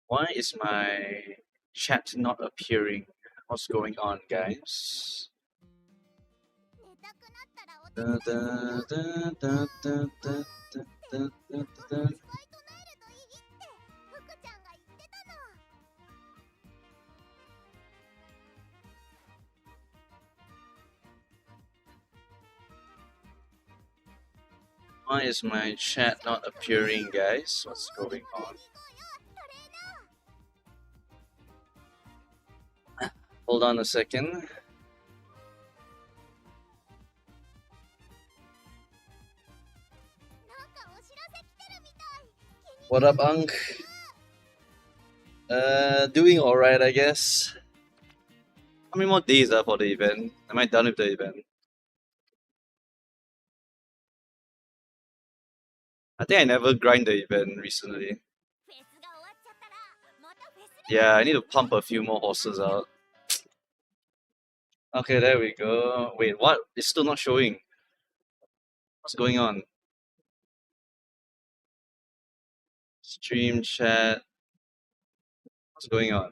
Why is my chat not appearing? What's going on, guys? Da, da, da, da, da, da, da, da, da. Why is my chat not appearing, guys? What's going on? Hold on a second. What up, Unk? Doing alright, I guess. How many more days are for the event? Am I done with the event? I think I never grind the event recently. Yeah, I need to pump a few more horses out. Okay, there we go. Wait, what? It's still not showing. What's going on? Stream chat. What's going on?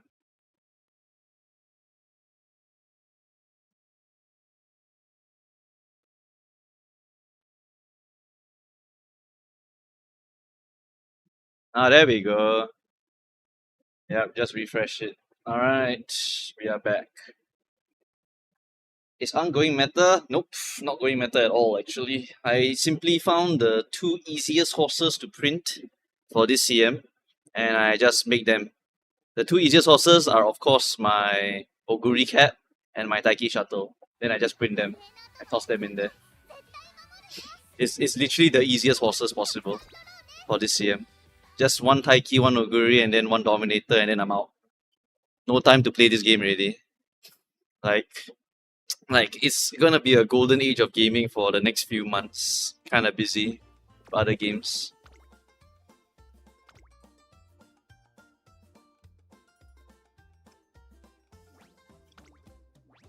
Ah, there we go. Yep, just refresh it. Alright, we are back. Is ongoing meta? Nope, not going meta at all actually. I simply found the two easiest horses to print for this CM and I just make them. The two easiest horses are of course my Oguri Cat and my Taiki Shuttle. Then I just print them. I toss them in there. It's literally the easiest horses possible for this CM. Just one Taiki, one Oguri, and then one Dominator, and then I'm out. No time to play this game already. Like it's gonna be a golden age of gaming for the next few months. Kinda busy with other games.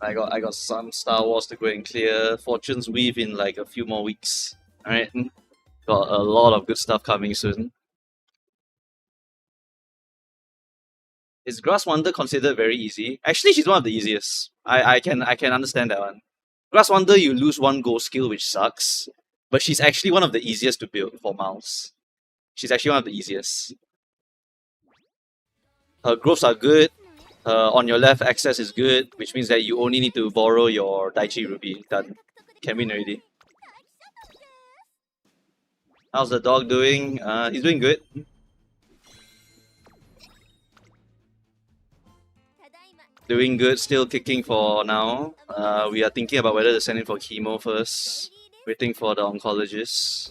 I got some Star Wars to go and clear. Fortune's Weave in like a few more weeks. Alright. Got a lot of good stuff coming soon. Is Grass Wonder considered very easy? Actually, she's one of the easiest. I can understand that one. Grass Wonder, you lose one gold skill, which sucks. But she's actually one of the easiest to build for Miles. She's actually one of the easiest. Her growths are good. On your left, access is good, which means that you only need to borrow your Daichi Ruby. Done. Can win already. How's the dog doing? He's doing good. Doing good, still kicking for now. We are thinking about whether to send him for chemo first. Waiting for the oncologist.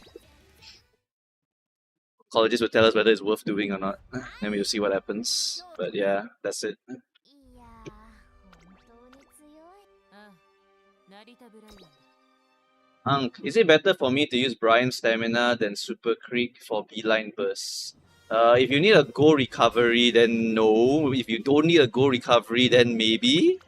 Oncologist will tell us whether it's worth doing or not. Then we'll see what happens. But yeah, that's it. Unk, is it better for me to use Brian's stamina than Super Creek for beeline burst? If you need a go recovery, then no. If you don't need a go recovery, then maybe.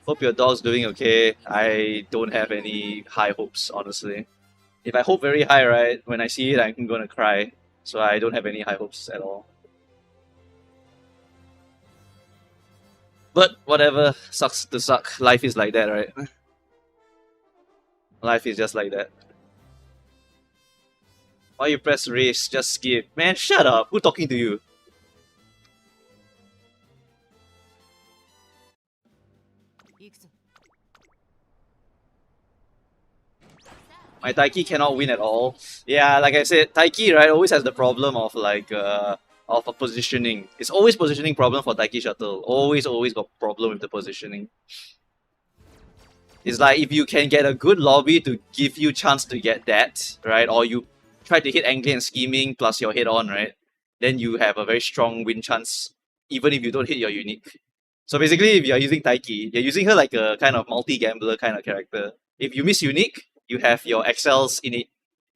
Hope your dog's doing okay. I don't have any high hopes, honestly. If I hope very high, right, when I see it, I'm gonna cry. So I don't have any high hopes at all. But whatever, sucks to suck. Life is like that, right? Life is just like that. Why you press race? Just skip. Man, shut up. Who talking to you? My Taiki cannot win at all. Yeah, like I said, Taiki, right, always has the problem of like of a positioning. It's always positioning problem for Taiki Shuttle. Always got problem with the positioning. It's like if you can get a good lobby to give you chance to get that, right? Or you try to hit angling and scheming plus your head on, right? Then you have a very strong win chance, even if you don't hit your unique. So basically, if you're using Taiki, you're using her like a kind of multi-gambler kind of character. If you miss unique, you have your excels in it.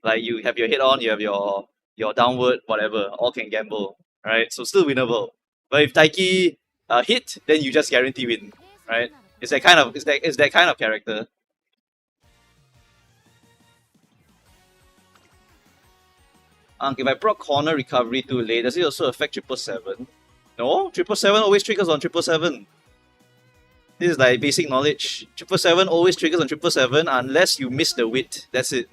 Like you have your hit on, you have your downward, whatever, all can gamble, right? So still winnable. But if Taiki hit, then you just guarantee win, right? It's that kind of character. If I proc corner recovery too late, does it also affect 777? No, 777 always triggers on 777. This is like basic knowledge. 777 always triggers on 777 unless you miss the wit. That's it.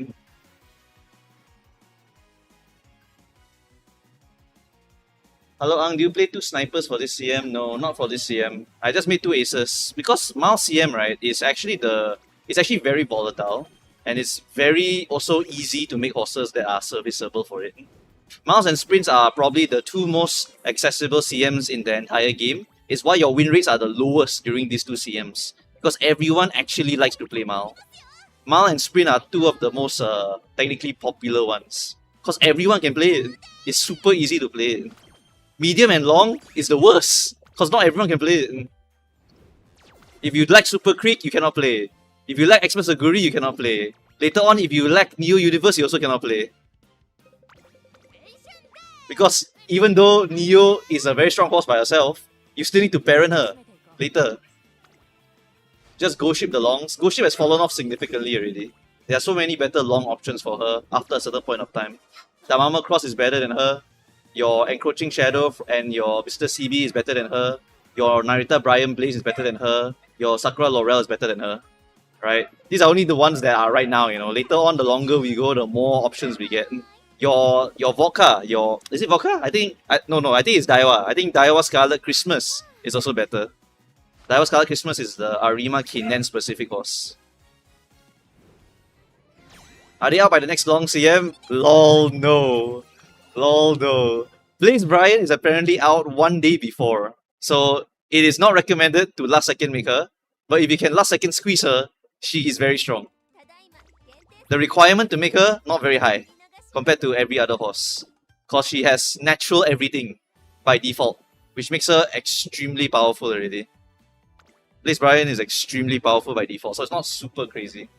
Hello Ang, do you play 2 snipers for this CM? No, not for this CM. I just made 2 aces. Because Miles CM, right, is actually very volatile. And it's very also easy to make horses that are serviceable for it. Miles and Sprints are probably the 2 most accessible CMs in the entire game. It's why your win rates are the lowest during these 2 CMs. Because everyone actually likes to play Miles. Miles and Sprint are 2 of the most technically popular ones. Because everyone can play it. It's super easy to play it. Medium and long is the worst, because not everyone can play it. If you like Super Creek, you cannot play. If you like Express Aguri, you cannot play. Later on, if you like Neo Universe, you also cannot play. Because even though Neo is a very strong horse by herself, you still need to parent her later. Just Ghost Ship the longs. Ghost Ship has fallen off significantly already. There are so many better long options for her after a certain point of time. Tamama Cross is better than her. Your Encroaching Shadow and your Mr. CB is better than her. Your Narita Brian Blaze is better than her. Your Sakura Laurel is better than her. Right? These are only the ones that are right now, you know. Later on, the longer we go, the more options we get. Your Vodka, is it Vodka? I think it's Daiwa. I think Daiwa Scarlet Christmas is also better. Daiwa Scarlet Christmas is the Arima Kinen specific horse. Are they out by the next long CM? Lol, no. Lol, no. Blaze Brian is apparently out 1 day before. So it is not recommended to last second make her. But if you can last second squeeze her, she is very strong. The requirement to make her, not very high compared to every other horse. Because she has natural everything by default, which makes her extremely powerful already. Blaze Brian is extremely powerful by default, so it's not super crazy.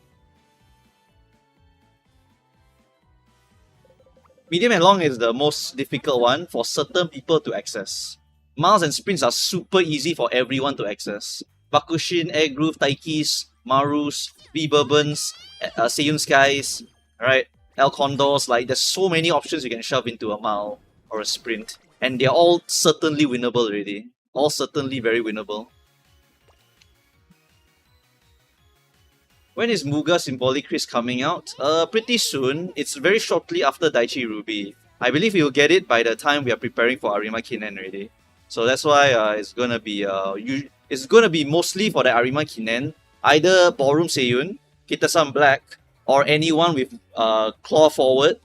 Medium and long is the most difficult one for certain people to access. Miles and Sprints are super easy for everyone to access. Bakushin, Air Groove, Taikis, Marus, V-Bourbons, Seiyun Skies, right? El Condors, like there's so many options you can shove into a Mile or a Sprint. And they're all certainly winnable already. All certainly very winnable. When is Muga Symbolic Chris coming out? Pretty soon. It's very shortly after Daichi Ruby. I believe you'll get it by the time we are preparing for Arima Kinen already. So that's why it's gonna be mostly for the Arima Kinen, either Ballroom Seiyun, Kitasan Black, or anyone with claw forward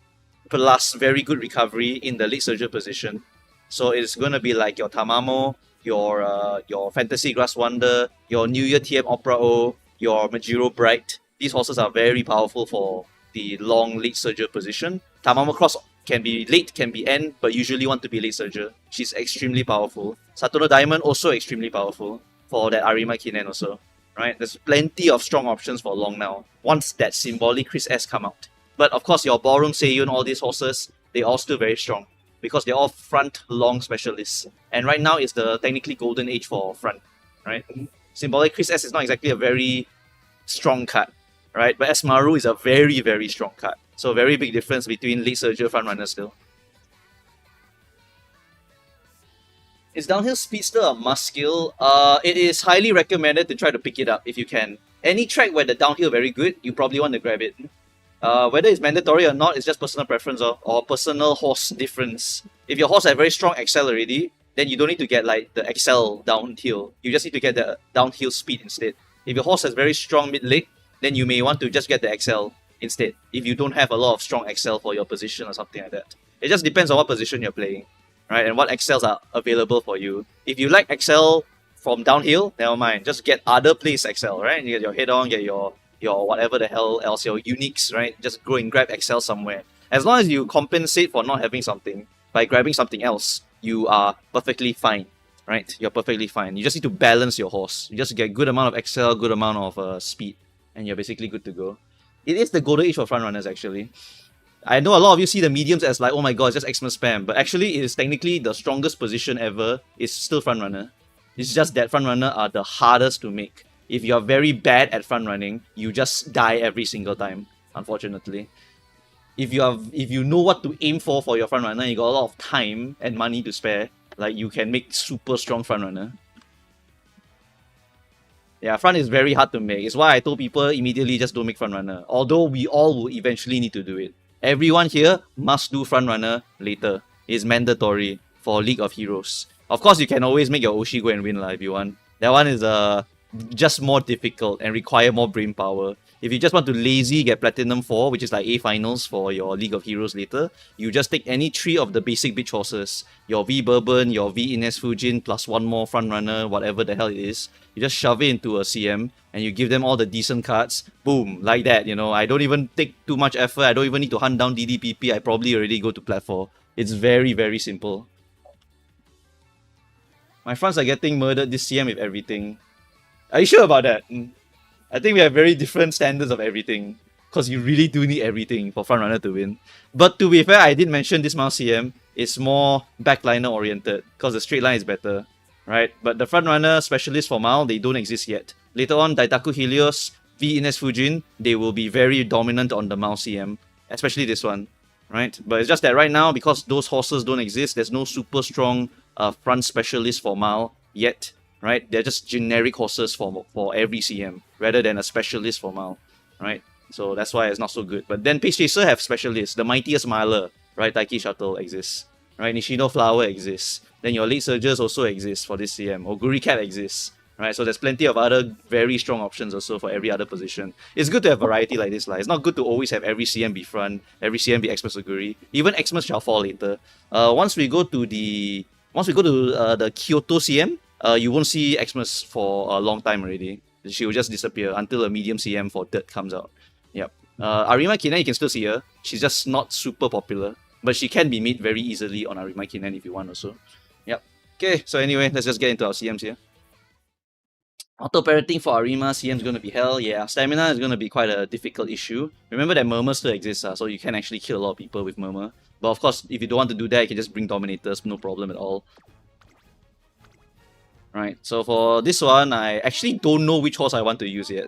plus very good recovery in the late surger position. So it's gonna be like your Tamamo, your Fantasy Grass Wonder, your New Year TM Opera O, your Majiro Bright. These horses are very powerful for the long late surger position. Tamamo Cross can be late, can be end, but usually want to be late surger. She's extremely powerful. Satono Diamond also extremely powerful for that Arima Kinen also. Right? There's plenty of strong options for long now, once that Symbolic Chris S come out. But of course your Ballroom Seiyun, all these horses, they're all still very strong. Because they're all front long specialists. And right now is the technically golden age for front. Right? Symbolic Chris S is not exactly a very strong card, right? But Esmaru is a very, very strong card. So very big difference between late surger front runner still. Is Downhill Speedster a must skill? It is highly recommended to try to pick it up if you can. Any track where the downhill very good, you probably want to grab it. Whether it's mandatory or not, it's just personal preference or personal horse difference. If your horse has very strong excel already, then you don't need to get like the excel downhill. You just need to get the downhill speed instead. If your horse has very strong mid-leg, then you may want to just get the excel instead. If you don't have a lot of strong excel for your position or something like that. It just depends on what position you're playing, right? And what excels are available for you. If you like excel from downhill, never mind. Just get other place excel, right? You get your head-on, get your whatever the hell else, your uniques, right? Just go and grab excel somewhere. As long as you compensate for not having something by grabbing something else, you are perfectly fine, right? You're perfectly fine. You just need to balance your horse. You just get good amount of excel, good amount of speed, and you're basically good to go. It is the golden age for front runners, actually. I know a lot of you see the mediums as like, oh my god, it's just Xmas spam, but actually it is technically the strongest position ever. It's still front runner. It's just that front runner are the hardest to make. If you're very bad at front running, you just die every single time, unfortunately. if you know what to aim for your front runner, you got a lot of time and money to spare. Like you can make super strong front runner. Yeah, front is very hard to make. It's why I told people immediately just don't make front runner. Although we all will eventually need to do it. Everyone here must do front runner later. It's mandatory for League of Heroes. Of course, you can always make your Oshi go and win if you want. That one is just more difficult and require more brain power. If you just want to lazy get Platinum 4, which is like A finals for your League of Heroes later, you just take any 3 of the basic bitch horses. Your V Bourbon, your V Ines Fujin, plus one more front runner, whatever the hell it is. You just shove it into a CM and you give them all the decent cards. Boom, like that, you know. I don't even take too much effort. I don't even need to hunt down DDPP. I probably already go to Plat 4. It's very, very simple. My fronts are getting murdered this CM with everything. Are you sure about that? I think we have very different standards of everything. Because you really do need everything for frontrunner to win. But to be fair, I did mention this Mouse CM is more backliner oriented. Because the straight line is better. Right? But the frontrunner specialists for Mao, they don't exist yet. Later on, Daitaku Helios, V Ines Fujin, they will be very dominant on the Mao CM. Especially this one. Right? But it's just that right now, because those horses don't exist, there's no super strong front specialist for Mao yet. Right? They're just generic horses for every CM, rather than a specialist for Mao, right? So that's why it's not so good. But then Pace Chaser have specialists. The Mightiest Miler, right? Taiki Shuttle exists, right? Nishino Flower exists. Then your Late Surgers also exist for this CM. Oguri Cap exists, right? So there's plenty of other very strong options also for every other position. It's good to have variety like this, It's not good to always have every CM be front, every CM be Xmas Oguri. Even Xmas shall fall later. Once we go to the Kyoto CM, you won't see Xmas for a long time already. She will just disappear until a medium CM for Dirt comes out. Yep. Arima Kinan, you can still see her. She's just not super popular. But she can be made very easily on Arima Kinan if you want also. Yep. Okay, so anyway, let's just get into our CMs here. Auto-parroting for Arima, CM is going to be hell. Yeah, stamina is going to be quite a difficult issue. Remember that Murmur still exists, so you can actually kill a lot of people with Murmur. But of course, if you don't want to do that, you can just bring Dominators, no problem at all. Right, so for this one, I actually don't know which horse I want to use yet.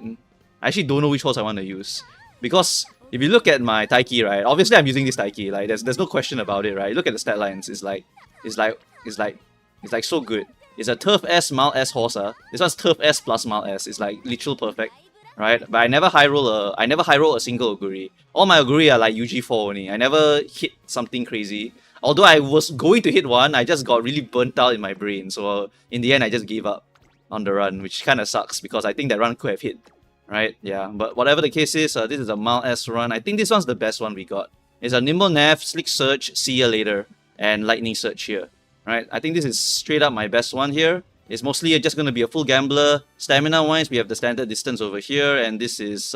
I actually don't know which horse I want to use. Because if you look at my Taiki, right, obviously I'm using this Taiki, like there's no question about it, right? Look at the stat lines, it's like so good. It's a Turf S, Mal S horse. This one's Turf S plus Mal S. It's like literal perfect. Right? But I never high roll a single Oguri. All my Oguri are like UG4 only. I never hit something crazy. Although I was going to hit one, I just got really burnt out in my brain. So in the end, I just gave up on the run, which kind of sucks because I think that run could have hit. Right? Yeah. But whatever the case is, this is a Mal S run. I think this one's the best one we got. It's a Nimble Nav, Slick Surge, See Ya Later, and Lightning Surge here. Right? I think this is straight up my best one here. It's mostly just going to be a full gambler. Stamina-wise, we have the standard distance over here, and this is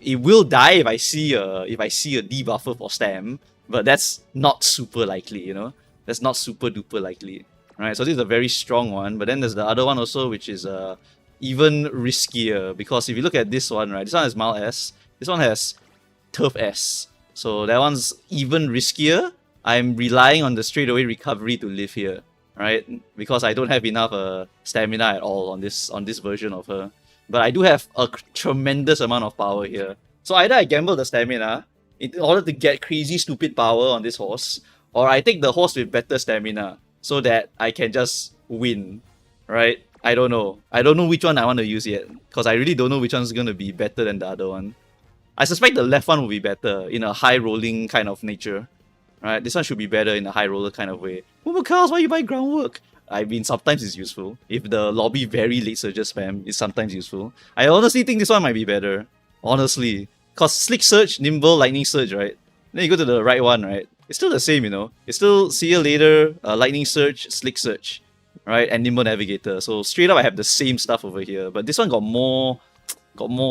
it will die if I see a debuffer for Stam, but that's not super likely, you know. That's not super duper likely, right? So this is a very strong one. But then there's the other one also, which is even riskier because if you look at this one, right, this one has Mal S, this one has Turf S, so that one's even riskier. I'm relying on the straightaway recovery to live here. Right, because I don't have enough stamina at all on this version of her, but I do have a tremendous amount of power here. So either I gamble the stamina in order to get crazy stupid power on this horse, or I take the horse with better stamina so that I can just win. Right? I don't know which one I want to use yet because I really don't know which one's going to be better than the other one. I suspect the left one will be better in a high rolling kind of nature. Right, this one should be better in a high roller kind of way. Chaos, why you buy groundwork? I mean, sometimes it's useful. If the lobby very late surges spam, it's sometimes useful. I honestly think this one might be better. Honestly. Because Slick Surge, Nimble, Lightning Surge, right? Then you go to the right one, right? It's still the same, you know. It's still See Ya Later, Lightning Surge, Slick Surge, right? And Nimble Navigator. So straight up I have the same stuff over here. But this one got more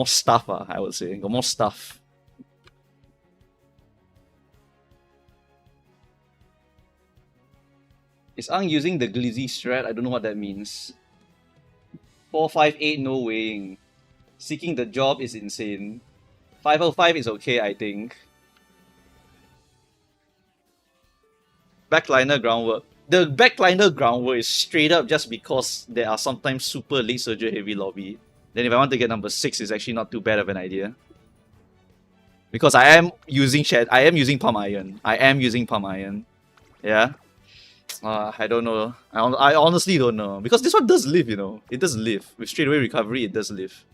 stuff, I would say. Got more stuff. Is Ang using the Glizzy strat? I don't know what that means. 458, no weighing. Seeking the job is insane. 505 is okay, I think. Backliner groundwork. The backliner groundwork is straight up just because there are sometimes super late surger heavy lobby. Then if I want to get number 6, it's actually not too bad of an idea. Because I am using palm iron. I am using palm iron. Yeah. I don't know. I honestly don't know. Because this one does live, you know. It does live. With straightaway recovery, it does live.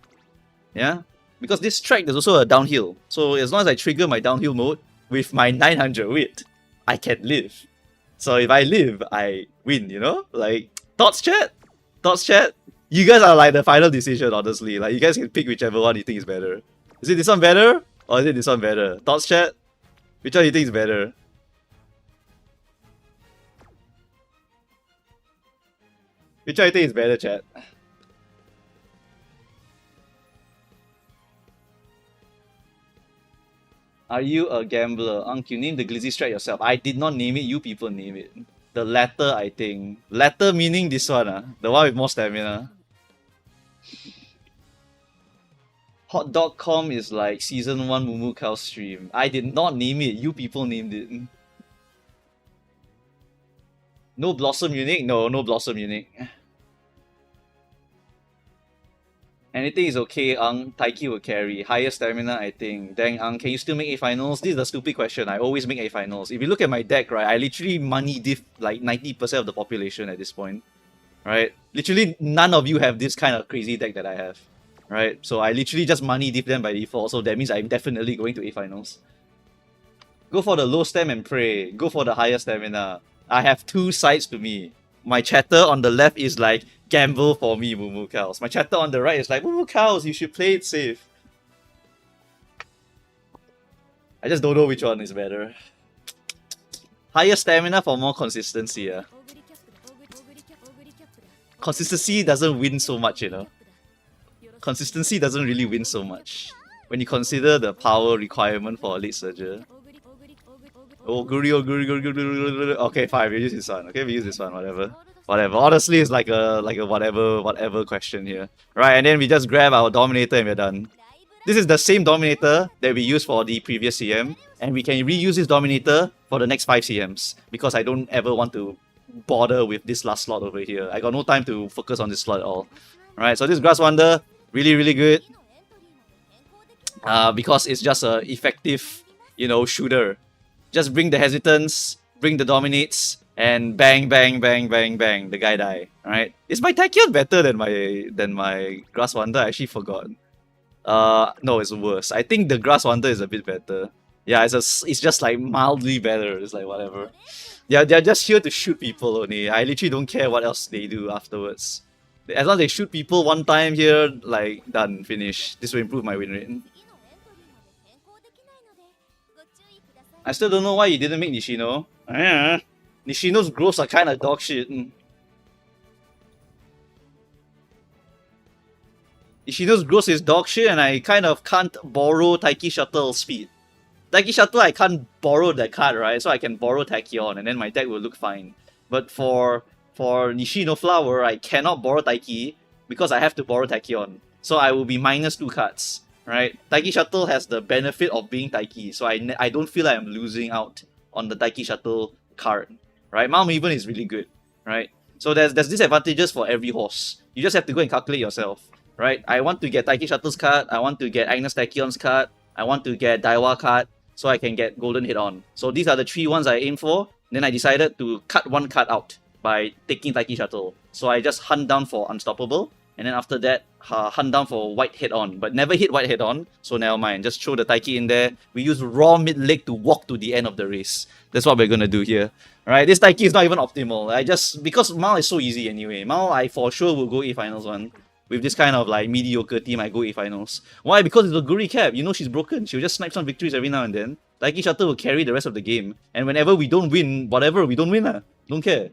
Yeah? Because this track, there's also a downhill. So as long as I trigger my downhill mode with my 900 weight, I can live. So if I live, I win, you know? Like, thoughts chat? Thoughts chat? You guys are like the final decision, honestly. Like, you guys can pick whichever one you think is better. Is it this one better? Or is it this one better? Thoughts chat? Which one do you think is better? Which one do you think is better, chat? Are you a gambler? Unc, you named the glizzy strat yourself. I did not name it, you people name it. The latter, I think. Latter meaning this one, the one with more stamina. Hot.com is like season 1 Mumu Cow stream. I did not name it, you people named it. No Blossom Unique? No, no Blossom Unique. Anything is okay, Taiki will carry. Higher stamina, I think. Dang, can you still make A finals? This is the stupid question. I always make A finals. If you look at my deck, right, I literally money diff like 90% of the population at this point. Right? Literally, none of you have this kind of crazy deck that I have. Right? So I literally just money diff them by default. So that means I'm definitely going to A finals. Go for the low stam and pray. Go for the higher stamina. I have two sides to me. My chatter on the left is like, gamble for me, Mumu Cows. My chatter on the right is like, Mumu Cows, you should play it safe. I just don't know which one is better. Higher stamina for more consistency, yeah. Consistency doesn't win so much, you know. Consistency doesn't really win so much. When you consider the power requirement for a late surger. Oh, Guri. Okay, fine, we use this one. Okay, we use this one, whatever. Whatever. Honestly, it's like a whatever question here. Right, and then we just grab our Dominator and we're done. This is the same Dominator that we used for the previous CM, and we can reuse this Dominator for the next 5 CMs, because I don't ever want to bother with this last slot over here. I got no time to focus on this slot at all. Right, so this Grass Wonder, really good. Because it's just a effective, you know, shooter. Just bring the Hesitance, bring the Dominates, and bang, the guy die. Right? Is my Tachyon better than my Grass Wonder? I actually forgot. No, it's worse. I think the Grass Wonder is a bit better. Yeah, it's just like mildly better. It's like whatever. Yeah, they're just here to shoot people only. I literally don't care what else they do afterwards. As long as they shoot people one time here, like, done, finish. This will improve my win rate. I still don't know why you didn't make Nishino. Nishino's growths are kind of dog shit. Nishino's growth is dog shit, and I kind of can't borrow Taiki Shuttle speed. Taiki Shuttle, I can't borrow that card, right? So I can borrow Tachyon, and then my deck will look fine. But for Nishino Flower, I cannot borrow Taiki because I have to borrow Tachyon. So I will be minus 2 cards. Right, Taiki Shuttle has the benefit of being Taiki, so I don't feel like I'm losing out on the Taiki Shuttle card. Right, Mount Even is really good. Right, so there's disadvantages for every horse. You just have to go and calculate yourself. Right, I want to get Taiki Shuttle's card, I want to get Agnes Tachyon's card, I want to get Daiwa card, so I can get Golden Hit On. So these are the 3 ones I aim for. Then I decided to cut 1 card out by taking Taiki Shuttle. So I just hunt down for Unstoppable. And then after that, hunt down for White Head On. But never hit White Head On, so never mind. Just throw the Taiki in there. We use raw mid-leg to walk to the end of the race. That's what we're gonna do here. Alright, this Taiki is not even optimal. Because Mao is so easy anyway. Mao, I for sure will go A finals one. With this kind of like mediocre team, I go A finals. Why? Because it's a Guri cap. You know she's broken. She'll just snipe some victories every now and then. Taiki Shuttle will carry the rest of the game. And whenever we don't win, whatever, we don't win. Don't care.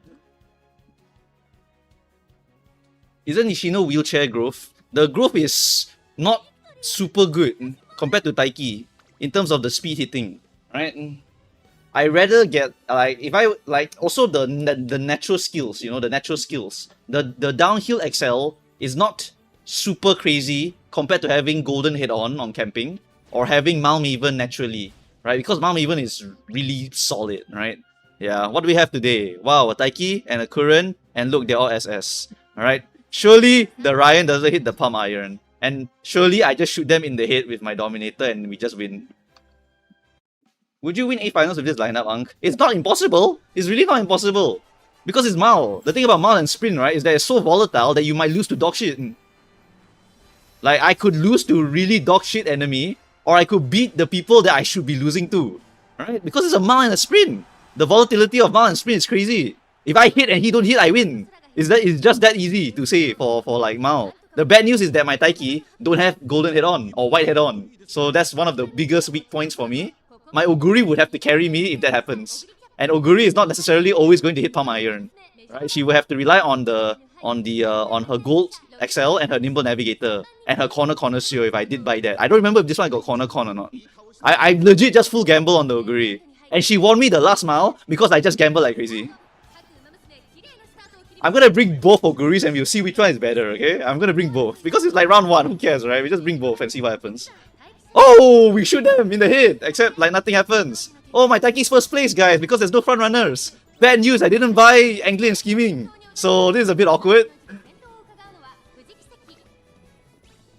Isn't Nishino wheelchair growth? The growth is not super good compared to Taiki in terms of the speed hitting, right? I rather get like if I like also the natural skills, you know, the natural skills. The downhill excel is not super crazy compared to having Golden Head on camping or having Malmaven naturally, right? Because Malmaven is really solid, right? Yeah. What do we have today? Wow, a Taiki and a Current, and look, they're all SS. Alright. Surely the Ryan doesn't hit the Palm Iron. And surely I just shoot them in the head with my Dominator and we just win. Would you win 8 finals with this lineup, Ankh? It's not impossible. It's really not impossible. Because it's Mao. The thing about Mao and Sprint, right, is that it's so volatile that you might lose to dog shit. Like, I could lose to really dog shit enemy, or I could beat the people that I should be losing to. Right? Because it's a Mao and a Sprint. The volatility of Mao and Sprint is crazy. If I hit and he don't hit, I win. It's just that easy to say for like Mao. The bad news is that my Taiki don't have golden head on or white head on. So that's one of the biggest weak points for me. My Oguri would have to carry me if that happens. And Oguri is not necessarily always going to hit Palm Iron. Right? She will have to rely on her Gold XL and her Nimble Navigator and her Corner Connoisseur if I did buy that. I don't remember if this one got Corner Con or not. I legit just full gamble on the Oguri. And she won me the last mile because I just gambled like crazy. I'm gonna bring both Oguris and we'll see which one is better, okay? I'm gonna bring both. Because it's like round 1, who cares, right? We just bring both and see what happens. Oh, we shoot them in the head, except like nothing happens. Oh, my Taiki's first place, guys, because there's no front runners. Bad news, I didn't buy Angling and Scheming. So this is a bit awkward.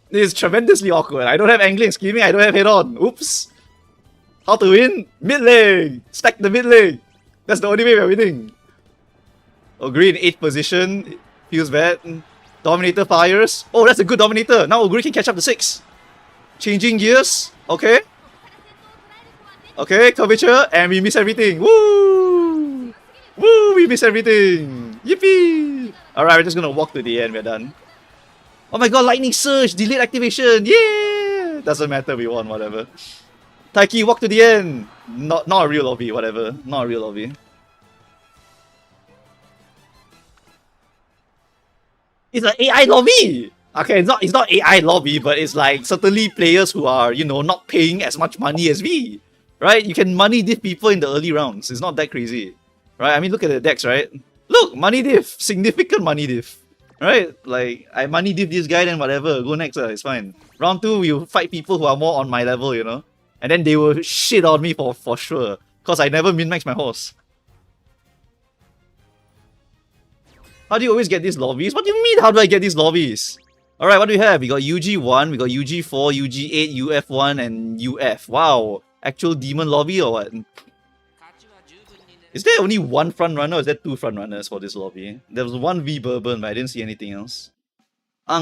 This is tremendously awkward. I don't have Angling and Scheming, I don't have head on. Oops. How to win? Mid lane! Stack the mid lane! That's the only way we're winning. Oguri in 8th position. Feels bad. Dominator fires. Oh, that's a good Dominator. Now Oguri can catch up to 6. Changing gears. Okay. Okay, curvature. And we miss everything. Woo! Woo! We miss everything. Yippee! Alright, we're just gonna walk to the end. We're done. Oh my god, Lightning Surge! Delayed activation! Yeah! Doesn't matter, we won, whatever. Taiki, walk to the end! Not a real lobby, whatever. Not a real lobby. It's an AI lobby! Okay, it's not AI lobby, but it's like certainly players who are, you know, not paying as much money as we. Right? You can money diff people in the early rounds. It's not that crazy. Right? I mean, look at the decks, right? Look! Money diff! Significant money diff. Right? Like, I money diff this guy, then whatever. Go next, it's fine. Round 2, we'll fight people who are more on my level, you know? And then they will shit on me for sure. Because I never min-max my horse. How do you always get these lobbies? What do you mean, how do I get these lobbies? Alright, what do we have? We got UG1, we got UG4, UG8, UF1, and UF. Wow. Actual demon lobby or what? Is there only one front runner or is there 2 front runners for this lobby? There was one V Bourbon, but I didn't see anything else.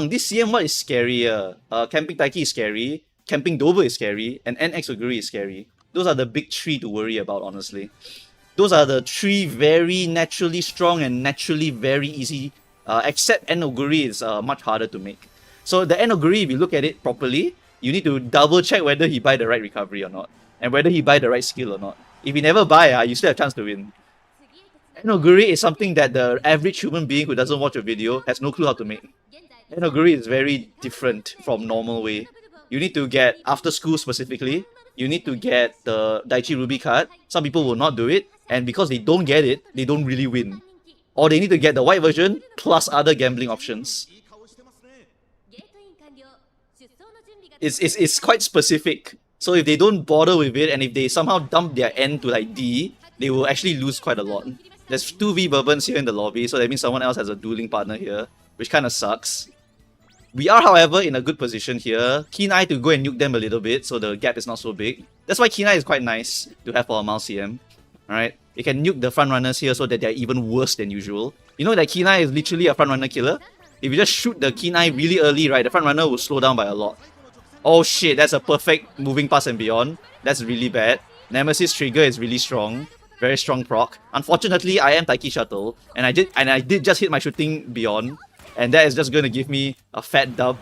This CM, what is scarier? Camping Taiki is scary, Camping Dover is scary, and NX Oguri is scary. Those are the big 3 to worry about, honestly. Those are the 3 very naturally strong and naturally very easy, except Oguri is much harder to make. So the Oguri, if you look at it properly, you need to double check whether he buy the right recovery or not, and whether he buy the right skill or not. If you never buy, you still have a chance to win. Oguri is something that the average human being who doesn't watch a video has no clue how to make. Oguri is very different from normal way. You need to get after school specifically. You need to get the Daichi Ruby card. Some people will not do it, and because they don't get it, they don't really win. Or they need to get the white version plus other gambling options. It's quite specific. So if they don't bother with it, and if they somehow dump their N to like D, they will actually lose quite a lot. There's 2 V Bourbons here in the lobby, so that means someone else has a dueling partner here, which kind of sucks. We are, however, in a good position here. Keen Eye to go and nuke them a little bit, so the gap is not so big. That's why Keen Eye is quite nice to have for a Mal CM. Alright? You can nuke the front runners here so that they're even worse than usual. You know that Keen Eye is literally a front runner killer? If you just shoot the Keen Eye really early, right, the front runner will slow down by a lot. Oh shit, that's a perfect moving past and beyond. That's really bad. Nemesis trigger is really strong. Very strong proc. Unfortunately, I am Taiki Shuttle, and I did just hit my shooting beyond. And that is just going to give me a fat dub.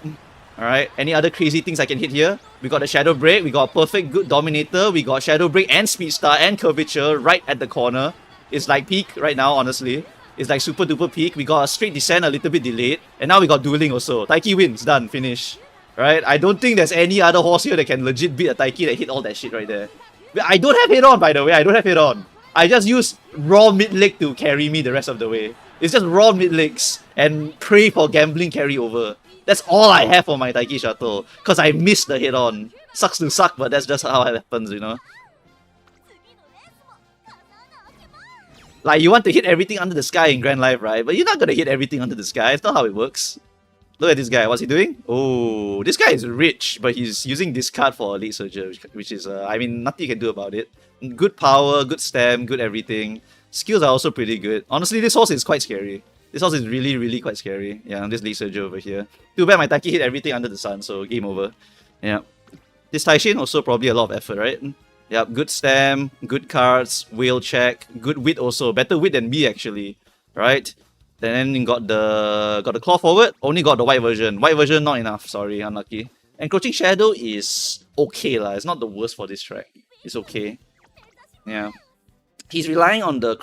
Alright, any other crazy things I can hit here? We got a Shadow Break, we got a perfect good Dominator, we got Shadow Break and Speed Star and Curvature right at the corner. It's like peak right now, honestly. It's like super duper peak. We got a straight descent, a little bit delayed. And now we got dueling also. Taiki wins, done, finish. Right? I don't think there's any other horse here that can legit beat a Taiki that hit all that shit right there. I don't have head on, by the way, I don't have head on. I just use raw mid leg to carry me the rest of the way. It's just raw mid legs and pray for gambling carryover. That's all I have for my Taiki Shuttle. Because I missed the head on. Sucks to suck, but that's just how it happens, you know. Like, you want to hit everything under the sky in Grand Life, right? But you're not gonna hit everything under the sky. It's not how it works. Look at this guy. What's he doing? Oh, this guy is rich, but he's using this card for Elite Surger, which is, I mean, nothing you can do about it. Good power, good stam, good everything. Skills are also pretty good. Honestly, this horse is quite scary. This horse is really, really quite scary. Yeah, this Elite Surger over here. Too bad my Taiki hit everything under the sun, so game over. Yeah. This Taishin also probably a lot of effort, right? Yep, good stam, good cards, whale check, good wit also. Better wit than me actually, right? Then you got the claw forward, only got the white version. White version not enough, sorry, unlucky. Encroaching Shadow is okay lah. It's not the worst for this track. It's okay. Yeah. He's relying on the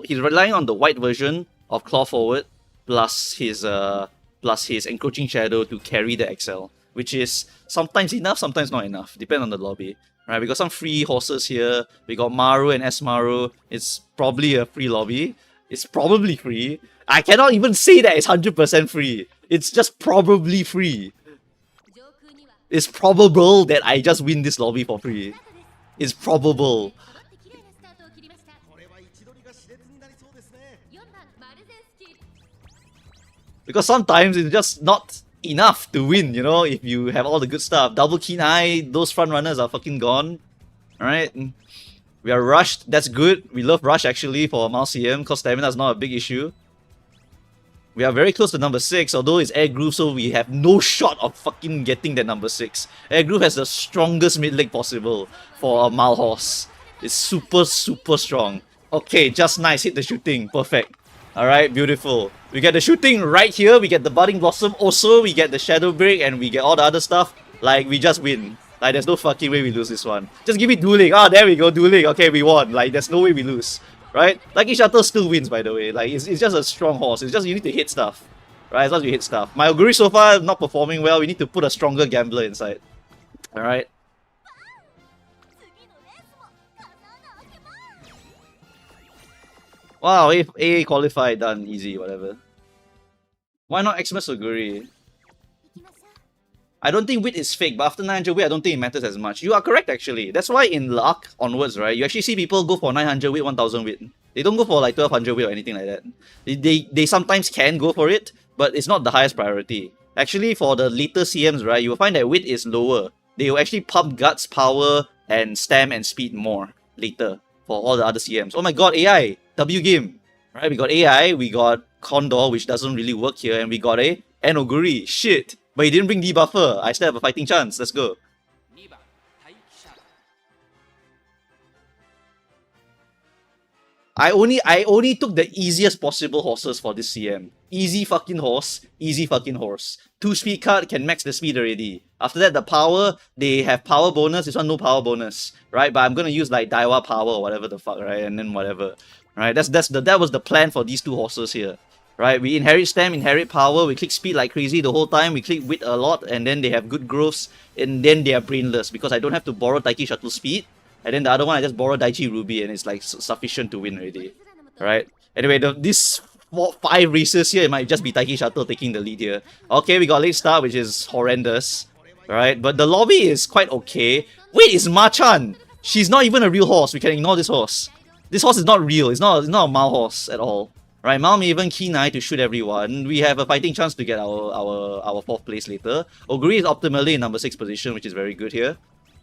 he's relying on the white version of claw forward plus his encroaching shadow to carry the XL, which is sometimes enough, sometimes not enough, depend on the lobby. Right, we got some free horses here. We got Maru and S Maru. It's probably a free lobby. It's probably free. I cannot even say that it's 100% free. It's just probably free. It's probable that I just win this lobby for free. It's probable. Because sometimes it's just not enough to win, you know, if you have all the good stuff. Double Keen Eye, those front runners are fucking gone. Alright. We are rushed, that's good. We love rush actually for Mal CM because stamina is not a big issue. We are very close to number 6, although it's Air Groove, so we have no shot of fucking getting that number 6. Air Groove has the strongest mid leg possible for a Mal horse. It's super, super strong. Okay, just nice, hit the shooting, perfect. Alright, beautiful. We get the shooting right here, we get the Budding Blossom also, we get the Shadow Break, and we get all the other stuff. Like, we just win. Like, there's no fucking way we lose this one. Just give me dueling. Ah, there we go, dueling. Okay, we won. Like, there's no way we lose. Right? Lucky Shuttle still wins, by the way. Like, it's just a strong horse. It's just you need to hit stuff. Right? As long as you hit stuff. My Oguri so far not performing well. We need to put a stronger gambler inside. Alright? Wow, if A qualified, done. Easy, whatever. Why not Xmas Oguri? I don't think wit is fake, but after 900 wit, I don't think it matters as much. You are correct, actually. That's why in luck onwards, right, you actually see people go for 900 wit, 1000 wit. They don't go for like 1200 wit or anything like that. They sometimes can go for it, but it's not the highest priority. Actually, for the later CMs, right, you will find that wit is lower. They will actually pump guts, power, and stam and speed more later for all the other CMs. Oh my god, AI! W game! Right, we got AI, we got Condor, which doesn't really work here, and we got a Enoguri. Shit! But he didn't bring debuffer. I still have a fighting chance. Let's go. I only took the easiest possible horses for this CM. Easy fucking horse. Easy fucking horse. 2 speed card can max the speed already. After that, the power, they have power bonus. This one no power bonus. Right? But I'm gonna use like Daiwa power or whatever the fuck, right? And then whatever. Right? That was the plan for these two horses here. Right, we inherit stam, inherit power, we click speed like crazy the whole time, we click wit a lot, and then they have good growths, and then they are brainless, because I don't have to borrow Taiki Shuttle speed, and then the other one I just borrow Daichi Ruby, and it's like sufficient to win already. Right? Anyway, these 5 races here, it might just be Taiki Shuttle taking the lead here. Okay, we got late start, which is horrendous. Right, but the lobby is quite okay. Wait, it's Machan! She's not even a real horse, we can ignore this horse. This horse is not real, it's not a Mal horse at all. Right, Mal may even Keen Eye to shoot everyone. We have a fighting chance to get our 4th place later. Oguri is optimally in number 6 position, which is very good here.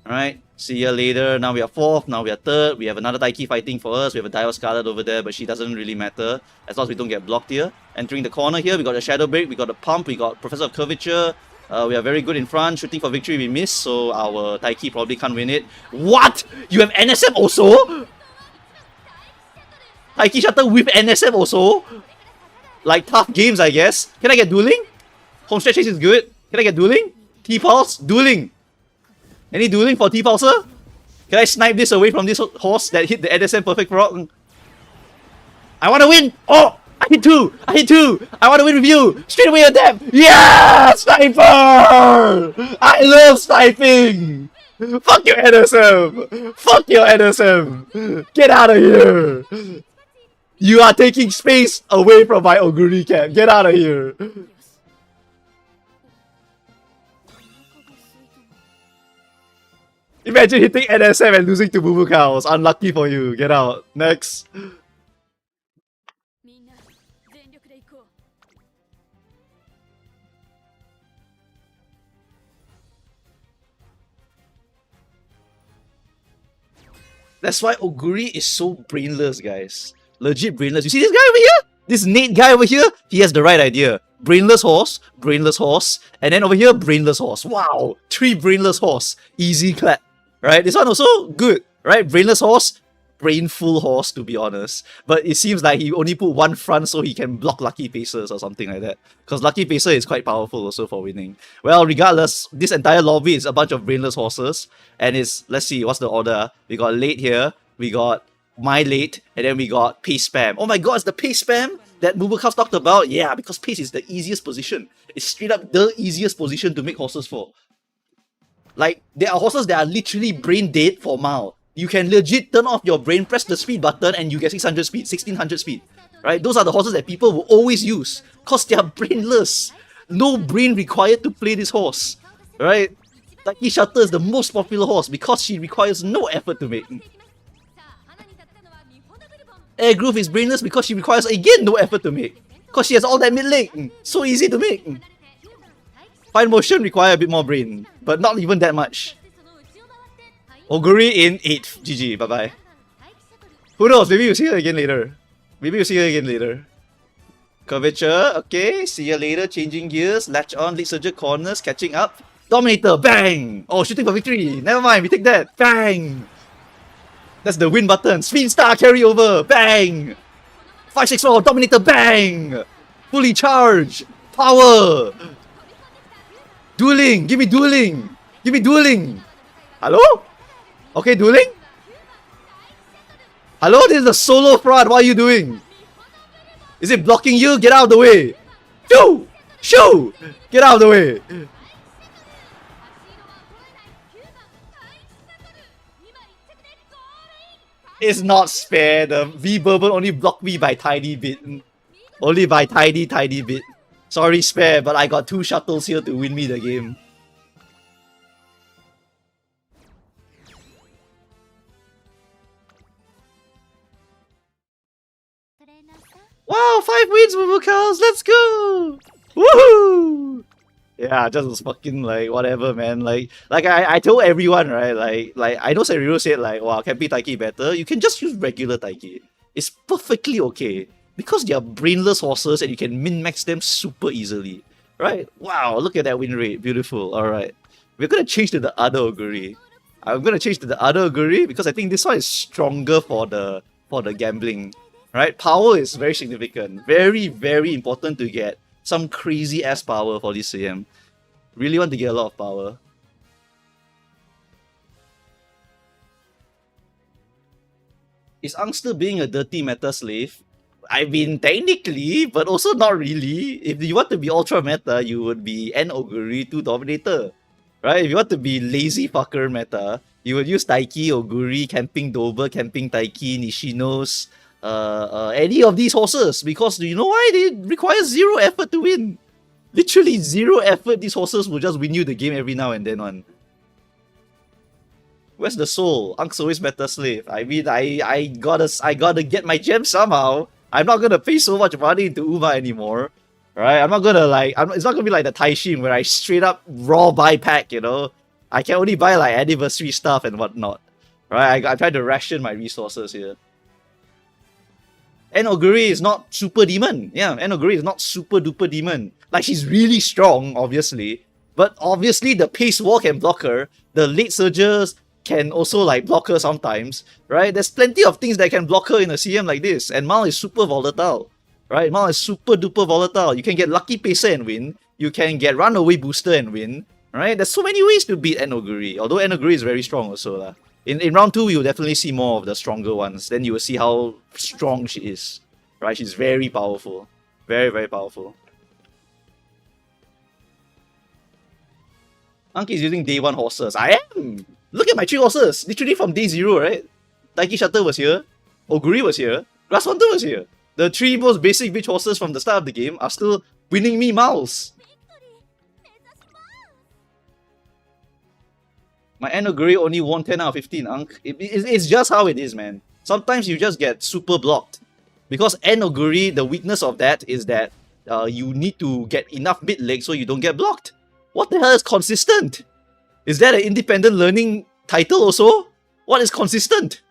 Alright, see ya later. Now we are 4th, now we are 3rd. We have another Taiki fighting for us. We have a Dio Scarlet over there, but she doesn't really matter as long as we don't get blocked here. Entering the corner here, we got a Shadow Break, we got a Pump, we got Professor of Curvature. We are very good in front. Shooting for victory, we miss, so our Taiki probably can't win it. What? You have NSM also? Taiki Shuttle with NSM also? Like tough games, I guess. Can I get dueling? Homestretch Chase is good. Can I get dueling? T-Pulse? Dueling! Any dueling for T-Pulser? Can I snipe this away from this horse that hit the NSM perfect rock? I wanna win! Oh! I hit 2! I hit 2! I wanna win with you! Straight away attack! Yeah! Sniper! I love sniping! Fuck your NSM! Fuck your NSM! Get out of here! You are taking space away from my Oguri camp. Get out of here. Imagine hitting NSM and losing to Boo Cows. Unlucky for you. Get out. Next. That's why Oguri is so brainless, guys. Legit brainless. You see this guy over here? This Nate guy over here? He has the right idea. Brainless horse, and then over here, brainless horse. Wow, 3 brainless horse. Easy clap. Right? This one also good. Right? Brainless horse, brainful horse, to be honest. But it seems like he only put 1 front so he can block Lucky Pacers or something like that. Because Lucky Pacer is quite powerful also for winning. Well, regardless, this entire lobby is a bunch of brainless horses. And it's, let's see, what's the order? We got late here, we got my late, and then we got pace spam. Oh my god, it's the pace spam that Bubukov talked about? Yeah, because pace is the easiest position. It's straight up the easiest position to make horses for. Like, there are horses that are literally brain dead for Mao. You can legit turn off your brain, press the speed button, and you get 600 speed, 1600 speed. Right? Those are the horses that people will always use. Because they are brainless. No brain required to play this horse. Right? Taiki Shutter is the most popular horse because she requires no effort to make. Air Groove is brainless because she requires, again, no effort to make. Because she has all that mid leg. So easy to make. Fine Motion require a bit more brain, but not even that much. Oguri in 8th. GG. Bye-bye. Who knows? Maybe you'll see her again later. Curvature. Okay. See you later. Changing gears. Latch on. Lead Surger corners. Catching up. Dominator. Bang! Oh, shooting for victory. Never mind. We take that. Bang! That's the win button. Spin Star carryover. Bang! 564. Dominator. Bang! Fully charged. Power. Dueling. Give me dueling. Hello? Okay, dueling? Hello? This is a solo fraud. What are you doing? Is it blocking you? Get out of the way. Shoo! Get out of the way. It's not fair. The V-Bourbon only blocked me by tiny bit. Only by tiny bit. Sorry, Spare, but I got 2 shuttles here to win me the game. Wow, 5 wins, Bubukals! Let's go! Woohoo! Yeah, just was fucking like whatever, man. Like I told everyone, right? Like I know Seriro said like, wow, can be Taiki better? You can just use regular Taiki. It's perfectly okay. Because they are brainless horses and you can min-max them super easily. Right? Wow, look at that win rate. Beautiful. Alright. We're gonna change to the other Oguri. I'm gonna change to the other Oguri because I think this one is stronger for the gambling. Right? Power is very significant. Very, very important to get some crazy ass power for this CM. Really want to get a lot of power. Is Ang still being a dirty meta slave? I mean, technically, but also not really. If you want to be ultra meta, you would be N Oguri 2 Dominator. Right? If you want to be lazy fucker meta, you would use Taiki, Oguri, Camping Dober, Camping Taiki, Nishinos, any of these horses. Because you know why? They require 0 effort to win. Literally 0 effort. These horses will just win you the game every now and then on. Where's the soul? Ank's always better slave. I mean, I gotta get my gem somehow. I'm not gonna pay so much money into Uma anymore. Right? I'm not gonna like, it's not gonna be like the Taishin where I straight up raw buy pack, you know? I can only buy like anniversary stuff and whatnot. Right? I try to ration my resources here. And Oguri is not super demon. Yeah, and Oguri is not super duper demon. Like, she's really strong, obviously. But obviously the pace wall can block her. The late surgers can also like block her sometimes. Right? There's plenty of things that can block her in a CM like this. And Mal is super volatile. Right? Mal is super duper volatile. You can get Lucky Pacer and win. You can get Runaway Booster and win. Right? There's so many ways to beat Enoguri. Although Enoguri is very strong also lah. In round 2, you'll definitely see more of the stronger ones. Then you will see how strong she is. Right? She's very powerful. Very, very powerful. Anki is using day 1 horses. I am! Look at my 3 horses. Literally from day 0, right? Taiki Shutter was here. Oguri was here. Grass Hunter was here. The 3 most basic bitch horses from the start of the game are still winning me miles. My Enoguri only won 10 out of 15, Ankh. It's just how it is, man. Sometimes you just get super blocked. Because Enoguri, the weakness of that is that you need to get enough mid leg so you don't get blocked. What the hell is consistent? Is that an independent learning title also? What is consistent?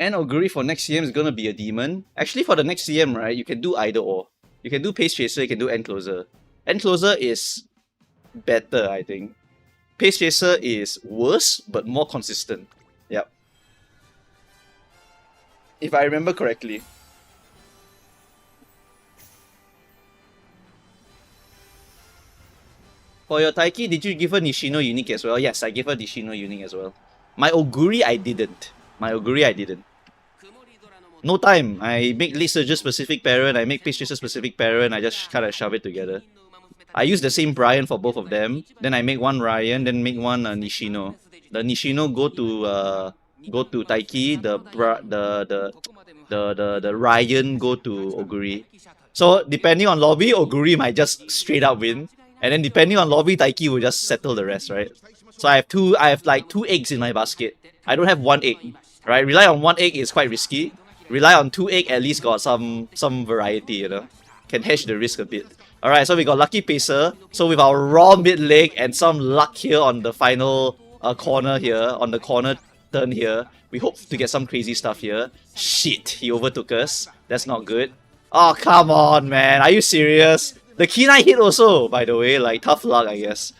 And Oguri for next CM is gonna be a demon. Actually, for the next CM, right, you can do either or. You can do Pace Chaser, you can do End Closer. End Closer is better, I think. Pace Chaser is worse, but more consistent. Yep. If I remember correctly. For your Taiki, did you give her Nishino unique as well? Yes, I gave her Nishino unique as well. My Oguri, I didn't. No time. I make Lead Surgeon specific parent, I make Pace Chaser specific parent, I just kind of shove it together. I use the same Brian for both of them. Then I make one Ryan, then make one Nishino. The Nishino go to Taiki. The Ryan go to Oguri. So depending on lobby, Oguri might just straight up win, and then depending on lobby, Taiki will just settle the rest, right? So I have like two eggs in my basket. I don't have one egg, right? Rely on one egg is quite risky. Rely on two egg, at least got some variety, you know. Can hedge the risk a bit. Alright, so we got Lucky Pacer. So with our raw mid leg and some luck here on the final corner here, on the corner turn here, we hope to get some crazy stuff here. Shit, he overtook us. That's not good. Oh, come on, man. Are you serious? The Key9 hit also, by the way. Like, tough luck, I guess.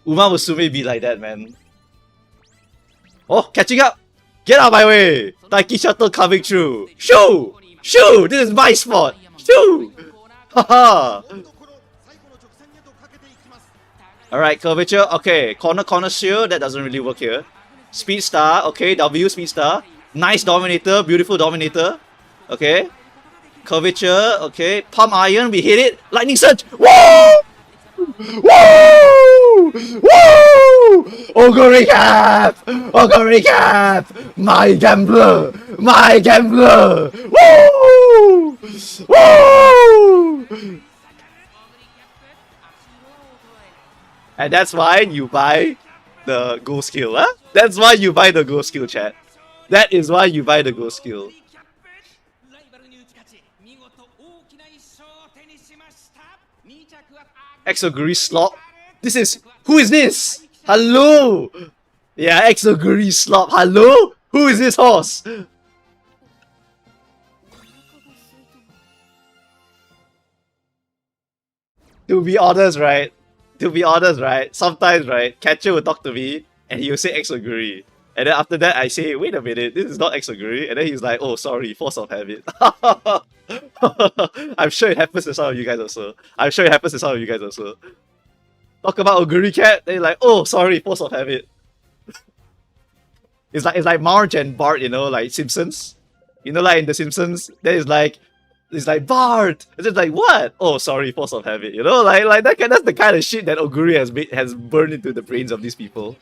Uma Musume be like that, man. Oh, catching up! Get out of my way! Taiki Shuttle coming through. Shoo! Shoo! This is my spot! Shoo! Haha! Alright, curvature. Okay, corner shield. That doesn't really work here. Speed Star. Okay, W Speed Star. Nice Dominator. Beautiful Dominator. Okay. Curvature. Okay. Palm Iron. We hit it. Lightning Surge. Woo! Woo! Woo! Ogre Cap! Ogre Cap! My gambler! My gambler! Woo! Woo! And that's why you buy the Go skill, huh? That's why you buy the Go skill, chat. That is why you buy the Go skill. Exoguri Slop. This is... Who is this? Hello? Yeah, Exoguri Slop. Hello? Who is this horse? To be honest, right? Sometimes, right, Catcher will talk to me and he will say Exoguri. And then after that, I say, wait a minute, this is not Exoguri. And then he's like, oh, sorry, force of habit. I'm sure it happens to some of you guys also. Talk about Oguri Cat, then you're like, oh, sorry, force of habit. It's like Marge and Bart, you know, like Simpsons. You know, like in The Simpsons, then it's like Bart. It's just like, what? Oh, sorry, force of habit. You know, like that's the kind of shit that Oguri has burned into the brains of these people.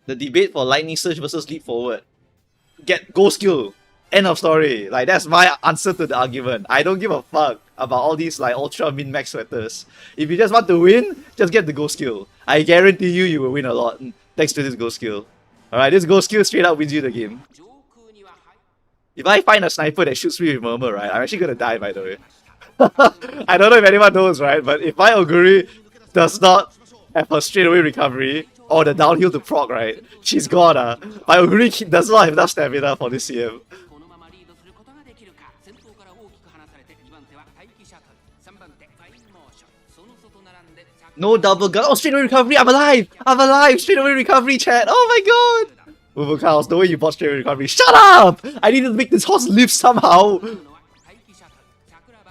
The debate for Lightning Surge versus Leap Forward. Get Go skill. End of story. Like, that's my answer to the argument. I don't give a fuck about all these like ultra min-max sweaters. If you just want to win, just get the Go skill. I guarantee you will win a lot thanks to this Go skill. Alright, this Go skill straight up wins you the game. If I find a sniper that shoots me with Murmur, right, I'm actually gonna die, by the way. I don't know if anyone knows, right, but if my Oguri does not have her straightaway recovery, or the downhill to proc, right, she's gone. My Oguri does not have enough stamina for this CM. No double gun. Oh, straightaway recovery. I'm alive. Straightaway recovery, chat. Oh my god. Overcast, the way you bought straightaway recovery. Shut up! I need to make this horse live somehow.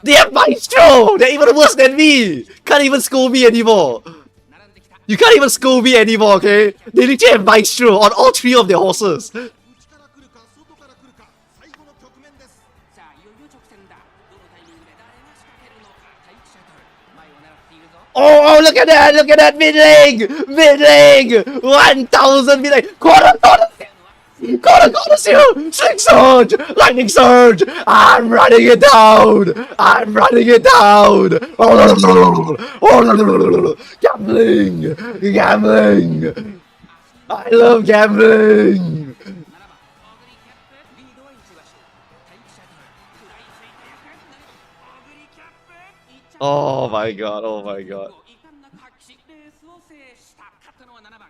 They have Maestro! They're even worse than me! Can't even scold me anymore. You can't even scold me anymore, okay? They literally have Maestro on all three of their horses. Oh, look at that, mid-lane! 1000 mid-lane! Quarter, zero! Sling Surge! Lightning Surge! I'm running it down! Gambling! I love gambling! Oh my god.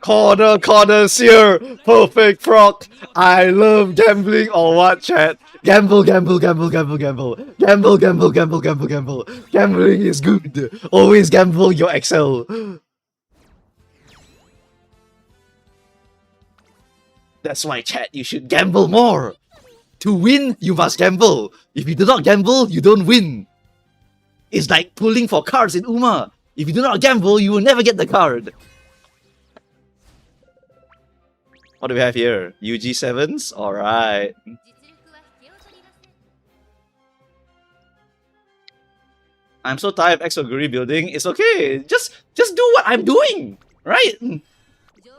Corner connoisseur, perfect proc. I love gambling or what, chat? Gamble, gamble, gamble, gamble, gamble. Gamble, gamble, gamble, gamble, gamble. Gambling is good. Always gamble your Excel. That's why, chat, you should gamble more. To win, you must gamble. If you do not gamble, you don't win. It's like pulling for cards in Uma. If you do not gamble, you will never get the card. What do we have here? UG7s? Alright. I'm so tired of Exoguri building. It's okay. Just do what I'm doing. Right?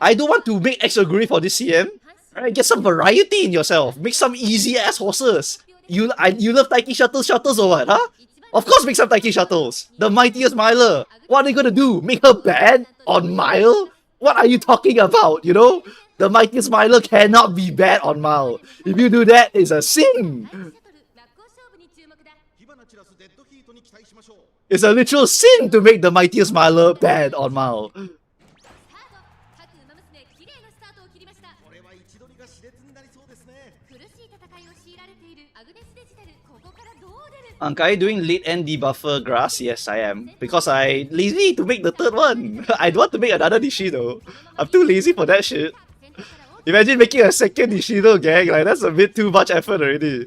I don't want to make Exoguri for this CM. Right? Get some variety in yourself. Make some easy ass horses. You love Taiki shuttles or what, huh? Of course make some Taiki shuttles. The mightiest miler. What are you gonna do? Make her bad on mile? What are you talking about, you know? The mightiest miler cannot be bad on mile. If you do that, it's a sin. It's a literal sin to make the mightiest miler bad on mile. Are you doing late end debuffer grass? Yes, I am. Because I lazy to make the third one. I don't want to make another Nishino. I'm too lazy for that shit. Imagine making a second Nishino, gang. Like, that's a bit too much effort already.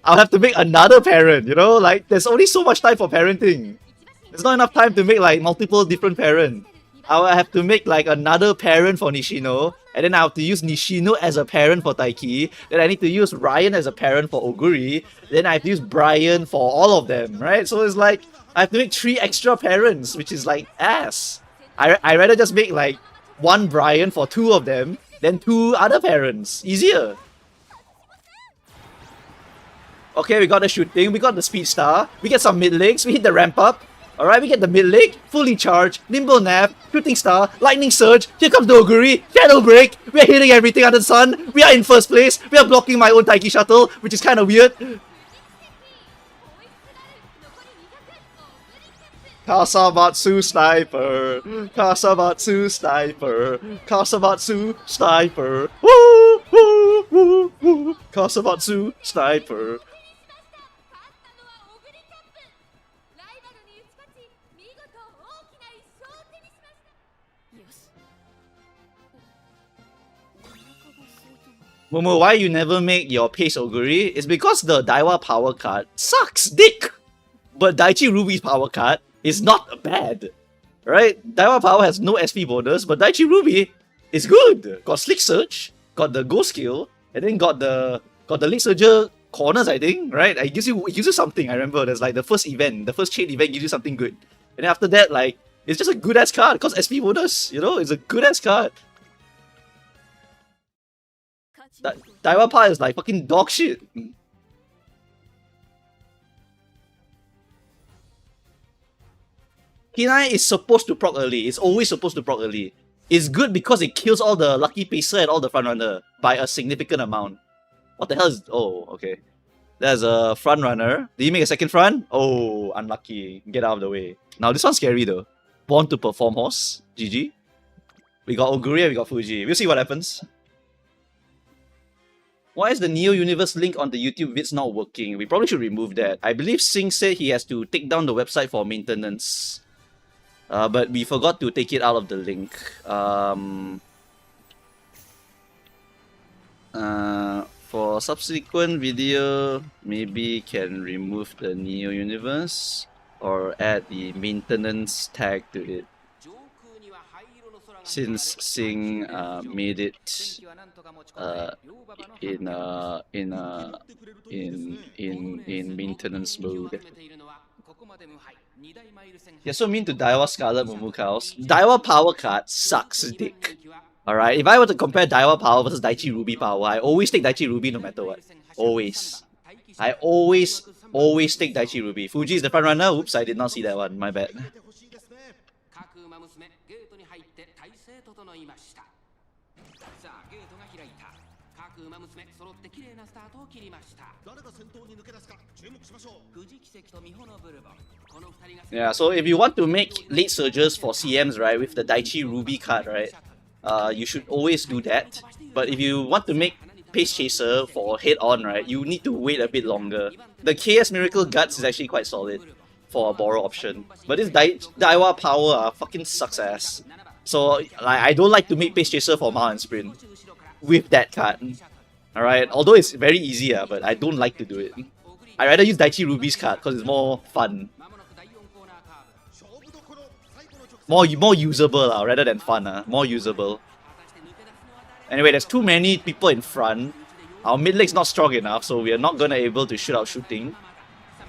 I'll have to make another parent, you know? Like, there's only so much time for parenting. There's not enough time to make, like, multiple different parents. I'll have to make, like, another parent for Nishino. And then I have to use Nishino as a parent for Taiki. Then I need to use Ryan as a parent for Oguri. Then I have to use Brian for all of them, right? So it's like, I have to make 3 extra parents, which is like ass. I rather just make like 1 Brian for 2 of them, then 2 other parents. Easier. Okay, we got the shooting, we got the speed star, we get some mid legs, we hit the ramp up. Alright, we get the mid leg, fully charged, nimble nap, shooting star, lightning surge, here comes the Oguri, shadow break, we are hitting everything under the sun, we are in first place, we are blocking my own Taiki shuttle, which is kind of weird. Kasamatsu sniper, Kasamatsu sniper, Kasamatsu sniper, woo, woo, woo, woo, Kasamatsu sniper. Momo, why you never make your Pace Oguri? It's because the Daiwa power card sucks dick! But Daichi Ruby's power card is not bad. Right? Daiwa power has no SP bonus, but Daichi Ruby is good. Got Slick Search, got the Ghost skill, and then got the Lead Surger corners, I think, right? It gives you something, I remember. There's like the first event, the first chain event gives you something good. And then after that, like, it's just a good ass card, because SP bonus, you know? It's a good ass card. Daiwa power is like fucking dog shit. Kinai is supposed to proc early. It's always supposed to proc early. It's good because it kills all the lucky pacer and all the front runner by a significant amount. What the hell is... Oh, okay. There's a front runner. Did you make a second front? Oh, unlucky. Get out of the way. Now this one's scary though. Born to perform horse. GG. We got Oguri and we got Fuji. We'll see what happens. Why is the Neo Universe link on the YouTube vids not working? We probably should remove that. I believe Singh said he has to take down the website for maintenance. But we forgot to take it out of the link. For subsequent video, maybe can remove the Neo Universe or add the maintenance tag to it. Since Singh made it in maintenance mode. You're so mean to Daiwa Scarlet Momokaos. Daiwa power card sucks dick. Alright, if I were to compare Daiwa power versus Daichi Ruby power, I always take Daichi Ruby no matter what. Always. I always take Daichi Ruby. Fuji is the front runner. Oops, I did not see that one. My bad. Yeah, so if you want to make late surges for CMs, right, with the Daichi Ruby card, right, you should always do that. But if you want to make Pace Chaser for head-on, right, you need to wait a bit longer. The KS Miracle Guts is actually quite solid for a borrow option. But this Daiwa Power fucking sucks ass. So like, I don't like to make Pace Chaser for Mao and Sprint with that card. Alright, although it's very easy, but I don't like to do it. I rather use Daichi Ruby's card because it's more fun. More usable rather than fun. More usable. Anyway, there's too many people in front. Our mid lane's not strong enough, so we are not gonna able to shoot out shooting.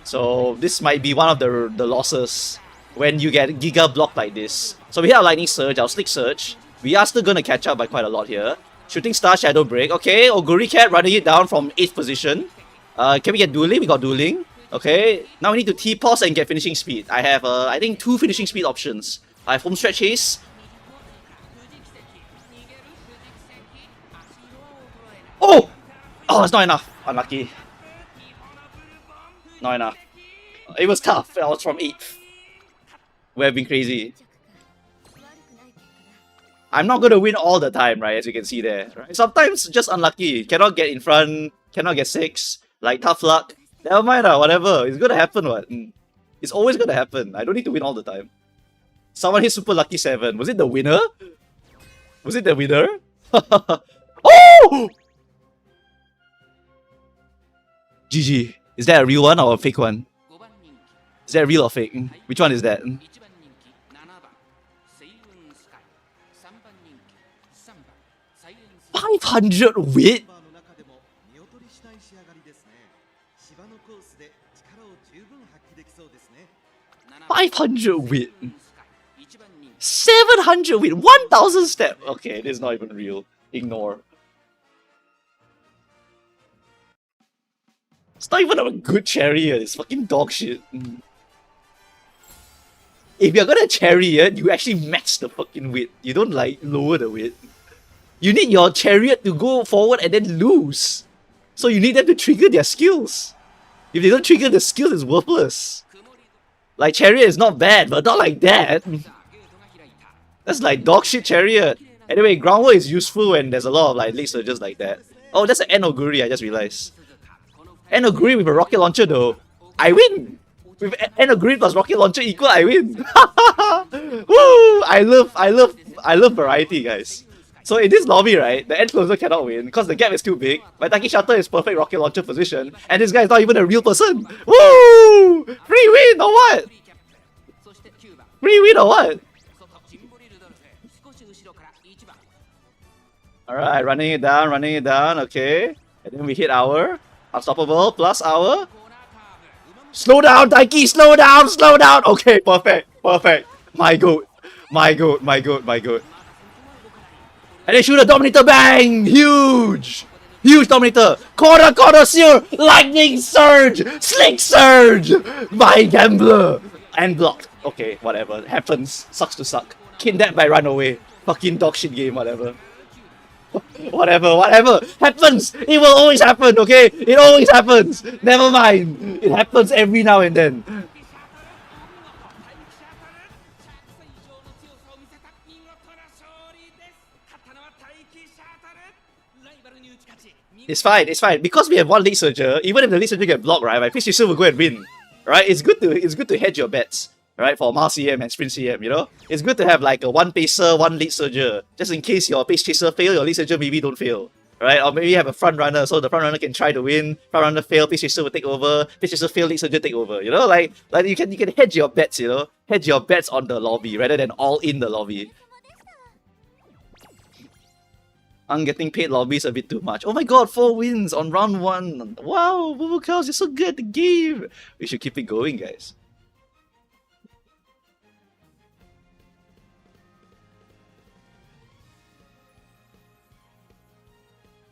So this might be one of the losses when you get Giga blocked like this. So we hit our Lightning Surge, our Slick Surge. We are still gonna catch up by quite a lot here. Shooting Star Shadow Break. Okay, Oguri Cat running it down from 8th position. Can we get dueling? We got dueling. Okay, now we need to T-pause and get finishing speed. I have, I think, 2 finishing speed options. I have Home Stretch Haste. Oh! Oh, it's not enough. Unlucky. Not enough. It was tough. I was from 8th. We have been crazy. I'm not gonna win all the time, right? As you can see there. Right? Sometimes just unlucky. Cannot get in front. Cannot get 6. Like, tough luck. Never mind, whatever. It's gonna happen, what? It's always gonna happen. I don't need to win all the time. Someone hit Super Lucky 7. Was it the winner? Was it the winner? Oh! GG. Is that a real one or a fake one? Is that real or fake? Which one is that? 500 wit? 500 wit. 700 wit. 1000 step. Okay, this is not even real. Ignore. It's not even a good chariot. It's fucking dog shit. If you're gonna chariot, you actually max the fucking weight. You don't like lower the weight. You need your chariot to go forward and then lose. So you need them to trigger their skills. If they don't trigger the skills, it's worthless. Like, chariot is not bad, but not like that. That's like dog shit chariot. Anyway, ground war is useful when there's a lot of like late surges like that. Oh, that's an Enoguri, I just realized. Enoguri with a rocket launcher though. I win! With Enoguri plus rocket launcher equal, I win! Woo! I love variety, guys. So in this lobby, right, the end closer cannot win because the gap is too big. My Taki Shutter is perfect rocket launcher position, and this guy is not even a real person. Woo! Free win or what? Free win or what? Alright, running it down, okay. And then we hit our unstoppable plus our. Slow down, Daiki, slow down! Okay, perfect. My goat. And then shoot a Dominator, bang! Huge Dominator! Corner seal! Lightning Surge! Slick Surge! My Gambler! And blocked. Okay, whatever. Happens. Sucks to suck. Kidnapped by Runaway. Fucking dog shit game, whatever. Whatever. Happens! It will always happen, okay? It always happens! Never mind. It happens every now and then. It's fine. Because we have one lead surger, even if the lead surger get blocked, right, my Pace Chaser will go and win. Right? It's good to hedge your bets. Right? For Mars CM and Sprint CM, you know? It's good to have like a one pacer, one lead surger. Just in case your Pace Chaser fail, your lead surger maybe don't fail. Right? Or maybe you have a front runner, so the front runner can try to win. Front runner fail, Pace Chaser will take over. Pace Chaser fail, lead surger take over. You know? Like you can hedge your bets, you know? Hedge your bets on the lobby rather than all in the lobby. I'm getting paid lobbies a bit too much. Oh my god, 4 wins on round 1. Wow, Bubble Cows, you're so good at the game. We should keep it going, guys.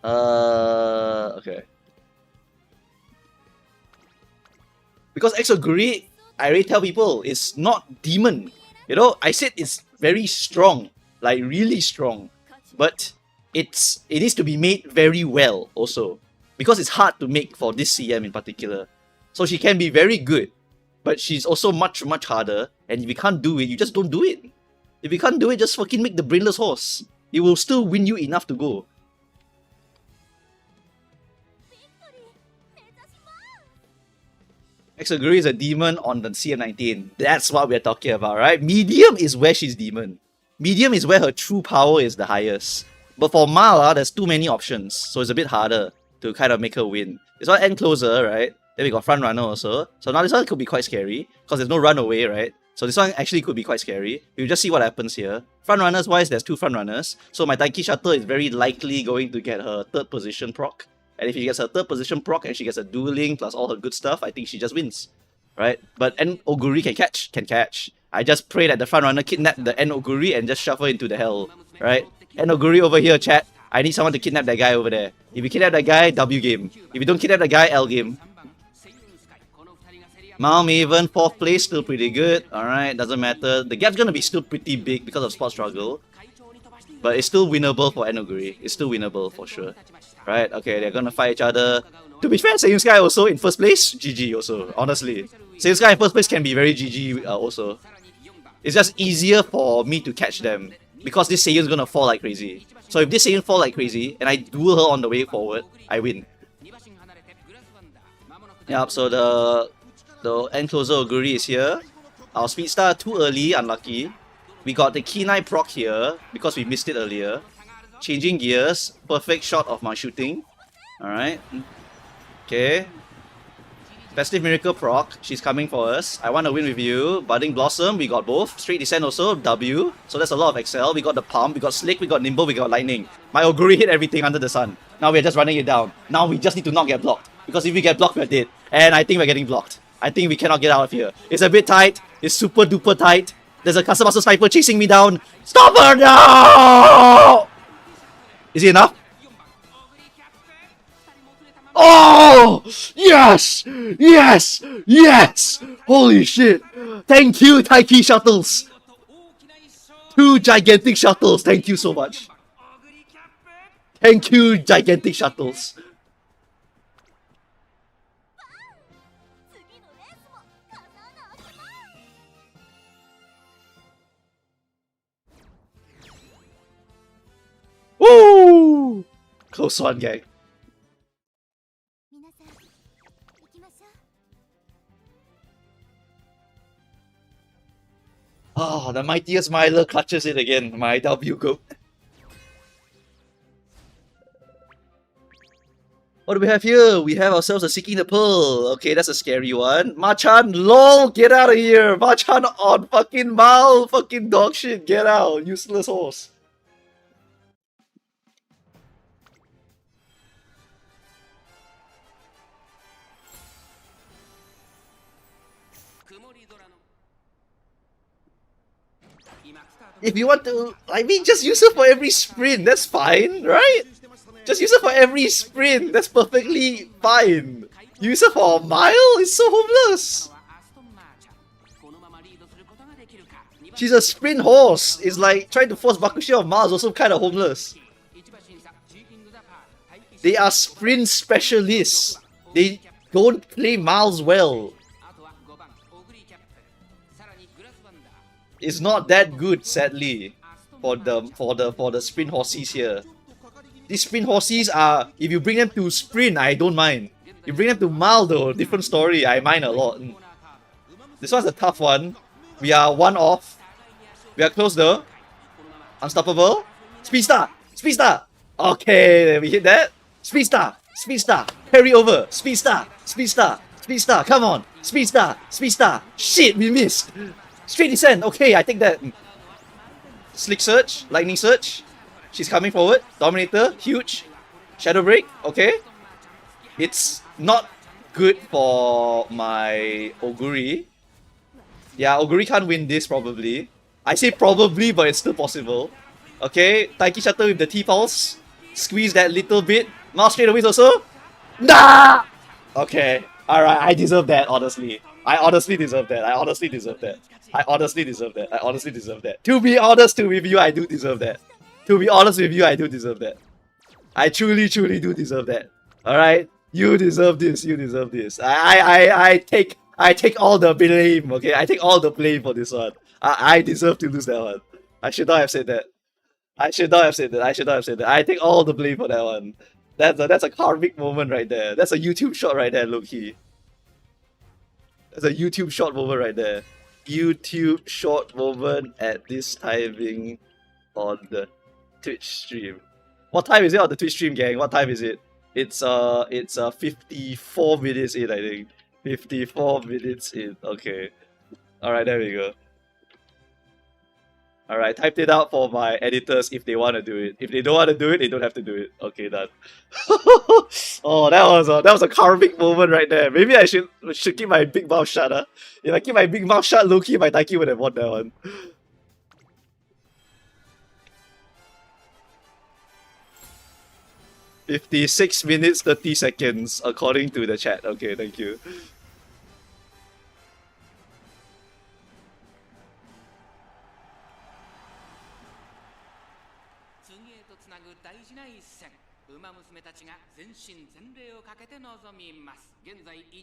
Okay. Because Exoguri, I already tell people, it's not demon. You know, I said it's very strong. Like, really strong. But it needs to be made very well also, because it's hard to make for this CM in particular. So she can be very good, but she's also much harder. And if you can't do it, you just don't do it. If you can't do it, just fucking make the brainless horse. It will still win you enough to go. Exoguri is a demon on the CM19. That's what we're talking about, right? Medium is where she's demon. Medium is where her true power is the highest. But for Mala, there's too many options, so it's a bit harder to kind of make her win. This one end closer, right? Then we got front runner also. So now this one could be quite scary, because there's no runaway, right? So this one actually could be quite scary. We'll just see what happens here. Front runners wise, there's 2 front runners. So my Taiki Shuttle is very likely going to get her 3rd position proc. And if she gets her 3rd position proc and she gets a dueling plus all her good stuff, I think she just wins. Right? But N Oguri can catch. I just pray that the front runner kidnap the N Oguri and just shuffle into the hell. Right? N Oguri over here, chat. I need someone to kidnap that guy over there. If you kidnap that guy, W game. If you don't kidnap that guy, L game. Mal Maven, 4th place, still pretty good. Alright, doesn't matter. The gap's gonna be still pretty big because of spot struggle. But it's still winnable for N Oguri. It's still winnable for sure. Right, okay, they're gonna fight each other. To be fair, Seiyun Sky also in 1st place, GG also, honestly. Seiyun Sky in 1st place can be very GG also. It's just easier for me to catch them, because this Seiyun's gonna fall like crazy. So if this Seiyun fall like crazy, and I duel her on the way forward, I win. Yep, so the end closer Oguri is here. Our speed star too early, unlucky. We got the Key9 proc here, because we missed it earlier. Changing gears, perfect shot of my shooting. Alright. Okay. Festive Miracle proc, she's coming for us. I want to win with you. Budding Blossom, we got both. Straight Descent also, W. So that's a lot of Excel. We got the Pump, we got Slick, we got Nimble, we got Lightning. My Oguri hit everything under the sun. Now we're just running it down. Now we just need to not get blocked. Because if we get blocked, we're dead. And I think we're getting blocked. I think we cannot get out of here. It's a bit tight. It's super duper tight. There's a Custom Master Sniper chasing me down. Stop her now! Is it enough? Oh! Yes! Yes! Yes! Holy shit! Thank you, Taiki Shuttles! 2 gigantic shuttles, thank you so much. Thank you, gigantic shuttles. Woo! Close one, gang. Oh, the mightiest Miler clutches it again. My W go. What do we have here? We have ourselves a Seeking the Pearl. Okay, that's a scary one. Machan, lol, get out of here. Machan on fucking Mal, fucking dog shit. Get out, useless horse. If you want to, I mean, just use her for every sprint. That's fine, right? Just use her for every sprint. That's perfectly fine. Use her for a mile? It's so homeless. She's a sprint horse. It's like trying to force Bakushi on Mars, also kind of homeless. They are sprint specialists. They don't play miles well. It's not that good, sadly, for the sprint horses here. These sprint horses are, if you bring them to sprint, I don't mind. You bring them to mile though, different story, I mind a lot. This one's a tough one. We are 1 off. We are close though. Unstoppable. Speed Star! Speed Star! Okay, we hit that. Speed Star! Speed Star! Carry over! Speed Star! Speed Star! Speed Star! Come on! Speed Star! Speed Star! Shit, we missed! Straight Descent! Okay, I take that. Slick Search, Lightning Search. She's coming forward. Dominator, huge. Shadow Break, okay. It's not good for my Oguri. Yeah, Oguri can't win this probably. I say probably, but it's still possible. Okay, Taiki Shuttle with the T-Pulse. Squeeze that little bit. Mouse straight away also. Nah! Okay, alright, I deserve that, honestly. I honestly deserve that. I honestly deserve that. I honestly deserve that. I honestly deserve that. To be honest with you, I do deserve that. To be honest with you, I do deserve that. I truly, truly do deserve that. Alright? You deserve this, you deserve this. I take all the blame, okay? I take all the blame for this one. I deserve to lose that one. I should not have said that. I should not have said that. I should not have said that. I take all the blame for that one. That's a karmic moment right there. That's a YouTube shot right there, low-key. That's a YouTube short moment right there. YouTube short moment at this timing on the Twitch stream. What time is it on the Twitch stream, gang? What time is it? It's 54 minutes in, I think. 54 minutes in. Okay. Alright, there we go. Alright, typed it out for my editors if they want to do it. If they don't want to do it, they don't have to do it. Okay, done. Oh, that was a karmic moment right there. Maybe I should keep my big mouth shut. Huh? If I keep my big mouth shut, low-key, my Taiki would have won that one. 56 minutes 30 seconds according to the chat. Okay, thank you.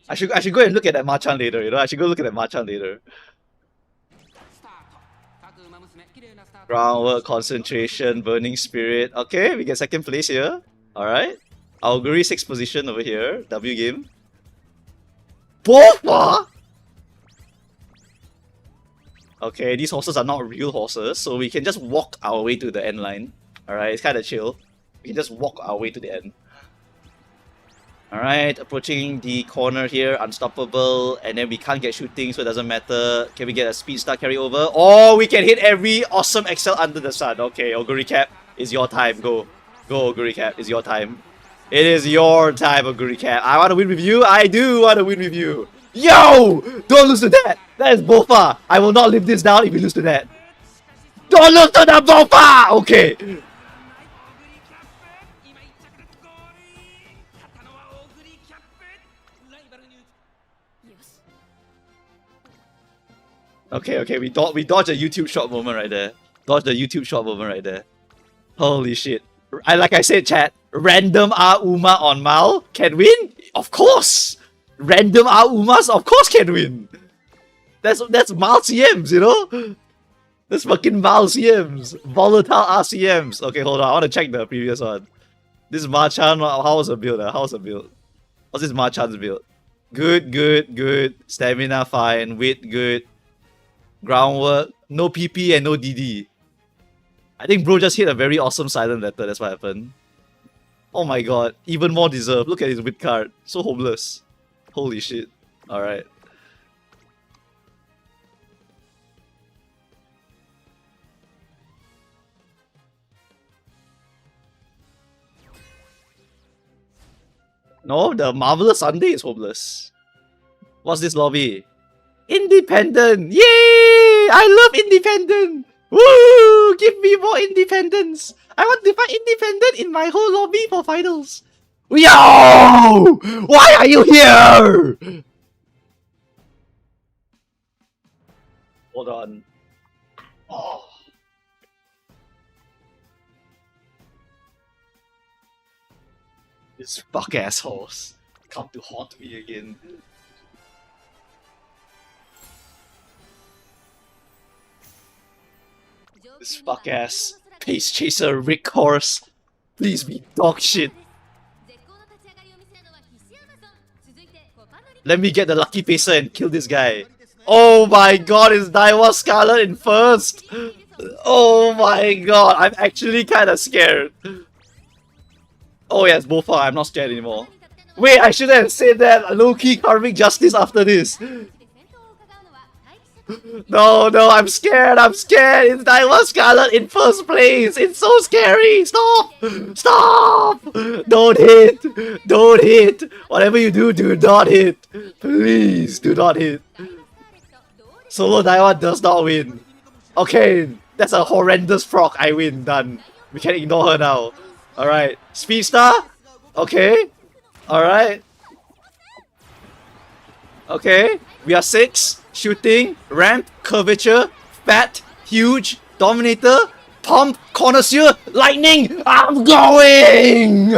I should go and look at that Machan later, you know? I should go look at that Machan later. Groundwork, concentration, burning spirit. Okay, we get second place here. Alright. Augury 6th position over here. W game. Both? Okay, these horses are not real horses, so we can just walk our way to the end line. Alright, it's kinda chill. We can just walk our way to the end. Alright, approaching the corner here, unstoppable, and then we can't get shooting, so it doesn't matter. Can we get a speed star carry over? Oh, we can hit every awesome Excel under the sun. Okay, Augury Cap, it's your time. Go. Go, Augury Cap, it's your time. It is your time, Augury Cap. I want to win with you. I do want to win with you. Yo! Don't lose to that! That is Bofa! I will not live this down if you lose to that. Don't lose to the Bofa! Okay. Okay, we dodged a YouTube short moment right there. Dodged the YouTube short moment right there. Holy shit. Like I said, chat, random Uma on Mal can win? Of course! Random Umas of course can win! That's Mal CMs, you know? That's fucking Mal CMs. Volatile RCMs. Okay, hold on, I want to check the previous one. This Machan, how was the build? How was the build? What's this Machan's build? Good. Stamina fine, wit good. Groundwork, no PP and no DD. I think bro just hit a very awesome silent letter, that's what happened. Oh my god, even more deserved. Look at his wit card. So homeless. Holy shit. Alright. No, the Marvelous Sunday is hopeless. What's this lobby? Independent! Yay! I love independent! Woo! Give me more independence! I want to find independent in my whole lobby for finals. Yo! Why are you here? Hold on. Oh. These fuck assholes come to haunt me again. This fuck ass pace chaser Rick horse. Please be dog shit. Let me get the lucky pacer and kill this guy. Oh my god, it's Daiwa Scarlet in first. Oh my god, I'm actually kinda scared. Oh yes, Bofa, I'm not scared anymore. Wait, I shouldn't have said that. Low-key karmic justice after this. No, I'm scared. It's Daiwa Scarlet in first place. It's so scary. Stop. Don't hit. Whatever you do, do not hit. Please, do not hit. Solo Daiwa does not win. Okay, that's a horrendous proc. I win. Done. We can ignore her now. Alright. Speed Star? Okay. Alright. Okay. We are 6. Shooting. Ramp. Curvature. Fat. Huge. Dominator. Pump, connoisseur, lightning, I'm going!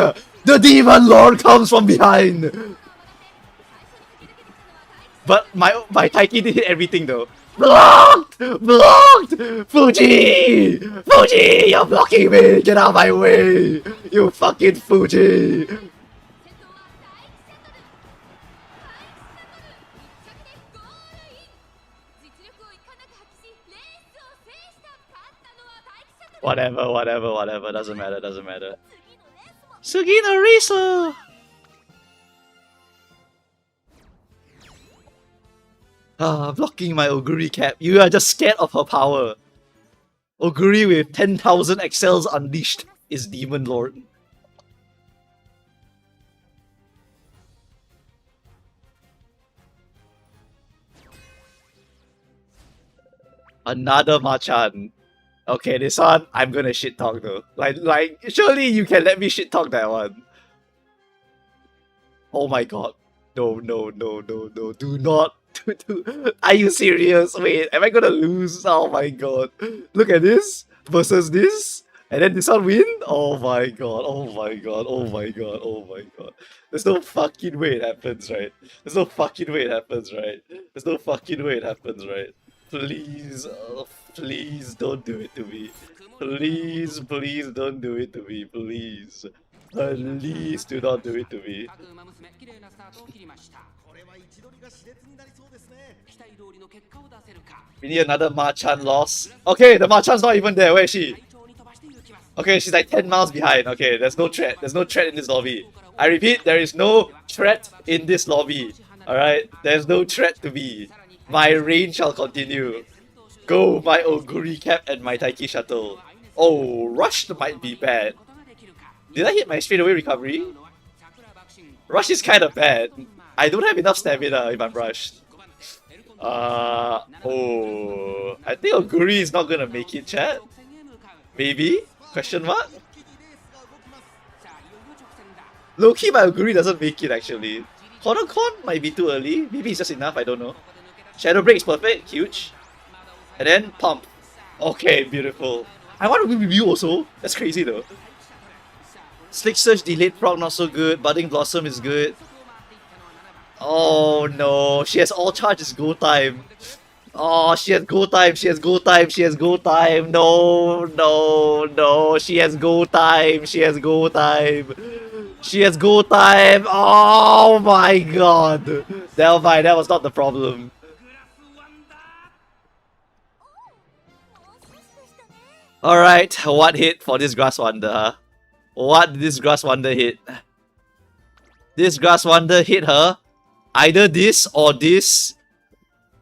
The Demon Lord comes from behind! But my Taiki did hit everything though. Blocked! Blocked! Fuji! Fuji! You're blocking me! Get out of my way! You fucking Fuji! Whatever. Doesn't matter. Sugino Riso! Blocking my Oguri cap. You are just scared of her power. Oguri with 10,000 excels unleashed is Demon Lord. Another Machan. Okay, this one, I'm gonna shit talk though. Like, surely you can let me shit talk that one. Oh my god. No. Do not. Are you serious? Wait, am I gonna lose? Oh my god. Look at this versus this. And then this one win? Oh my god. There's no fucking way it happens, right? Please, please don't do it to me. Please don't do it to me. Please. Please do not do it to me. We need another Machan loss. Okay, the Machan's not even there. Where is she? Okay, she's like 10 miles behind. Okay, there's no threat. There's no threat in this lobby. I repeat, there is no threat in this lobby. Alright? There's no threat to me. My reign shall continue. Go, my Oguri cap and my Taiki shuttle. Oh, rushed might be bad. Did I hit my straightaway recovery? Rush is kind of bad. I don't have enough stamina if I'm rushed. I think Oguri is not gonna make it, chat. Maybe? Question mark? Low-key, my Oguri doesn't make it actually. Con might be too early. Maybe it's just enough, I don't know. Shadow Break is perfect, huge. And then Pump. Okay, beautiful. I want to win with you also. That's crazy though. Slick Surge delayed proc not so good. Budding Blossom is good. Oh no, she has all charges go time. Oh, she has go time. No, she has go time. She has go time. Oh my god. Never mind, that was not the problem. Alright, what hit for this Grass Wonder, huh? What did this Grass Wonder hit? This Grass Wonder hit her. Either this or this.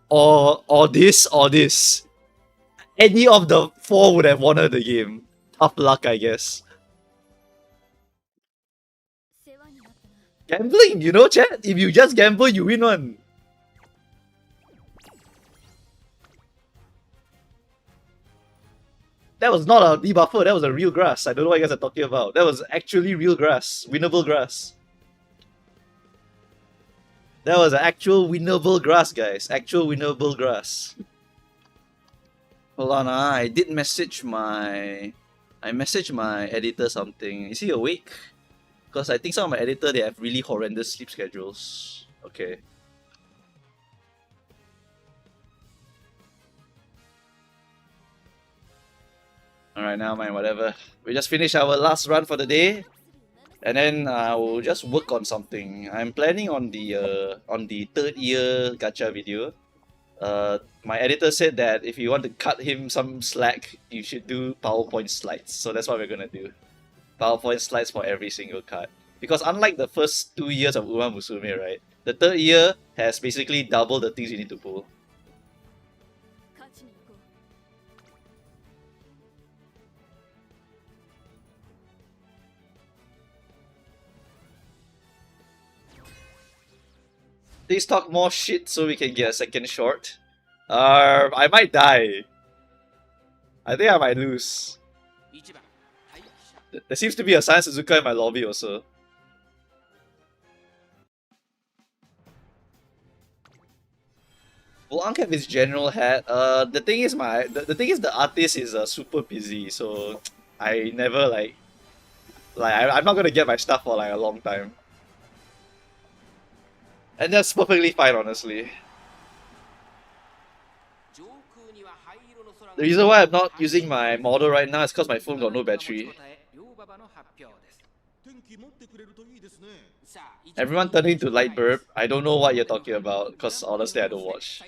Or this. Any of the four would have won her the game. Tough luck, I guess. Gambling, you know, chat? If you just gamble, you win one. That was not a debuffer, that was a real grass. I don't know what you guys are talking about. That was actually real grass. Winnable grass. That was an actual winnable grass, guys. Actual winnable grass. Hold on, I did message my... I messaged my editor something. Is he awake? Because I think some of my editor, they have really horrendous sleep schedules. Okay. Alright, now mind, whatever. We just finished our last run for the day. And then we'll just work on something. I'm planning on the third year gacha video. My editor said that if you want to cut him some slack, you should do PowerPoint slides. So that's what we're gonna do. PowerPoint slides for every single card. Because unlike the first 2 years of Uma Musume, right? The third year has basically double the things you need to pull. Please talk more shit so we can get a second short. I might die. I think I might lose. There seems to be a Science Suzuka in my lobby also. Will uncap his general hat. The thing is the thing is the artist is super busy, so I never I'm not gonna get my stuff for like a long time. And that's perfectly fine, honestly. The reason why I'm not using my model right now is because my phone got no battery. Everyone turning to light burp. I don't know what you're talking about, because honestly I don't watch.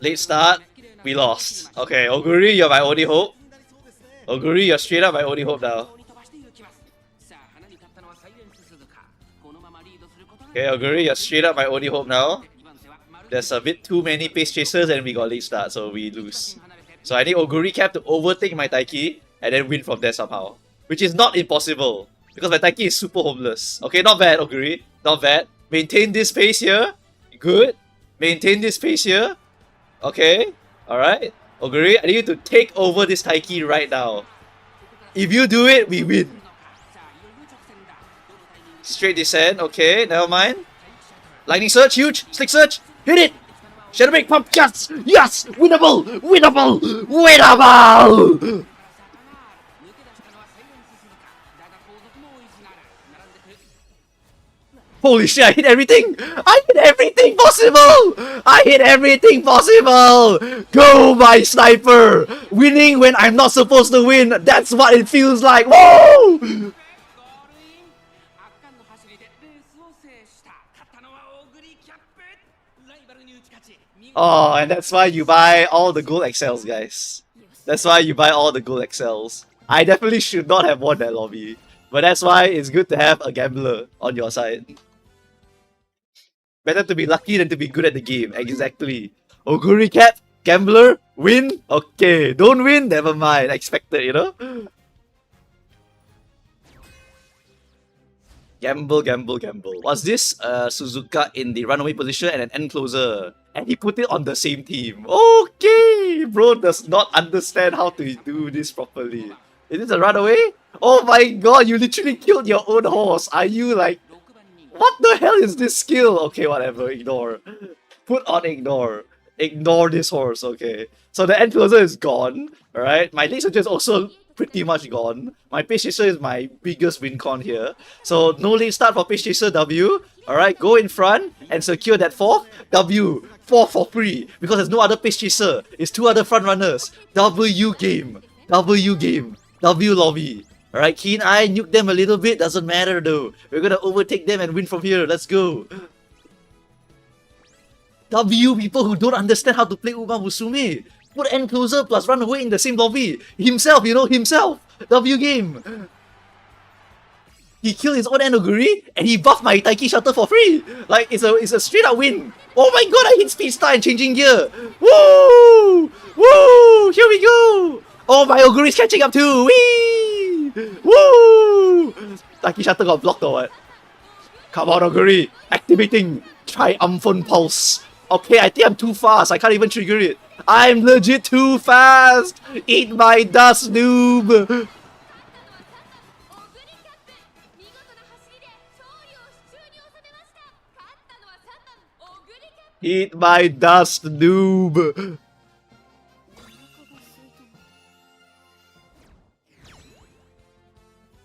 Late start, we lost. Okay, Oguri, you're my only hope. Oguri, you're straight up my only hope now. Okay, Oguri, you're straight up my only hope now. There's a bit too many pace chasers and we got late start, so we lose. So I need Oguri Cap to overtake my Taiki and then win from there somehow. Which is not impossible, because my Taiki is super homeless. Okay, not bad, Oguri. Not bad. Maintain this pace here. Good. Maintain this pace here. Okay. Alright. Oguri, I need you to take over this Taiki right now. If you do it, we win. Straight descent. Okay, never mind. Lightning Surge, huge. Slick Surge. Hit it. Shadow Break Pump. Yes! Yes! Winnable! Winnable! Winnable! Holy shit, I hit everything! I hit everything possible! I hit everything possible! Go, my sniper! Winning when I'm not supposed to win! That's what it feels like! Whoa! Oh, and that's why you buy all the gold XLs, guys. That's why you buy all the gold XLs. I definitely should not have won that lobby. But that's why it's good to have a gambler on your side. Better to be lucky than to be good at the game. Exactly. Oguri Cap, gambler, win? Okay. Don't win? Never mind. Expected, you know? Gamble, gamble, gamble. What's this? Suzuka in the runaway position and an end closer. And he put it on the same team. Okay! Bro does not understand how to do this properly. Is this a runaway? Oh my god, you literally killed your own horse. Are you like... What the hell is this skill? Okay, whatever. Ignore. Put on ignore. Ignore this horse, okay. So the end closer is gone. Alright, my late switcher is also pretty much gone. My pace chaser is my biggest win con here. So no late start for pace chaser W. Alright, go in front and secure that fourth. W. 4 for free. Because there's no other pace chaser. It's 2 other front runners. W game. W game. W lobby. Alright, Keen Eye, nuke them a little bit. Doesn't matter though. We're gonna overtake them and win from here. Let's go. W people who don't understand how to play Uma Musume. Put end closer plus run away in the same lobby. Himself, you know, himself. W game. He killed his own Enoguri and he buffed my Taiki Shutter for free. Like, it's a straight up win. Oh my god, I hit speed star and changing gear. Woo! Woo! Here we go. Oh, my Oguri's catching up too. Whee! Woo! Taiki Shutter got blocked or what? Come on, Oguri. Activating Triumphant Pulse. Okay, I think I'm too fast. I can't even trigger it. I'm legit too fast. Eat my dust, noob. Eat my dust, noob.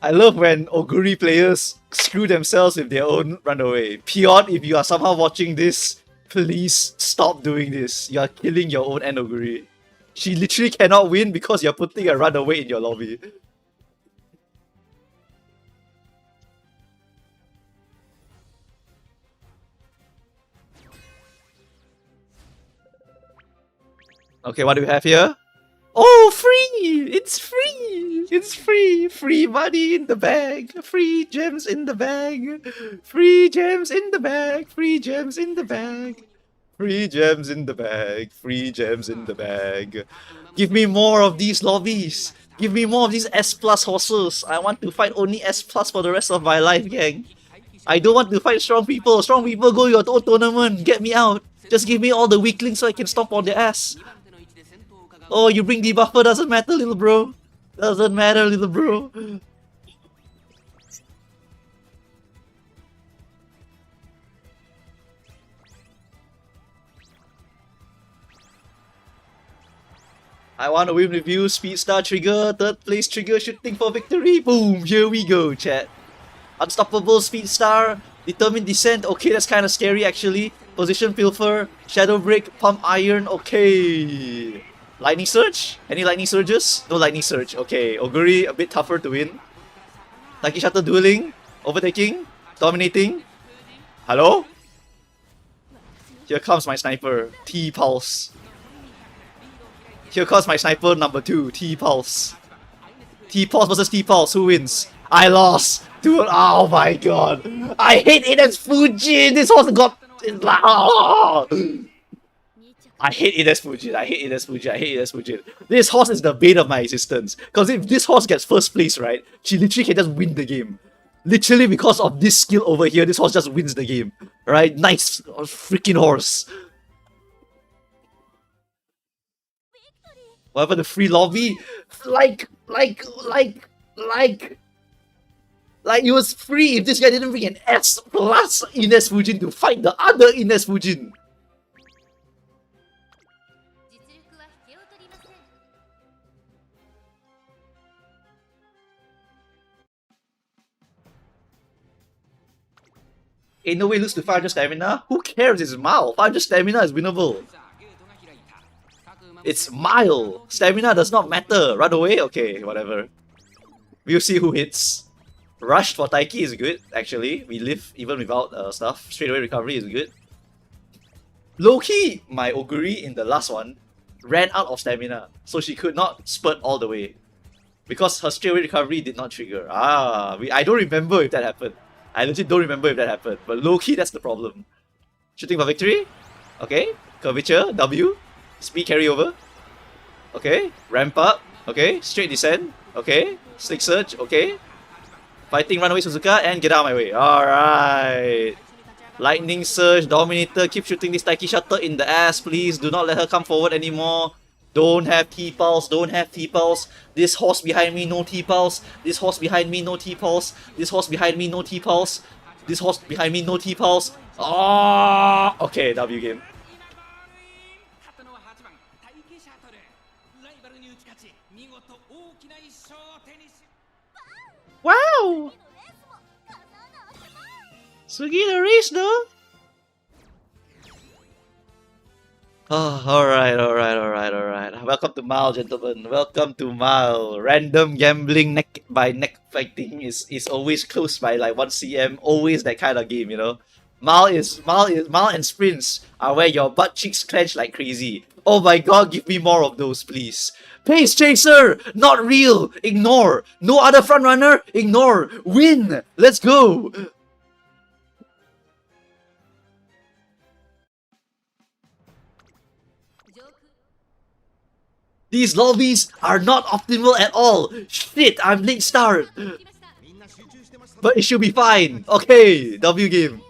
I love when Oguri players screw themselves with their own runaway. Pion, if you are somehow watching this, please stop doing this. You are killing your own Oguri. She literally cannot win because you're putting a runaway in your lobby. Okay, what do we have here? Oh, free! It's free! It's free! Free money in the bag! Free gems in the bag! Free gems in the bag! Free gems in the bag! Free gems in the bag! Free gems in the bag! Give me more of these lobbies! Give me more of these S plus horses! I want to fight only S plus for the rest of my life, gang! I don't want to fight strong people! Strong people, go your own tournament! Get me out! Just give me all the weaklings so I can stomp on their ass! Oh, you bring debuffer, doesn't matter, little bro. Doesn't matter, little bro. I want to win with you. Speedstar trigger. Third place trigger. Shooting for victory. Boom. Here we go, chat. Unstoppable Speedstar. Determined Descent. Okay, that's kind of scary actually. Position Pilfer. Shadow Break. Pump Iron. Okay. Lightning Surge? Any Lightning Surges? No Lightning Surge. Okay. Oguri a bit tougher to win. Taiki Shuttle Dueling. Overtaking. Dominating. Hello? Here comes my sniper. T-Pulse. Here comes my sniper number 2. T-Pulse. T-Pulse versus T-Pulse. Who wins? I lost. Dude, oh my god. I hate it as Fujin. This horse got... I hate it as Fujin. I hate it as Fujin. I hate it as Fujin. This horse is the bane of my existence. Because if this horse gets first place, right, she literally can just win the game. Literally because of this skill over here, this horse just wins the game. Right? Nice freaking horse. What happened to free lobby? Like it was free if this guy didn't bring an S plus Ines Fujin to fight the other Ines Fujin. Ain't no way lose to 500 stamina. Who cares? It's Mile. 500 stamina is winnable. It's Mile. Stamina does not matter. Run away? Okay, whatever. We'll see who hits. Rush for Taiki is good, actually. We live even without stuff. Straight away recovery is good. Low-key, my Oguri in the last one ran out of stamina, so she could not spurt all the way. Because her straight away recovery did not trigger. I don't remember if that happened. I legit don't remember if that happened. But low-key, that's the problem. Shooting for victory. Okay. Curvature, W. Speed carryover. Okay. Ramp up. Okay. Straight descent. Okay. Slick surge. Okay. Fighting Runaway Suzuka and get out of my way. Alright. Lightning Surge, Dominator, keep shooting this Taiki Shuttle in the ass, please. Do not let her come forward anymore. Don't have T-Pulse, don't have T-Pulse. This horse behind me, no T-Pulse. This horse behind me, no T-Pulse. This horse behind me, no T-Pulse. This horse behind me, no T-Pulse. Oh, okay, W game. Wow! Sugi the race though. Oh, alright. Welcome to Mile, gentlemen. Welcome to Mile. Random gambling neck by neck fighting is always close by like 1 cm. Always that kind of game, you know. Mile and sprints are where your butt cheeks clench like crazy. Oh my god, give me more of those, please. Pace Chaser! Not real! Ignore! No other frontrunner? Ignore! Win! Let's go! These lobbies are not optimal at all! Shit, I'm late start! But it should be fine! Okay, W game.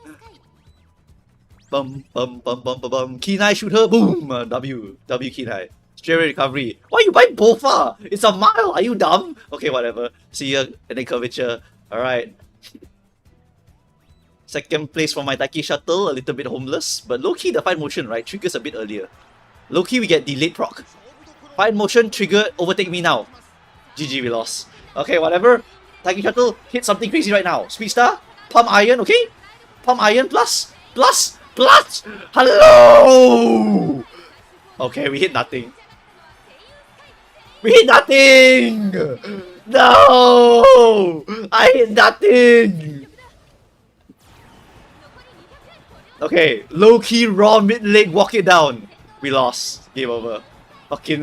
Bum bum bum bum bum bum. Kenai shoot her, boom! W Kenai. Straight away recovery. Why you buy Bofa? It's a Mile, are you dumb? Okay, whatever. See ya, and then curvature. Alright. Second place for my Taiki Shuttle, a little bit homeless. But low-key, the fine motion, right, triggers a bit earlier. Low-key, we get delayed proc. Fine motion, trigger, overtake me now. GG, we lost. Okay, whatever. Taiki Shuttle, hit something crazy right now. Speedstar, Pump Iron, okay? Pump Iron, plus. Hello! Okay, we hit nothing. We hit nothing! No! I hit nothing! Okay, low-key raw mid-leg, walk it down. We lost. Game over. Okay,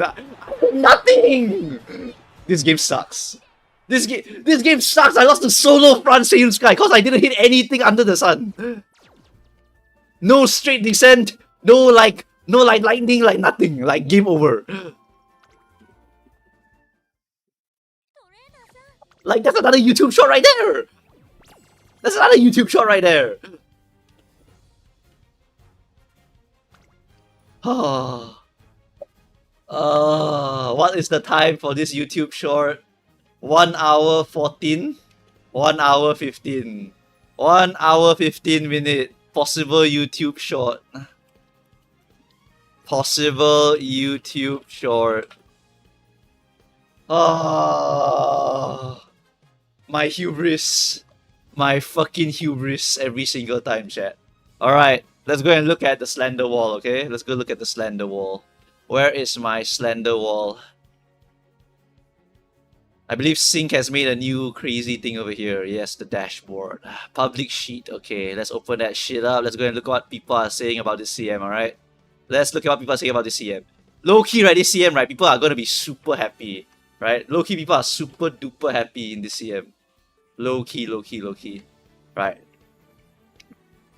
nothing! This game sucks. This game sucks! I lost the solo front Seiyun Sky because I didn't hit anything under the sun. No straight descent, no like lightning, like nothing. Like game over. Like that's another YouTube shot right there! That's another YouTube shot right there! What is the time for this YouTube short? 1 hour 14? 1 hour 15. 1 hour 15 minute. Possible YouTube short. Possible YouTube short. Oh, my hubris. My fucking hubris every single time, chat. Alright, let's go and look at the slender wall, okay? Let's go look at the slender wall. Where is my slender wall? I believe Sync has made a new crazy thing over here. Yes, the dashboard. Public sheet. Okay, let's open that shit up. Let's go and look at what people are saying about this CM, alright? Let's look at what people are saying about this CM. Low-key, right, this CM, right, people are going to be super happy, right? Low-key, people are super duper happy in this CM. Low-key, low-key, low-key. Right.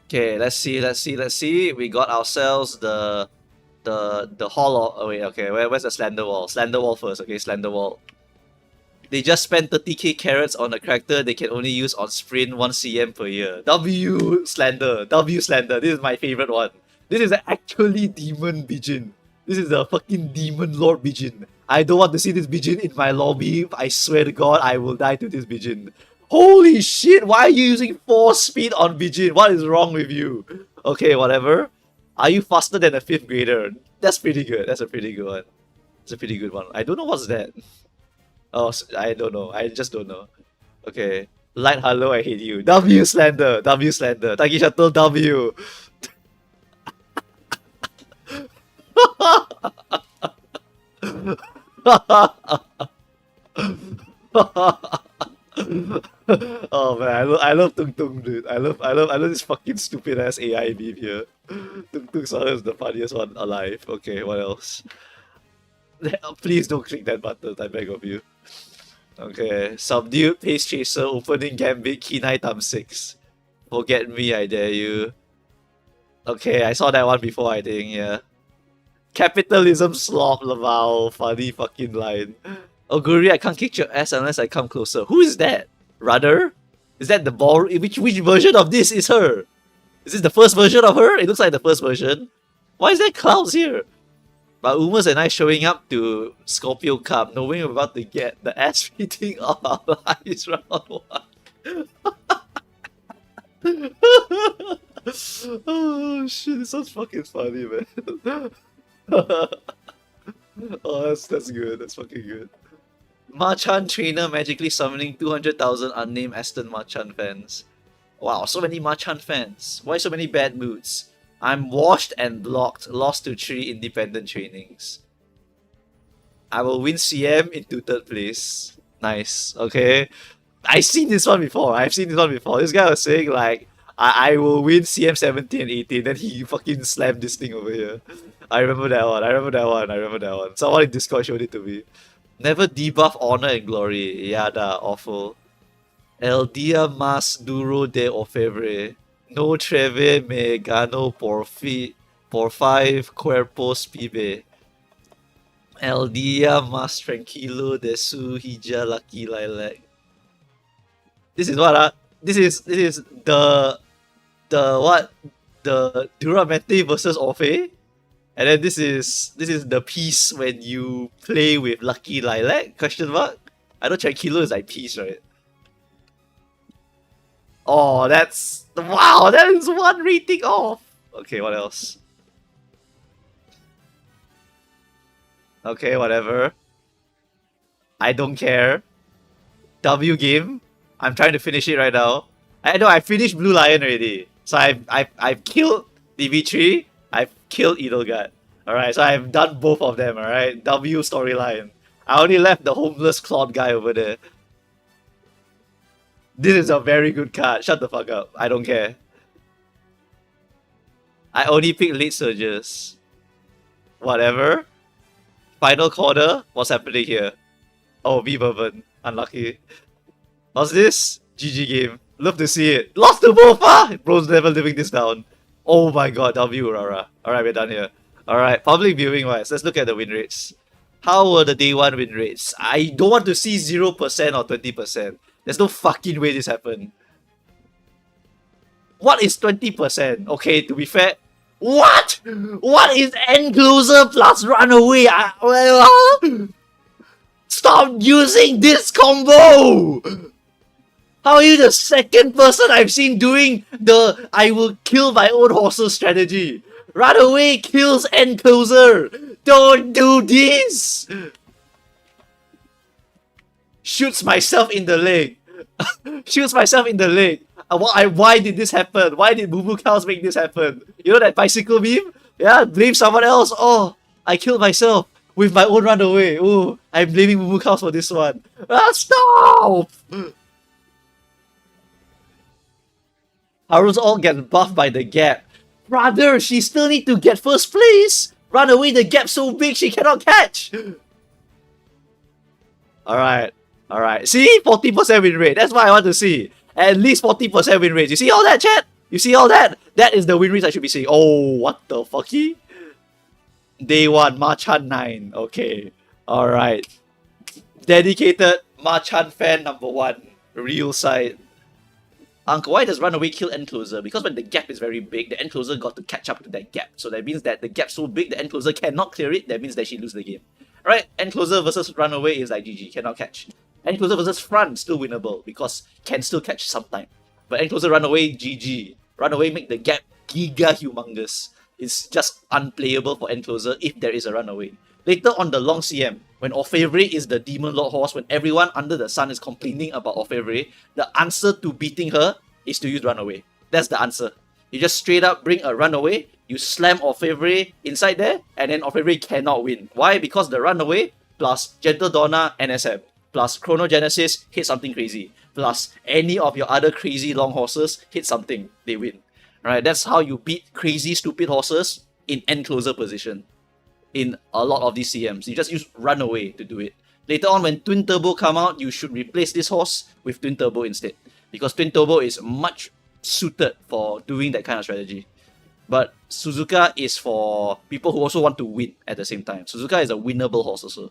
Okay, let's see. We got ourselves the hall of... Oh, wait, okay, where's the slender wall? Slender wall first, okay, slender wall. They just spent 30k carats on a character they can only use on sprint 1 cm per year. W Slender. This is my favorite one. This is actually Demon Bijin. This is the fucking Demon Lord Bijin. I don't want to see this Bijin in my lobby. I swear to God, I will die to this Bijin. Holy shit, why are you using 4 speed on Bijin? What is wrong with you? Okay, whatever. Are you faster than a 5th grader? That's pretty good. That's a pretty good one. It's a pretty good one. I don't know what's that. Oh, I don't know. I just don't know. Okay. Light hello, I hate you. W Slender. Taki Shuttle W. Oh man, I love Tung Tung, dude. I love this fucking stupid ass AI meme here. Tung Tung Song is the funniest one alive. Okay, what else? Please don't click that button, I beg of you. Okay, Subdued, Pace Chaser, Opening Gambit, Key 6. Forget me, I dare you. Okay, I saw that one before, I think, yeah. Capitalism Sloth, wow, funny fucking line. Oguri, I can't kick your ass unless I come closer. Who is that? Rudder? Is that the ball? Which version of this is her? Is this the first version of her? It looks like the first version. Why is there clouds here? But Umas and I showing up to Scorpio Cup, knowing we're about to get the ass beating of our lives round 1. Oh shit, this sounds fucking funny, man. Oh, that's good. That's fucking good. Machan trainer magically summoning 200,000 unnamed Aston Machan fans. Wow, so many Machan fans. Why so many bad moods? I'm washed and blocked, lost to 3 independent trainings. I will win CM into 3rd place. Nice, okay. I've seen this one before. This guy was saying like, I will win CM 17 and 18, then he fucking slammed this thing over here. I remember that one. Someone in Discord showed it to me. Never debuff honor and glory. Yada, awful. El dia más duro de ofebre. No treve me gano por 5 cuerpos pibe. El dia más tranquilo de su hija lucky lilac. This is what this is the what? The Duramente versus Orphe? And then this is the piece when you play with Lucky Lilac? Question mark? I know Tranquilo is like peace, right? Oh, that's... Wow, that is 1 rating off! Okay, what else? Okay, whatever. I don't care. W game. I'm trying to finish it right now. I know I finished Blue Lion already. So I've killed DB3. I've killed Edelgard. Alright, so I've done both of them, alright? W storyline. I only left the homeless Claude guy over there. This is a very good card. Shut the fuck up. I don't care. I only pick late surges. Whatever. Final quarter. What's happening here? Oh, V Bourbon. Unlucky. What's this? GG game. Love to see it. Lost to both! Ah! Bro's never living this down. Oh my god, W Aurora. Alright, we're done here. Alright, public viewing wise, let's look at the win rates. How were the day 1 win rates? I don't want to see 0% or 20%. There's no fucking way this happened. What is 20%? Okay, to be fair. What? What is end closer plus runaway? Stop using this combo! How are you the 2nd person I've seen doing the I will kill my own horses strategy? Runaway kills end closer! Don't do this! Shoots myself in the leg. Shoots myself in the leg. Why did this happen? Why did Boo Boo Cows make this happen? You know that bicycle meme? Yeah, blame someone else. Oh, I killed myself with my own runaway. Oh, I'm blaming Boo Boo Cows for this one. Ah, stop! Haru's all get buffed by the gap. Brother, she still need to get first place. Run away, the gap's so big she cannot catch. Alright. Alright. See? 40% win rate. That's what I want to see. At least 40% win rate. You see all that, chat? You see all that? That is the win rate I should be seeing. Oh, what the fucky? Day 1, Machan 9. Okay. Alright. Dedicated Machan fan number 1. Real side. Uncle, why does runaway kill encloser? Because when the gap is very big, the encloser got to catch up to that gap. So that means that the gap's so big, the encloser cannot clear it. That means that she loses the game. Right? Encloser versus runaway is like GG, cannot catch. Encloser versus front, still winnable because can still catch sometime. But encloser runaway, GG. Runaway make the gap giga humongous. It's just unplayable for encloser if there is a runaway. Later on the long CM, when Orfevre is the Demon Lord horse, when everyone under the sun is complaining about Orfevre, the answer to beating her is to use runaway. That's the answer. You just straight up bring a runaway, you slam Orfevre inside there, and then Orfevre cannot win. Why? Because the runaway plus Gentle Donna NSM plus Chronogenesis hit something crazy, plus any of your other crazy long horses hit something, they win. Right? That's how you beat crazy stupid horses in encloser position. In a lot of these CMs, you just use runaway to do it. Later on, when Twin Turbo come out, you should replace this horse with Twin Turbo instead, because Twin Turbo is much suited for doing that kind of strategy. But Suzuka is for people who also want to win at the same time. Suzuka is a winnable horse also.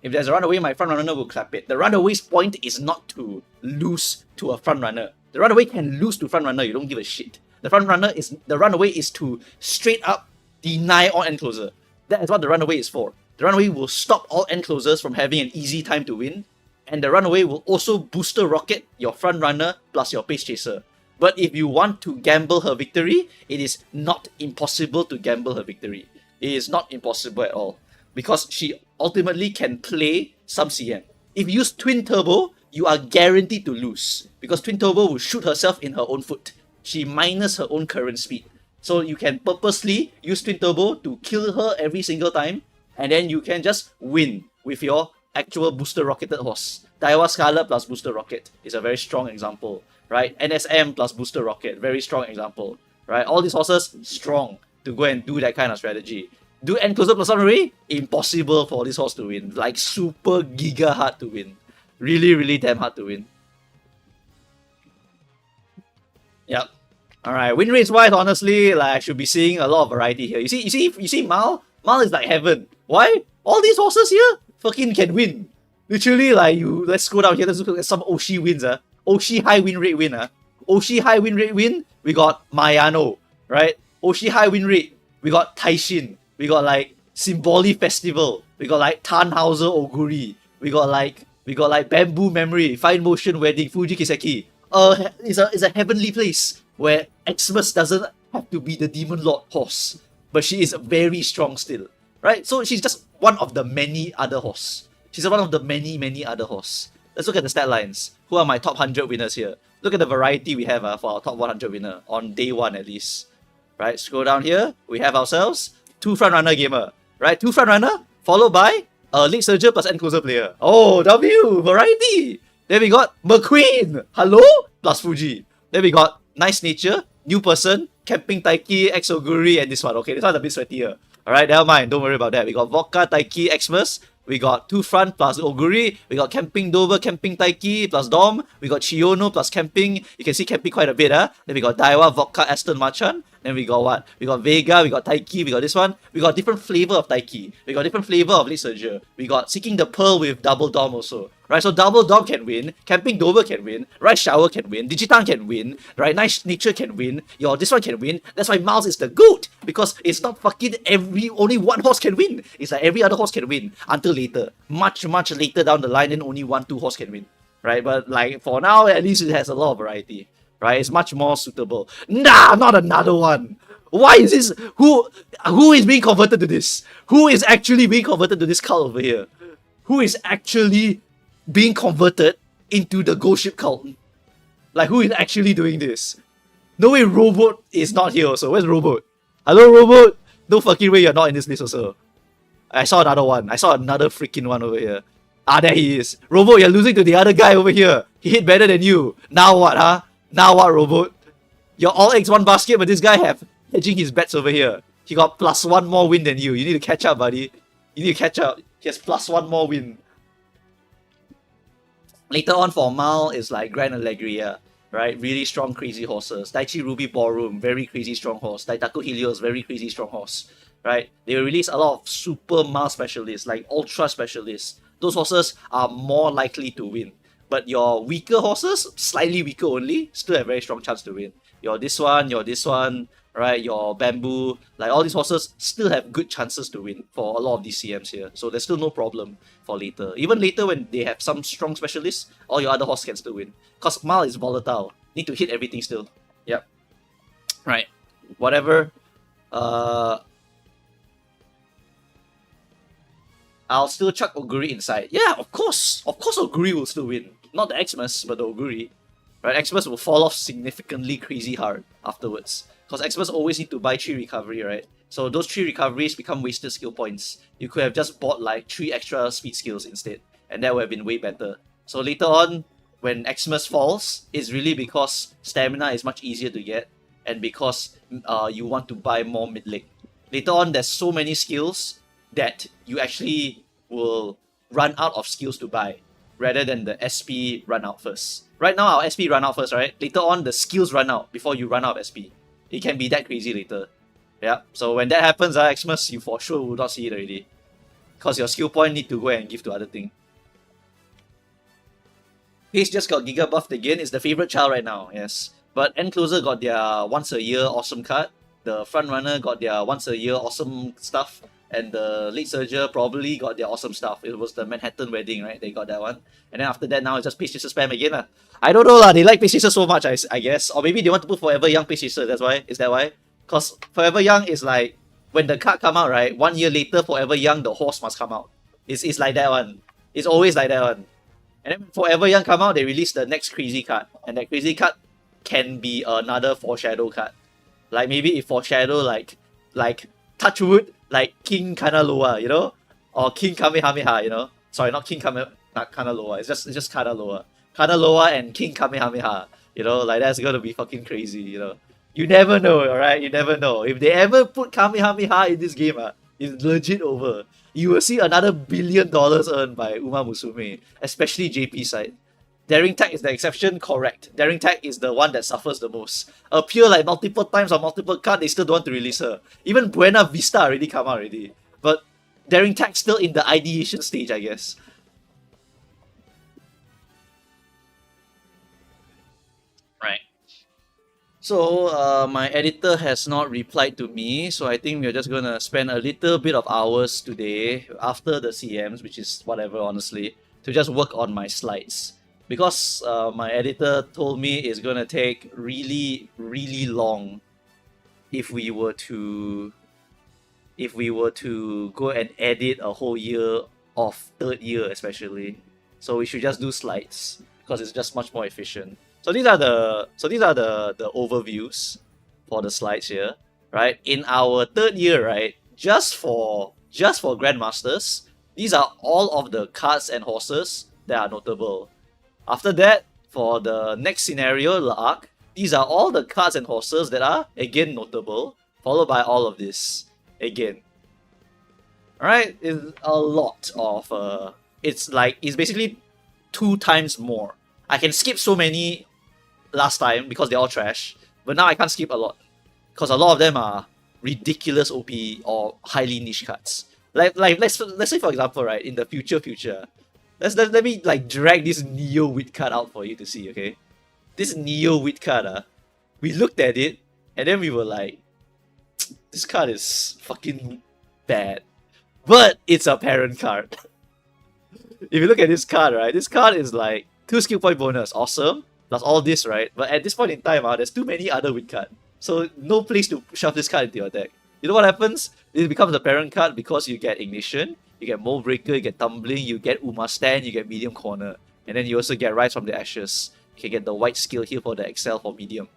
If there's a runaway, my front runner will clap it. The runaway's point is not to lose to a front runner. The runaway can lose to front runner, you don't give a shit. The runaway is to straight up deny all encloser. That is what the runaway is for. The runaway will stop all enclosers from having an easy time to win, and the runaway will also booster rocket your front runner plus your pace chaser. But if you want to gamble her victory, it is not impossible to gamble her victory. It is not impossible at all, because she ultimately can play some CM. If you use Twin Turbo, you are guaranteed to lose, because Twin Turbo will shoot herself in her own foot. She minus her own current speed. So you can purposely use Twin Turbo to kill her every single time, and then you can just win with your actual booster rocketed horse. Daiwa Scarlet plus booster rocket is a very strong example, right? NSM plus booster rocket, very strong example, right? All these horses, strong to go and do that kind of strategy. Do encloser plus runaway? Impossible for this horse to win. Like super giga hard to win. Really, really damn hard to win. Yep. Alright, win rates wise, honestly, like I should be seeing a lot of variety here. You see Mal? Mal is like heaven. Why? All these horses here fucking can win. Literally, like let's go down here, let's look at some Oshi wins. Oshi high win rate win. Oshi high win rate win, we got Mayano, right? Oshi high win rate, we got Taishin, we got like Symboli Festival, we got like Tannhauser Oguri, we got like Bamboo Memory, Fine Motion Wedding, Fuji Kiseki. It's a heavenly place where Xmas doesn't have to be the Demon Lord horse, but she is very strong still, right? So she's just one of the many other horse. She's one of the many other horse. Let's look at the stat lines. Who are my top 100 winners here? Look at the variety we have for our top 100 winner, on day 1 at least. Right, scroll down here, we have ourselves 2 front runner gamer, right? 2 front runner, followed by a late surger plus encloser player. Oh, W, variety! Then we got McQueen, hello? Plus Fuji. Then we got Nice Nature, New Person, Camping Taiki, Exoguri, and this one. Okay, this one's a bit sweatier. Alright, never mind, don't worry about that. We got Vodka, Taiki, Xmas. We got 2 front plus Oguri. We got Camping Dover, Camping Taiki plus Dom. We got Chiono plus Camping. You can see Camping quite a bit, huh? Then we got Daiwa, Vodka, Aston Marchan. Then we got what? We got Vega, we got Taiki, we got this one. We got different flavor of Taiki. We got different flavor of Late Surger. We got Seeking the Pearl with Double Dom also. Right, so Double Dom can win, Camping Dover can win, Rice Shower can win, Digitan can win, right? Nice Nature can win, this one can win. That's why Miles is the GOAT, because it's not fucking only one horse can win. It's like every other horse can win until later. Much later down the line, then only 1-2 horse can win. Right? But like for now, at least it has a lot of variety. Right? It's much more suitable. Nah, not another one. Why is this? Who is being converted to this? Who is actually being converted to this cult over here? who is actually being converted into the ghost ship cult. Like, who is actually doing this? No way Robot is not here also. Where's Robot? Hello, Robot? No fucking way you're not in this list also. I saw another one. I saw another freaking one over here. Ah, there he is. Robot, you're losing to the other guy over here. He hit better than you. Now what, huh? Now what, Robot? You're all eggs one basket, but this guy have hedging his bets over here. He got +1 more win than you. You need to catch up, buddy. You need to catch up. He has +1 more win. Later on for Mal is like Grand Allegria, right? Really strong, crazy horses. Daichi Ruby Ballroom, very crazy strong horse. Daitaku Helios, very crazy strong horse, right? They will release a lot of super Mal specialists, like ultra specialists. Those horses are more likely to win. But your weaker horses, slightly weaker only, still have very strong chance to win. Your this one, right? Your Bamboo, like all these horses still have good chances to win for a lot of these CMs here. So there's still no problem for later. Even later when they have some strong specialists, all your other horses can still win. Because Mal is volatile. Need to hit everything still. Yep. Right. Whatever. I'll still chuck Oguri inside. Yeah, of course. Of course Oguri will still win. Not the Xmas, but the Oguri. Right, Xmas will fall off significantly crazy hard afterwards. Because Xmas always need to buy 3 recovery, right? So those 3 recoveries become wasted skill points. You could have just bought like 3 extra speed skills instead. And that would have been way better. So later on, when Xmas falls, it's really because stamina is much easier to get. And because you want to buy more mid-leg. Later on, there's so many skills that you actually will run out of skills to buy. Rather than the SP run out first. Right now, our SP run out first, right? Later on, the skills run out before you run out of SP. It can be that crazy later. Yeah, so when that happens, Xmas, you for sure will not see it already. Because your skill point need to go and give to other thing. Pace just got Giga buffed again. It's the favorite child right now, yes. But Encloser got their once a year awesome card. The front runner got their once a year awesome stuff. And the late surger probably got their awesome stuff. It was the Manhattan wedding, right? They got that one. And then after that, now it's just Pace Chaser spam again. I don't know lah. They like Pace Chaser so much, I guess. Or maybe they want to put Forever Young Pace Chaser. That's why. Is that why? Because Forever Young is like, when the card come out, right? 1 year later, Forever Young, the horse must come out. It's like that one. It's always like that one. And then when Forever Young come out, they release the next crazy card. And that crazy card can be another Foreshadow card. Like maybe if Foreshadow like Touchwood, like King Kanaloa, you know? Or King Kamehameha, you know? Sorry, not King Kanaloa, it's just Kanaloa. Kanaloa and King Kamehameha, you know? Like that's gonna be fucking crazy, you know? You never know, alright? You never know. If they ever put Kamehameha in this game, it's legit over. You will see another $1 billion earned by Uma Musume, especially JP side. Daring Tag is the exception, correct. Daring Tag is the one that suffers the most. Appear like multiple times on multiple cards, they still don't want to release her. Even Buena Vista already come out already. But Daring Tag still in the ideation stage, I guess. Right. So, my editor has not replied to me, so I think we're just gonna spend a little bit of hours today, after the CMs, which is whatever, honestly, to just work on my slides. Because my editor told me it's gonna take really, really long if we were to go and edit a whole year of 3rd year especially. So we should just do slides because it's just much more efficient. So these are the overviews for the slides here, right? In our 3rd year, right? Just for Grandmasters, these are all of the cards and horses that are notable. After that, for the next scenario, the arc, these are all the cards and horses that are, again, notable, followed by all of this, again. Alright, it's a lot of, it's basically 2 times more. I can skip so many last time because they're all trash, but now I can't skip a lot. Because a lot of them are ridiculous OP or highly niche cards. Let's say for example, right, in the future, let me like drag this Neo Wit card out for you to see, okay? This Neo Wit card, we looked at it and then we were like, this card is fucking bad. But it's a parent card. If you look at this card, right, this card is like 2 skill point bonus, awesome, plus all this, right? But at this point in time, there's too many other Wit cards. So no place to shove this card into your deck. You know what happens? It becomes a parent card because you get Ignition, you get Mold Breaker, you get Tumbling, you get Uma Stand, you get Medium Corner. And then you also get Rise from the Ashes. You can get the White Skill here for the Excel for Medium.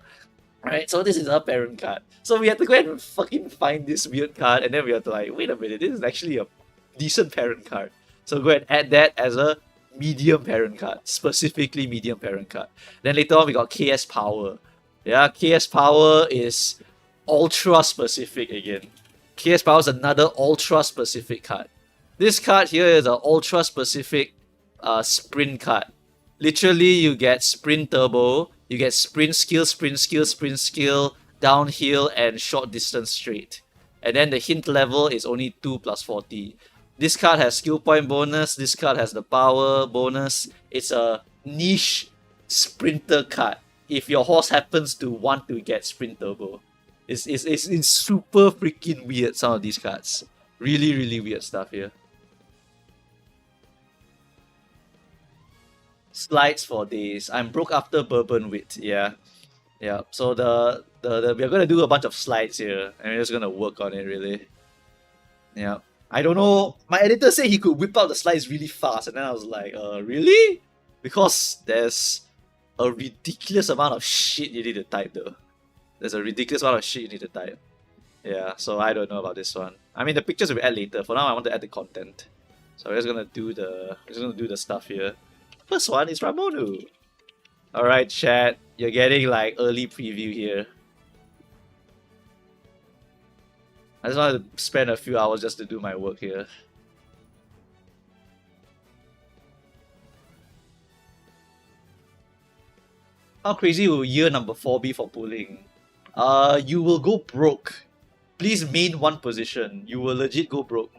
Right, so this is our parent card. So we had to go and fucking find this weird card, and then we had to like, wait a minute, this is actually a decent parent card. So go and add that as a medium parent card, specifically medium parent card. Then later on we got KS Power. Yeah, KS Power is ultra specific again. KS Power is another ultra specific card. This card here is an ultra specific sprint card. Literally, you get sprint turbo, you get sprint skill, sprint skill, sprint skill, downhill, and short distance straight. And then the hint level is only 2 plus 40. This card has skill point bonus, this card has the power bonus. It's a niche sprinter card. If your horse happens to want to get sprint turbo. It's super freaking weird, some of these cards. Really, really weird stuff here. Slides for days. I'm broke after bourbon wit. Yeah. So we're gonna do a bunch of slides here, and we're just gonna work on it really. Yeah. I don't know. My editor said he could whip out the slides really fast, and then I was like, really? Because there's a ridiculous amount of shit you need to type though. There's a ridiculous amount of shit you need to type. Yeah, so I don't know about this one. I mean, the pictures will add later. For now, I want to add the content. So we're just gonna do the stuff here. First one is Ramonu. Alright, chat. You're getting like early preview here. I just wanted to spend a few hours just to do my work here. How crazy will year number 4 be for pulling? You will go broke. Please main one position. You will legit go broke.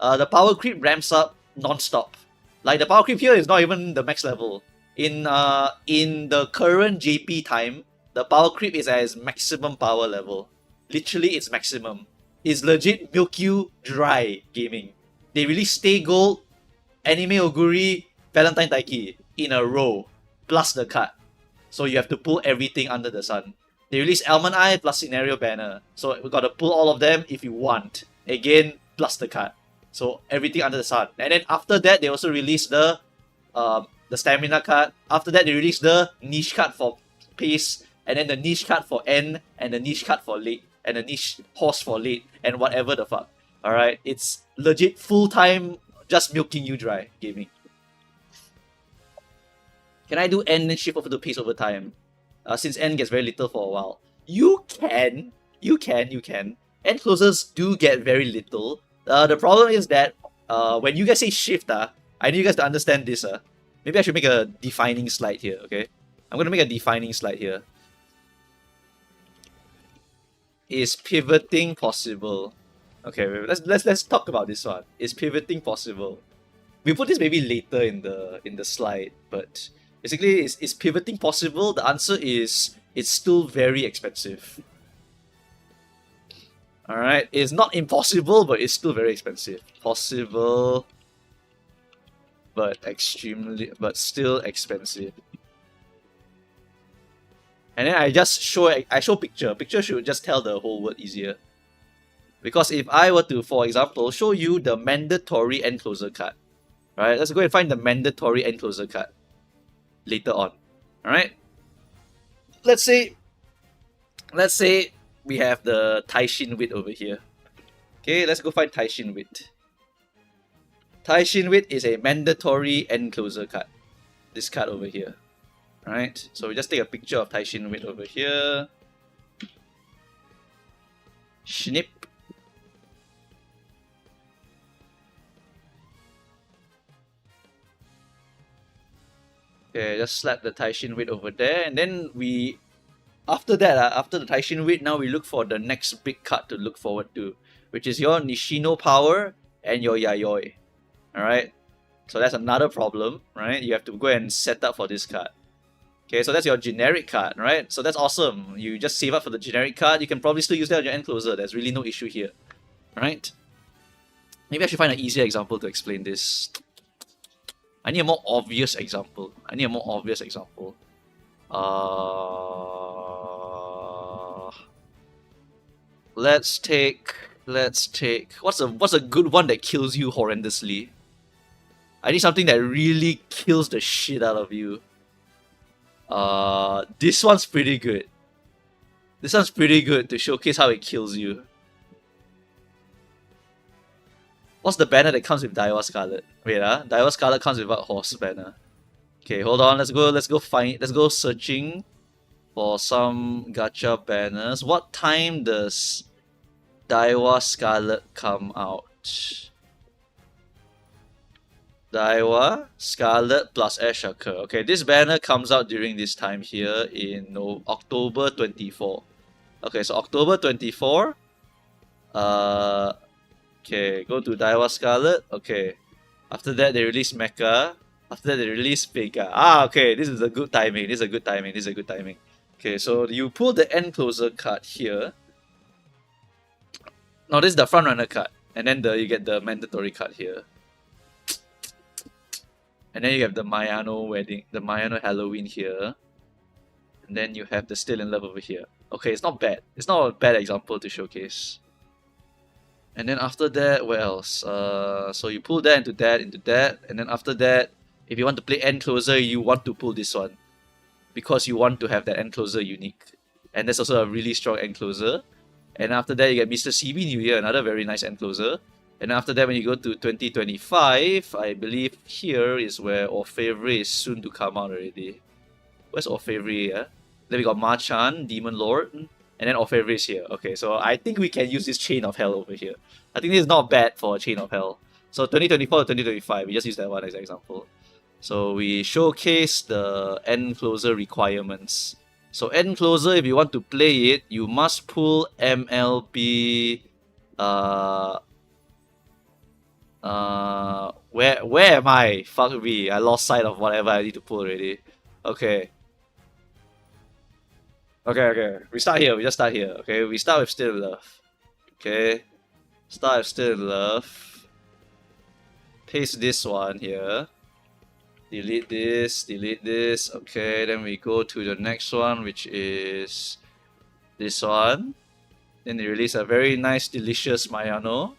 The power creep ramps up non-stop. Like the power creep here is not even the max level. In the current JP time, the power creep is at its maximum power level. Literally its maximum. It's legit milk you dry gaming. They release Stay Gold, Anime Oguri, Valentine Taiki in a row, plus the card. So you have to pull everything under the sun. They release Almond Eye plus Scenario Banner. So we gotta pull all of them if you want. Again, plus the card. So everything under the sun. And then after that, they also release the stamina card. After that, they release the niche card for pace, and then the niche card for N, and the niche card for late, and the niche horse for late, and whatever the fuck. Alright, it's legit full-time just milking you dry gaming. Can I do N and shift over to pace over time? Since N gets very little for a while. You can. N closers do get very little. The problem is that when you guys say shift, I need you guys to understand this. Maybe I should make a defining slide here, okay? I'm gonna make a defining slide here. Is pivoting possible? Okay, let's talk about this one. Is pivoting possible? We put this maybe later in the slide, but basically, is pivoting possible? The answer is it's still very expensive. Alright, it's not impossible, but it's still very expensive. Possible, but still expensive. And then I show picture. Picture should just tell the whole word easier. Because if I were to, for example, show you the mandatory end closer card. Alright, let's go and find the mandatory end closer card later on. Alright? Let's say we have the Taishin Wit over here. Okay, let's go find Taishin Wit. Taishin Wit is a mandatory end closer card. This card over here. Alright, so we just take a picture of Taishin Wit over here. Snip. Okay, just slap the Taishin Wit over there, and then we, after that, after the Taishin Wit, now we look for the next big card to look forward to, which is your Nishino Power and your Yayoi. Alright, so that's another problem, right? You have to go and set up for this card. Okay, so that's your generic card, right? So that's awesome. You just save up for the generic card. You can probably still use that on your end closer. There's really no issue here, right? Maybe I should find an easier example to explain this. I need a more obvious example. Let's take Let's take what's a good one that kills you horrendously? I need something that really kills the shit out of you. This one's pretty good. This one's pretty good to showcase how it kills you. What's the banner that comes with Daiwa Scarlet? Wait, Daiwa Scarlet comes without horse banner. Okay, hold on. Let's go searching for some gacha banners. What time does Daiwa Scarlet come out? Daiwa Scarlet plus Ashaka. Okay, this banner comes out during this time here in October 24. Okay, so October 24. Okay, go to Daiwa Scarlet. Okay, after that they release Mecha. After that they release Vega. Okay, this is a good timing. This is a good timing. This is a good timing. Okay, so you pull the End Closer card here. No, this is the front runner card, and then you get the mandatory card here. And then you have the Mayano wedding, the Mayano Halloween here. And then you have the Still in Love over here. Okay, it's not bad. It's not a bad example to showcase. And then after that, what else? So you pull that, and then after that, if you want to play End Closer, you want to pull this one. Because you want to have that End Closer unique. And that's also a really strong End Closer. And after that, you get Mr. CB New Year, another very nice End Closer. And after that, when you go to 2025, I believe here is where Orfevre is soon to come out already. Where's Orfevre? Yeah? Then we got Machan, Demon Lord, and then Orfevre is here. Okay, so I think we can use this Chain of Hell over here. I think this is not bad for a Chain of Hell. So 2024 to 2025, we just use that one as an example. So we showcase the End Closer requirements. So End Closer, if you want to play it, you must pull MLB... where am I? Fuck me, I lost sight of whatever I need to pull already. Okay. Okay. We start here, we just start here. Okay, we start with Still in Love. Okay. Start with Still in Love. Paste this one here. Delete this. Okay, then we go to the next one, which is this one. Then they release a very nice, delicious Mayano.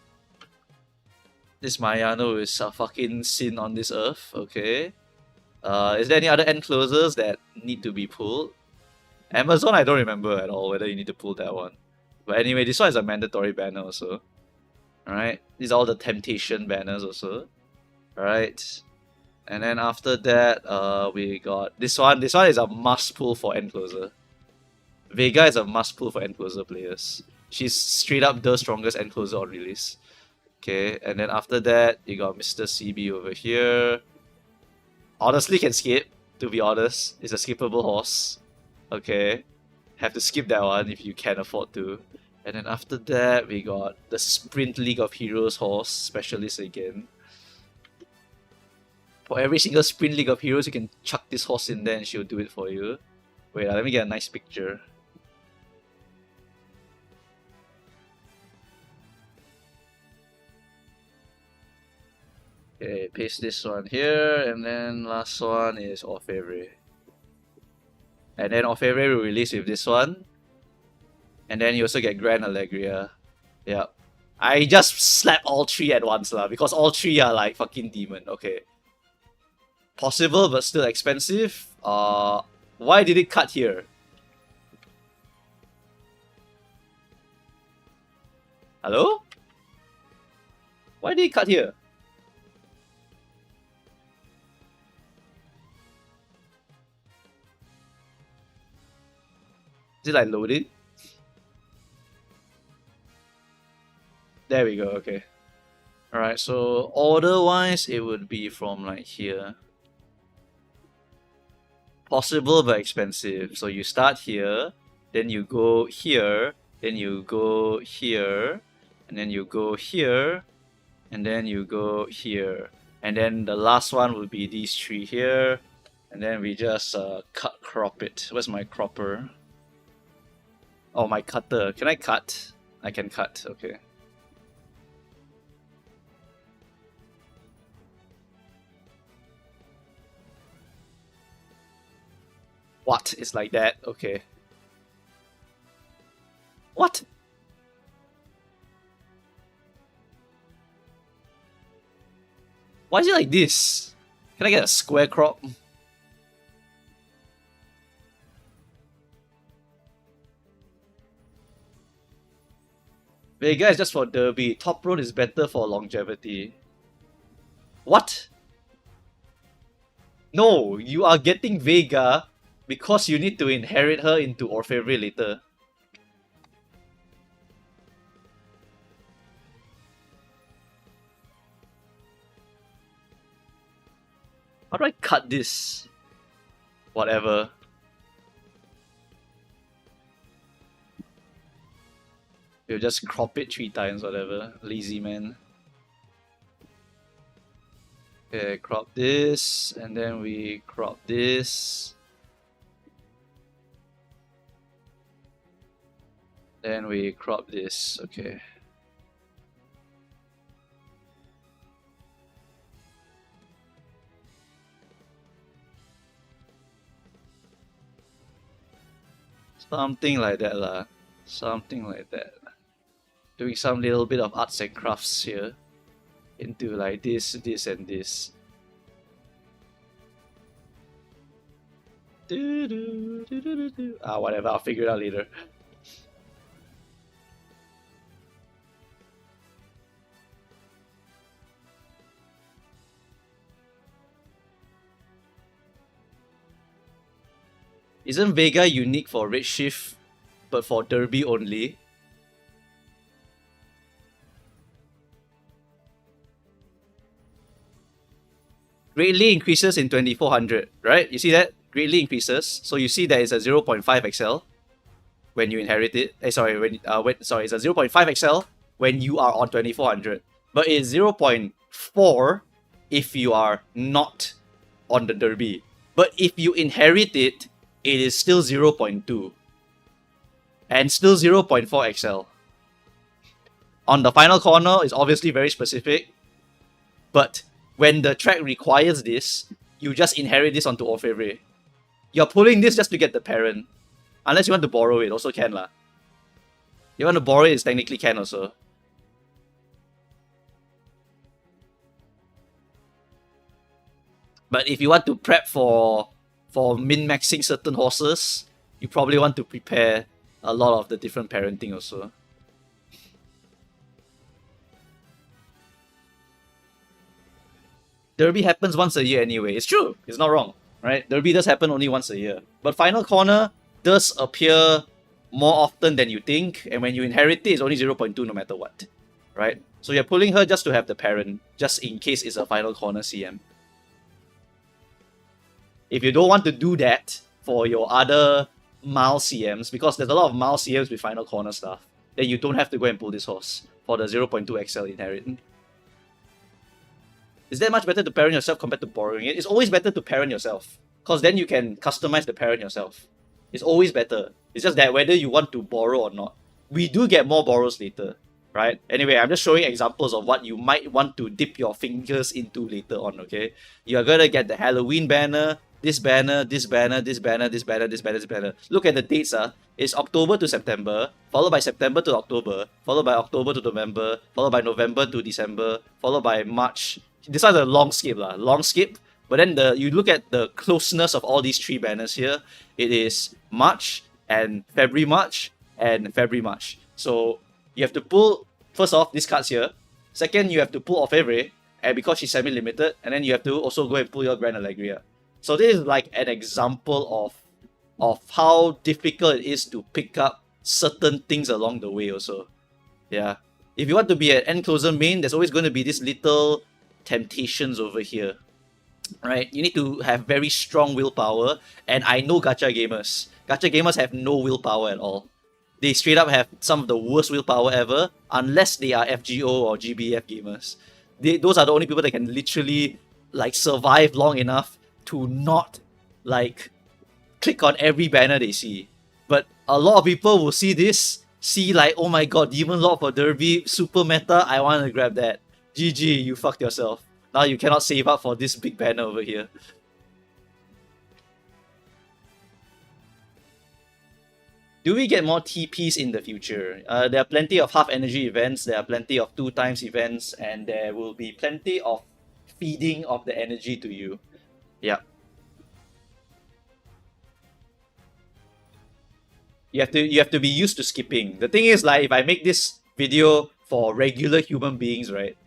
This Mayano is a fucking sin on this earth, okay. Is there any other End Closers that need to be pulled? Amazon, I don't remember at all whether you need to pull that one. But anyway, this one is a mandatory banner also. Alright, these are all the Temptation banners also. Alright. And then after that, we got this one. This one is a must pull for End Closer. Vega is a must pull for End Closer players. She's straight up the strongest End Closer on release. Okay, and then after that, you got Mr. CB over here. Honestly, can skip, to be honest. It's a skippable horse. Okay, have to skip that one if you can afford to. And then after that, we got the Sprint League of Heroes horse specialist again. For every single Sprint League of Heroes, you can chuck this horse in there and she'll do it for you. Wait, let me get a nice picture. Okay, paste this one here, and then last one is Orfevre. And then Orfevre will release with this one. And then you also get Grand Allegria. Yep. I just slapped all three at once lah, because all three are like fucking demon. Okay. Possible but still expensive. Why did it cut here? Hello? Why did it cut here? Is it like loading? There we go, okay. Alright, so order-wise, it would be from like here. Possible but expensive. So you start here, then you go here, then you go here, and then you go here, and then you go here. And then the last one will be these three here. And then we just crop it. Where's my cropper? Oh, my cutter. Can I cut? I can cut, okay. What? It's like that? Okay. What? Why is it like this? Can I get a square crop? Vega is just for derby. Top road is better for longevity. What? No, you are getting Vega because you need to inherit her into Orfevre later. How do I cut this? Whatever. We'll just crop it 3 times, whatever. Lazy man. Okay, crop this, and then we crop this. Then we crop this, okay. Something like that lah. Something like that. Doing some little bit of arts and crafts here. Into like this, this, and this. Whatever, I'll figure it out later. Isn't Vega unique for Redshift, but for Derby only? Greatly increases in 2400, right? You see that? Greatly increases. So you see that it's a 0.5 XL when you inherit it. It's a 0.5 XL when you are on 2400. But it's 0.4 if you are not on the Derby. But if you inherit it, it is still 0.2. And still 0.4 XL. On the final corner, it's obviously very specific. But when the track requires this, you just inherit this onto Orfevre. You're pulling this just to get the parent. Unless you want to borrow it, also can lah. You want to borrow it, technically can also. But if you want to prep for min-maxing certain horses, you probably want to prepare a lot of the different parenting also. Derby happens once a year anyway. It's true. It's not wrong, right? Derby does happen only once a year. But Final Corner does appear more often than you think. And when you inherit it, it's only 0.2 no matter what, right? So you're pulling her just to have the parent, just in case it's a Final Corner CM. If you don't want to do that for your other Mile CMs, because there's a lot of Mile CMs with Final Corner stuff, then you don't have to go and pull this horse for the 0.2 XL inherit. Is that much better to parent yourself compared to borrowing it? It's always better to parent yourself, because then you can customize the parent yourself. It's always better. It's just that whether you want to borrow or not. We do get more borrows later, right? Anyway, I'm just showing examples of what you might want to dip your fingers into later on, okay? You're gonna get the Halloween banner, this banner, this banner, this banner, this banner, this banner, this banner. Look at the dates, It's October to September, followed by September to October, followed by October to November, followed by November to December, followed by March. This one's a long skip, long skip. But then you look at the closeness of all these 3 banners here. It is March and February, March and February, March. So you have to pull, first off, these cards here. Second, you have to pull Orfevre, and because she's semi-limited, and then you have to also go and pull your Grand Allegria. So this is like an example of how difficult it is to pick up certain things along the way also. Yeah. If you want to be an end closer main, there's always going to be these little temptations over here. Right? You need to have very strong willpower, and I know gacha gamers. Gacha gamers have no willpower at all. They straight up have some of the worst willpower ever, unless they are FGO or GBF gamers. Those are the only people that can literally like survive long enough to not like click on every banner they see. But a lot of people will see this, see like, oh my god, Demon Lord for Derby, super meta, I want to grab that. GG, you fucked yourself. Now you cannot save up for this big banner over here. Do we get more TPs in the future? There are plenty of half energy events, there are plenty of 2 times events, and there will be plenty of feeding of the energy to you. Yeah. You have to be used to skipping. The thing is, like, if I make this video for regular human beings, right?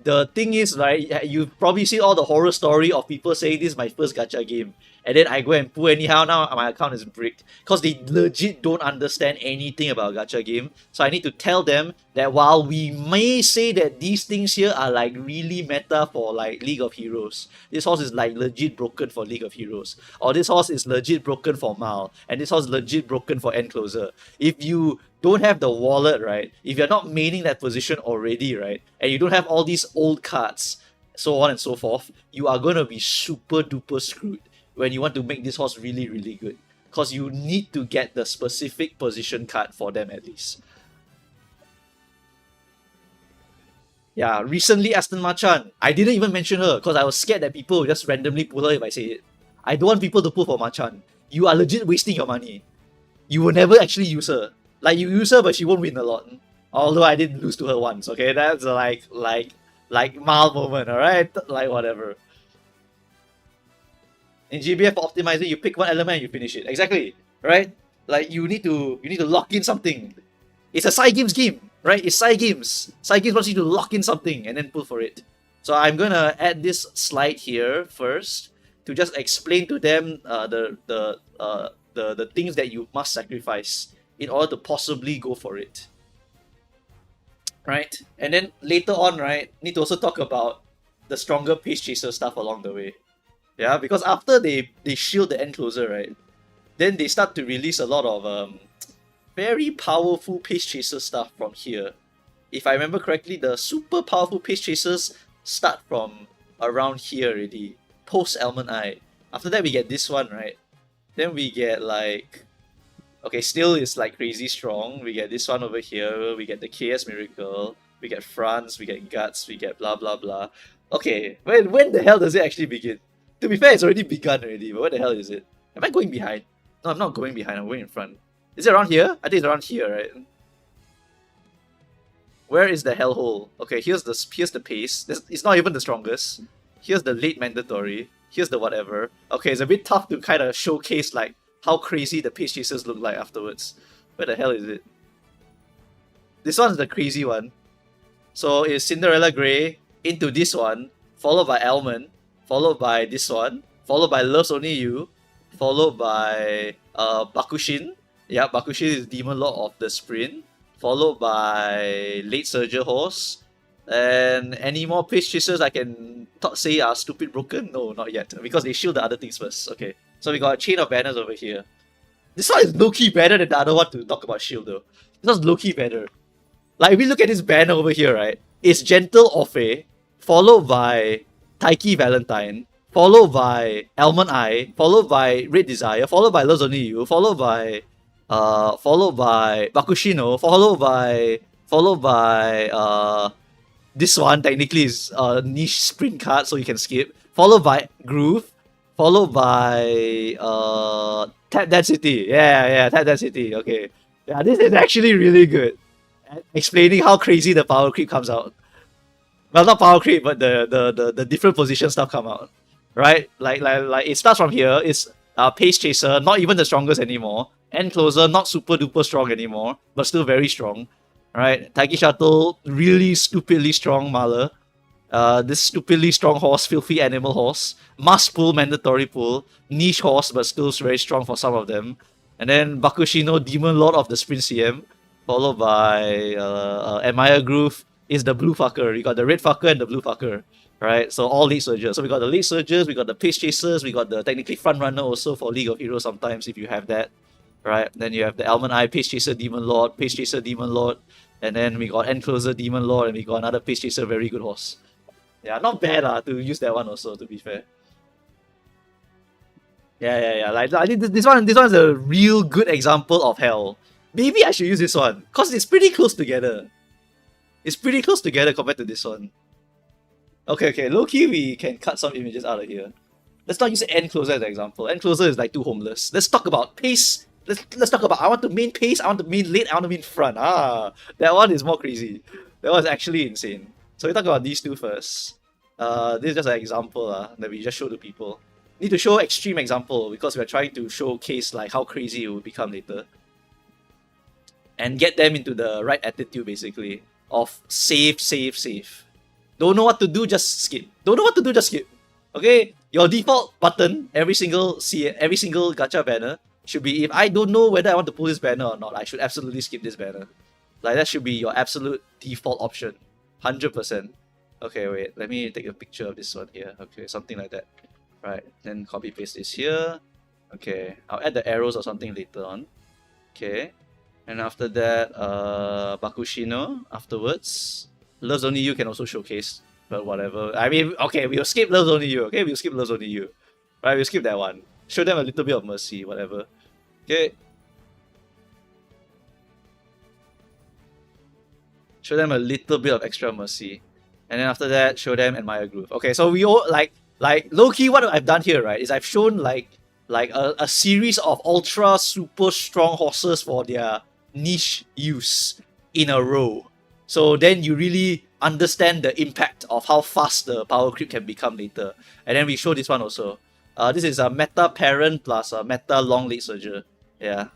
The thing is, right, you've probably seen all the horror story of people saying this is my first gacha game. And then I go and pull anyhow, now my account is bricked. Because they legit don't understand anything about gacha game. So I need to tell them that while we may say that these things here are like really meta for like League of Heroes, this horse is like legit broken for League of Heroes. Or this horse is legit broken for Mal. And this horse is legit broken for Encloser. If you don't have the wallet, right? If you're not maining that position already, right? And you don't have all these old cards, so on and so forth, you are going to be super duper screwed when you want to make this horse really, really good. Because you need to get the specific position card for them at least. Yeah, recently Aston Marchan. I didn't even mention her because I was scared that people would just randomly pull her if I say it. I don't want people to pull for Marchan. You are legit wasting your money. You will never actually use her. Like, you use her, but she won't win a lot. Although I did lose to her once, okay? That's like mild moment, alright? Like, whatever. In GBF optimizer, you pick one element and you finish it. Exactly, right? Like, you need to lock in something. It's a side games game, right? It's side games. Side games wants you to lock in something and then pull for it. So I'm gonna add this slide here first to just explain to them the things that you must sacrifice in order to possibly go for it, right? And then later on, right, need to also talk about the stronger pace chaser stuff along the way. Yeah, because after they shield the Encloser, right, then they start to release a lot of very powerful pace chaser stuff from here. If I remember correctly, the super powerful pace chasers start from around here already, post Almond Eye. After that we get this one, right? Then we get like, okay, still is like crazy strong. We get this one over here. We get the KS Miracle. We get France. We get Guts. We get blah blah blah. Okay, when the hell does it actually begin? To be fair, it's already begun already. But where the hell is it? Am I going behind? No, I'm not going behind. I'm going in front. Is it around here? I think it's around here, right? Where is the hellhole? Okay, here's the pace. It's not even the strongest. Here's the late mandatory. Here's the whatever. Okay, it's a bit tough to kind of showcase like how crazy the pace chasers look like afterwards. Where the hell is it? This one's the crazy one. So it's Cinderella Grey into this one, followed by Almond, followed by this one, followed by Loves Only You, followed by Bakushin. Yeah, Bakushin is Demon Lord of the Sprint, followed by Late Surger Horse. And any more pace chasers I can say are stupid broken? No, not yet, because they shield the other things first. Okay, so we got a chain of banners over here. This one is low-key better than the other one to talk about shield though. This one's low-key better. Like, if we look at this banner over here, right? It's Gentle Orphe, followed by Taiki Valentine, followed by Almond Eye, followed by Red Desire, followed by Loves Only You, followed by Bakushino, followed by this one technically is a niche sprint card, so you can skip. Followed by Groove, followed by Tap That City. Yeah, Tap That City. Okay, yeah, this is actually really good at explaining how crazy the power creep comes out. Well, not power creep, but the different position stuff come out, right? Like it starts from here. It's Pace Chaser, not even the strongest anymore. Encloser, not super duper strong anymore, but still very strong. Right, Taiki Shuttle, really stupidly strong Mala. This stupidly strong horse, Filthy Animal Horse. Must pull, mandatory pull. Niche horse, but still very strong for some of them. And then Bakushino, Demon Lord of the Sprint CM. Followed by Admire Groove is the blue fucker. You got the red fucker and the blue fucker. Right, so all late surgers. So we got the late surgers, we got the pace chasers, we got the technically front runner also for League of Heroes sometimes if you have that. Right, then you have the Almond Eye, Pace Chaser, Demon Lord, Pace Chaser, Demon Lord, and then we got Encloser, Demon Lord, and we got another Pace Chaser, very good horse. Yeah, not bad to use that one also, to be fair. Yeah. Like, I think this one's a real good example of hell. Maybe I should use this one, because it's pretty close together. It's pretty close together compared to this one. Okay, low-key we can cut some images out of here. Let's not use Encloser as an example. Encloser is like too homeless. Let's talk about Pace. Let's talk about I want to main pace, I want to main late, I want to main front. That one is more crazy. That was actually insane. So we talk about these two first. This is just an example that we just show to people. Need to show extreme example because we're trying to showcase like how crazy it will become later. And get them into the right attitude basically of save, save, save. Don't know what to do, just skip. Don't know what to do, just skip. Okay? Your default button, every single gacha banner should be, if I don't know whether I want to pull this banner or not, I should absolutely skip this banner. Like that should be your absolute default option. 100%. Okay, wait, let me take a picture of this one here. Okay, something like that. Right, then copy paste this here. Okay, I'll add the arrows or something later on. Okay, and after that, Bakushino afterwards. Loves Only You can also showcase, but whatever. I mean, okay, we'll skip Loves Only You. Okay, we'll skip Loves Only You. Right, we'll skip that one. Show them a little bit of mercy, whatever. Okay. Show them a little bit of extra mercy. And then after that, show them Admire Groove. Okay, so we all like low-key what I've done here, right, is I've shown like a series of ultra super strong horses for their niche use in a row. So then you really understand the impact of how fast the power creep can become later. And then we show this one also. This is a meta parent plus a meta long lead surger. Yeah.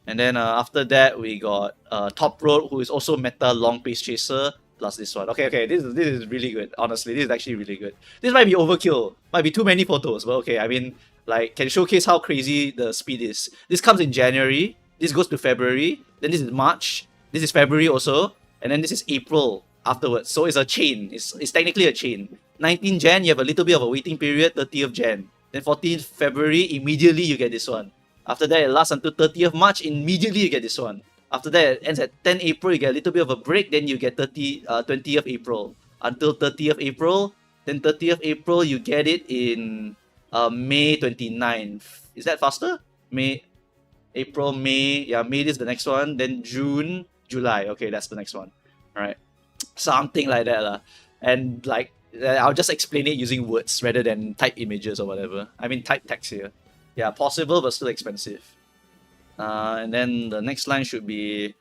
And then after that we got Top Road, who is also meta long pace chaser plus this one. Okay, this is really good. Honestly, this is actually really good. This might be overkill, might be too many photos, but okay. I mean, like, can showcase how crazy the speed is. This comes in January. This goes to February. Then this is March. This is February also. And then this is April afterwards. So it's a chain. It's technically a chain. 19 Jan, you have a little bit of a waiting period. 30th Jan. Then 14th February, immediately you get this one. After that, it lasts until 30th March. Immediately you get this one. After that, it ends at 10 April. You get a little bit of a break. Then you get 20th April. Until 30th April. Then 30th April, you get it in May 29th. Is that faster? May, April, May. Yeah, May is the next one. Then June, July. Okay, that's the next one. Alright. Something like that. And like, I'll just explain it using words rather than type images or whatever. I mean, type text here. Yeah, possible but still expensive. And then the next line should be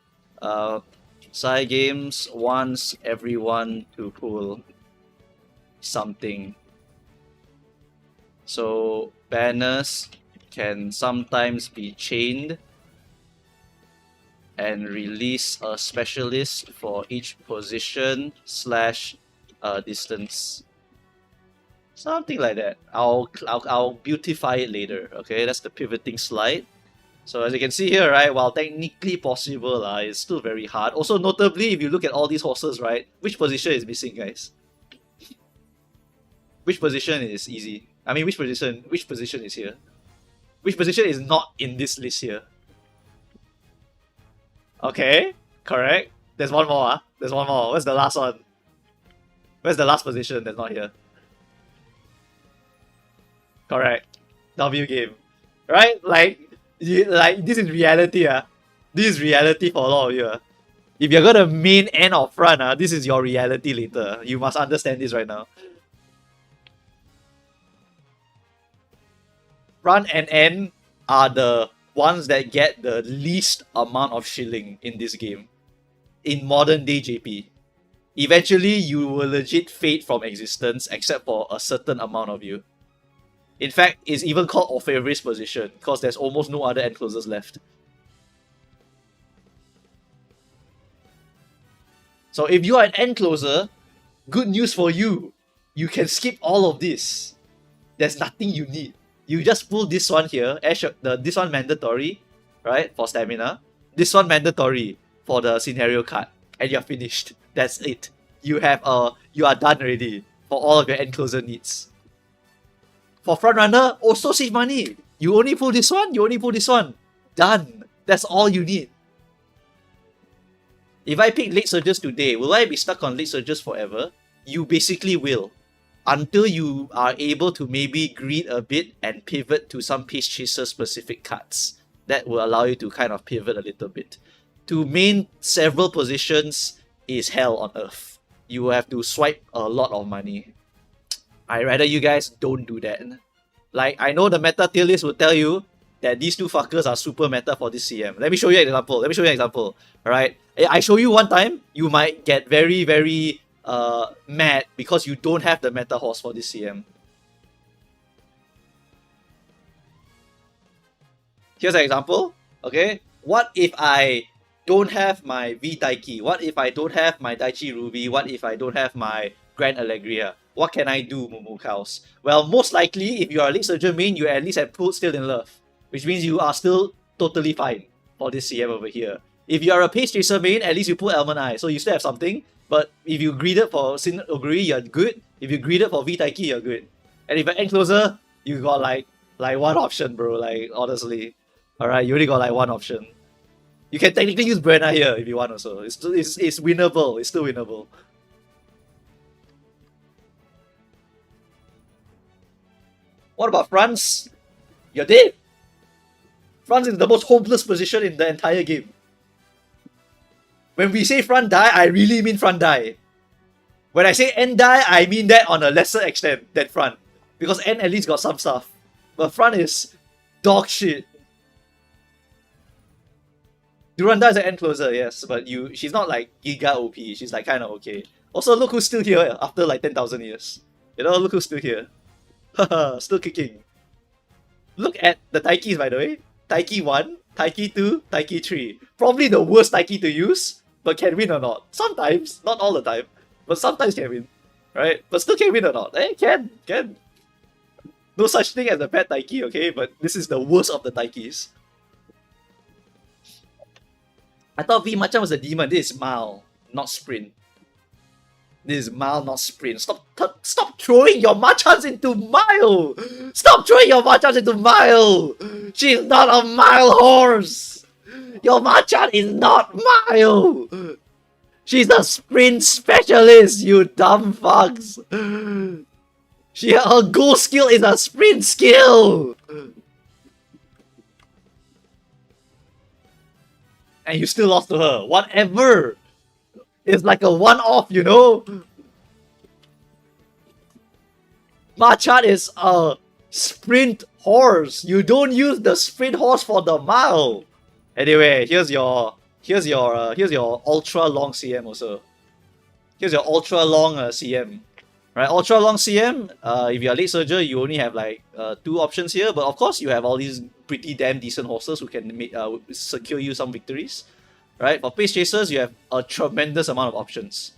Psy Games wants everyone to pull something. So banners can sometimes be chained and release a specialist for each position / distance. Something like that. I'll beautify it later. Okay, that's the pivoting slide. So as you can see here, right, while technically possible, it's still very hard. Also, notably, if you look at all these horses, right, which position is missing, guys? Which position is easy? I mean, which position is here? Which position is not in this list here? Okay, correct. There's one more, There's one more. Where's the last one? Where's the last position that's not here? Correct. W game. Right? Like this is reality, This is reality for a lot of you, If you're gonna main end or front, this is your reality later. You must understand this right now. Front and end are the ones that get the least amount of shilling in this game. In modern day JP. Eventually, you will legit fade from existence except for a certain amount of you. In fact, it's even called Orpheus position because there's almost no other end closers left. So if you are an end closer, good news for you. You can skip all of this. There's nothing you need. You just pull this one here, this one mandatory, right, for stamina. This one mandatory for the scenario card, and you're finished. That's it. You are done already for all of your end closer needs. For frontrunner, also save money. You only pull this one, you only pull this one. Done. That's all you need. If I pick late surges today, will I be stuck on late surges forever? You basically will. Until you are able to maybe greed a bit and pivot to some pace chaser specific cards. That will allow you to kind of pivot a little bit. To main several positions is hell on earth. You will have to swipe a lot of money. I'd rather you guys don't do that. Like, I know the meta tier list will tell you that these two fuckers are super meta for this CM. Let me show you an example. Alright? I show you one time, you might get very, very mad because you don't have the meta horse for this CM. Here's an example. Okay, what if I don't have my V Taiki? What if I don't have my Daichi Ruby? What if I don't have my Grand Allegria? What can I do, Momokaus? Well, most likely, if you are a League Surgeon main, you at least have pulled Still in Love, which means you are still totally fine for this CM over here. If you are a Pace Chaser main, at least you pull Almond Eye, so you still have something. But if you greeded for Sin Oguri, you're good. If you greeded for V Taiki, you're good. And if you're End Closer, you got like one option, bro. Like, honestly. Alright, you only got like one option. You can technically use Brenna here if you want also. It's winnable. It's still winnable. What about France? You're dead. France is the most hopeless position in the entire game. When we say front die, I really mean front die. When I say end die, I mean that on a lesser extent than front. Because end at least got some stuff. But front is dog shit. Duranda is an end closer, yes, but she's not like giga OP, she's like kinda okay. Also, look who's still here after like 10,000 years. You know, look who's still here. Haha, still kicking. Look at the Taikis, by the way. Taiki 1, Taiki 2, Taiki 3. Probably the worst Taiki to use, but can win or not. Sometimes, not all the time, but sometimes can win. Right? But still can win or not. Can. No such thing as a bad Taiki, okay? But this is the worst of the Taikis. I thought V Machan was a demon. This is Mao, not Sprint. This is Mao, not Sprint. Stop throwing your Machans into Mile! Stop throwing your Machans into Mile! She's not a Mile horse! Your Machan is not Mile! She's a Sprint specialist, you dumb fucks! Her goal skill is a Sprint skill! And you still lost to her. Whatever! It's like a one-off, you know? Machan is a sprint horse. You don't use the sprint horse for the mile. Anyway, here's your ultra long CM also. Here's your ultra long CM. Right, ultra long CM. If you're a late surger, you only have like 2 options here. But of course, you have all these pretty damn decent horses who can make, secure you some victories. Right, for Pace Chasers, you have a tremendous amount of options.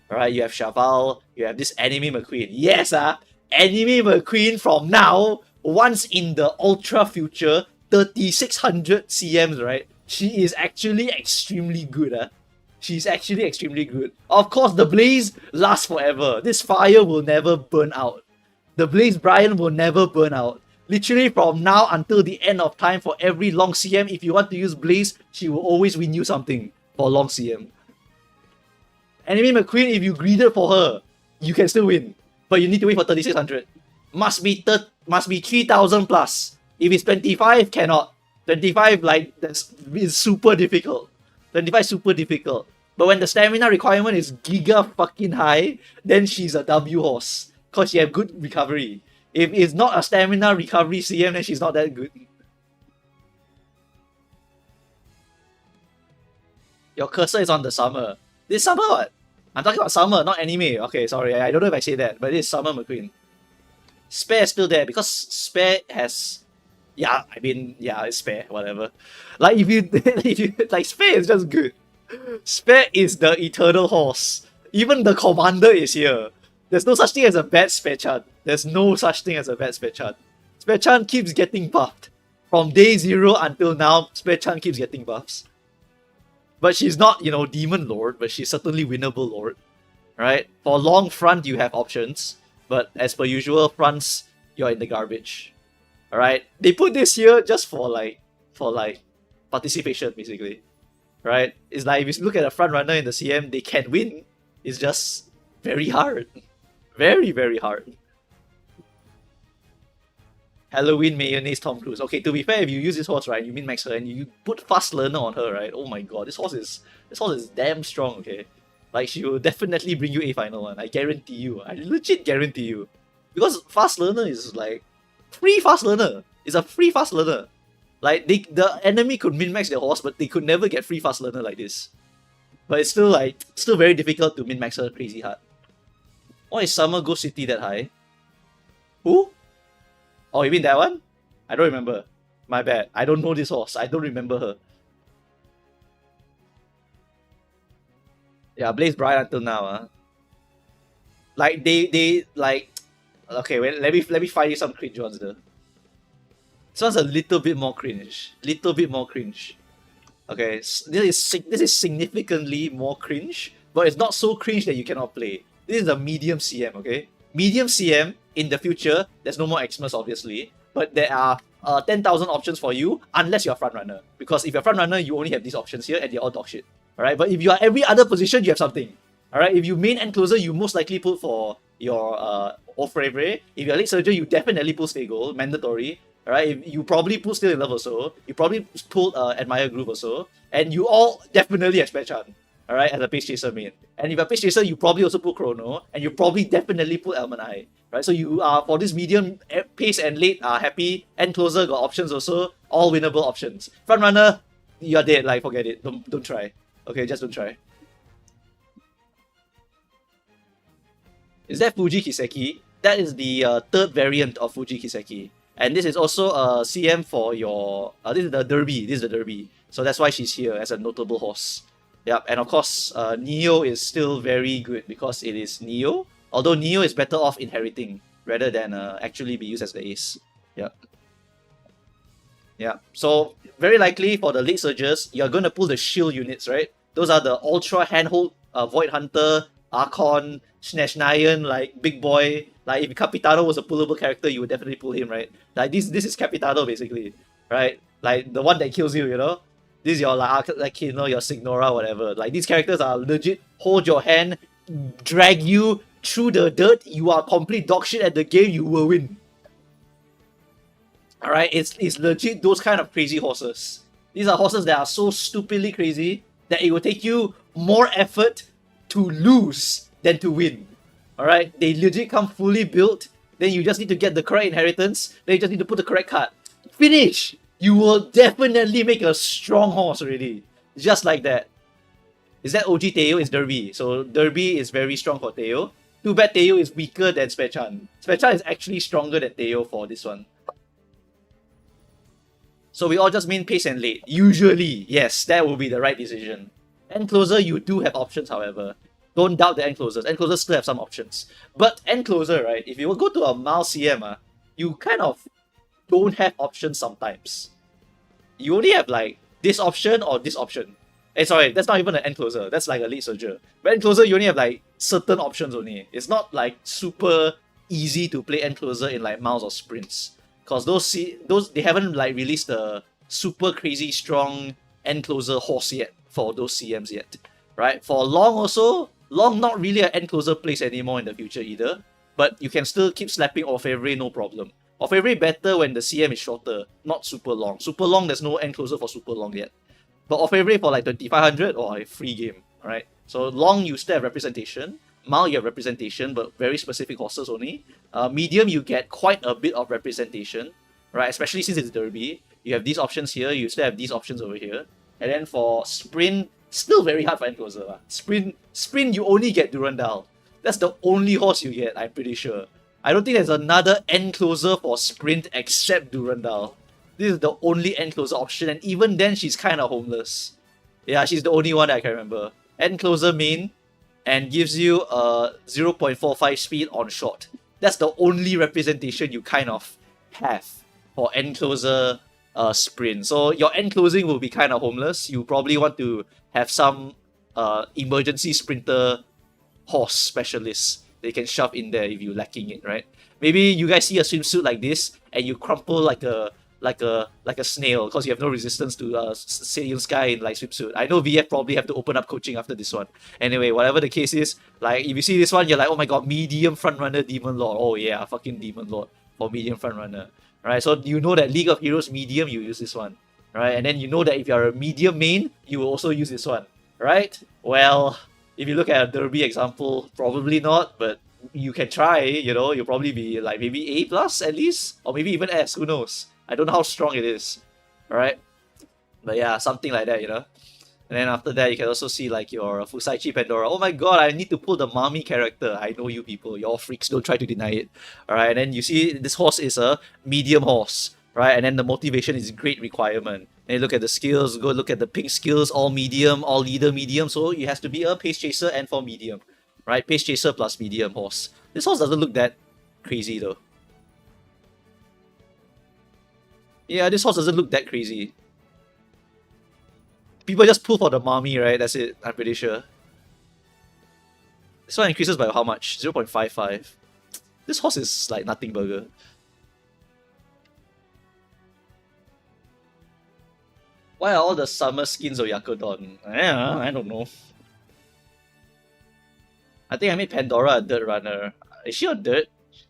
Alright, you have Chaval, you have this Enemy McQueen. Yes, Enemy McQueen from now, once in the ultra future, 3600 CMs, right? She is actually extremely good, She's actually extremely good. Of course, the Blaze lasts forever. This fire will never burn out. The Blaze Brian will never burn out. Literally from now until the end of time, for every long CM, if you want to use Blaze, she will always win you something for long CM. Enemy McQueen, if you greeded for her, you can still win. But you need to wait for 3600. Must be 3000 plus. If it's 25, cannot. 25, like, is super difficult. 25 super difficult. But when the stamina requirement is giga fucking high, then she's a W horse. Because she have good recovery. If it's not a stamina recovery CM, then she's not that good. Your cursor is on the summer. This summer what? I'm talking about summer, not anime. Okay, sorry, I don't know if I say that, but it's Summer McQueen. Spare is still there because Spare has... Yeah, I mean, yeah, it's Spare, whatever. Like, if you like, Spare is just good. Spare is the eternal horse. Even the commander is here. There's no such thing as a bad Spare-chan. There's no such thing as a bad Spare-chan. Spare-chan keeps getting buffed. From day 0 until now, Spare-chan keeps getting buffs. But she's not, you know, Demon Lord, but she's certainly winnable Lord. Right? For long front, you have options. But as per usual, fronts, you're in the garbage. Alright? They put this here just for participation, basically. Right? It's like, if you look at a front runner in the CM, they can win. It's just very hard. Very, very hard. Halloween mayonnaise Tom Cruise. Okay, to be fair, if you use this horse, right, you min-max her and you put fast learner on her, right? Oh my god, this horse is damn strong, okay? Like, she will definitely bring you a final one. I guarantee you. I legit guarantee you. Because fast learner is like free fast learner. It's a free fast learner. Like, the enemy could min-max their horse, but they could never get free fast learner like this. But it's still very difficult to min-max her crazy hard. Why is Summer Ghost City that high? Who? Oh, you mean that one? I don't remember. My bad. I don't know this horse. I don't remember her. Yeah, Blaze Brian until now. Like they like. Okay, wait. Let me find you some cringe ones though. This one's a little bit more cringe. Little bit more cringe. Okay, this is significantly more cringe, but it's not so cringe that you cannot play. This is a medium CM, okay? Medium CM, in the future, there's no more Xmas obviously, but there are 10,000 options for you unless you're front runner. Because if you're front runner, you only have these options here and they're all dog shit. Alright, but if you are every other position, you have something. Alright, if you main end closer, you most likely pull for your Ofrevre. If you're late surgeon, you definitely pull Stay Gold, mandatory. Alright, you probably pull Still in Love also. You probably pull Admire Groove also. And you all definitely have Spare Chan. Alright, as a Pace Chaser main. And if you're Pace Chaser, you probably also pull Chrono. And you probably definitely pull Element Eye. Right, so you are, for this medium, pace and late are happy. End closer got options also. All winnable options. Front runner, you're dead, like forget it. Don't try. Okay, just don't try. Is that Fuji Kiseki? That is the third variant of Fuji Kiseki. And this is also a CM for your... this is the Derby. This is the Derby. So that's why she's here as a notable horse. Yep, and of course, Neo is still very good because it is Neo. Although Neo is better off inheriting rather than actually be used as the ace. Yep. Yeah, so very likely for the late surges, you're going to pull the shield units, right? Those are the Ultra Handhold, Void Hunter, Archon, Snashnayan, like Big Boy. Like if Capitano was a pullable character, you would definitely pull him, right? Like this is Capitano basically, right? Like the one that kills you, you know? This is your like you know, your Signora, whatever. Like these characters are legit hold your hand, drag you through the dirt, you are complete dog shit at the game, you will win. Alright, it's legit those kind of crazy horses. These are horses that are so stupidly crazy that it will take you more effort to lose than to win. Alright, they legit come fully built, then you just need to get the correct inheritance, then you just need to put the correct card. Finish! You will definitely make a strong horse already. Just like that. Is that OG Teo? Is Derby. So Derby is very strong for Teo. Too bad Teo is weaker than Spechan. Spechan is actually stronger than Teo for this one. So we all just main pace and late. Usually, yes, that will be the right decision. End closer, you do have options, however. Don't doubt the end closers. End closers still have some options. But end closer, right, if you will go to a Mal CM, you kind of don't have options sometimes. You only have like this option or this option. Sorry, that's not even an end closer. That's like a late surger. But end closer, you only have like certain options only. It's not like super easy to play end closer in like miles or sprints. Because those they haven't like released the super crazy strong end closer horse yet for those CMs yet. Right? For Long also, Long not really an end closer place anymore in the future either. But you can still keep slapping Orfevre, no problem. Orfevre better when the CM is shorter, not super long. Super long, there's no end closer for super long yet. But Orfevre for like 2500 or a free game, alright? So Long, you still have representation. Mal, you have representation, but very specific horses only. Medium, you get quite a bit of representation, right? Especially since it's Derby. You have these options here, you still have these options over here. And then for Sprint, still very hard for end closer. Sprint, you only get Durandal. That's the only horse you get, I'm pretty sure. I don't think there's another end closer for Sprint except Durandal. This is the only end closer option, and even then she's kind of homeless. Yeah, she's the only one that I can remember. End closer main, and gives you a 0.45 speed on short. That's the only representation you kind of have for end closer sprint. So your end closing will be kind of homeless. You probably want to have some emergency sprinter horse specialist they can shove in there if you're lacking it, right? Maybe you guys see a swimsuit like this and you crumple like a snail because you have no resistance to Saiyan Sky in like swimsuit. I know VF probably have to open up coaching after this one. Anyway, whatever the case is, like if you see this one, you're like, oh my god, medium frontrunner Demon Lord. Oh yeah, fucking Demon Lord for medium frontrunner. Right? So you know that League of Heroes medium, you use this one. Right? And then you know that if you're a medium main, you will also use this one. Right? Well, if you look at a Derby example, probably not, but you can try, you know, you'll probably be like maybe A plus at least, or maybe even S, who knows? I don't know how strong it is. Alright? But yeah, something like that, you know? And then after that, you can also see like your Fusaichi Pandora. Oh my god, I need to pull the mommy character. I know you people. You're freaks. Don't try to deny it. Alright, and then you see this horse is a medium horse. Right, and then the motivation is great requirement. And you look at the skills, go look at the pink skills, all medium, all leader medium. So it has to be a pace chaser and for medium. Right, pace chaser plus medium horse. This horse doesn't look that crazy though. Yeah, this horse doesn't look that crazy. People just pull for the mommy, right? That's it, I'm pretty sure. This one increases by how much? 0.55. This horse is like nothing burger. Why are all the summer skins of Yakodon? I don't know. I think I made Pandora a dirt runner. Is she on dirt?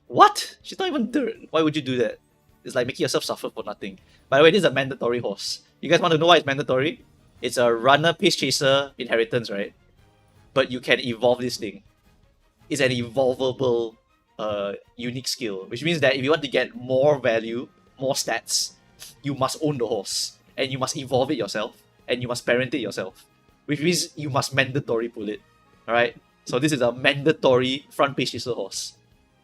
What? She's not even dirt. Why would you do that? It's like making yourself suffer for nothing. By the way, this is a mandatory horse. You guys want to know why it's mandatory? It's a runner pace chaser inheritance, right? But you can evolve this thing. It's an evolvable unique skill, which means that if you want to get more value, more stats, you must own the horse. And you must evolve it yourself. And you must parent it yourself. Which means you must mandatory pull it. Alright? So this is a mandatory front pace chaser horse.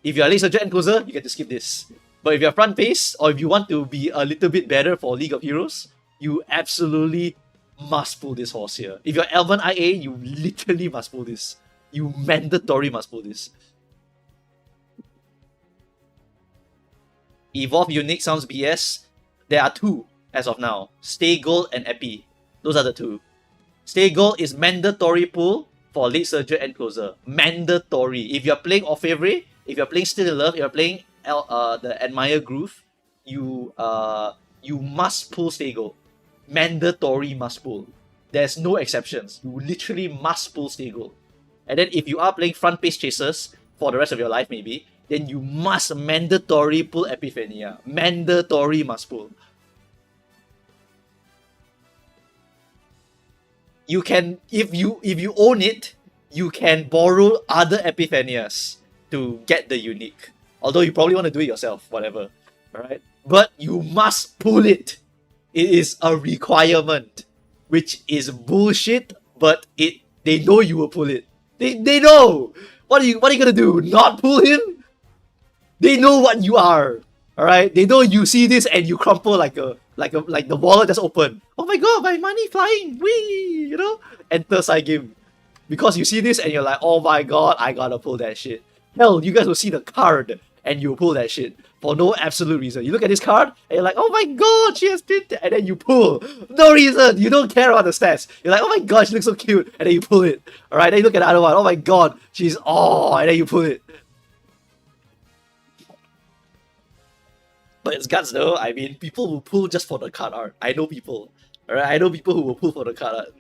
If you're a late surgeon closer, you get to skip this. But if you're front pace, or if you want to be a little bit better for League of Heroes, you absolutely must pull this horse here. If you're Elven IA, you literally must pull this. You mandatory must pull this. Evolve Unique sounds BS. There are two as of now. Stay Gold and Epi. Those are the two. Stay Gold is mandatory pull for late surgeon and closer. Mandatory. If you're playing Orfevre, if you're playing Still in Love, if you're playing the Admire Groove, you must pull Stay Gold. Mandatory must pull. There's no exceptions. You literally must pull Stay Gold. And then if you are playing front pace chasers for the rest of your life maybe, then you must mandatory pull Epiphania. Mandatory must pull. You can, if you own it, you can borrow other Epiphanias to get the unique. Although you probably want to do it yourself, whatever. Alright? But you must pull it. It is a requirement. Which is bullshit, but they know you will pull it. They know! What are you gonna do? Not pull him? They know what you are. Alright? They know you see this and you crumple like the wallet just open. Oh my god, my money flying! Whee! You know? Enter side game. Because you see this and you're like, oh my god, I gotta pull that shit. Hell, you guys will see the card and you pull that shit. For no absolute reason. You look at this card and you're like, oh my god, she has been there. And then you pull. No reason. You don't care about the stats. You're like, oh my god, she looks so cute. And then you pull it. Alright, then you look at the other one. Oh my god, she's and then you pull it. But it's guts though. I mean, people will pull just for the card art. I know people. Alright, I know people who will pull for the card art.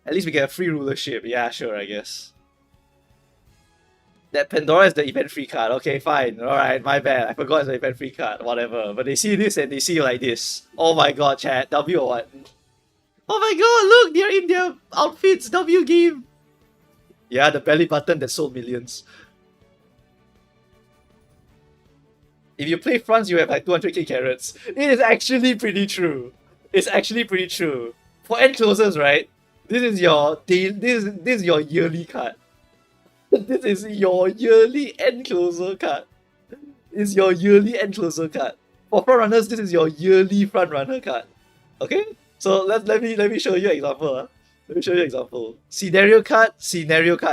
At least we get a free rulership. Yeah, sure, I guess. That Pandora is the event free card. Okay, fine. Alright, my bad. I forgot it's the event free card. Whatever. But they see this and they see you like this. Oh my god, chat. W or what? Oh my god, look! They're in their outfits. W game. Yeah, the belly button that sold millions. If you play fronts, you have like 200k carats. It is actually pretty true. It's actually pretty true. For end closers, right? This is your this is your yearly card. This is your yearly end closer card. It's your yearly end closer card. For front runners, this is your yearly front runner card. Okay? So let me show you an example. Let me show you an example. Scenario card,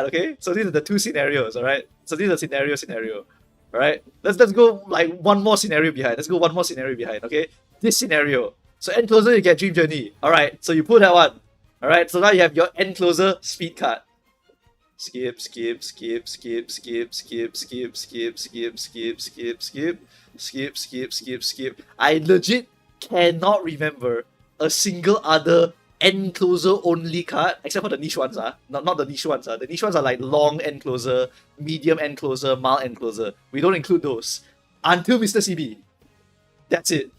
okay? So these are the two scenarios, alright? So these are scenario. Alright? Let's go like one more scenario behind. Let's go one more scenario behind, okay? This scenario. So end closer, you get Dream Journey. Alright, so you pull that one. Alright, so now you have your end closer speed card. Skip. I legit cannot remember a single other end closer only card except for the niche ones. Not the niche ones. The niche ones are like long end closer, medium end closer, mild end closer. We don't include those until Mr. CB. That's it.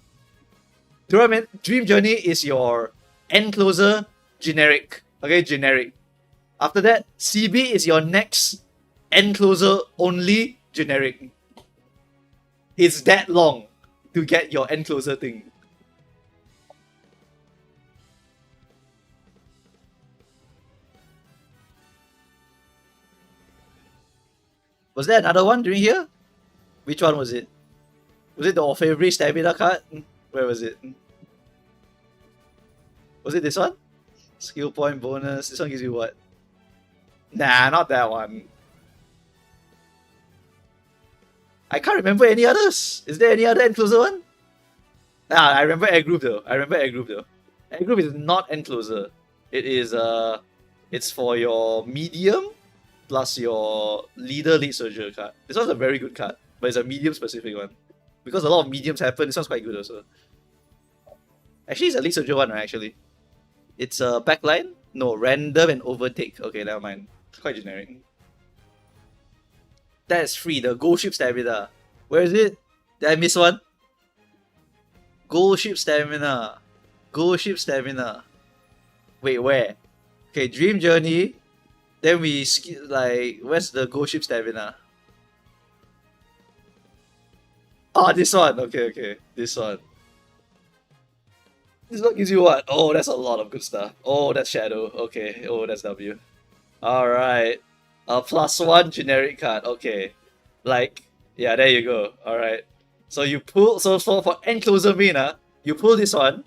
Dream Journey is your end closer generic. Okay, generic. After that, CB is your next end closer only generic. It's that long to get your end closer thing. Was there another one during here? Which one was it? Was it the Orfevre stamina card? Where was it? Was it this one? Skill point bonus. This one gives you what? Nah, not that one. I can't remember any others. Is there any other encloser one? Ah, I remember air group though. Air group is not encloser. It is it's for your medium plus your leader lead soldier card. This one's a very good card, but it's a medium specific one. Because a lot of mediums happen, this one's quite good also. Actually, it's a lead soldier one, right, actually. It's a backline? No, random and overtake. Okay, never mind. It's quite generic. That's free, the Gold Ship Stamina. Where is it? Did I miss one? Gold Ship Stamina. Gold Ship Stamina. Wait, where? Okay, Dream Journey. Then we skip, like, where's the Gold Ship Stamina? Oh, this one. Okay. This one. This one gives you what? Oh, that's a lot of good stuff. Oh, that's Shadow. Okay. Oh, that's W. Alright. A +1 generic card. Okay. Like, yeah, there you go. Alright. So you pull, so for encloser main, you pull this one.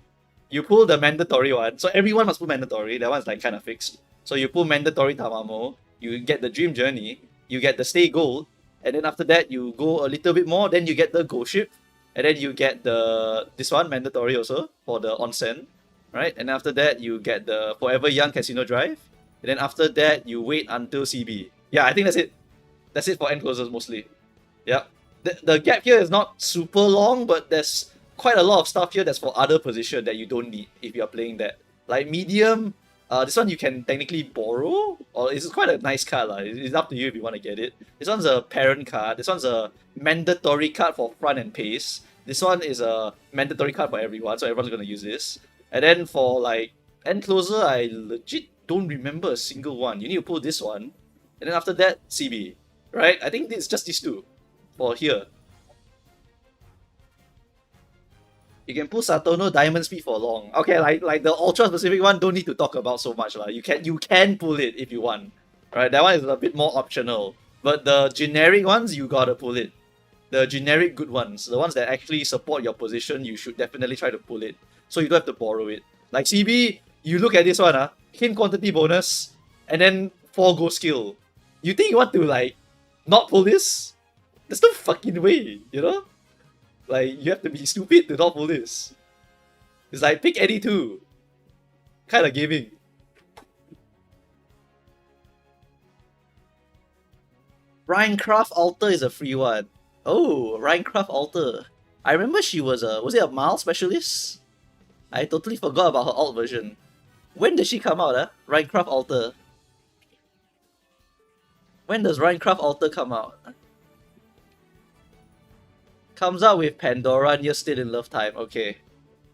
You pull the mandatory one. So everyone must pull mandatory. That one's like kind of fixed. So you pull mandatory Tamamo. You get the Dream Journey. You get the Stay Gold. And then after that, you go a little bit more. Then you get the Gold Ship. And then you get this one, mandatory also, for the onsen. Right? And after that, you get the Forever Young Casino Drive. And then after that, you wait until CB. Yeah, I think that's it. That's it for enclosers mostly. Yep. The gap here is not super long, but there's quite a lot of stuff here that's for other position that you don't need if you're playing that. Like medium, this one you can technically borrow, or it's quite a nice card. It's up to you if you want to get it. This one's a parent card. This one's a mandatory card for front and pace. This one is a mandatory card for everyone, so everyone's going to use this. And then for like encloser, I legit don't remember a single one. You need to pull this one, and then after that, CB. Right? I think it's just these two for here. You can pull Satono Diamond Speed for long. Okay, like the ultra specific one, don't need to talk about so much. You can pull it if you want. Right? That one is a bit more optional. But the generic ones, you gotta pull it. The generic good ones, the ones that actually support your position, you should definitely try to pull it. So you don't have to borrow it. Like CB, you look at this one, hint quantity bonus, and then 4 go skill. You think you want to like not pull this? There's no fucking way, you know? Like, you have to be stupid to not pull this. It's like, pick any two. Kind of giving. Rhinecraft Alter is a free one. Oh, Rhinecraft Alter. I remember she was it a Mile Specialist? I totally forgot about her alt version. When did she come out, Rhinecraft Alter. When does Rhinecraft Alter come out? Comes out with Pandora and You're Still in Love Time. Okay.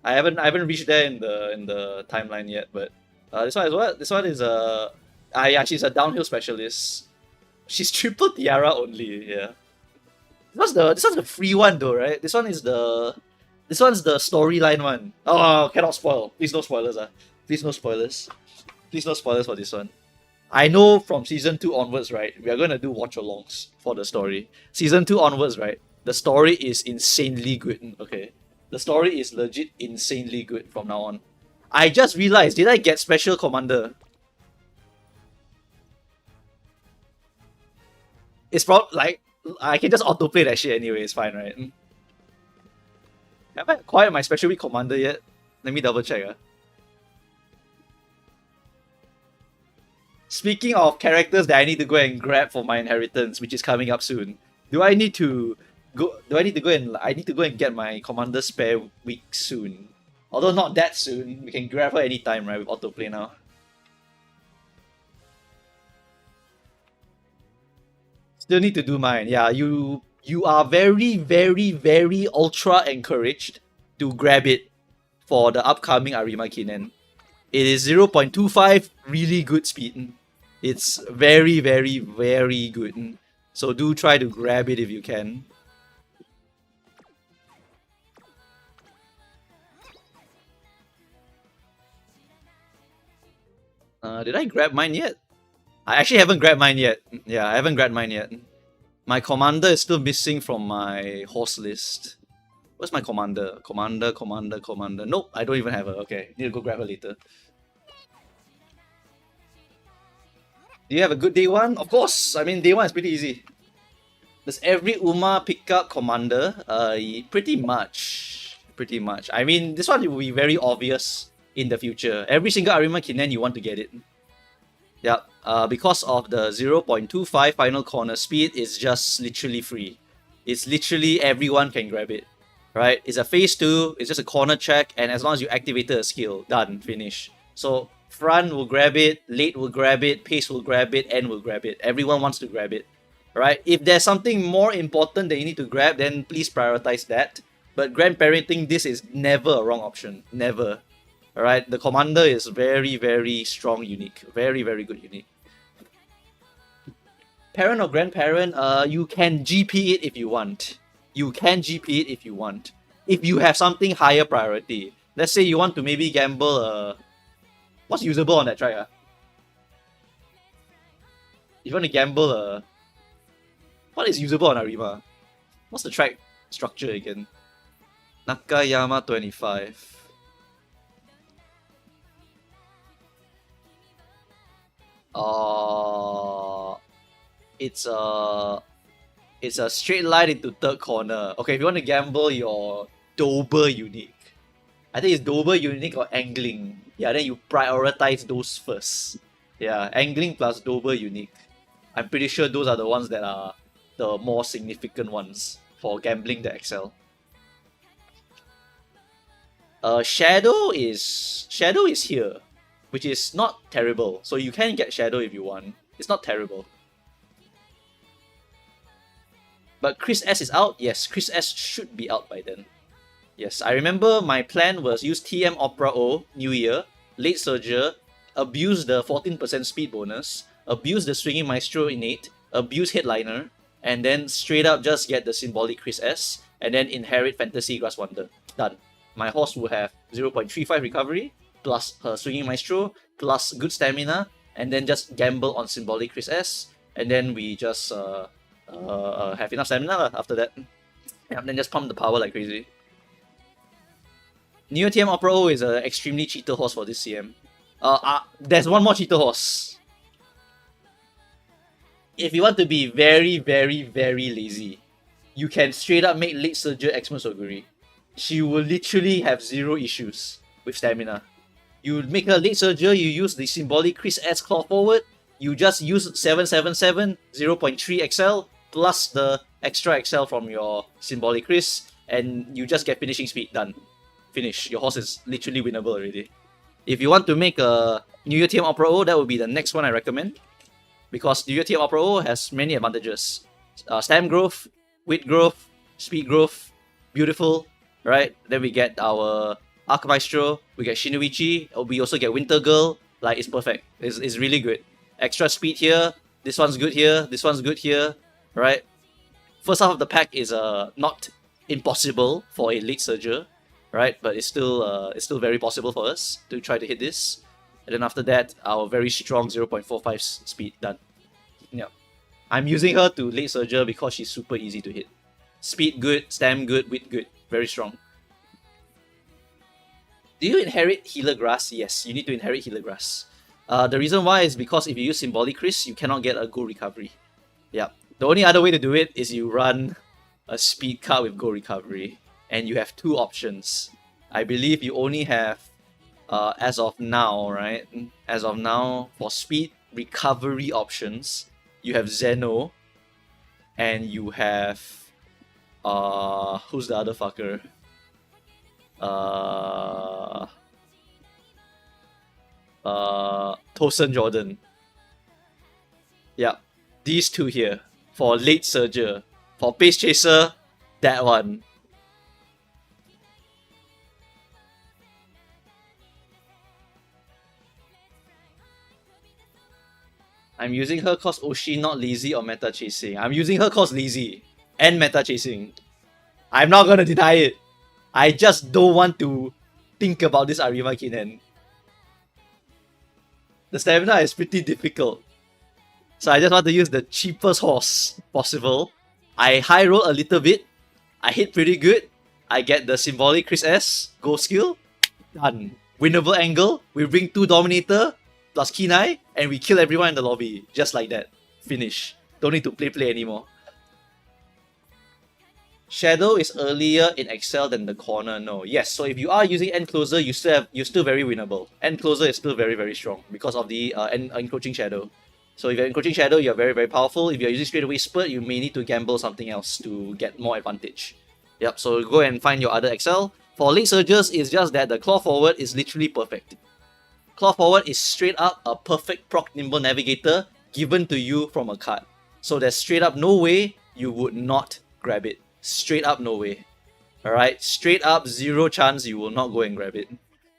I haven't reached there in the timeline yet, but this one is what? This one is yeah, she's a downhill specialist. She's triple tiara only, yeah. This one's the free one though, right? This one's the storyline one. Oh, cannot spoil. Please no spoilers, Please no spoilers. Please no spoilers for this one. I know from season 2 onwards, right? We are gonna do watch-alongs for the story. Season 2 onwards, right? The story is insanely good, okay? The story is legit insanely good from now on. I just realized, did I get Special Commander? It's probably, like, I can just autoplay that shit anyway, it's fine, right? Have I acquired my Special Week Commander yet? Let me double check, Speaking of characters that I need to go and grab for my inheritance, which is coming up soon, I need to go and get my commander spare week soon. Although not that soon, we can grab her anytime, right, with autoplay now. Still need to do mine. Yeah, you are very, very, very ultra encouraged to grab it for the upcoming Arima Kinen. It is 0.25 really good speed. It's very, very, very good. So do try to grab it if you can. Did I grab mine yet? I actually haven't grabbed mine yet. Yeah, I haven't grabbed mine yet. My commander is still missing from my horse list. Where's my commander? Commander. Nope, I don't even have her. Okay, need to go grab her later. Do you have a good day one? Of course! I mean, day one is pretty easy. Does every Uma pick up commander? Pretty much. Pretty much. I mean, this one will be very obvious in the future. Every single Arima Kinnen, you want to get it. Yep. Because of the 0.25 final corner speed, it's just literally free. It's literally everyone can grab it. Right? It's a phase 2, it's just a corner check, and as long as you activated a skill, done, finish. So front will grab it, late will grab it, pace will grab it, end will grab it. Everyone wants to grab it. Right? If there's something more important that you need to grab, then please prioritize that. But grandparenting, this is never a wrong option. Never. Alright, the commander is very, very strong unique. Very, very good unique. Parent or grandparent, you can GP it if you want. You can GP it if you want. If you have something higher priority. Let's say you want to maybe gamble what's usable on that track? If you want to gamble what is usable on Arima? What's the track structure again? Nakayama 25. It's a straight line into third corner. Okay, if you want to gamble your Dober unique, I think it's Dober unique or angling. Yeah, then you prioritize those first. Yeah, angling plus Dober unique. I'm pretty sure those are the ones that are the more significant ones for gambling the Excel. Shadow is here, which is not terrible. So you can get Shadow if you want. It's not terrible. But Chris S is out? Yes, Chris S should be out by then. Yes, I remember my plan was use TM Opera O, New Year, Late Surger, abuse the 14% speed bonus, abuse the Swinging Maestro innate, abuse Headliner, and then straight up just get the symbolic Chris S, and then inherit Fantasy Grass Wonder. Done. My horse will have 0.35 recovery, plus her Swinging Maestro, plus good stamina, and then just gamble on symbolic Chris S, and then we just have enough stamina after that. And then just pump the power like crazy. Neo TM Opera O is an extremely cheater horse for this CM. There's one more cheater horse. If you want to be very, very, very lazy, you can straight up make Late Surger Xmas Oguri. She will literally have zero issues with stamina. You make her Late Surger, you use the symbolic Chris S claw forward, you just use 777, 0.3 XL, plus the extra XL from your symbolic Chris, and you just get finishing speed. Done. Finish. Your horse is literally winnable already. If you want to make a New Year TM Opera O, that would be the next one I recommend. Because New Year TM Opera O has many advantages. Stam growth, weight growth, speed growth, beautiful, right? Then we get our Arc Maestro, we get Shinoichi, we also get Winter Girl. Like, it's perfect. It's really good. Extra speed here, this one's good here, this one's good here, right? First half of the pack is not impossible for a Late Surger, right? But it's still very possible for us to try to hit this. And then after that, our very strong 0.45 speed, done. Yeah. I'm using her to Late Surger because she's super easy to hit. Speed good, stam good, wit good. Very strong. Do you inherit Healer Grass? Yes, you need to inherit Healer Grass. The reason why is because if you use Symbolic Chris, you cannot get a Go Recovery. Yeah. The only other way to do it is you run a speed card with Go Recovery. And you have two options. I believe you only have, as of now, right? As of now, for speed recovery options, you have Zeno. And you have... who's the other fucker? Tosin Jordan. Yeah, these two here for Late Surger. For Pace Chaser, that one. I'm using her cause Oshi not lazy or meta chasing. I'm using her cause lazy and meta chasing. I'm not gonna deny it. I just don't want to think about this Arima Kinnen. The stamina is pretty difficult. So I just want to use the cheapest horse possible. I high roll a little bit. I hit pretty good. I get the symbolic Chris S. Go skill. Done. Winnable angle. We bring 2 Dominator plus Kenai and we kill everyone in the lobby. Just like that. Finish. Don't need to play anymore. Shadow is earlier in Excel than the corner. No. Yes, so if you are using End Closer, you're still very winnable. End Closer is still very strong because of the encroaching shadow. So if you're encroaching shadow, you're very powerful. If you're using straightaway spurt, you may need to gamble something else to get more advantage. Yep, so go and find your other Excel. For late surges, it's just that the claw forward is literally perfect. Claw forward is straight up a perfect proc nimble navigator given to you from a card. So there's straight up no way you would not grab it. Straight up no way. Alright, straight up 0 chance you will not go and grab it.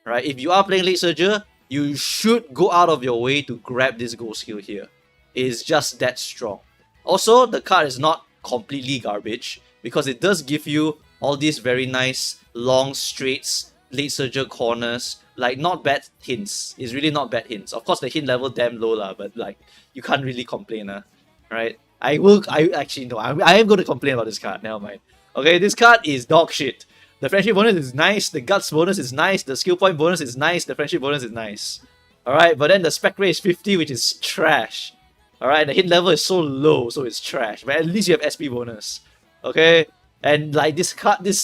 Alright, if you are playing late surger, you should go out of your way to grab this gold skill here. It is just that strong. Also, the card is not completely garbage because it does give you all these very nice long straights, late surger corners, like not bad hints. It's really not bad hints. Of course, the hint level damn low lah, but like you can't really complain right? I am going to complain about this card. Never mind. Okay, this card is dog shit. The friendship bonus is nice, the guts bonus is nice, the skill point bonus is nice, the friendship bonus is nice. Alright, but then the spec rate is 50, which is trash. Alright, the hit level is so low, so it's trash. But at least you have SP bonus. Okay? And like this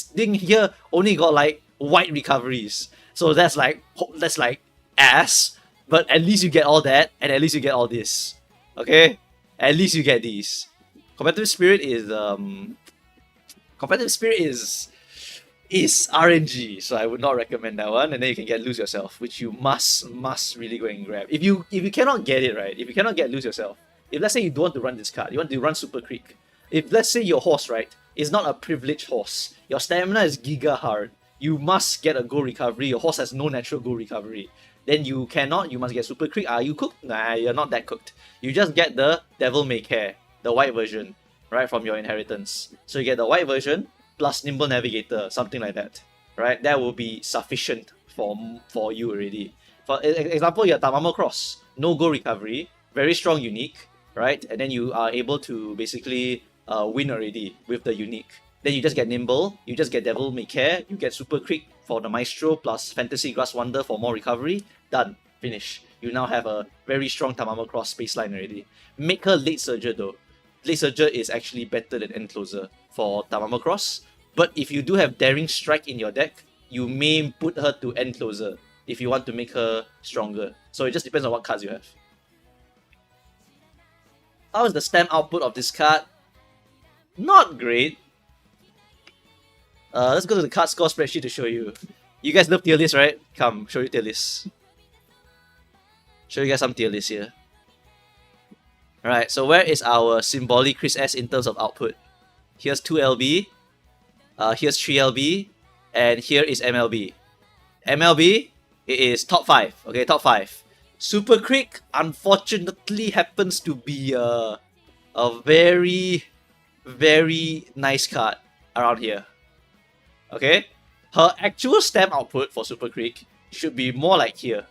thing here only got like white recoveries. So that's like ass. But at least you get all that, and at least you get all this. Okay? At least you get these. Competitive spirit is RNG, so I would not recommend that one. And then you can get lose yourself, which you must really go and grab. If you cannot get it right, if you cannot get lose yourself, if let's say you don't want to run this card, you want to run Super Creek. If let's say your horse right is not a privileged horse, your stamina is giga hard, you must get a gold recovery. Your horse has no natural gold recovery. Then you must get Super Creek. Are you cooked? Nah, you're not that cooked. You just get the Devil May Care, the white version, right, from your inheritance. So you get the white version plus Nimble Navigator, something like that, right? That will be sufficient for you already. For example, your Tamamo Cross, no gold recovery, very strong unique, right? And then you are able to basically win already with the unique. Then you just get Nimble, you just get Devil May Care, you get Super Creek for the Maestro plus Fantasy Grass Wonder for more recovery. Done. Finish. You now have a very strong Tamamo Cross baseline already. Make her Late Surger though. Late Surger is actually better than End Closer for Tamamo Cross. But if you do have Daring Strike in your deck, you may put her to End Closer if you want to make her stronger. So it just depends on what cards you have. How is the stamp output of this card? Not great. Let's go to the card score spreadsheet to show you. You guys love tier list, right? Come, show you tier list. Show you guys some tier list here. Alright, so where is our symbolic Chris S in terms of output? Here's 2LB, here's 3LB, and here is MLB. MLB, it is top 5, okay, top 5. Super Creek, unfortunately, happens to be a very nice card around here. Okay? Her actual stamp output for Super Creek should be more like here.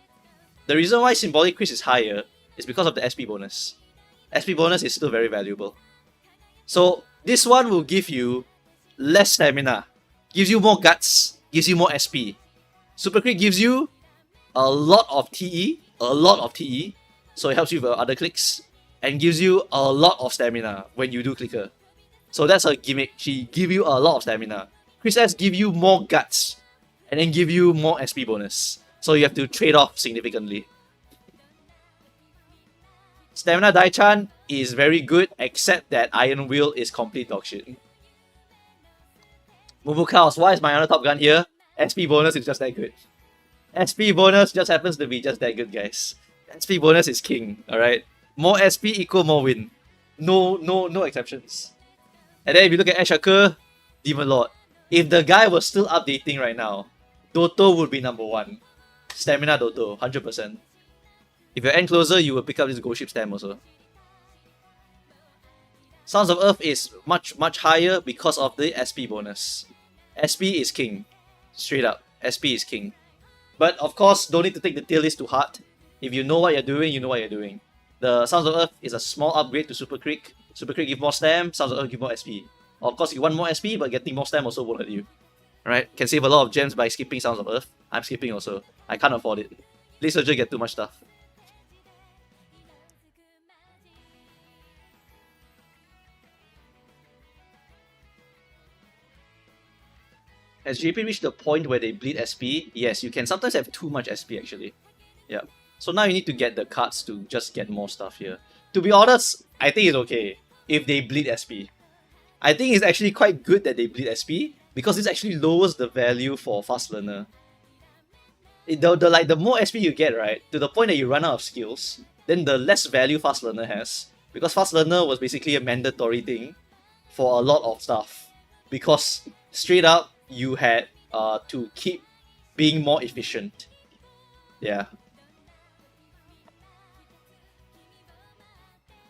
The reason why Symbolic Chris is higher is because of the SP bonus. SP bonus is still very valuable. So this one will give you less stamina, gives you more guts, gives you more SP. Super Creek gives you a lot of TE, so it helps you with other clicks, and gives you a lot of stamina when you do clicker. So that's her gimmick. She give you a lot of stamina. Chris S give you more guts, and then give you more SP bonus. So you have to trade off significantly. Stamina Daichan is very good, except that Iron Will is complete dogshit. Mumu Chaos, why is my other top gun here? SP bonus is just that good. SP bonus just happens to be just that good, guys. SP bonus is king, alright? More SP equal more win. No exceptions. And then if you look at Ashaka, Demon Lord. If the guy was still updating right now, Doto would be number 1. Stamina Doto, 100%. If you're end closer, you will pick up this Ghost Ship Stam also. Sounds of Earth is much higher because of the SP bonus. SP is king. Straight up, SP is king. But of course, don't need to take the tier list to heart. If you know what you're doing, you know what you're doing. The Sounds of Earth is a small upgrade to Super Creek. Super Creek give more stam, Sounds of Earth give more SP. Of course, you want more SP, but getting more stam also won't hurt you. Right? Can save a lot of gems by skipping Sounds of Earth. I'm skipping also. I can't afford it. Blade Surger get too much stuff. Has JP reached the point where they bleed SP? Yes, you can sometimes have too much SP actually. Yeah. So now you need to get the cards to just get more stuff here. To be honest, I think it's okay if they bleed SP. I think it's actually quite good that they bleed SP because this actually lowers the value for Fast Learner. The more SP you get, right, to the point that you run out of skills, then the less value Fast Learner has. Because Fast Learner was basically a mandatory thing for a lot of stuff. Because straight up, you had to keep being more efficient. Yeah.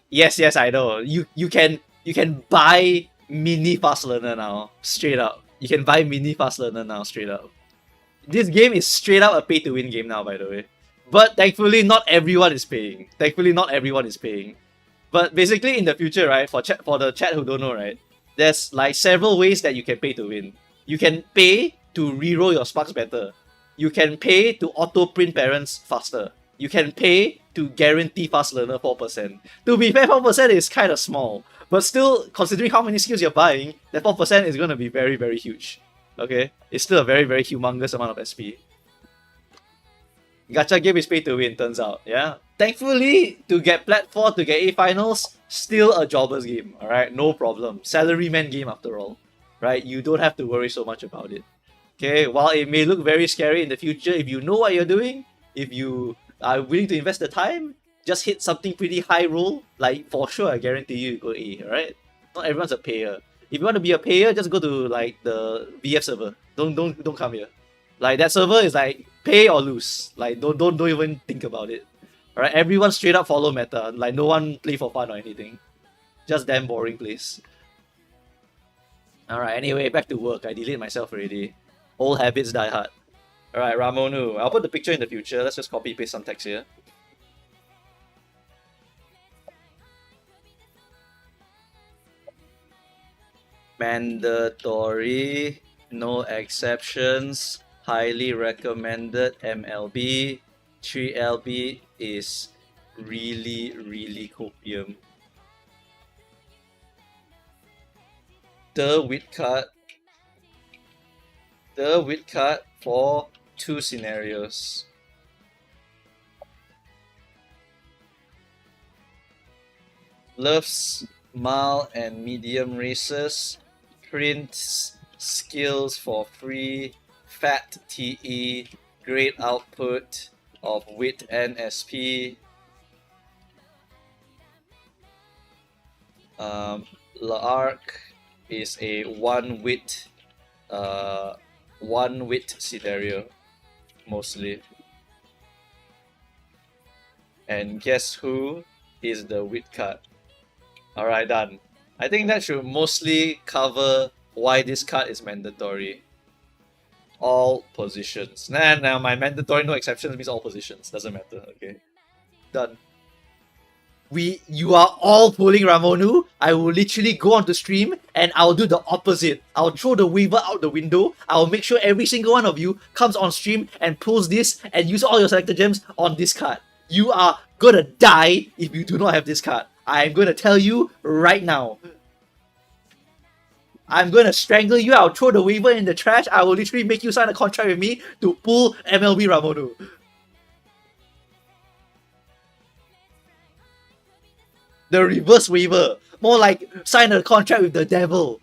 Yes, I know. You can buy mini Fast Learner now, straight up. You can buy mini Fast Learner now, straight up. This game is straight up a pay to win game now, by the way. But thankfully, not everyone is paying. Thankfully, not everyone is paying. But basically, in the future, right, for the chat who don't know, right, there's like several ways that you can pay to win. You can pay to reroll your sparks better. You can pay to auto print parents faster. You can pay to guarantee Fast Learner 4%. To be fair, 4% is kind of small. But still, considering how many skills you're buying, that 4% is going to be very, very huge. Okay? It's still a very, very humongous amount of SP. Gacha game is pay to win, turns out. Yeah. Thankfully, to get Plat 4, to get A finals, still a jobber's game. Alright, no problem. Salaryman game after all. Right? You don't have to worry so much about it. Okay, while it may look very scary in the future, if you know what you're doing, if you are willing to invest the time, just hit something pretty high roll. Like, for sure, I guarantee you go A, alright? Not everyone's a payer. If you want to be a payer, just go to like the VF server. Don't come here. Like that server is like pay or lose. Like don't even think about it. Alright, everyone straight up follow meta. Like no one play for fun or anything. Just damn boring place. Alright, anyway, back to work. I delayed myself already. Old habits die hard. Alright, Ramonu. I'll put the picture in the future. Let's just copy paste some text here. Mandatory, no exceptions, highly recommended MLB. 3LB is really copium. The wit card for 2 scenarios. Loves mild and medium races. Prints skills for free. Fat TE. Great output of wit and SP. L'arc is a one wit scenario mostly. And guess who is the wit card? Alright, done. I think that should mostly cover why this card is mandatory. All positions. Nah, my mandatory no exceptions means all positions. Doesn't matter, okay. Done. You are all pulling Ramonu. I will literally go onto stream and I'll do the opposite. I'll throw the Weaver out the window. I'll make sure every single one of you comes on stream and pulls this and use all your selected gems on this card. You are gonna die if you do not have this card. I'm gonna tell you right now. I'm gonna strangle you. I'll throw the Weaver in the trash. I will literally make you sign a contract with me to pull MLB Ramonu. The reverse waiver. More like sign a contract with the devil.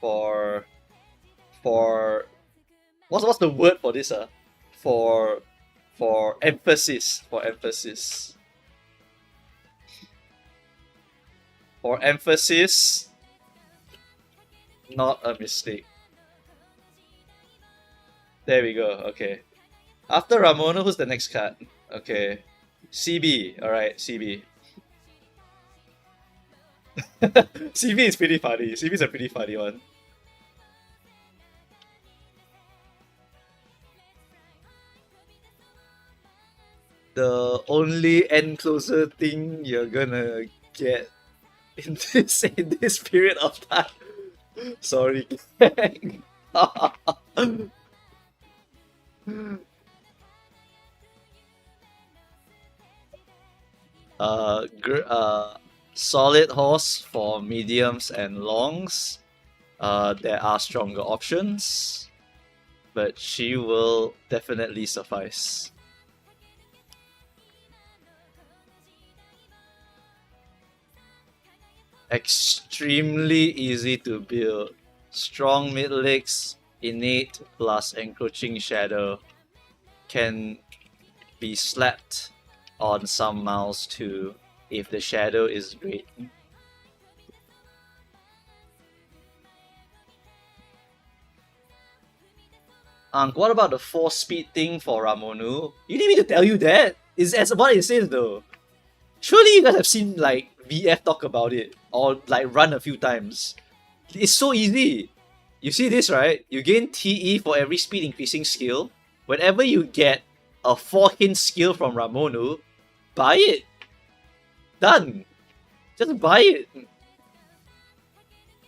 For what's the word for this? For emphasis. For emphasis. For emphasis. Not a mistake. There we go, okay. After Ramona, who's the next card? Okay. CB, alright, CB. CV is pretty funny. CV is a pretty funny one. The only end closer thing you're gonna get in this period of time. Sorry, gang. Solid horse for mediums and longs. There are stronger options, but she will definitely suffice. Extremely easy to build. Strong mid legs, innate plus encroaching shadow can be slapped on some mouse too if the shadow is great. What about the 4 speed thing for Ramonu? You need me to tell you that? Is as what it says though. Surely you guys have seen like VF talk about it or like run a few times. It's so easy. You see this, right? You gain TE for every speed increasing skill. Whenever you get a 4 hint skill from Ramonu, buy it. Done. Just buy it.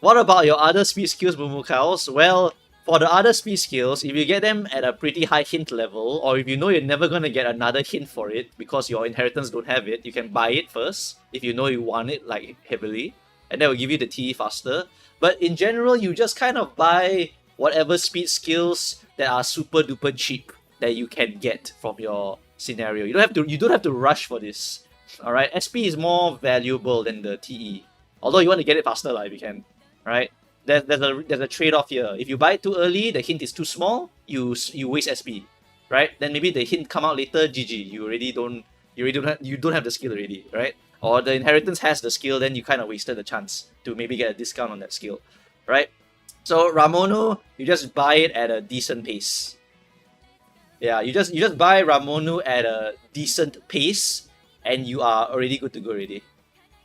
What about your other speed skills, Mumukaos? Well, for the other speed skills, if you get them at a pretty high hint level, or if you know you're never gonna get another hint for it because your inheritance don't have it, you can buy it first if you know you want it like heavily, and that will give you the TE faster. But in general, you just kind of buy whatever speed skills that are super duper cheap that you can get from your scenario. You don't have to rush for this. Alright, SP is more valuable than the TE. Although you want to get it faster if you can. Right? There's a trade-off here. If you buy it too early, the hint is too small, you waste SP. Right? Then maybe the hint come out later, GG. You don't have the skill already, right? Or the inheritance has the skill, then you kind of wasted the chance to maybe get a discount on that skill. Right? So Ramono, you just buy it at a decent pace. Yeah, you just buy Ramonu at a decent pace and you are already good to go already.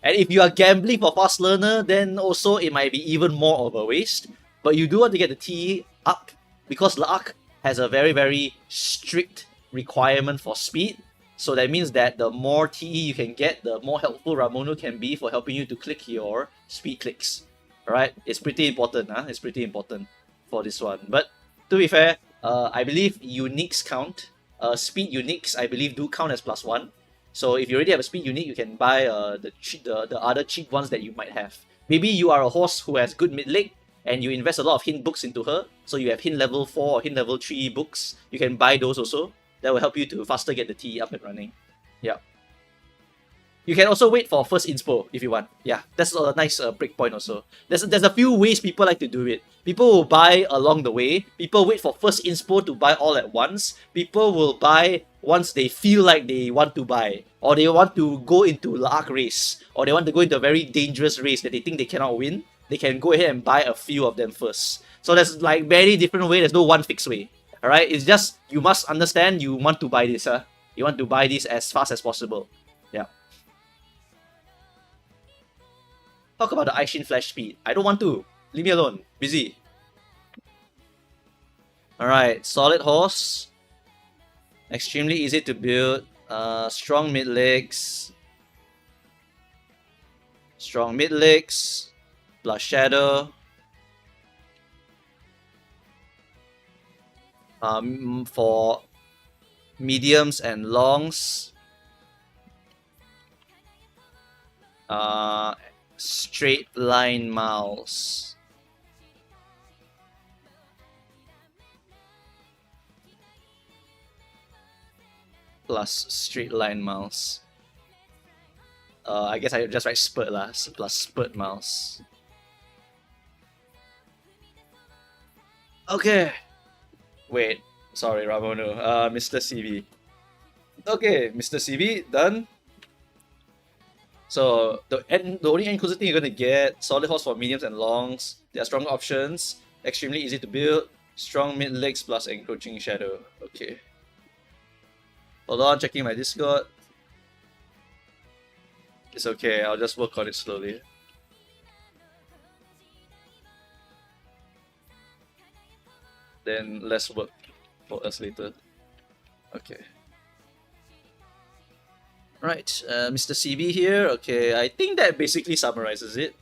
And if you are gambling for fast learner, then also it might be even more of a waste. But you do want to get the T up because La'ak has a very, very strict requirement for speed. So that means that the more TE you can get, the more helpful Ramonu can be for helping you to click your speed clicks. Alright? It's pretty important, huh? It's pretty important for this one. But to be fair, I believe uniques count. Speed uniques, I believe, do count as +1. So if you already have a speed unique, you can buy the other cheap ones that you might have. Maybe you are a horse who has good mid leg and you invest a lot of hint books into her. So you have hint level 4 or hint level 3 books. You can buy those also. That will help you to faster get the TE up and running. Yeah. You can also wait for first inspo if you want. Yeah, that's a nice break point also. There's a few ways people like to do it. People will buy along the way. People wait for first inspo to buy all at once. People will buy once they feel like they want to buy. Or they want to go into La'ak race. Or they want to go into a very dangerous race that they think they cannot win. They can go ahead and buy a few of them first. So there's like very different way. There's no one fixed way. Alright, it's just you must understand you want to buy this. You want to buy this as fast as possible. Yeah. Talk about the Aishin Flash Speed. I don't want to. Leave me alone. Busy. Alright, solid horse. Extremely easy to build. Strong mid legs. Strong mid legs. Plus shadow. For mediums and longs. Straight line mouse. Plus straight line mouse. I guess I just write spurt lah. Plus spurt mouse. Okay. Wait. Sorry, Ramono. Mr. CV. Okay, Mr. CV, done. So the only inclusive thing you're gonna get, solid horse for mediums and longs. There are strong options, extremely easy to build, strong mid legs plus encroaching shadow. Okay. Hold on, checking my Discord. It's okay, I'll just work on it slowly. then less work for us later. Okay. Right, Mr. CB here. Okay, I think that basically summarizes it.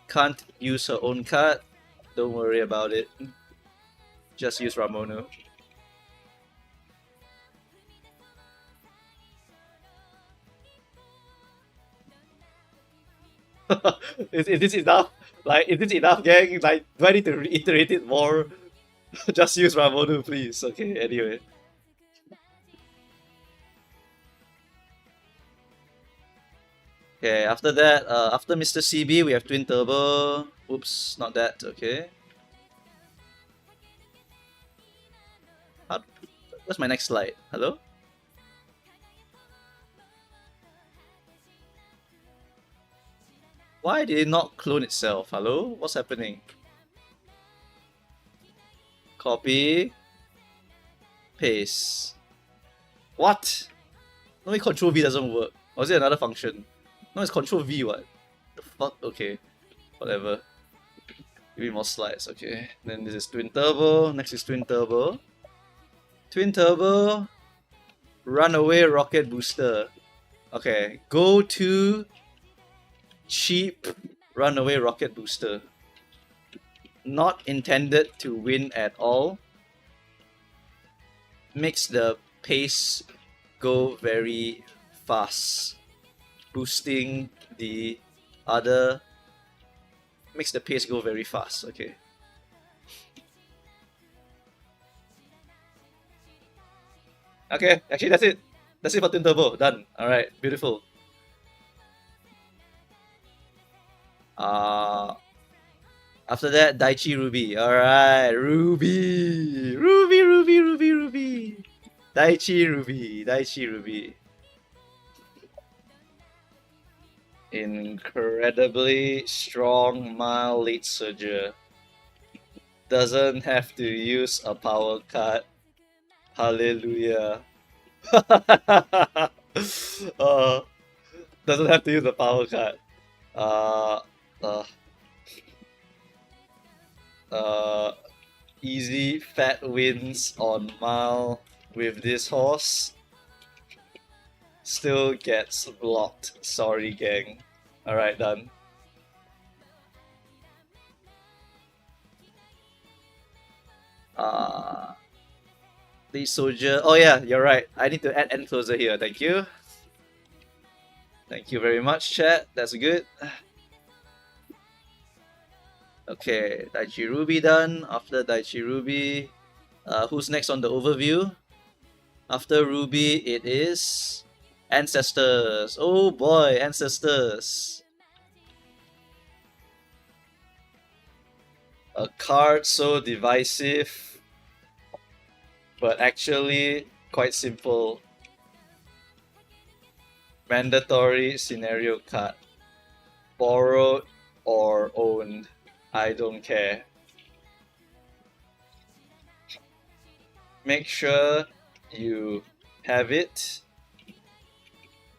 Can't use her own card. Don't worry about it. Just use Ramono. Is this enough? Like, is this enough, gang? Like, do I need to reiterate it more? Just use Ramono, please. Okay, anyway. Okay, after that, after Mr. CB, we have Twin Turbo. Oops, not that. Okay. What's my next slide? Hello? Why did it not clone itself? Hello? What's happening? Copy. Paste. What? No, Control V doesn't work. Or is it another function? No, it's Control V, what? The fuck? Okay. Whatever. Give me more slides, okay. Then this is Twin Turbo. Next is Twin Turbo. Twin Turbo. Runaway Rocket Booster. Okay. Go to cheap Runaway Rocket Booster. Not intended to win at all. Makes the pace go very fast. Boosting the other. Makes the pace go very fast. Okay. Okay, actually that's it. That's it for Twin Turbo. Done. Alright, beautiful. After that, Daichi Ruby. Alright, Ruby. Ruby, Ruby, Ruby, Ruby. Daichi Ruby. Daichi Ruby. Incredibly strong, mild late surger. Doesn't have to use a power card. Hallelujah. Doesn't have to use a power card. Uh, uh, Easy fat wins on mile with this horse. Still gets blocked. Sorry, gang. Alright, done. The soldier. Oh yeah, you're right. I need to add end closer here. Thank you. Thank you very much, chat. That's good. Okay, Daichi Ruby done. After Daichi Ruby, who's next on the overview? After Ruby, it is Ancestors. Oh boy, Ancestors. A card so divisive, but actually quite simple. Mandatory scenario card. Borrowed or owned. I don't care. Make sure you have it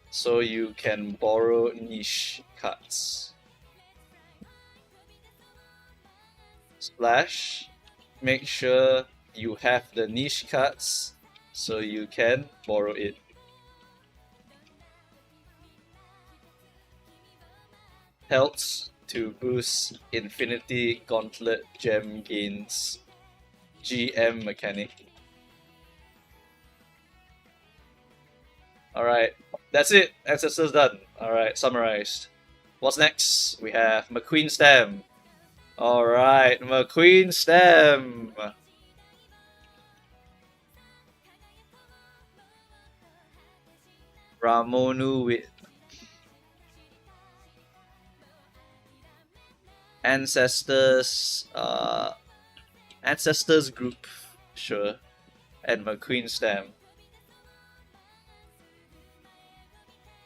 so you can borrow niche cards. Splash. Make sure you have the niche cards so you can borrow it. Helps to boost Infinity Gauntlet gem gains. GM mechanic. Alright, that's it. Ancestors done. Alright, summarized. What's next? We have McQueen Stem. Alright, McQueen Stem. Ramonu with Ancestors, Ancestors group, sure, and McQueen Stem.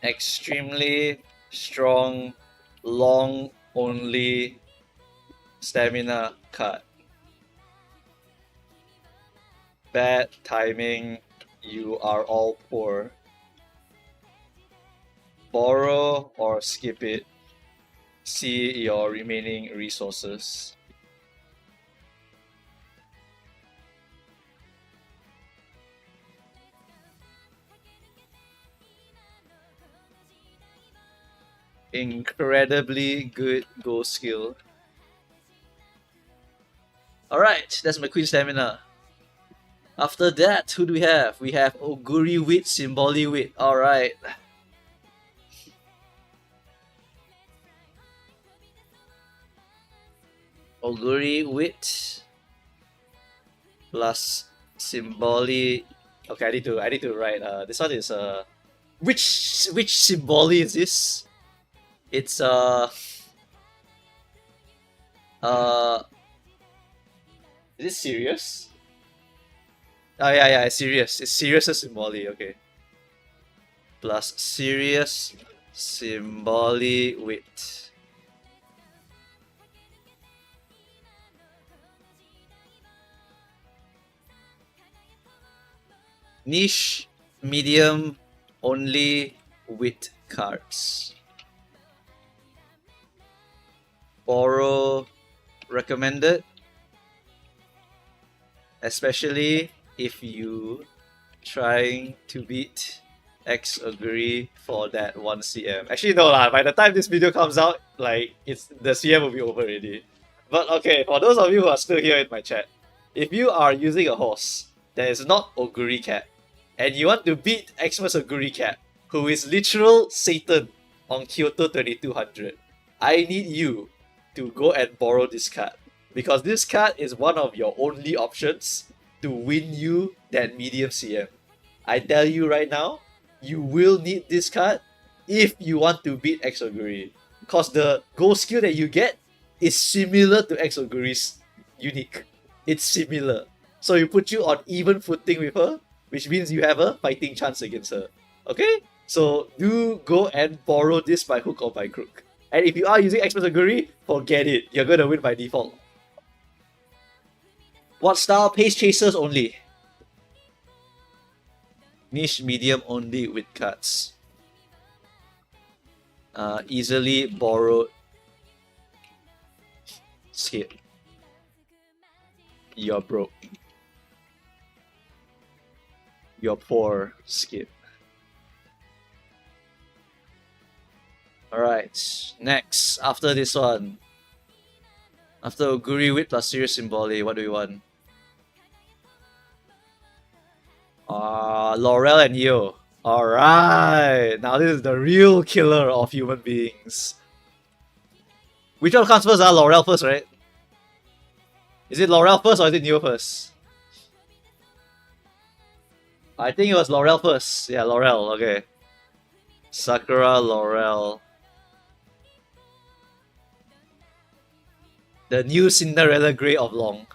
Extremely strong, long only stamina card. Bad timing, you are all poor. Borrow or skip it. See your remaining resources. Incredibly good goal skill. Alright, that's my Queen Stamina. After that, who do we have? We have Oguri Wit, Symboli Wit. Alright. Oguri Wit plus Symboli. Okay, I need to write. This one is which Symboli is this? It's is it serious? Oh yeah, it's serious. It's serious as Symboli. Okay. Plus serious Symboli Wit. Niche, medium, only wit cards. Borrow recommended, especially if you trying to beat X agree for that 1 CM. Actually no lah, by the time this video comes out, like the CM will be over already. But okay, for those of you who are still here in my chat, if you are using a horse that is not Oguri Cat, and you want to beat Xmas Oguri Cat, who is literal Satan on Kyoto 2200, I need you to go and borrow this card. Because this card is one of your only options to win you that medium CM. I tell you right now, you will need this card if you want to beat X Oguri. Because the goal skill that you get is similar to X Oguri's unique. It's similar. So it puts you on even footing with her, which means you have a fighting chance against her. Okay? So do go and borrow this by hook or by crook. And if you are using X Oguri, forget it. You're gonna win by default. What style? Pace chasers only. Niche medium only with cards. Easily borrowed. Skip. You're broke. You're poor. Skip. Alright, next. After this one. After Oguri Wit plus Serious Symboli, what do we want? Laurel and Yo. Alright, now this is the real killer of human beings. Which one comes first? Laurel first, right? Is it Laurel first or is it Neo first? I think it was Laurel first. Yeah, Laurel, okay. Sakura, Laurel. The new Cinderella Grey of Long.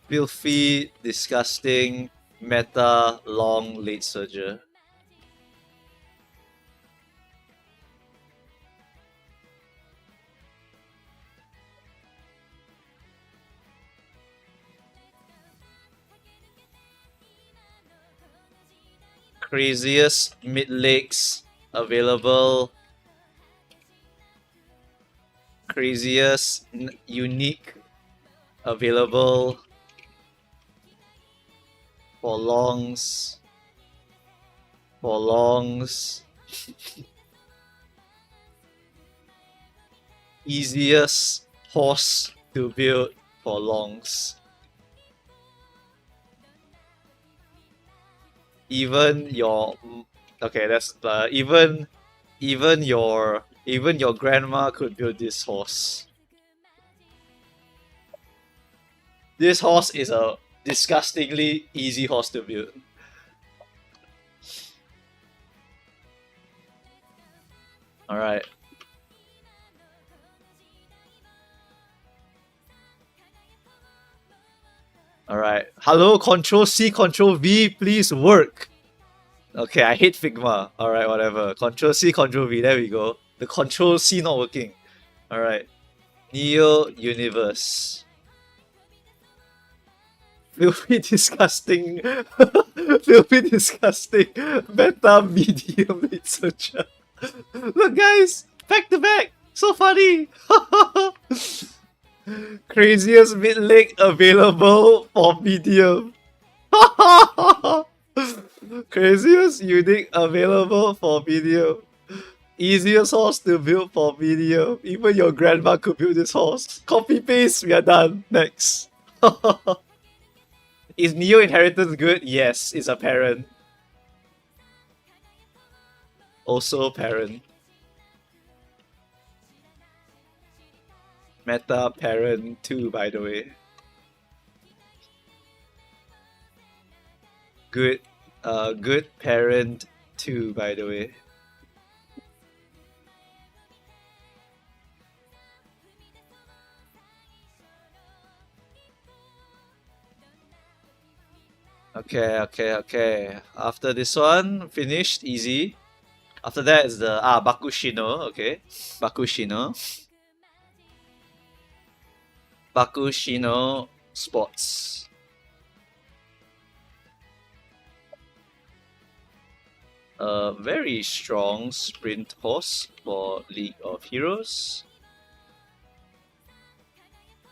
Filthy, disgusting, meta, long, late surger. Craziest mid-legs available. Craziest unique available for longs. Easiest horse to build for longs. Even your that's even your grandma could build this horse. This horse is a disgustingly easy horse to build. Alright. Alright. Hello, Control C, Control V, please work. Okay, I hate Figma. Alright, whatever. Control C, Control V, there we go. The Control C not working. Alright. Neo Universe. Filthy disgusting. Filthy disgusting. Meta medium researcher. Look guys! Back to back! So funny! Craziest mid-leg available for medium. Craziest unique available for medium. Easiest horse to build for medium. Even your grandma could build this horse. Copy paste, we are done. Next. Is Neo inheritance good? Yes, it's a parent. Also parent. Meta parent too, by the way. Good good parent too, by the way. Okay. After this one, finished, easy. After that is the Bakushino, okay. Bakushino. Bakushino Sports. A very strong sprint horse for League of Heroes.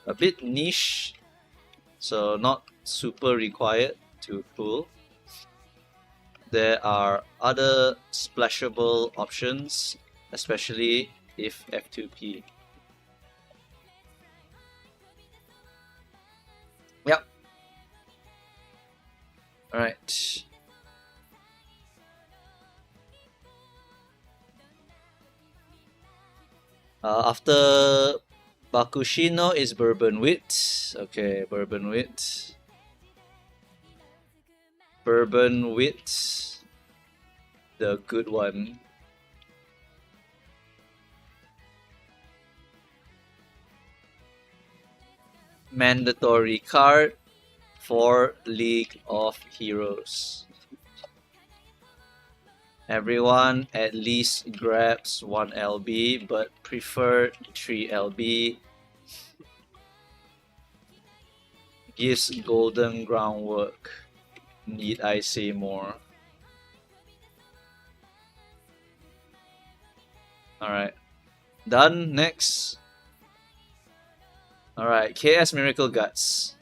A bit niche, so not super required to pull. There are other splashable options, especially if F2P. Yep. Alright. After Bakushino is Bourbon Wit. Okay, Bourbon Wit. Bourbon Wit. The good one. Mandatory card for League of Heroes. Everyone at least grabs 1 LB, but prefer 3 LB. Gives golden groundwork. Need I say more? Alright. Done. Next. Alright, KS Miracle Guts.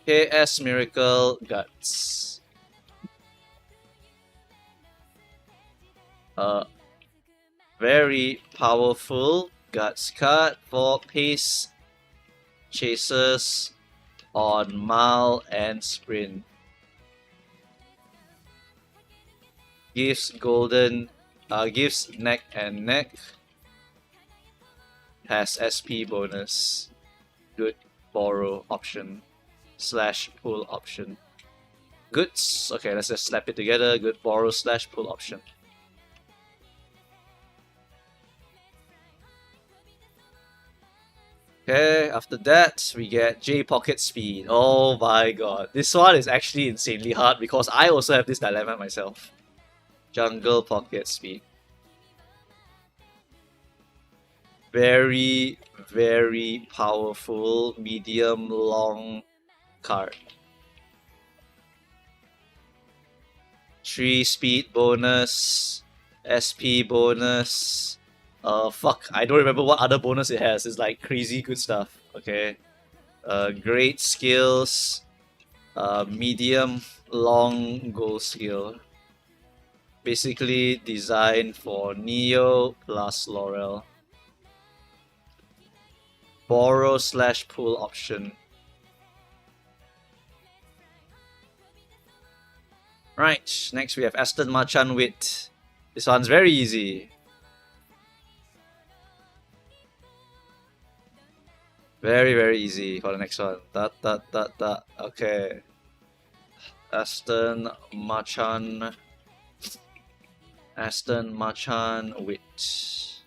KS Miracle Guts. Very powerful Guts card for pace chasers on mile and sprint. Gives golden, gives neck and neck. Has SP bonus. Good borrow option / pull option. Goods. Okay, let's just slap it together. Good borrow / pull option. Okay, after that, we get J Pocket Speed. Oh my god. This one is actually insanely hard because I also have this dilemma myself. Jungle Pocket Speed. Very, very powerful medium long card. 3 speed bonus, SP bonus. Fuck, I don't remember what other bonus it has. It's like crazy good stuff. Okay. Great skills. Medium long goal skill. Basically designed for Neo plus Laurel. Borrow / pull option. Right, next we have Aston Marchan Wit. This one's very easy. Very, very easy for the next one. Okay. Aston Marchan Wit.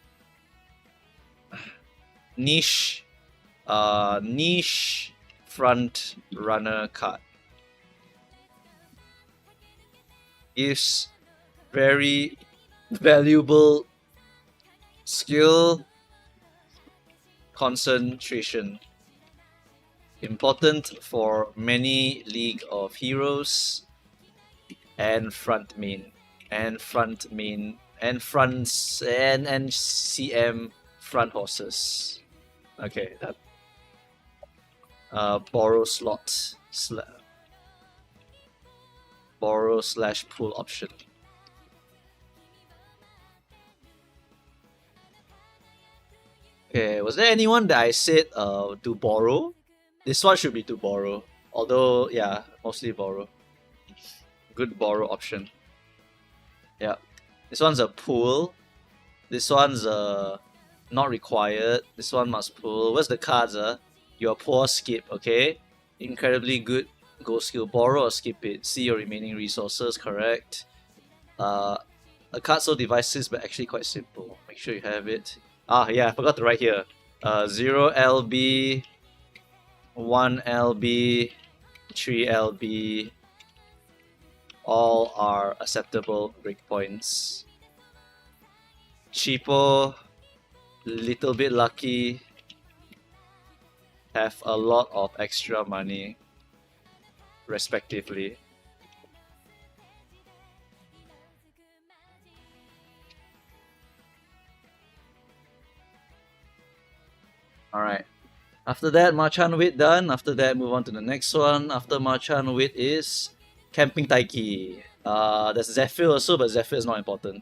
Niche front runner card. Gives very valuable skill concentration. Important for many League of Heroes and front main and CM front horses. Okay, that borrow slot borrow / pull option. Okay, was there anyone that I said to borrow? This one should be to borrow. Although, yeah, mostly borrow. Good borrow option. Yeah. This one's a pull. This one's not required. This one must pull. Where's the cards? Your poor skip, okay? Incredibly good go skill. Borrow or skip it. See your remaining resources, correct. A card so divisive but actually quite simple. Make sure you have it. Ah, yeah, I forgot to write here. 0 LB, 1 LB, 3 LB, all are acceptable breakpoints. Cheapo, little bit lucky, have a lot of extra money, respectively. Alright. After that, Machan Wit done. After that, move on to the next one. After Machan Wit is Camping Taiki. There's Zephyr also, but Zephyr is not important.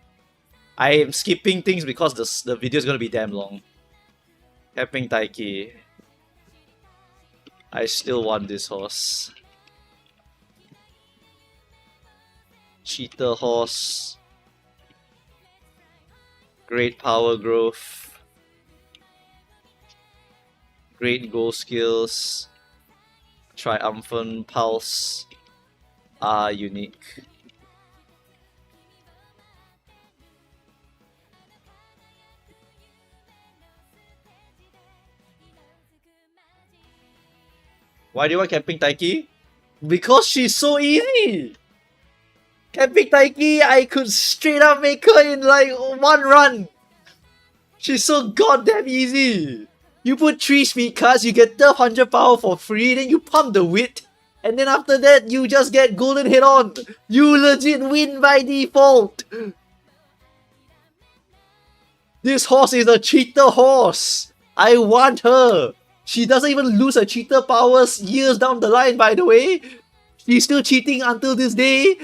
I am skipping things because the video is going to be damn long. Camping Taiki. I still want this horse. Cheetah horse. Great power growth. Great goal skills. Triumphant pulse are unique. Why do you want Camping Taiki? Because she's so easy! Camping Taiki, I could straight up make her in like one run! She's so goddamn easy! You put 3 speed cards, you get 100 power for free, then you pump the wit, and then after that, you just get golden hit on! You legit win by default! This horse is a cheater horse! I want her! She doesn't even lose her cheater powers years down the line, by the way. She's still cheating until this day.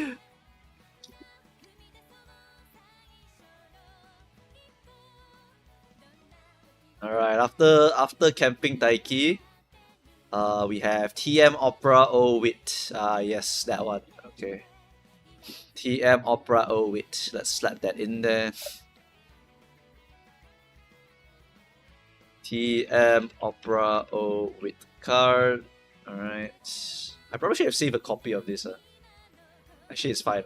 Alright, after Camping Taiki, we have TM Opera O Wit. Yes, that one. Okay. TM Opera O Wit. Let's slap that in there. TM Opera O Wit card. Alright. I probably should have saved a copy of this. Actually, it's fine.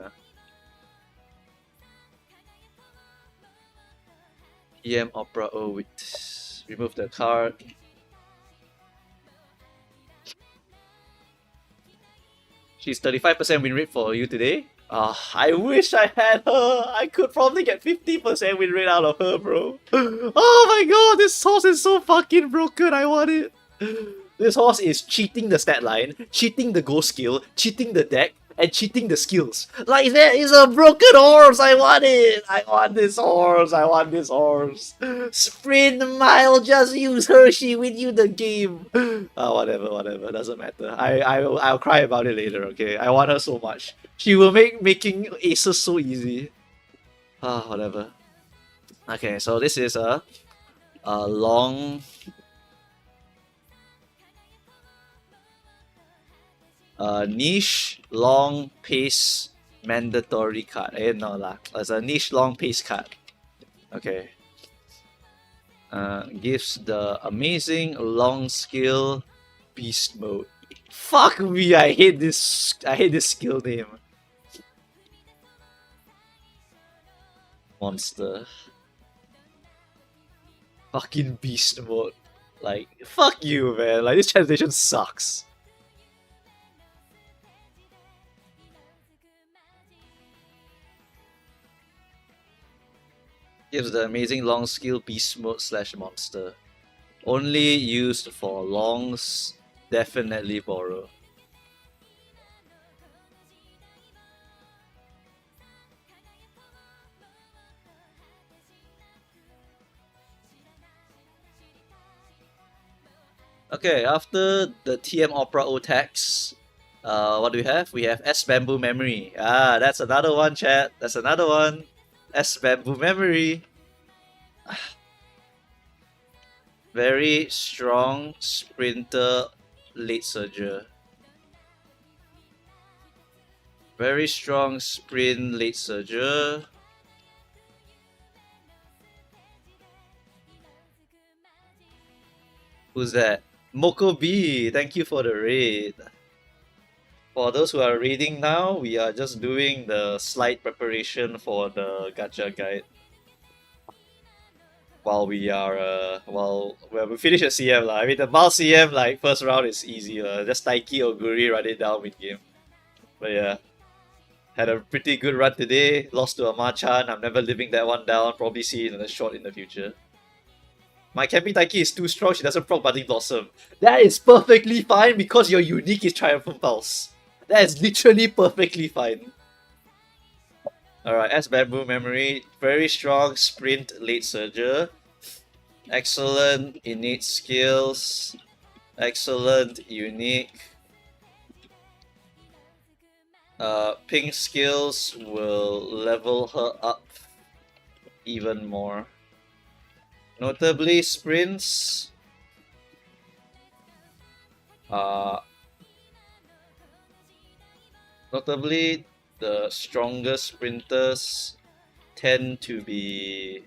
TM Opera O Wit. Remove the card. She's 35% win rate for you today. I wish I had her. I could probably get 50% win rate out of her, bro. Oh my god, this horse is so fucking broken. I want it. This horse is cheating the stat line, cheating the go skill, cheating the deck, and cheating the skills. Like, that is a broken horse. I want it. I want this horse. I want this horse. Sprint mile, just use Hershey, win you the game. Whatever. Doesn't matter. I'll cry about it later, okay? I want her so much. She will make making aces so easy. Whatever. Okay, so this is a long... niche long pace mandatory card. No lah. It's a niche long pace card. Okay. Gives the amazing long skill beast mode. Fuck me, I hate this skill name. Monster. Fucking beast mode. Like, fuck you, man. Like, this translation sucks. Gives the amazing long skill beast mode / monster. Only used for longs. Definitely borrow. Okay, after the TM Opera O tax, what do we have? We have S Bamboo Memory. That's another one, chat. That's another one. S Bamboo Memory. Very strong sprinter, late surger. Very strong sprint, late surger. Who's that? Moko B, thank you for the raid. For those who are reading now, we are just doing the slide preparation for the gacha guide. While we finish the CM lah. I mean the Mal CM like first round is easy lah. Just Taiki or Guri run it down mid game. But yeah. Had a pretty good run today. Lost to a Machan. I'm never living that one down. Probably see it in a short in the future. My camping Taiki is too strong. She doesn't proc Budding Blossom. That is perfectly fine because your unique is Triumphant Pulse. That is literally perfectly fine. Alright, as Bamboo Memory, very strong sprint late surger. Excellent innate skills. Excellent unique. Pink skills will level her up even more. Notably sprints. Notably, the strongest sprinters tend to be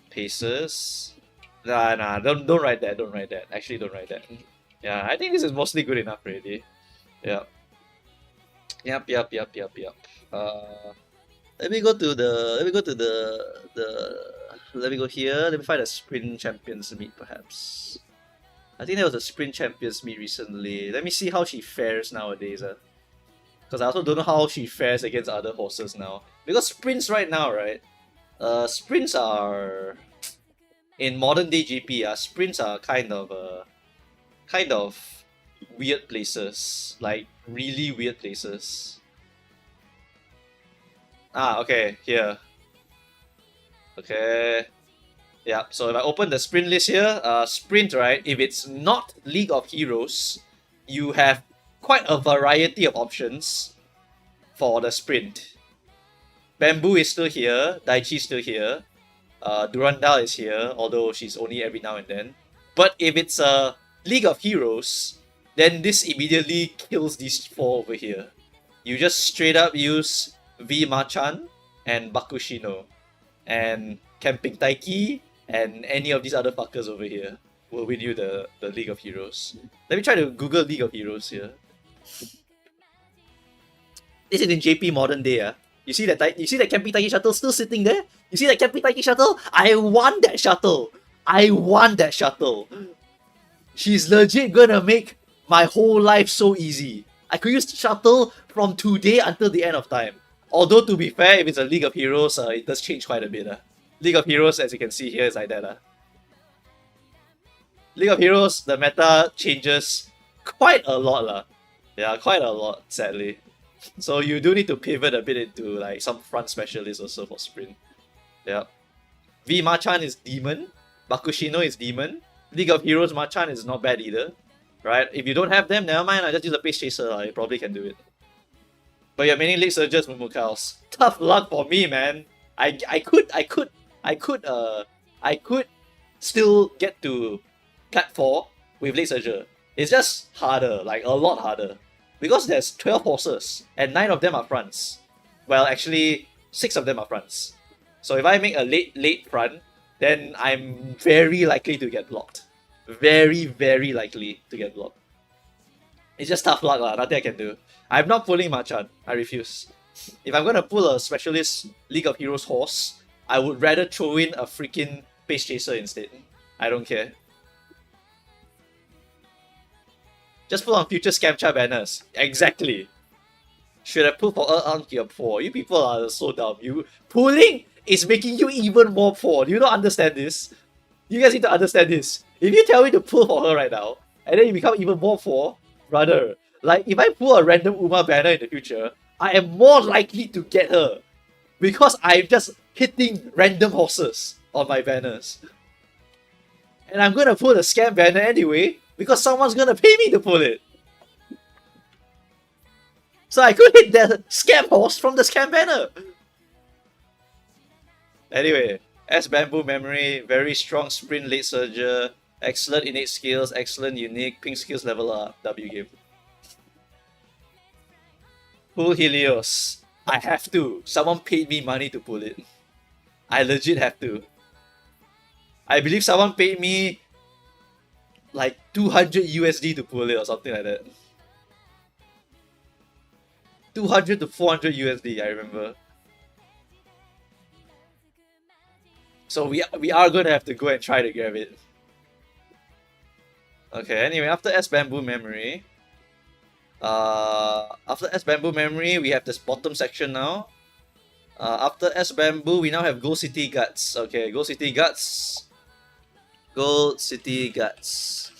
pacers. Nah, don't write that. Don't write that. Actually, don't write that. Yeah, I think this is mostly good enough already. Yeah. Yep. Let me go to the. Let me go here. Let me find a sprint champions meet, perhaps. I think there was a sprint champions meet recently. Let me see how she fares nowadays. Because I also don't know how she fares against other horses now. Because sprints right now, right? Sprints are in modern day GP. Sprints are kind of weird places, like really weird places. Okay, here. Okay. Yeah, so if I open the sprint list here, sprint, right, if it's not League of Heroes, you have quite a variety of options for the sprint. Bamboo is still here, Daichi is still here, Durandal is here, although she's only every now and then. But if it's a League of Heroes, then this immediately kills these four over here. You just straight up use V Machan and Bakushino. And Camping Taiki and any of these other fuckers over here will win you the League of Heroes. Let me try to Google League of Heroes here. This is in JP modern day. You see that Camping Taiki shuttle still sitting there? You see that Camping Taiki shuttle? I want that shuttle. I want that shuttle. She's legit gonna make my whole life so easy. I could use the shuttle from today until the end of time. Although to be fair, if it's a League of Heroes, it does change quite a bit. League of Heroes, as you can see here, is like that. League of Heroes, the meta changes quite a lot. Yeah, quite a lot, sadly. So you do need to pivot a bit into like some front specialist also for sprint. Yeah. V Machan is demon. Bakushino is demon. League of Heroes Machan is not bad either. Right? If you don't have them, never mind, I just use a Pace Chaser. You probably can do it. But you're mainly League Surgers, Mumukals. Tough luck for me, man. I could still get to Plat 4 with League Surger. It's just harder, like a lot harder. Because there's 12 horses, and 9 of them are fronts. Well, actually, 6 of them are fronts. So if I make a late front, then I'm very likely to get blocked. Very, very likely to get blocked. It's just tough luck, nothing I can do. I'm not pulling Machan. I refuse. If I'm gonna pull a specialist League of Heroes horse, I would rather throw in a freaking Pace Chaser instead. I don't care. Just pull on future Scamcha banners. Exactly. Should have pulled for on here poor. You people are so dumb. Pulling is making you even more poor. Do you not understand this? You guys need to understand this. If you tell me to pull for her right now, and then you become even more poor, brother, like if I pull a random Uma banner in the future, I am more likely to get her. Because I'm just hitting random horses on my banners. And I'm gonna pull a scam banner anyway, because someone's gonna pay me to pull it. So I could hit the scam horse from the scam banner. Anyway, as Bamboo Memory, very strong sprint late surger, Excellent innate skills, excellent unique, pink skills level up, W game. Pull Helios. I have to. Someone paid me money to pull it. I legit have to. I believe someone paid me like 200 USD to pull it or something like that. 200 to 400 USD, I remember. So we are going to have to go and try to grab it. Okay, anyway, after S Bamboo Memory, after S Bamboo Memory, we have this bottom section now. After S Bamboo, we now have Gold City Guts. Okay, Gold City Guts. Gold City Guts.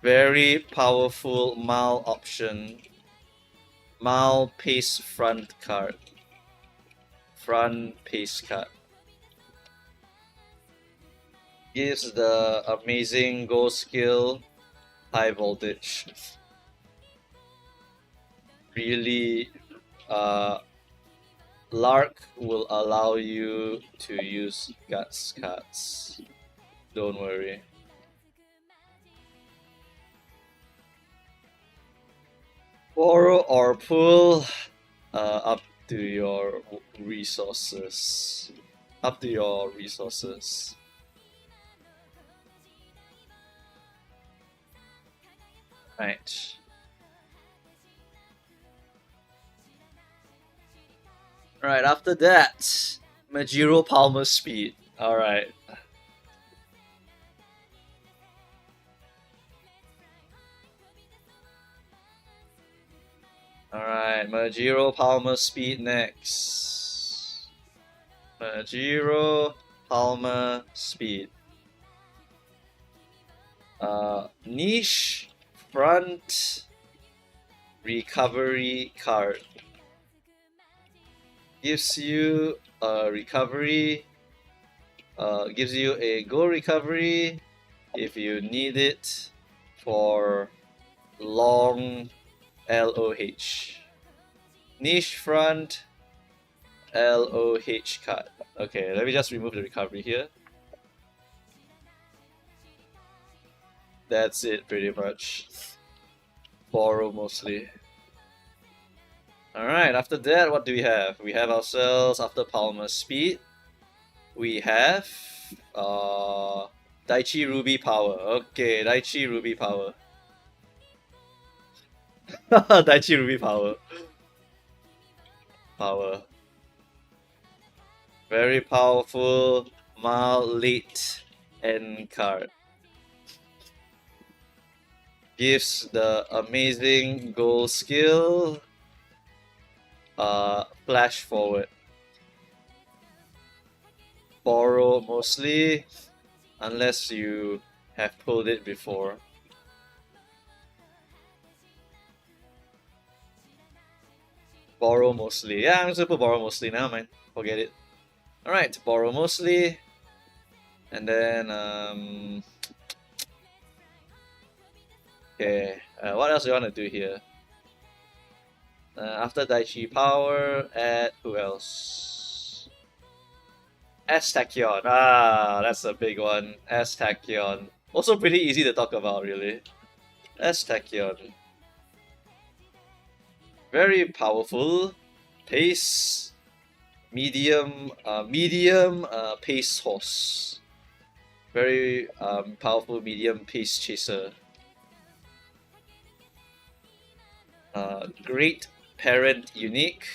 Very powerful Mal option. Mal Pace Front card. Front Pace card. Gives the amazing gold skill high voltage. Really, Lark will allow you to use Guts cards. Don't worry. Borrow or pull, up to your resources. Up to your resources. Right. Right, after that, Majiro Palmer Speed. Alright. Alright, Majiro Palmer Speed next. Majiro Palmer Speed. Niche Front Recovery card. Gives you a recovery, gives you a gold recovery if you need it for long LOH. Niche Front LOH card. Okay, let me just remove the recovery here. That's it pretty much. Borrow mostly. Alright, after that, what do we have? We have ourselves, after Palmer Speed, we have Daichi Ruby Power. Okay, Daichi Ruby Power. Daichi Ruby Power. Power. Very powerful Mal late end card. Gives the amazing gold skill flash forward. Borrow mostly, unless you have pulled it before. Borrow mostly. Yeah, I'm just gonna put borrow mostly now, man. Forget it. Alright, borrow mostly. And then, okay, what else do you want to do here? After Daichi Power, add who else? S-Tachyon. Ah, that's a big one. S-Tachyon. Also pretty easy to talk about, really. S-Tachyon. Very powerful. Pace. Medium pace horse. Very powerful medium pace chaser. Great parent unique.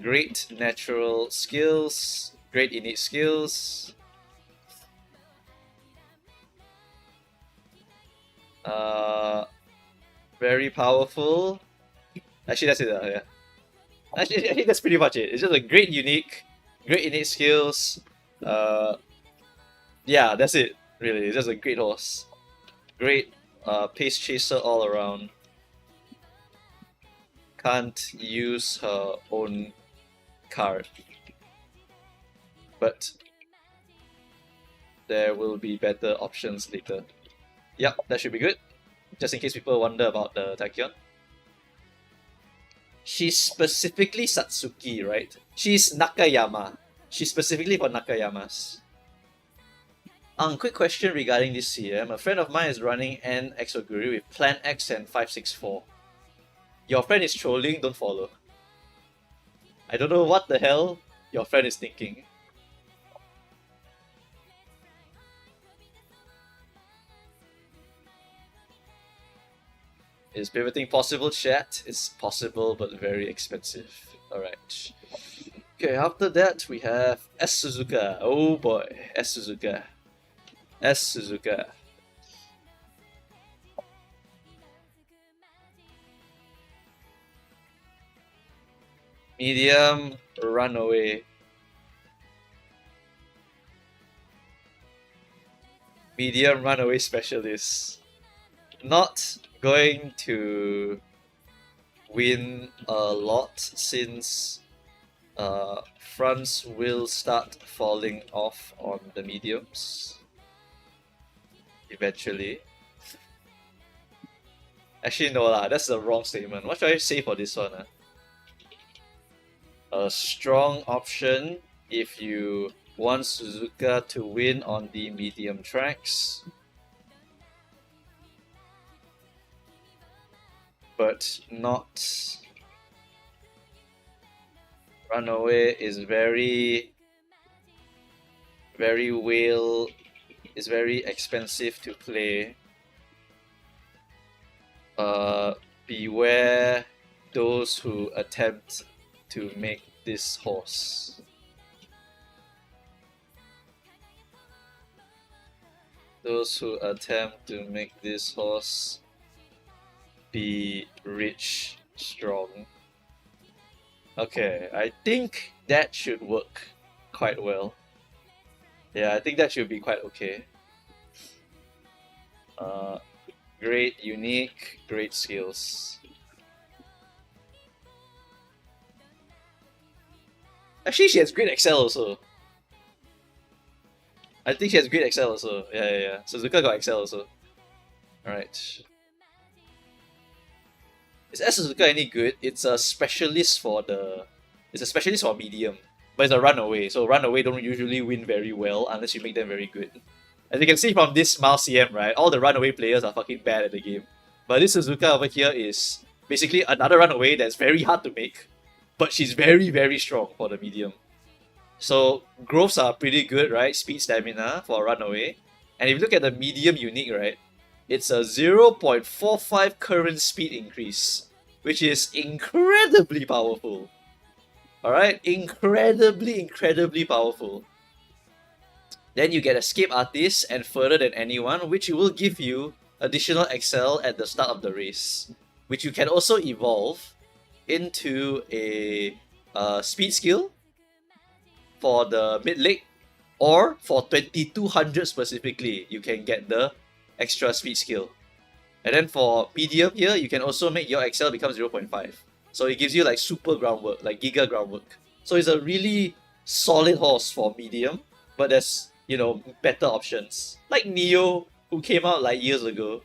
Great natural skills. Great innate skills. Very powerful. Actually, that's it. Yeah. Actually, I think that's pretty much it. It's just a great unique, great innate skills. Yeah, that's it. Really, it's just a great horse. Great pace chaser all around. Can't use her own card, but there will be better options later. Yep, that should be good. Just in case people wonder about the Tachyon. She's specifically Satsuki, right? She's Nakayama. She's specifically for Nakayamas. Quick question regarding this CM. A friend of mine is running N Exoguri with Plan X and 564. Your friend is trolling, don't follow. I don't know what the hell your friend is thinking. Is pivoting possible, chat? It's possible, but very expensive. Alright. Okay, after that we have S Suzuka. Oh boy, S Suzuka. S Suzuka. Medium Runaway. Medium Runaway Specialist. Not going to win a lot since fronts will start falling off on the mediums eventually. Actually no lah, that's the wrong statement. What should I say for this one? A strong option if you want Suzuka to win on the medium tracks, but not. Runaway is very expensive to play. Beware those who attempt to make this horse. Those who attempt to make this horse be rich strong. Okay, I think that should work quite well. Yeah, I think that should be quite okay. Great unique, great skills. Actually, she has great Excel also. I think she has great Excel also. Yeah. Suzuka got Excel also. Alright. Is S Suzuka any good? It's a specialist for medium. But it's a runaway, so runaway don't usually win very well unless you make them very good. As you can see from this Mao CM, right, all the runaway players are fucking bad at the game. But this Suzuka over here is basically another runaway that's very hard to make. But she's very strong for the medium. So growths are pretty good, right? Speed, stamina for a runaway. And if you look at the medium unique, right, it's a 0.45 current speed increase, which is incredibly powerful. Alright, incredibly powerful. Then you get Escape Artist and Further Than Anyone, which will give you additional Excel at the start of the race, which you can also evolve into a speed skill for the mid leg, or for 2200 specifically, you can get the extra speed skill. And then for medium here, you can also make your Excel become 0.5. So it gives you like super groundwork, like giga groundwork. So it's a really solid horse for medium, but there's, you know, better options. Like Neo, who came out like years ago.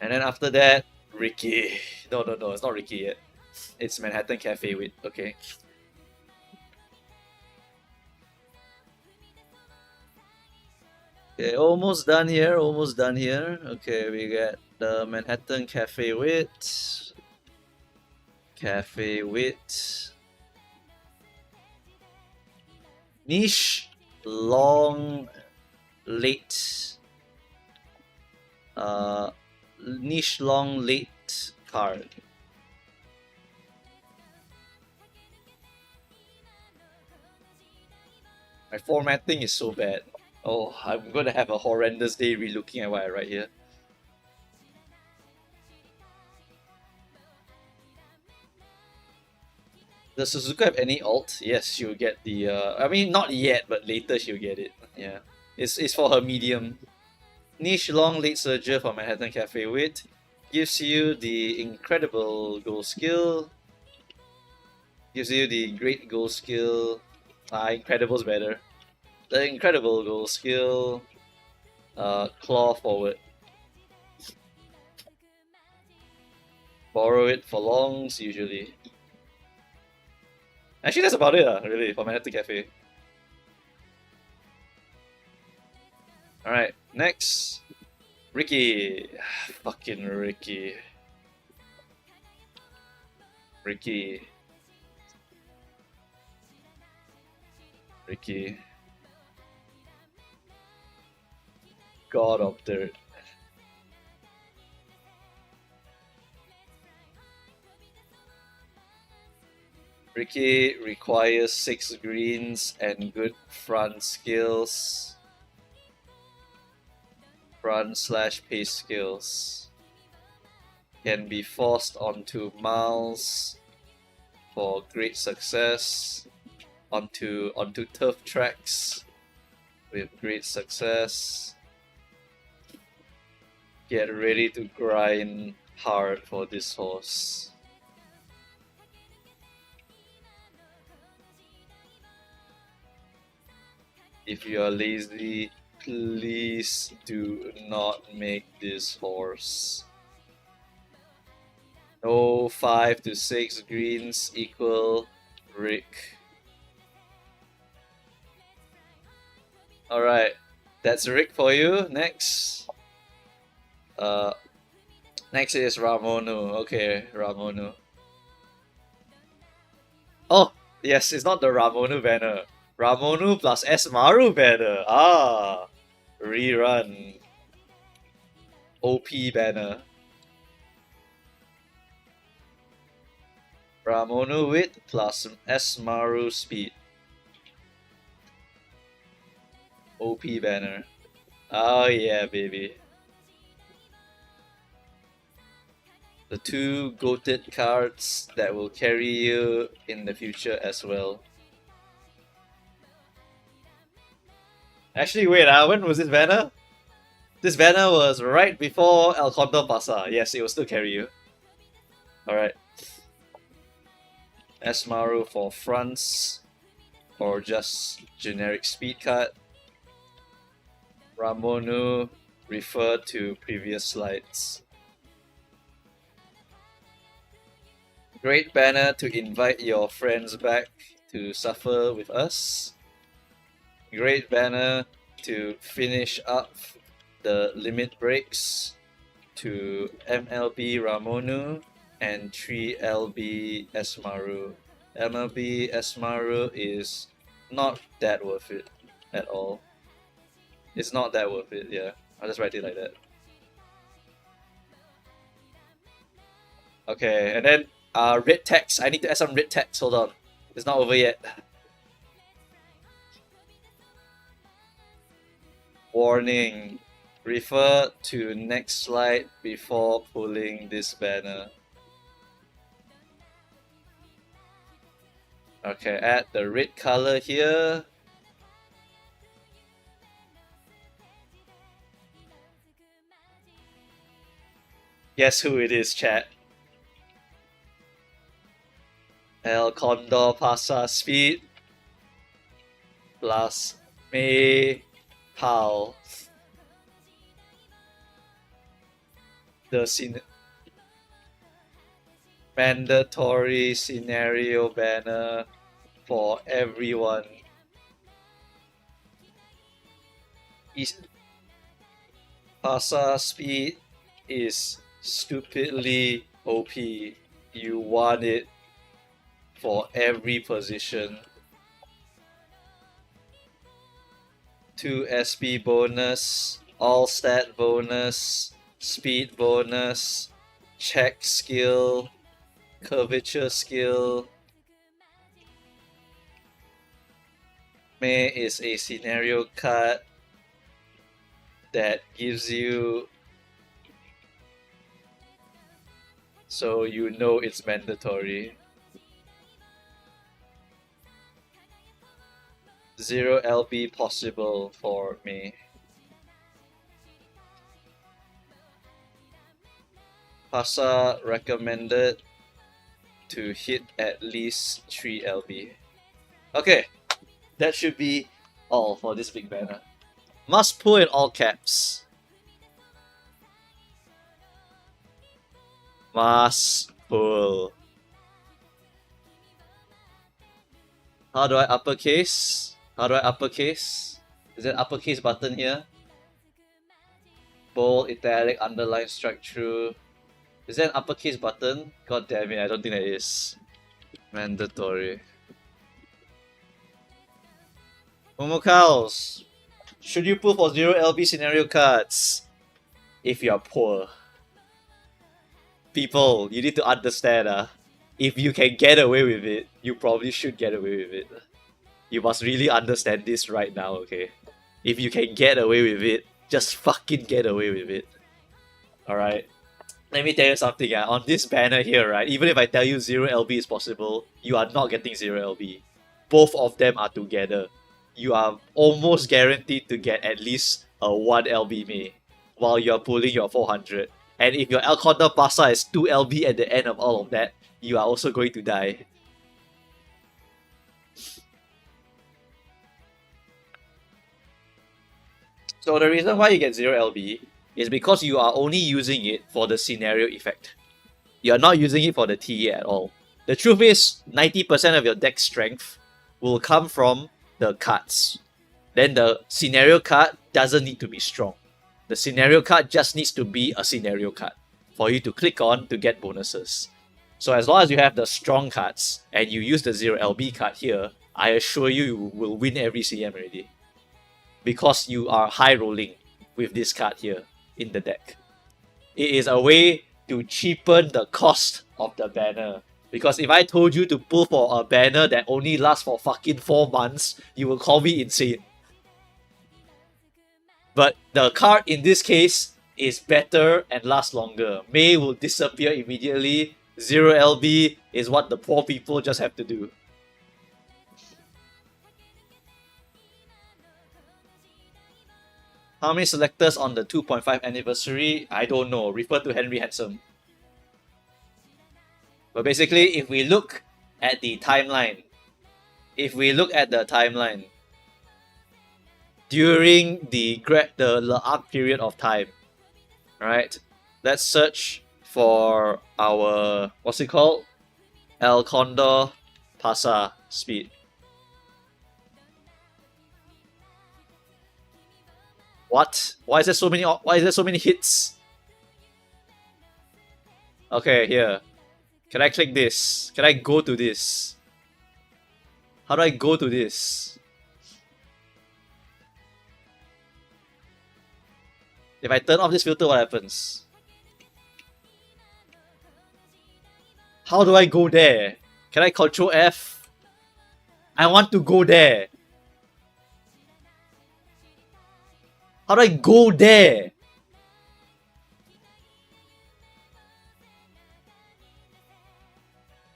And then after that, Ricky. No, it's not Ricky yet. It's Manhattan Cafe with, okay. Okay, almost done here. Okay, we get the Manhattan Cafe with niche long late niche long late card. My formatting is so bad. Oh, I'm gonna have a horrendous day relooking at what I write here. Does Suzuka have any alt? Yes, she'll get the I mean not yet, but later she'll get it. Yeah. It's for her medium. Niche long late surger for Manhattan Cafe Wit gives you the incredible goal skill. Gives you the great goal skill. Incredible's better. The incredible goal skill. Claw forward. Borrow it for longs, usually. Actually, that's about it, really, for Manhattan Cafe. Alright, next. Ricky. Fucking Ricky. Ricky. Ricky. God of Dirt. Ricky requires 6 greens and good front skills. Front/pace skills. Can be forced onto miles for great success. Onto turf tracks with great success. Get ready to grind hard for this horse. If you are lazy, please do not make this horse. No 5 to 6 greens equal Rick. Alright, that's Rick for you. Next. Next is Ramonu. Okay, Ramonu. Oh, yes, it's not the Ramonu banner. Ramonu plus Esmaru banner. Ah, rerun. OP banner. Ramonu width plus Esmaru speed. OP banner. Oh yeah, baby. The 2 goated cards that will carry you in the future as well. Actually, wait, when was this banner? This banner was right before El Condor Pasa. Yes, it will still carry you. Alright. Esmaru for fronts or just generic speed card. Ramonu, refer to previous slides. Great banner to invite your friends back to suffer with us. Great banner to finish up the limit breaks to MLB Ramonu and 3LB Esmaru. MLB Esmaru is not that worth it at all. It's not that worth it, yeah. I'll just write it like that. Okay, and then red text. I need to add some red text. Hold on. It's not over yet. Warning. Refer to next slide before pulling this banner. Okay, add the red color here. Guess who it is, chat? El Condor Pasa Speed plus May Pal. The mandatory scenario banner for everyone. Pasa Speed is stupidly OP. You want it for every position. 2 SP bonus, all stat bonus, speed bonus, check skill, curvature skill. May is a scenario card that gives you, so you know it's mandatory. 0 LB possible for me. Pasa recommended to hit at least 3 LB. Okay, that should be all for this big banner. Must pull in all caps. Mass pull. How do I uppercase? How do I uppercase? Is there an uppercase button here? Bold, italic, underline, strike through. Is there an uppercase button? God damn it, I don't think there is. Mandatory. Momokals, should you pull for 0 LB scenario cards if you are poor? People, you need to understand, if you can get away with it, you probably should get away with it. You must really understand this right now, okay? If you can get away with it, just fucking get away with it. Alright? Let me tell you something, on this banner here, right? Even if I tell you 0 LB is possible, you are not getting 0 LB. Both of them are together. You are almost guaranteed to get at least a 1 LB May while you are pulling your 400. And if your El Condor Pasa is 2 LB at the end of all of that, you are also going to die. So the reason why you get 0 LB is because you are only using it for the scenario effect. You are not using it for the TA at all. The truth is, 90% of your deck strength will come from the cards. Then the scenario card doesn't need to be strong. The scenario card just needs to be a scenario card for you to click on to get bonuses. So as long as you have the strong cards and you use the 0 LB card here, I assure you will win every CM already. Because you are high rolling with this card here in the deck. It is a way to cheapen the cost of the banner. Because if I told you to pull for a banner that only lasts for fucking 4 months, you will call me insane. But the card in this case is better and lasts longer. May will disappear immediately. 0 LB is what the poor people just have to do. How many selectors on the 2.5 anniversary? I don't know. Refer to Henry Handsome. But basically, if we look at the timeline, during the arc period of time, right? Let's search for our, what's it called? El Condor Pasa speed. What? Why is there so many hits? Okay, here. Can I click this? Can I go to this? How do I go to this? If I turn off this filter, what happens? How do I go there? Can I Control F? I want to go there. How do I go there?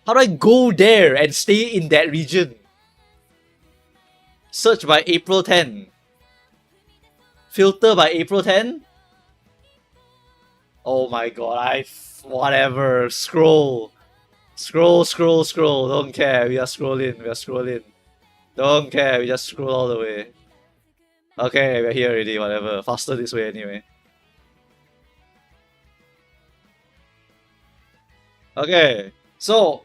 How do I go there and stay in that region? Search by April 10. Filter by April 10? Oh my god, whatever. Scroll. Scroll. Don't care. We are scrolling. Don't care. We just scroll all the way. Okay, we're here already, whatever. Faster this way anyway. Okay, so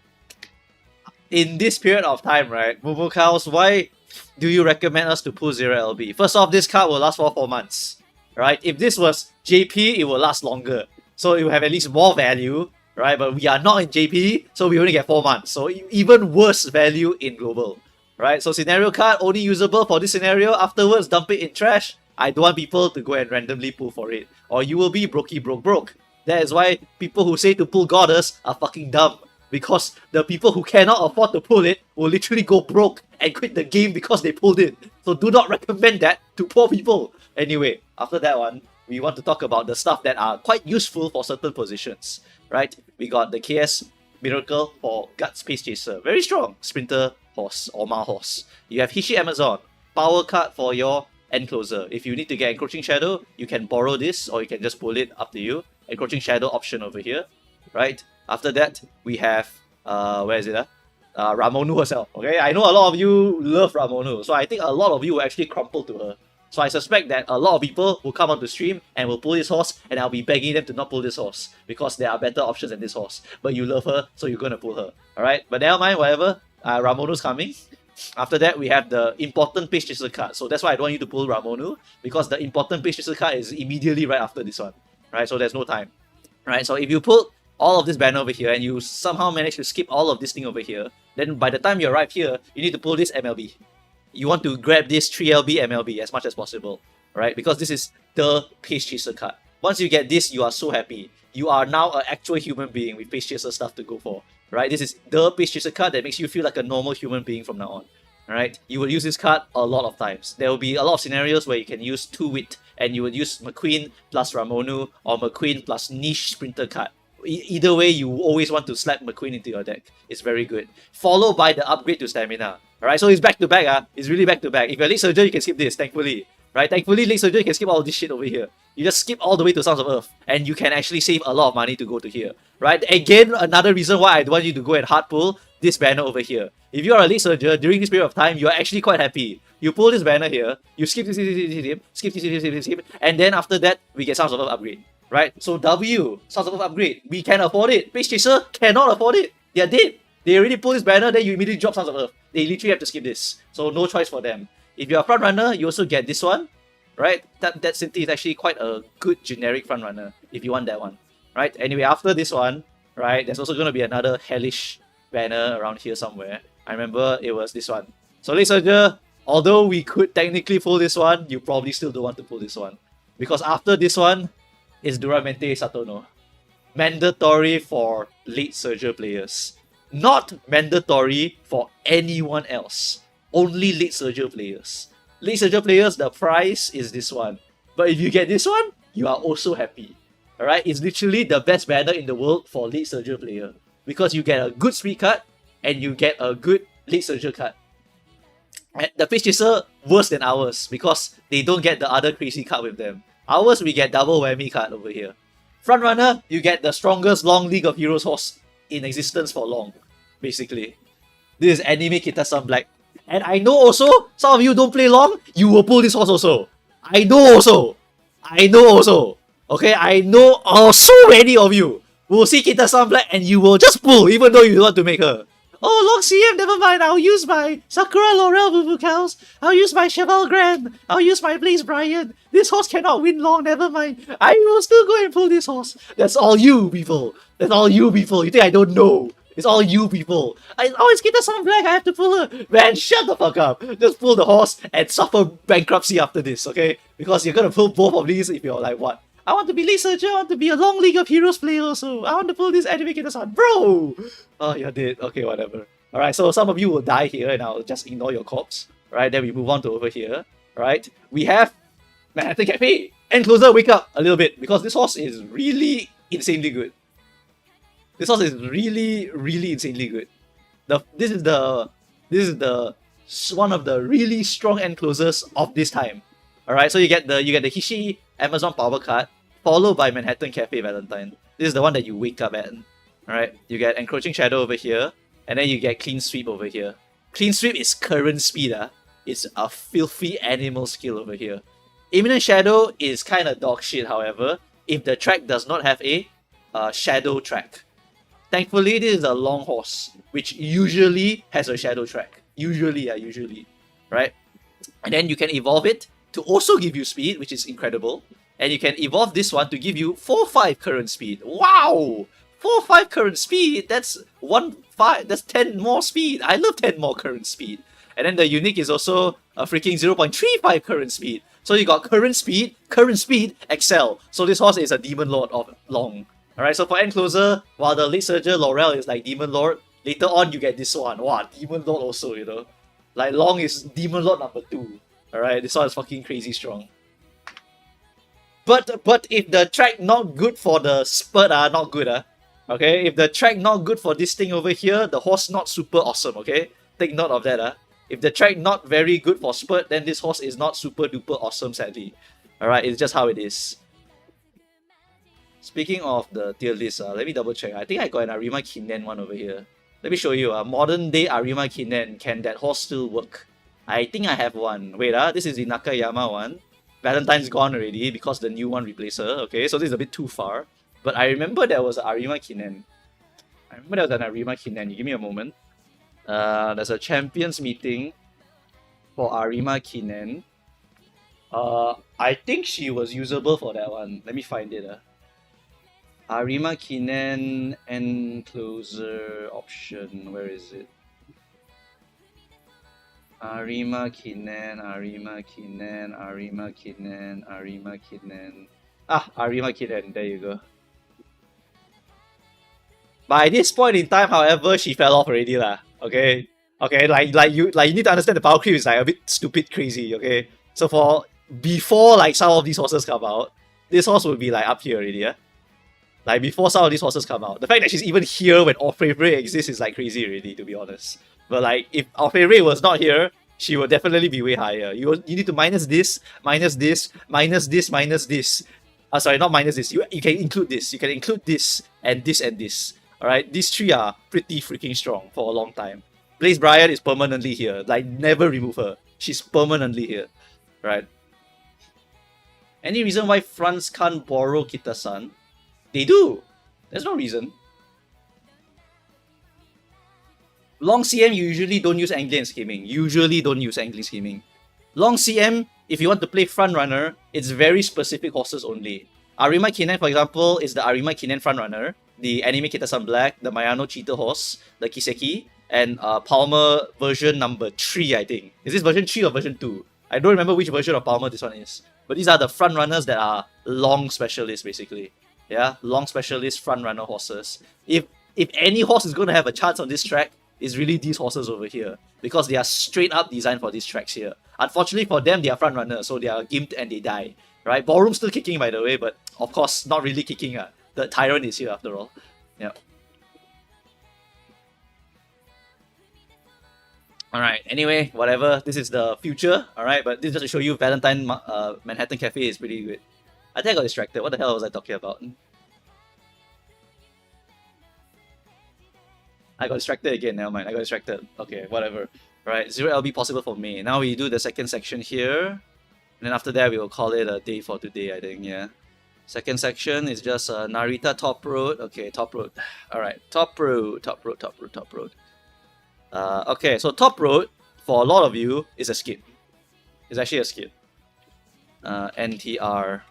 in this period of time, right, Momokaos, why do you recommend us to pull 0 LB? First off, this card will last for 4 months, right? If this was JP, it will last longer. So it will have at least more value, right? But we are not in JP, so we only get 4 months. So even worse value in global. Right, so scenario card only usable for this scenario. Afterwards, dump it in trash. I don't want people to go and randomly pull for it, or you will be broke. That is why people who say to pull Goddess are fucking dumb. Because the people who cannot afford to pull it will literally go broke and quit the game because they pulled it. So do not recommend that to poor people. Anyway, after that one, we want to talk about the stuff that are quite useful for certain positions. Right, we got the KS Miracle for Gut Space Chaser, very strong sprinter horse or Ma horse. You have Hishi Amazon, power card for your Encloser. If you need to get Encroaching Shadow, you can borrow this or you can just pull it, up to you. Encroaching Shadow option over here, right? After that, we have, where is it? Ramonu herself, okay? I know a lot of you love Ramonu, so I think a lot of you will actually crumple to her. So I suspect that a lot of people will come onto stream and will pull this horse, and I'll be begging them to not pull this horse because there are better options than this horse. But you love her, so you're gonna pull her. Alright? But never mind, whatever. Ramonu's coming. After that, we have the important page chaser card. So that's why I don't want you to pull Ramonu, because the important page chaser card is immediately right after this one. Right? So there's no time. Right? So if you pull all of this banner over here and you somehow manage to skip all of this thing over here, then by the time you arrive here, you need to pull this MLB. You want to grab this 3LB MLB as much as possible. Right? Because this is the page chaser card. Once you get this, you are so happy. You are now an actual human being with page chaser stuff to go for. Right? This is the page chaser card that makes you feel like a normal human being from now on. Alright? You will use this card a lot of times. There will be a lot of scenarios where you can use 2 wit, and you would use McQueen plus Ramonu or McQueen plus niche sprinter card. Either way, you always want to slap McQueen into your deck. It's very good. Followed by the upgrade to stamina. Alright, so it's back to back. It's really back to back. If you're Late Surger, you can skip this, thankfully. Right? Thankfully, Late Surger, you can skip all this shit over here. You just skip all the way to Sounds of Earth, and you can actually save a lot of money to go to here. Right? Again, another reason why I want you to go and hard pull this banner over here. If you are a Late Surger, during this period of time, you're actually quite happy. You pull this banner here, you skip, and then after that, we get Sounds of Earth upgrade. Right? So W, Sounds of Earth upgrade, we can afford it. Page Chaser cannot afford it. They are dead. They already pull this banner, then you immediately drop Sounds of Earth. They literally have to skip this. So no choice for them. If you're a front runner, you also get this one. Right? That simply is actually quite a good generic front runner if you want that one. Right? Anyway, after this one, right, there's also going to be another hellish banner around here somewhere. I remember it was this one. So Late Surger, although we could technically pull this one, you probably still don't want to pull this one. Because after this one is Duramente Satono. Mandatory for Late Surger players. Not mandatory for anyone else. Only Late Surger players. Late Surger players, the price is this one. But if you get this one, you are also happy. Alright, it's literally the best banner in the world for Late Surger player. Because you get a good speed card, and you get a good Late Surger card. And the Page Chaser, worse than ours, because they don't get the other crazy card with them. Ours, we get double whammy card over here. Front runner, you get the strongest long League of Heroes horse in existence for long, basically. This is Anime Kita-san Black. And I know also, some of you don't play long, you will pull this horse also. I know also. Okay, I know so many of you will see Kita-san Black and you will just pull even though you don't want to make her. Oh, long CM, never mind. I'll use my Sakura Laurel Bubukals. I'll use my Cheval Grand. I'll use my Blaze Brian. This horse cannot win long, never mind. I will still go and pull this horse. That's all you people. That's all you people. You think I don't know? It's all you people. It's Kita-san Black, I have to pull her. Man, shut the fuck up. Just pull the horse and suffer bankruptcy after this, okay? Because you're gonna pull both of these if you're like, what? I want to be Late Surger, I want to be a long League of Heroes player also. I want to pull this Anime Kita-san. Bro! Oh, you're dead. Okay, whatever. Alright, so some of you will die here and I'll just ignore your corpse. Right, then we move on to over here. Right, we have Manhattan Cafe. Encloser, wake up a little bit because this horse is really insanely good. This horse is really insanely good. This is one of the really strong enclosers of this time. Alright, so you get the Hishi Amazon Power card, followed by Manhattan Cafe Valentine. This is the one that you wake up at. Alright, you get Encroaching Shadow over here, and then you get Clean Sweep over here. Clean Sweep is current speed. It's a filthy animal skill over here. Imminent Shadow is kinda dog shit, however, if the track does not have a shadow track. Thankfully, this is a long horse, which usually has a shadow track. Usually. Right? And then you can evolve it to also give you speed, which is incredible. And you can evolve this one to give you 4-5 current speed. Wow! 4-5 current speed, that's 1-5, that's 10 more speed. I love 10 more current speed. And then the unique is also a freaking 0.35 current speed. So you got current speed, excel. So this horse is a Demon Lord of long. Alright, so for Encloser, while the Late Surger Laurel is like Demon Lord, later on you get this one. Wow, Demon Lord also, you know. Like long is Demon Lord number 2. Alright, this one is fucking crazy strong. But if the track not good for the spurt, not good, okay? If the track not good for this thing over here, the horse not super awesome, okay? Take note of that, If the track not very good for spurt, then this horse is not super duper awesome, sadly. Alright, it's just how it is. Speaking of the tier list, let me double check. I think I got an Arima Kinen one over here. Let me show you. Modern day Arima Kinen, can that horse still work? I think I have one. Wait, this is the Nakayama one. Valentine's gone already because the new one replaced her. Okay, so this is a bit too far. But I remember there was Arima Kinen. I remember there was an Arima Kinen. You give me a moment. There's a champions meeting for Arima Kinen. I think she was usable for that one. Let me find it. Arima Kinen enclosure option. Where is it? Arima Kinen. Arima Kinen. There you go. By this point in time, however, she fell off already lah. Okay, you need to understand the power creep is like a bit stupid crazy. Okay, so for before like some of these horses come out, this horse will be like up here already. Yeah, like before some of these horses come out, the fact that she's even here when Orfevre exists is like crazy already, to be honest. But like if Orfevre was not here, she would definitely be way higher. You need to minus this, minus this, minus this, minus this. Sorry, not minus this. You can include this. You can include this and this and this. Alright, these three are pretty freaking strong for a long time. Blaze Brian is permanently here. Like, never remove her. She's permanently here. Right? Any reason why fronts can't borrow Kita-san? They do. There's no reason. Long CM, you usually don't use angling and scheming. Usually don't use angling scheming. Long CM, if you want to play front runner, it's very specific horses only. Arima Kinen, for example, is the Arima Kinen front runner. The anime Kita-san Black, the Mayano Cheetah horse, the Kiseki, and Palmer version number 3, I think. Is this version 3 or version 2? I don't remember which version of Palmer this one is. But these are the front runners that are long specialists, basically. Yeah, long specialist front runner horses. If any horse is going to have a chance on this track, it's really these horses over here. Because they are straight up designed for these tracks here. Unfortunately for them, they are front runners, so they are gimped and they die. Right? Ballroom's still kicking, by the way, but of course, not really kicking. The Tyrant is here after all. Yeah. Alright, anyway, whatever. This is the future, alright? But this is just to show you Valentine Manhattan Cafe is pretty good. I think I got distracted. What the hell was I talking about? I got distracted again. Never mind. I got distracted. Okay, whatever. Alright, 0 LB possible for May. Now we do the second section here. And then after that, we will call it a day for today, I think, yeah. Second section is just Narita Top Road. Okay, Top Road. Alright, Top Road. Okay, so Top Road, for a lot of you, is a skip. It's actually a skip. NTR.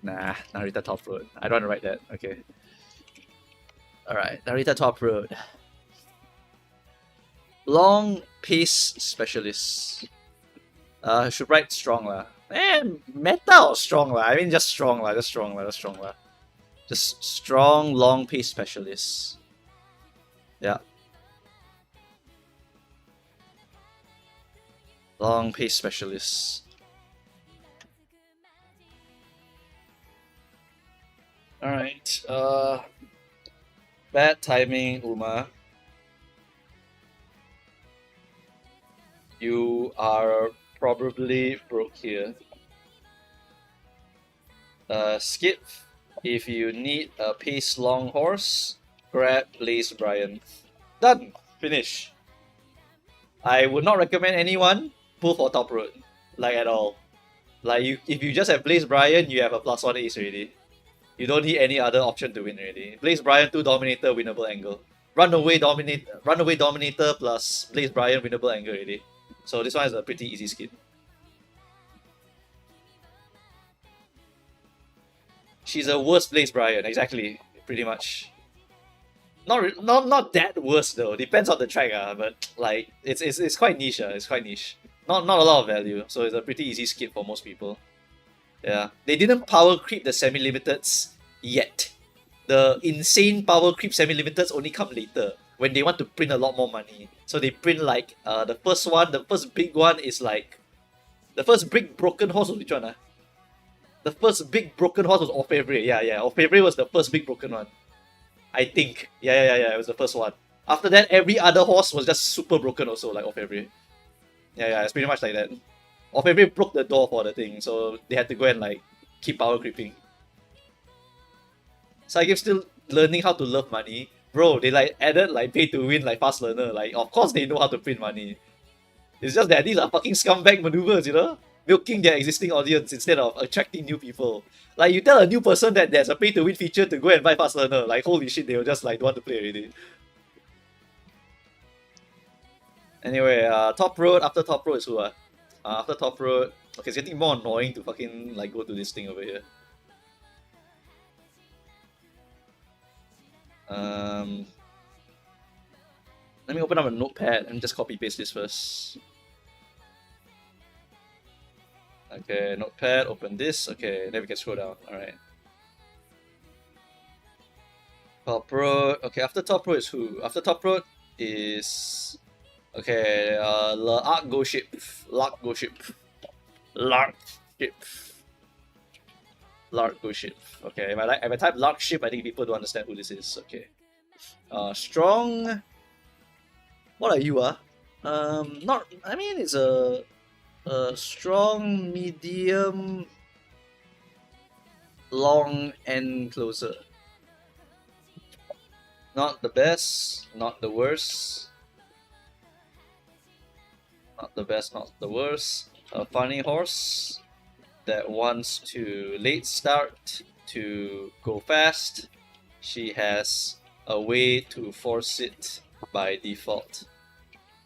Nah, Narita Top Road. I don't want to write that. Okay. Alright, Narita Top Road. Long pace specialist. Should write strong lah. Meta or strong lah? I mean just strong lah, just strong, long pace specialist. Yeah. Long pace specialist. Alright, bad timing, Uma. You are probably broke here. Skip. If you need a pace long horse, grab Blaze Brian. Done. Finish. I would not recommend anyone pull for Top Road. Like at all. Like if you just have Blaze Brian, you have a +1 ace already. You don't need any other option to win already. Blaze Brian 2 Dominator winnable angle. Runaway Dominator plus Blaze Brian winnable angle already. So this one is a pretty easy skip. She's a worse Blaze Brian, exactly, pretty much. Not that worse though. Depends on the track, but like it's quite niche. It's quite niche. Not a lot of value, so it's a pretty easy skip for most people. Yeah, they didn't power creep the semi-limiteds yet. The insane power creep semi-limiteds only come later when they want to print a lot more money. So they print like the first big one is like the first big broken horse was which one? The first big broken horse was Orfevre. Yeah. Orfevre was the first big broken one. I think. Yeah. It was the first one. After that, every other horse was just super broken also, like Orfevre. Yeah, it's pretty much like that. Orfevre broke the door for the thing, so they had to go and like keep power creeping. Saigif still learning how to love money. Bro, they like added like pay to win like fast learner. Like of course they know how to print money. It's just that these are fucking scumbag maneuvers, you know? Milking their existing audience instead of attracting new people. Like, you tell a new person that there's a pay-to-win feature to go and buy Fast Learner, like, holy shit, they'll just, like, don't want to play already. Anyway, top road, after top road is who, after top road... Okay, it's getting more annoying to fucking, like, go to this thing over here. Let me open up a notepad and just copy-paste this first. Okay, notepad, open this. Okay, then we can scroll down. Alright. Top road. Okay, after top road is who? After top road is... Okay, Lark Go Ship. Lark Go Ship. Lark Ship. Lark Go Ship. Okay, if I type Lark Ship, I think people don't understand who this is. Okay. Strong... What are you, not... I mean, it's a strong, medium, long, and closer. Not the best, not the worst. Not the best, not the worst. A funny horse that wants to late start to go fast. She has a way to force it by default.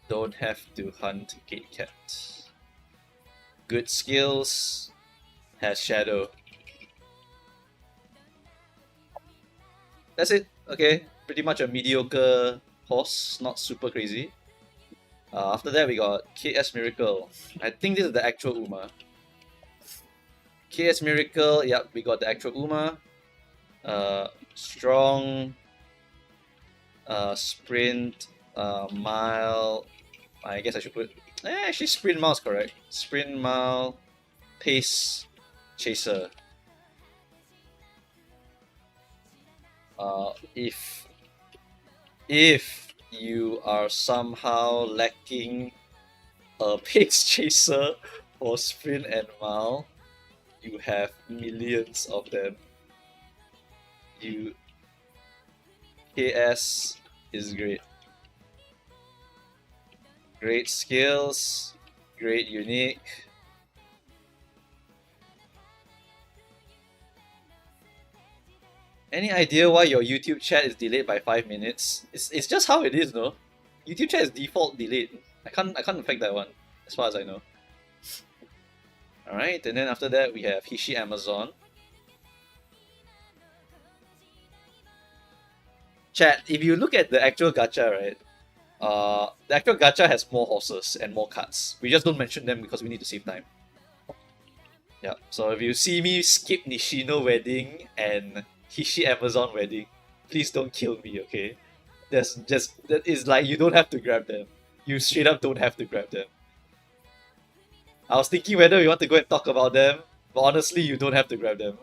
Don't have to hunt gate cat. Good skills. Has shadow. That's it. Okay, pretty much a mediocre horse, not super crazy. After that we got KS Miracle. I think this is the actual Uma. KS Miracle, yep, we got the actual Uma. Strong, sprint, mile. I guess I should put... actually sprint mile is correct. Sprint mile, pace, chaser. If you are somehow lacking a pace chaser for sprint and mile, you have millions of them. KS is great. Great skills, great unique. Any idea why your YouTube chat is delayed by 5 minutes? It's just how it is, no? YouTube chat is default delayed. I can't affect that one, as far as I know. Alright, and then after that we have Hishi Amazon. Chat, if you look at the actual gacha, right? The actual gacha has more horses and more cards. We just don't mention them because we need to save time. Yeah, so if you see me skip Nishino wedding and Hishi Amazon wedding, please don't kill me, okay? That is like, you don't have to grab them. You straight up don't have to grab them. I was thinking whether we want to go and talk about them, but honestly, you don't have to grab them.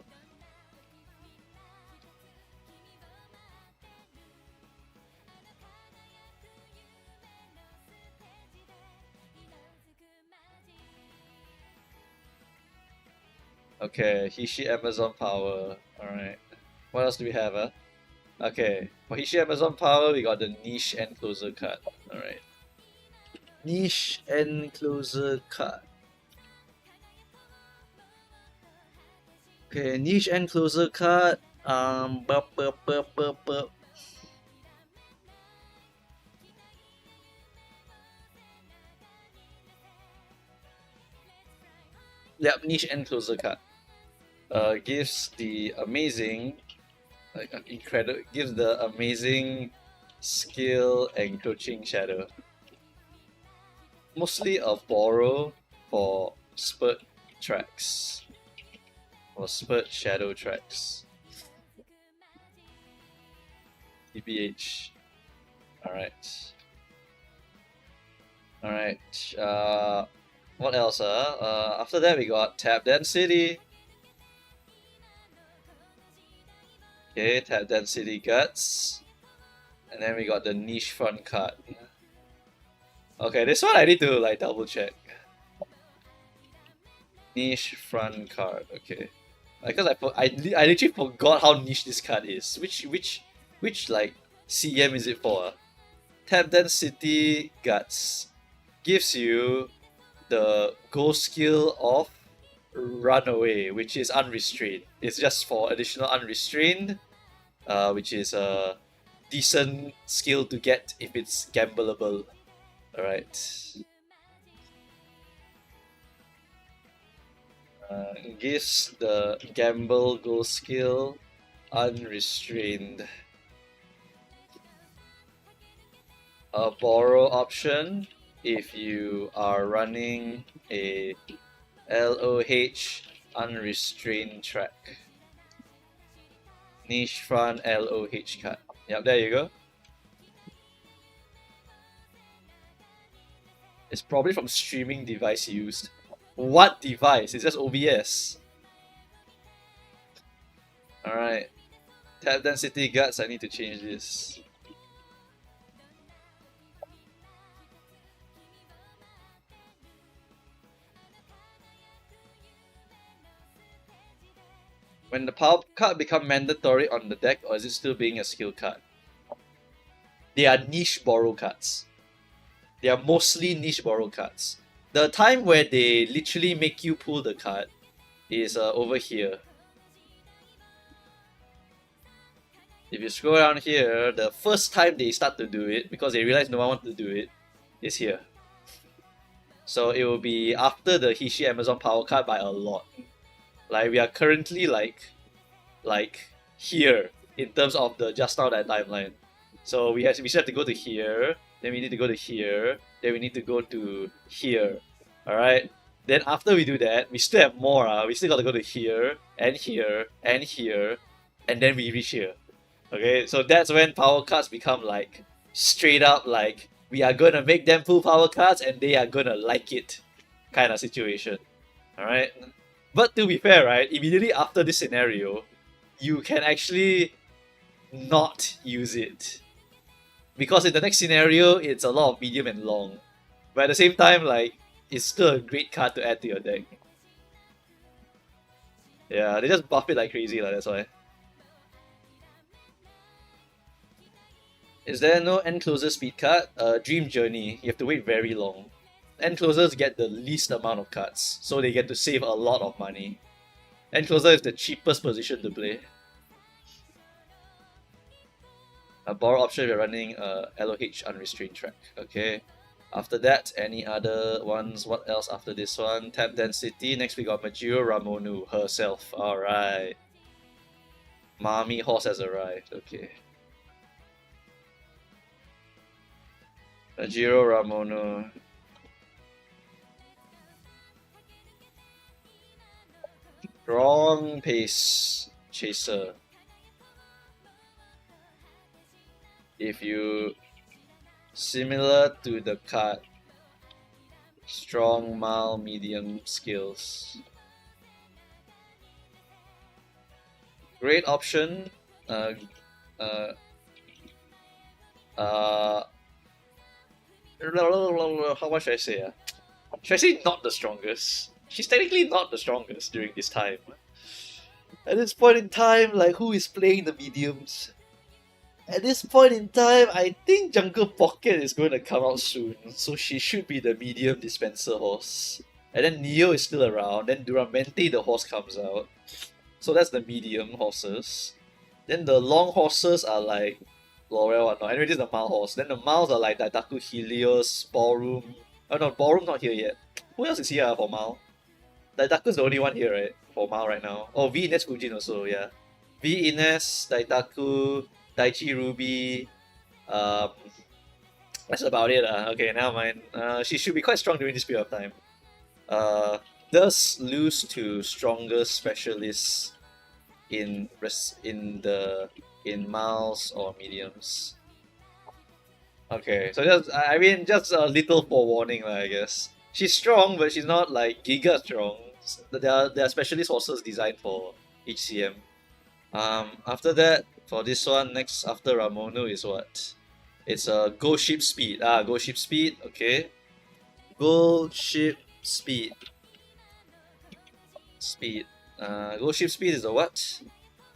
Okay, Hishi Amazon Power. Alright. What else do we have, Okay, for Hishi Amazon Power, we got the Niche and Closer card. Alright. Niche and Closer card. Okay, Niche and Closer card. Yep, Niche and Closer card. Gives the amazing, gives the amazing skill encroaching shadow. Mostly a borrow for spurt tracks. For spurt shadow tracks. TBH. Alright. Alright. What else? After that we got Tap Density. Okay, Tap Density Guts. And then we got the Niche Front card. Okay, this one I need to like double check. Niche Front card, okay. Because I literally forgot how niche this card is. Which like CM is it for? Tap Density Guts gives you the goal skill of Runaway, which is unrestrained. It's just for additional unrestrained, which is a decent skill to get if it's gambleable. Alright. Gives the gamble goal skill unrestrained. A borrow option if you are running a LOH unrestrained track. Niche front LOH card. Yep, there you go. It's probably from streaming device used. What device? It's just OBS. Alright. Tab density guts, I need to change this. When the power card become mandatory on the deck, or is it still being a skill card? They are niche borrow cards. They are mostly niche borrow cards. The time where they literally make you pull the card is over here. If you scroll down here, the first time they start to do it, because they realize no one wants to do it, is here. So it will be after the Hishi Amazon power card by a lot. Like we are currently like here in terms of the just now that timeline. So we still have to go to here, then we need to go to here, then we need to go to here. Alright? Then after we do that, we still have more. We still gotta go to here, and here, and here, and then we reach here. Okay, so that's when power cards become like straight up like we are gonna make them pull power cards and they are gonna like it kind of situation. Alright? But to be fair, right, immediately after this scenario, you can actually not use it. Because in the next scenario, it's a lot of medium and long. But at the same time, like, it's still a great card to add to your deck. Yeah, they just buff it like crazy, that's why. Is there no end closer speed card? Dream Journey, you have to wait very long. End closers get the least amount of cards, so they get to save a lot of money. End closer is the cheapest position to play. A borrow option if you're running LOH unrestrained track. Okay. After that, any other ones? What else after this one? Tab density. Next we got Majiro Ramonu herself. Alright. Mami horse has arrived. Okay. Majiro Ramonu. Strong pace chaser. If you similar to the card strong, mild, medium skills. Great option. How much should I say? Should I say not the strongest? She's technically not the strongest during this time. At this point in time, like, who is playing the mediums? At this point in time, I think Jungle Pocket is going to come out soon, so she should be the medium dispenser horse. And then Neo is still around, then Duramente the horse comes out. So that's the medium horses. Then the long horses are like Laurel or not. Anyway, this is the mild horse. Then the miles are like Daitaku Helios, Ballroom. Oh no, Ballroom not here yet. Who else is here for mild? Daitaku's the only one here, right? For mild right now. Oh, V Ines Fujin also, yeah. V Ines, Daitaku, Daichi Ruby. That's about it. Okay, never mind. She should be quite strong during this period of time. Does lose to stronger specialists in miles or mediums. Okay, so just a little forewarning, I guess. She's strong, but she's not like giga strong. There are specialist horses designed for each CM. After that, for this one, next after Ramonu is what? It's a Go Ship Speed. Go Ship Speed, okay. Go Ship Speed. Go Ship Speed is a what?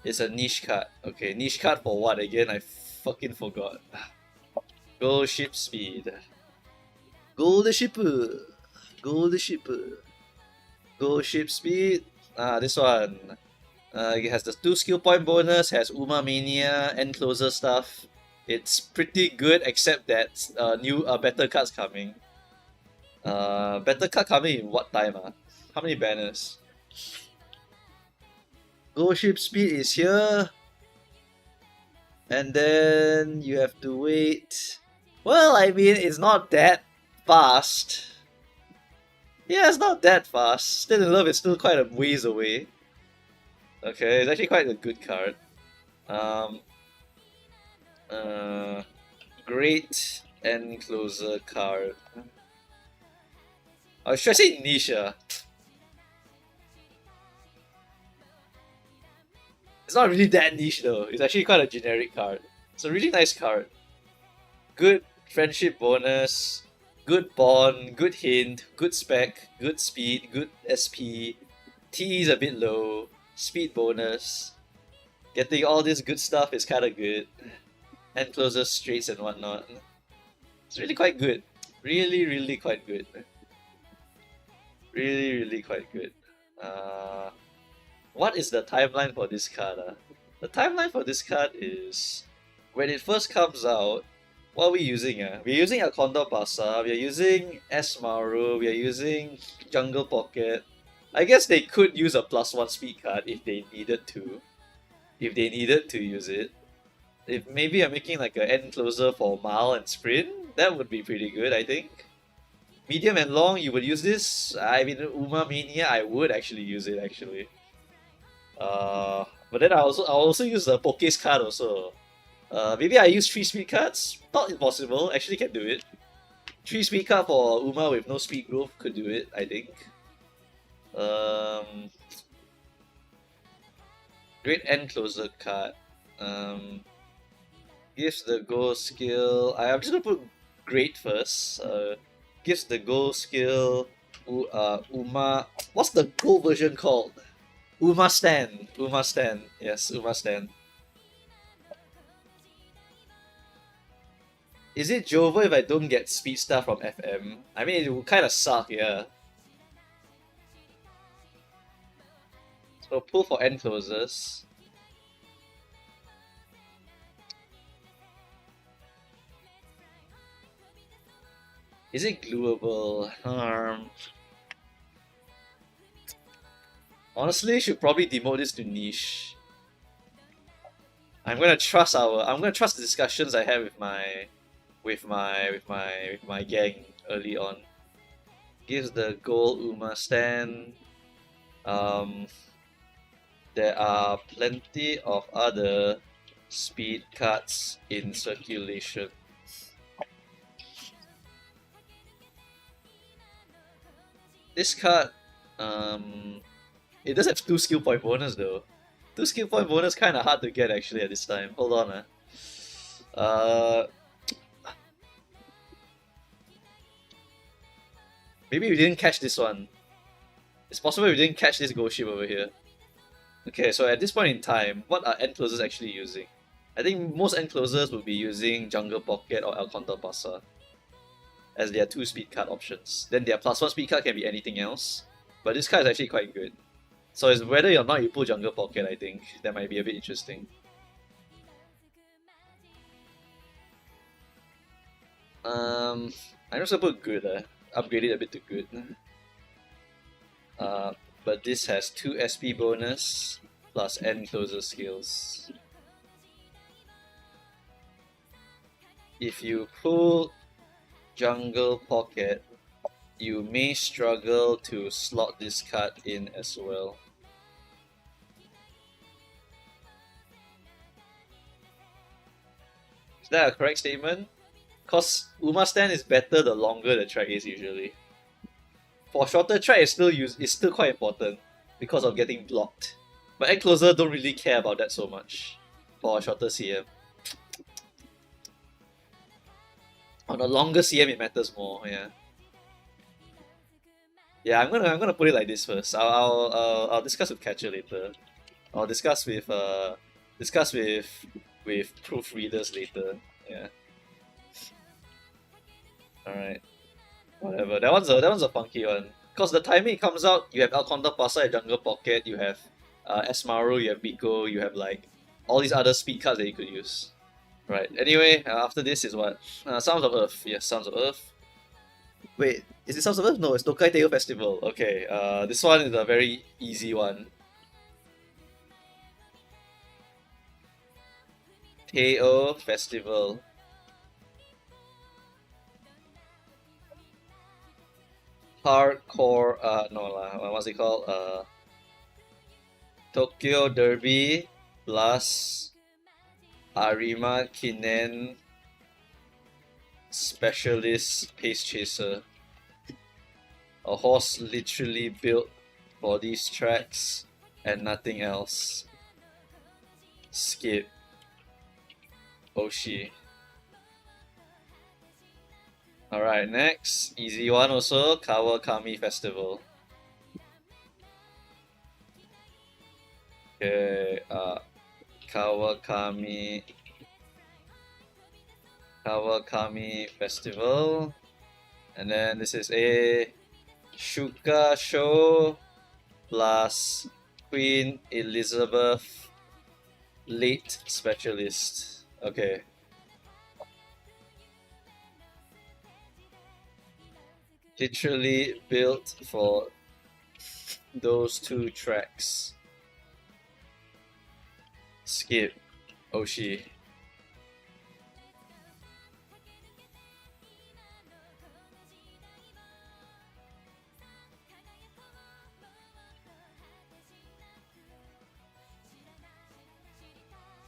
It's a niche card. Okay, niche card for what again? I fucking forgot. Go Ship Speed. Gold ship. Gold ship. Gold ship speed. This one. It has the 2 skill point bonus, has Uma Mania, and closer stuff. It's pretty good, except that new better cards coming. Better card coming in what time? How many banners? Gold ship speed is here. And then you have to wait. Well, I mean, it's not that fast. Yeah, it's not that fast. Still in Love is still quite a ways away. Okay, it's actually quite a good card. Um, Great and closer card. Should I say niche? It's not really that niche though. It's actually quite a generic card. It's a really nice card. Good friendship bonus, good bond, good hint, good spec, good speed, good SP. T is a bit low. Speed bonus. Getting all this good stuff is kind of good. And closer straights and whatnot. It's really quite good. Really quite good. Really quite good. What is the timeline for this card? The timeline for this card is when it first comes out. What are we using? We're using a Condor Pasa, we're using Esmaru, we're using Jungle Pocket. I guess they could use a +1 speed card if they needed to. If they needed to use it. If maybe I'm making like an end closer for Mal and Sprint, that would be pretty good, I think. Medium and long, you would use this. I mean, Uma Mania, I would actually use it actually. But then I'll also use the Poke's card also. Maybe I use 3 speed cards. Not impossible, actually can do it. 3 speed card for Uma with no speed growth could do it, I think. Great end closer card. Gives the go skill. I'm just gonna put great first. Gives the go skill. Uma. What's the go version called? Uma Stand. Uma Stand. Yes, Uma Stand. Is it Jovo if I don't get speed stuff from FM? I mean, it would kind of suck, yeah. So pull for end closers. Is it gluable? Honestly, should probably demote this to niche. I'm gonna trust the discussions I have with my gang early on. Gives the gold Uma stand. There are plenty of other speed cards in circulation. This card, it does have 2 skill point bonus though. 2 skill point bonus kind of hard to get actually at this time. Hold on, maybe we didn't catch this one. It's possible we didn't catch this ghost ship over here. Okay, so at this point in time, what are end closers actually using? I think most end closers will be using Jungle Pocket or El Contor Pasa, as their 2 speed card options. Then their +1 speed card can be anything else, but this card is actually quite good. So it's whether or not you pull Jungle Pocket, I think. That might be a bit interesting. I'm also put good, upgrade it a bit to good. But this has 2 SP bonus plus end closer skills. If you pull Jungle Pocket, you may struggle to slot this card in as well. Is that a correct statement? Cause Uma stand is better the longer the track is usually. For shorter track, it's still quite important because of getting blocked. But end closer don't really care about that so much for a shorter CM. On a longer CM, it matters more. Yeah. Yeah, I'm gonna put it like this first. I'll discuss with Catcher later. I'll discuss with proofreaders later. Yeah. All right. Whatever. That one's a funky one. Cause the timing it comes out, you have Alconda Pasa at Jungle Pocket, you have Esmaru, you have Biko, you have like all these other speed cards that you could use. Right. Anyway, after this is what? Sounds of Earth. Yes, Sounds of Earth. Wait, is it Sounds of Earth? No, it's Tokai Teo Festival. Okay. This one is a very easy one. Teo Festival. Hardcore. No lah. What's it called? Tokyo Derby plus Arima Kinen Specialist Pace Chaser. A horse literally built for these tracks and nothing else. Skip. Oshi. Alright, next. Easy one also. Kawakami Festival. Okay, Kawakami Festival. And then this is a Shuka show plus Queen Elizabeth late specialist. Okay. Literally built for those two tracks. Skip. Oshi.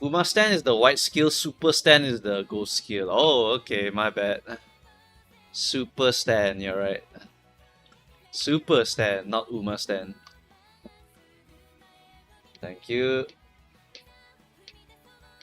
Uma Stan is the white skill, Super Stan is the gold skill. Oh, okay, my bad. Super Stan, you're right. Super Stan, not Uma Stan. Thank you.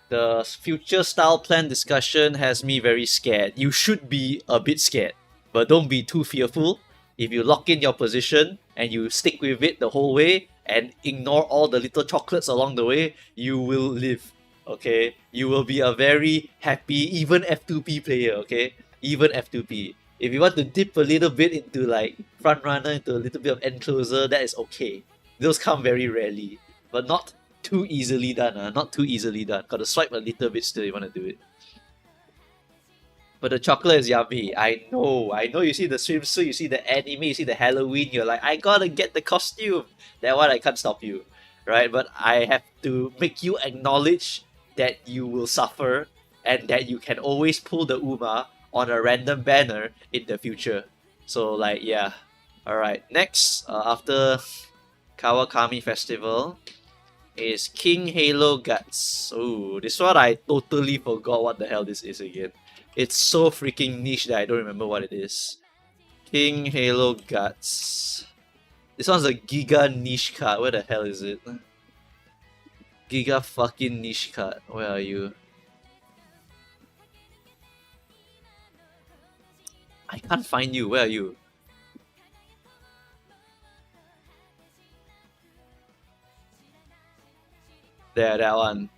The future style plan discussion has me very scared. You should be a bit scared, but don't be too fearful. If you lock in your position and you stick with it the whole way and ignore all the little chocolates along the way, you will live. Okay, you will be a very happy, even F2P player. Okay, even F2P. If you want to dip a little bit into like front runner, into a little bit of end closer, that is okay. Those come very rarely, but not too easily done. Not too easily done. Got to swipe a little bit still. You want to do it. But the chocolate is yummy. I know. You see the swimsuit, you see the anime, you see the Halloween. You're like, I gotta get the costume. That one I can't stop you, right? But I have to make you acknowledge that you will suffer and that you can always pull the Uma on a random banner in the future. So like, yeah. Alright, next, after Kawakami Festival is King Halo Guts. Oh, this one I totally forgot what the hell this is again. It's so freaking niche that I don't remember what it is. King Halo Guts. This one's a Giga niche card. Where the hell is it? Giga fucking niche card. Where are you? I can't find you. Where are you? There, that one.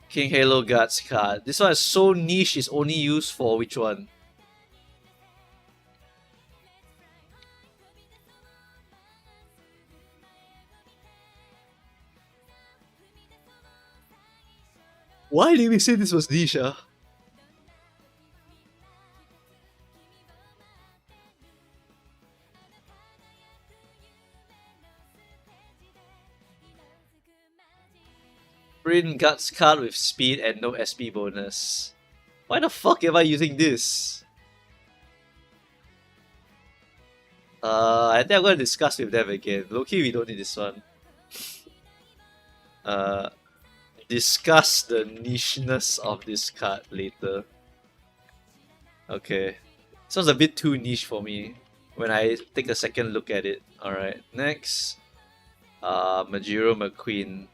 King Halo Guts card. This one is so niche, it's only used for which one? Why did we say this was niche, Print Guts card with speed and no SP bonus. Why the fuck am I using this? I think I'm gonna discuss with them again. Low-key, we don't need this one. Discuss the nicheness of this card later. Okay. This one's a bit too niche for me when I take a second look at it. Alright, next. Majiro McQueen.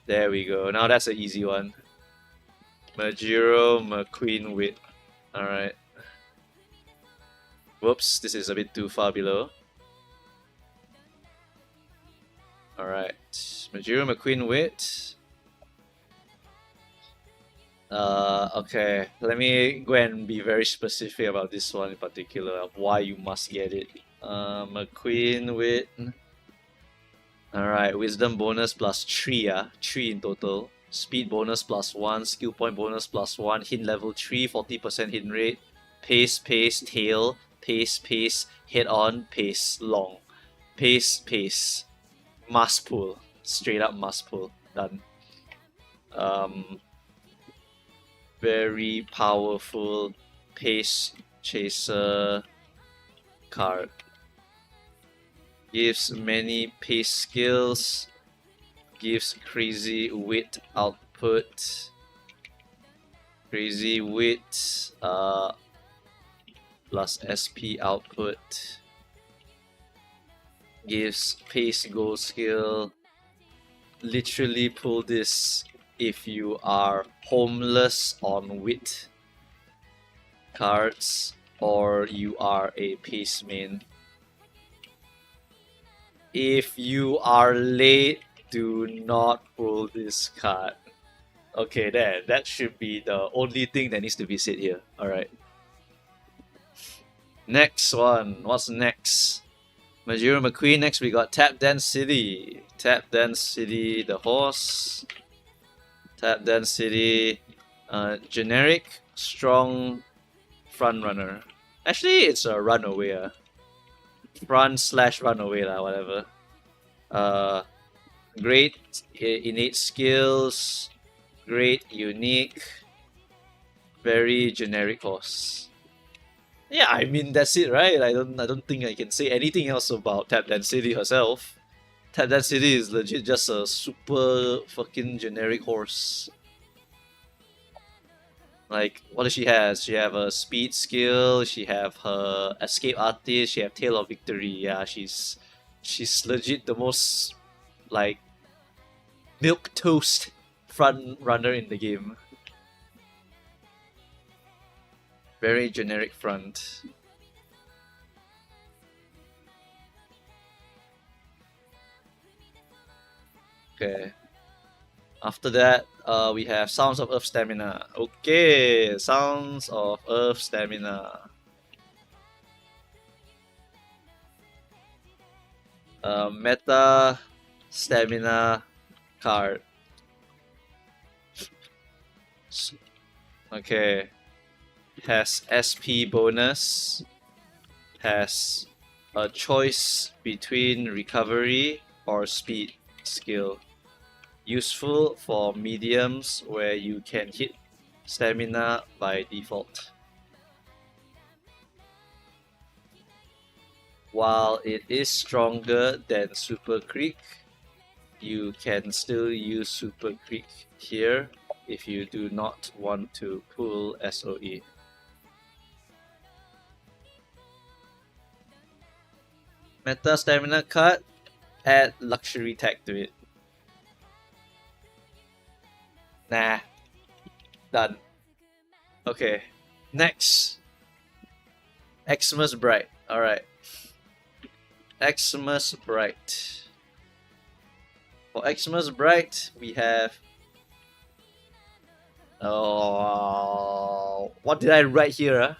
There we go. Now that's an easy one. Majiro McQueen Wit. Alright. Whoops, this is a bit too far below. Alright. Majiro McQueen Wit. Okay, let me go and be very specific about this one in particular of why you must get it. A queen with alright, wisdom bonus plus 3, 3 in total. Speed bonus plus 1, skill point bonus plus 1, hit level 3, 40% hit rate, pace, pace, tail, pace, pace, head on, pace, long. Pace, pace. Mass pull. Straight up mass pull. Done. Very powerful pace chaser card. Gives many pace skills. Gives crazy wit output. Crazy wit plus SP output. Gives pace goal skill. Literally pull this if you are homeless on wit cards or you are a pace main. If you are late, do not pull this card. Okay, there. That should be the only thing that needs to be said here. Alright. Next one. What's next? Majora McQueen. Next, we got Tap Dance City. Tap Dance City, the horse. Tap Dance City. Generic, strong front runner. Actually, it's a runaway. Front slash runaway, whatever. Great innate skills. Great unique. Very generic horse. Yeah, I mean that's it, right? I don't think I can say anything else about Tap Dance City herself. Tap Dance City is legit just a super fucking generic horse. Like, what does she have? She have a speed skill, she have her escape artist, she have Tail of Victory. Yeah, she's legit the most like milk toast front runner in the game. Very generic front. Okay. After that, we have Sounds of Earth Stamina. Okay, Sounds of Earth Stamina. Meta Stamina card. Okay. Has SP bonus. Has a choice between recovery or speed skill. Useful for mediums where you can hit stamina by default. While it is stronger than Super Creek, you can still use Super Creek here if you do not want to pull SOE. Meta Stamina card, add luxury tag to it. Nah. Done. Okay. Next. Xmas Bright. Alright. Xmas Bright. For Xmas Bright, we have... Oh, what did I write here?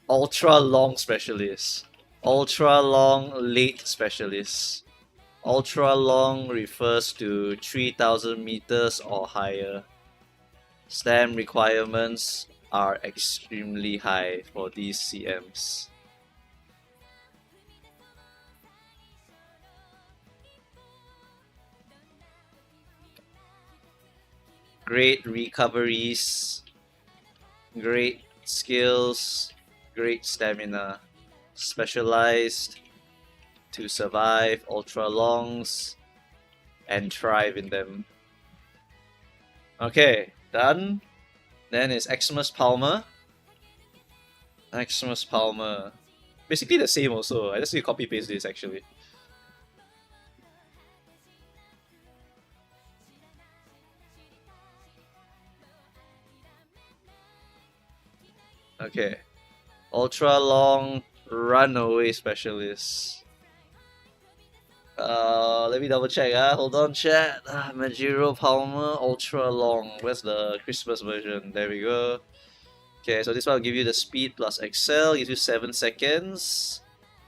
Ultra Long Specialist. Ultra Long Late Specialist. Ultra long refers to 3000 meters or higher. Stam requirements are extremely high for these CMs. Great recoveries, great skills, great stamina, specialized to survive ultra longs and thrive in them. Okay, done. Then it's Xmas Palmer. Xmas Palmer. Basically the same also. I just need to copy paste this actually. Okay. Ultra long runaway specialist. Let me double check. Hold on, chat. Majiro Palmer Ultra Long. Where's the Christmas version? There we go. Okay, so this one will give you the speed plus excel, gives you 7 seconds.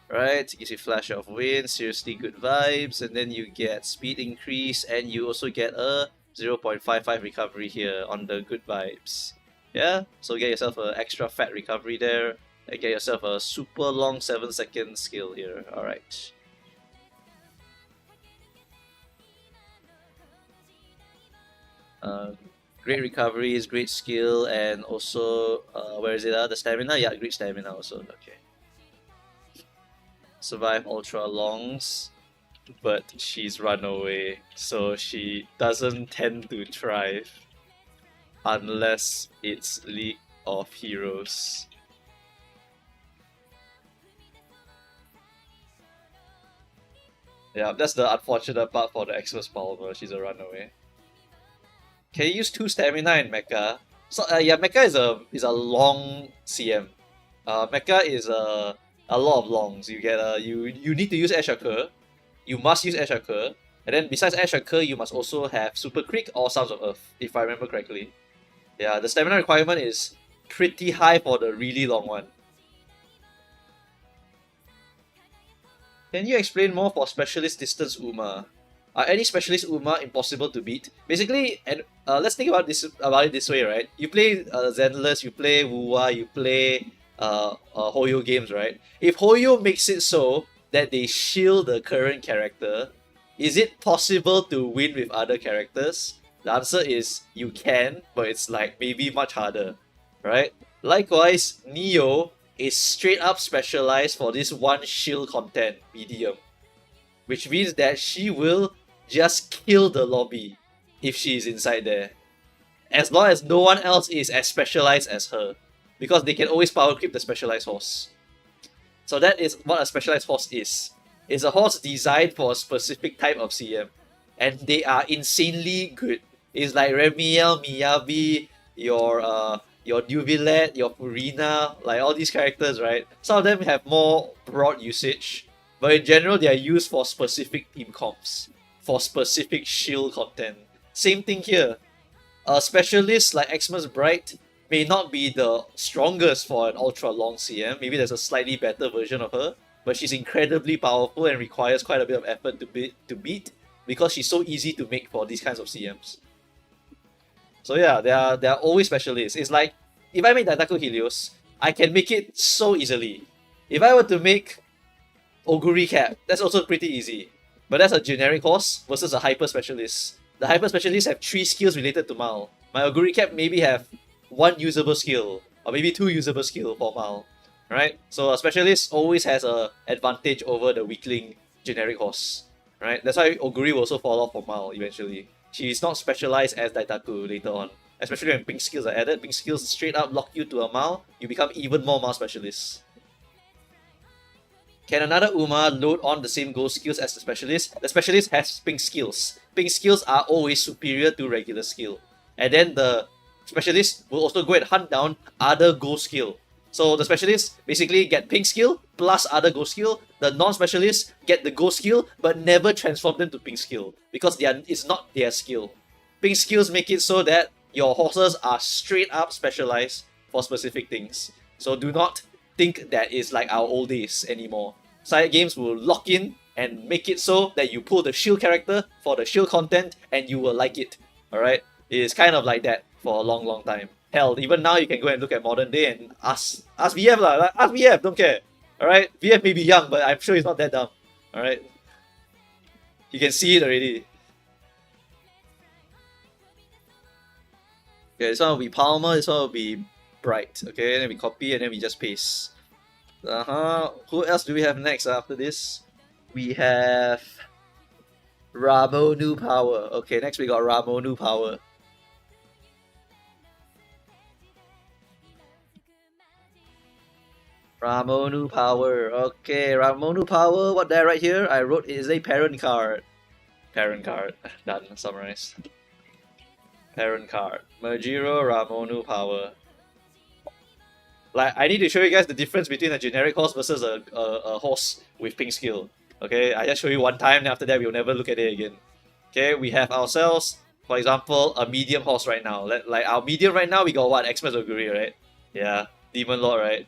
Right, gives you flash of wind, seriously good vibes, and then you get speed increase, and you also get a 0.55 recovery here on the good vibes. Yeah, so get yourself an extra fat recovery there, and get yourself a super long 7-second skill here. Alright. Great recoveries, great skill, and also, where is it? The stamina? Yeah, great stamina also. Okay. Survive ultra longs, but she's run away, so she doesn't tend to thrive unless it's League of Heroes. Yeah, that's the unfortunate part for the Xmas Palmer. She's a runaway. Can you use 2 stamina in Mecha? So yeah, Mecha is a long CM. Mecha is a lot of longs. You get you need to use Eshaker. You must use Eshaker. And then besides Eshaker, you must also have Super Creek or Sounds of Earth, if I remember correctly. Yeah, the stamina requirement is pretty high for the really long one. Can you explain more for Specialist Distance Uma? Are any Specialist Uma impossible to beat? Basically, and let's think about it this way, right? You play Zenless, you play Wuwa, you play Hoyo games, right? If Hoyo makes it so that they shield the current character, is it possible to win with other characters? The answer is you can, but it's like maybe much harder, right? Likewise, Neo is straight up specialized for this one shield content medium, which means that she will just kill the lobby if she is inside there, as long as no one else is as specialized as her, because they can always power creep the specialized horse. So that is what a specialized horse is. It's a horse designed for a specific type of CM, and they are insanely good. It's like Remiel, Miyabi, your Nuvilette, your Purina, like all these characters, right? Some of them have more broad usage, but in general they are used for specific team comps, for specific shield content. Same thing here. A specialist like Xmas Bright may not be the strongest for an ultra long CM. Maybe there's a slightly better version of her, but she's incredibly powerful and requires quite a bit of effort to beat because she's so easy to make for these kinds of CMs. So yeah, there are always specialists. It's like if I make Daitaku Helios, I can make it so easily. If I were to make Oguri Cap, that's also pretty easy. But that's a generic horse versus a hyper specialist. The hyper specialists have 3 skills related to Mal. My Oguri Cap maybe have 1 usable skill, or maybe 2 usable skill for Mal. Right? So a specialist always has an advantage over the weakling generic horse. Right? That's why Oguri will also fall off for Mal eventually. She is not specialized as Daitaku later on. Especially when pink skills are added. Pink skills straight up lock you to a Mal, you become even more Mal specialist. Can another Uma load on the same gold skills as the specialist? The specialist has pink skills. Pink skills are always superior to regular skill. And then the specialist will also go and hunt down other gold skill. So the specialists basically get pink skill plus other gold skill. The non-specialists get the gold skill but never transform them to pink skill because it's not their skill. Pink skills make it so that your horses are straight up specialized for specific things. So do not think that it's like our old days anymore. Side games will lock in and make it so that you pull the shield character for the shield content and you will like it. Alright? It is kind of like that for a long time. Hell, even now you can go and look at modern day and ask VF lah. Like, ask VF, don't care. Alright? VF may be young, but I'm sure he's not that dumb. Alright? You can see it already. Okay, this one will be Palmer, this one will be Bright. Okay, then we copy and then we just paste. Who else do we have next after this? We have Ramonu Power. Okay, next we got Ramonu Power. Ramonu Power. Okay, Ramonu Power. What did I write here? I wrote it is a parent card. Parent card. Done. Summarized. Parent card. Majiro Ramonu Power. Like, I need to show you guys the difference between a generic horse versus a horse with pink skill. Okay, I just show you one time, and after that we'll never look at it again. Okay, we have ourselves, for example, a medium horse right now. Like our medium right now, we got what? Xmas Oguri, right? Yeah, Demon Lord, right?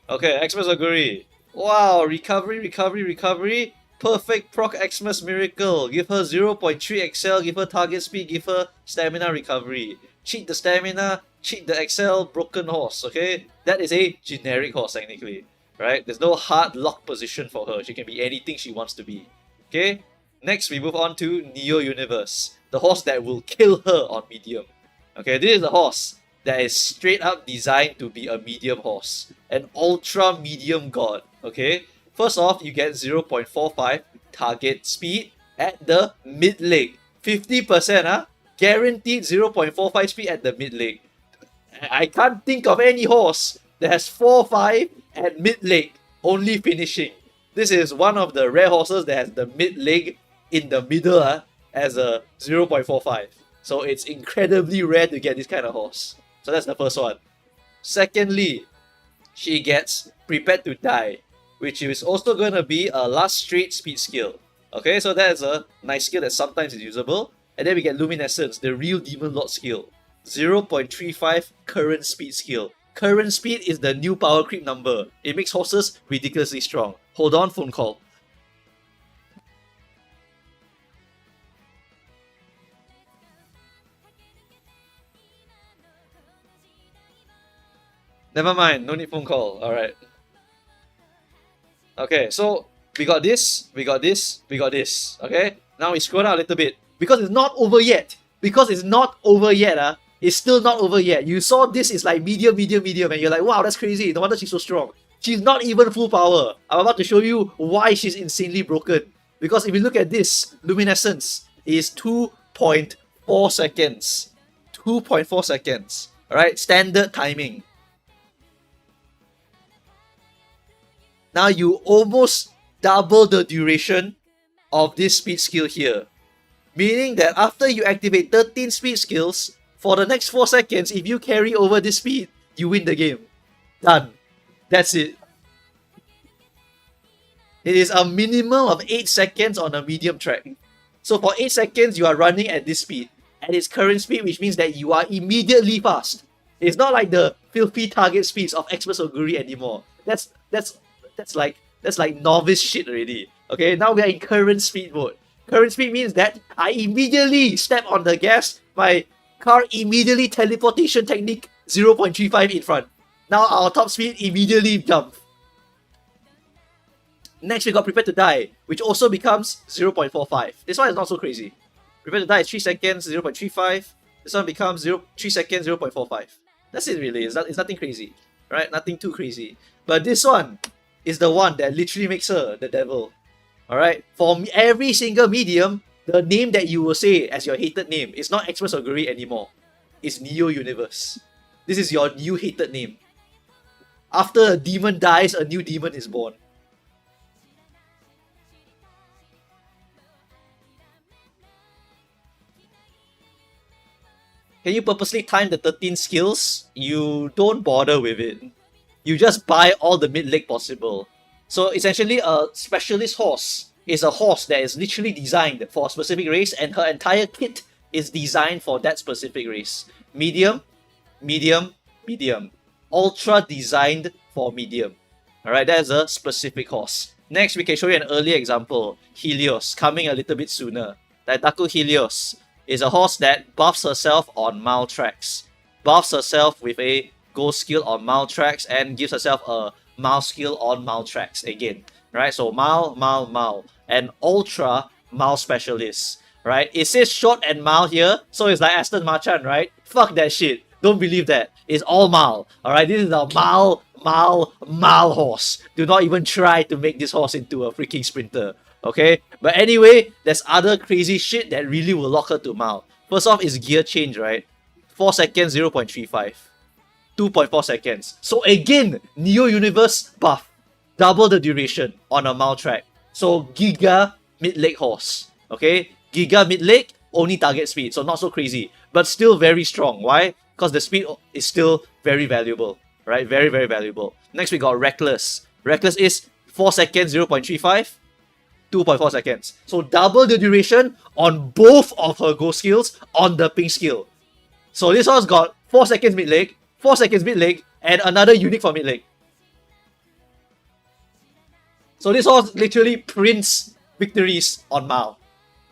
Okay, Xmas Oguri. Wow, recovery, recovery, recovery. Perfect proc Xmas Miracle. Give her 0.3 excel, give her target speed, give her stamina recovery. Cheat the stamina, cheat the excel, broken horse, okay? That is a generic horse, technically. Right? There's no hard lock position for her. She can be anything she wants to be. Okay? Next, we move on to Neo Universe, the horse that will kill her on medium. Okay, this is a horse that is straight up designed to be a medium horse, an ultra medium god. Okay, first off, you get 0.45 target speed at the mid leg, 50%, guaranteed 0.45 speed at the mid leg. I can't think of any horse that has 4-5 at mid leg, only finishing. This is one of the rare horses that has the mid leg in the middle as a 0.45. So it's incredibly rare to get this kind of horse. So that's the first one. Secondly, she gets Prepared to Die, which is also going to be a last straight speed skill. Okay, so that's a nice skill that sometimes is usable. And then we get Luminescence, the real Demon Lord skill. 0.35 current speed skill. Current speed is the new power creep number. It makes horses ridiculously strong. Hold on, phone call. Never mind, no need phone call. Alright. Okay, so we got this, we got this, we got this. Okay, now we scroll down a little bit. Because it's not over yet. Because it's not over yet, it's still not over yet. You saw this is like medium, medium, medium, and you're like, wow, that's crazy. No wonder she's so strong. She's not even full power. I'm about to show you why she's insanely broken. Because if you look at this, Luminescence is 2.4 seconds. 2.4 seconds. Alright, standard timing. Now you almost double the duration of this speed skill here. Meaning that after you activate 13 speed skills, for the next 4 seconds, if you carry over this speed, you win the game. Done. That's it. It is a minimum of 8 seconds on a medium track. So for 8 seconds, you are running at this speed. At its current speed, which means that you are immediately fast. It's not like the filthy target speeds of Xmas Oguri anymore. That's like novice shit already. Okay, now we are in current speed mode. Current speed means that I immediately step on the gas, my car immediately teleportation technique 0.35 in front. Now our top speed immediately jump. Next we got Prepared to Die, which also becomes 0.45. This one is not so crazy. Prepared to Die is 3 seconds, 0.35. This one becomes 3 seconds, 0.45. That's it really, it's nothing crazy. Right? Nothing too crazy. But this one is the one that literally makes her the devil. Alright? For every single medium, the name that you will say as your hated name is not Xmas Oguri anymore. It's Neo Universe. This is your new hated name. After a demon dies, a new demon is born. Can you purposely time the 13 skills? You don't bother with it. You just buy all the mid-leg possible. So essentially a specialist horse is a horse that is literally designed for a specific race and her entire kit is designed for that specific race. Medium, medium, medium. Ultra designed for medium. Alright, that's a specific horse. Next, we can show you an early example. Helios, coming a little bit sooner. Daitaku Helios is a horse that buffs herself on mile tracks. Buffs herself with a gold skill on mile tracks and gives herself a mile skill on mile tracks again. Right? So mile, mile, mile. And ultra mile specialist. Right? It says short and mile here, so it's like Aston Martin, right? Fuck that shit. Don't believe that. It's all mile. Alright, this is a mile horse. Do not even try to make this horse into a freaking sprinter. Okay? But anyway, there's other crazy shit that really will lock her to mile. First off is gear change, right? 4 seconds, 0.35. 2.4 seconds. So again, Neo Universe buff. Double the duration on a mile track. So Giga mid-leg horse. Okay? Giga mid-leg, only target speed. So not so crazy. But still very strong. Why? Because the speed is still very valuable. Right? Very, very valuable. Next we got Reckless. Reckless is 4 seconds, 0.35. 2.4 seconds. So double the duration on both of her go skills on the pink skill. So this horse got 4 seconds mid leg, 4 seconds mid leg, and another unique for mid leg. So this horse literally prints victories on Mao.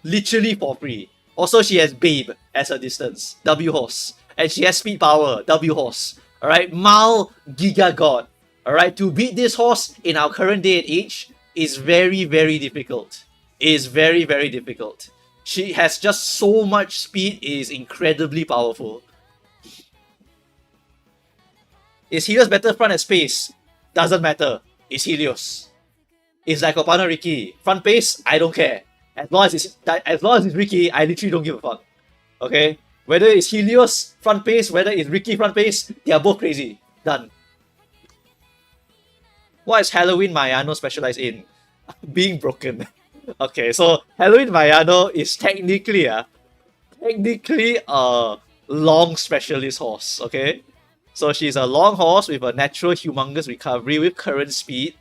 Literally for free. Also, she has Babe as her distance, W horse. And she has speed power, W horse. Alright, Mao Giga God. Alright, to beat this horse in our current day and age is very, very difficult. Is very, very difficult. She has just so much speed, it is incredibly powerful. Is Helios better front and space? Doesn't matter. It's Helios. It's like Opana Ricky. Front pace, I don't care. As long as it's Ricky, I literally don't give a fuck. Okay? Whether it's Helios front pace, whether it's Ricky front pace, they are both crazy. Done. What is Halloween Mayano specialized in? Being broken. Okay, so Halloween Mayano is technically a long specialist horse, okay? So she's a long horse with a natural humongous recovery with current speed.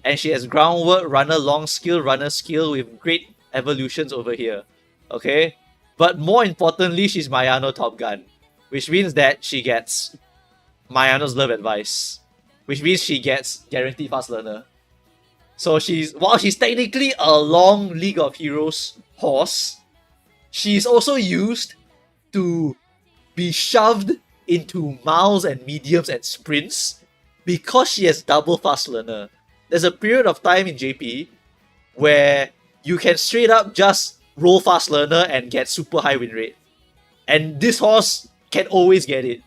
And she has groundwork, runner long skill, runner skill with great evolutions over here. Okay? But more importantly, she's Mayano Top Gun. Which means that she gets Mayano's love advice. Which means she gets guaranteed fast learner. So while she's technically a long League of Heroes horse, she's also used to be shoved into miles and mediums and sprints because she has double fast learner. There's a period of time in JP where you can straight up just roll fast learner and get super high win rate. And this horse can always get it.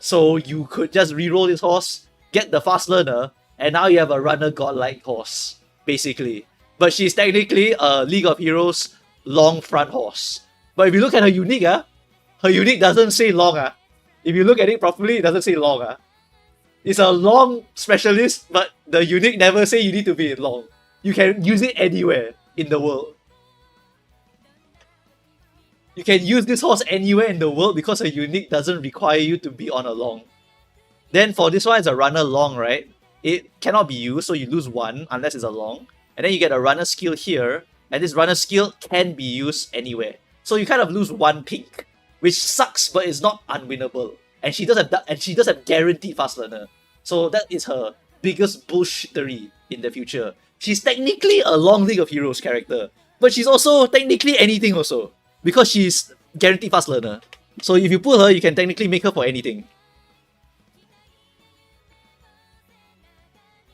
So you could just reroll this horse, get the fast learner, and now you have a runner godlike horse, basically. But she's technically a League of Heroes long front horse. But if you look at her unique, her unique doesn't say long. If you look at it properly, it doesn't say long. It's a long specialist, but the unique never say you need to be in long. You can use it anywhere in the world. You can use this horse anywhere in the world because a unique doesn't require you to be on a long. Then for this one, it's a runner long, right? It cannot be used, so you lose one unless it's a long. And then you get a runner skill here, and this runner skill can be used anywhere. So you kind of lose one pink, which sucks, but it's not unwinnable. And she does have guaranteed fast learner. So that is her biggest bullshittery in the future. She's technically a long League of Heroes character, but she's also technically anything also, because she's guaranteed fast learner. So if you pull her, you can technically make her for anything.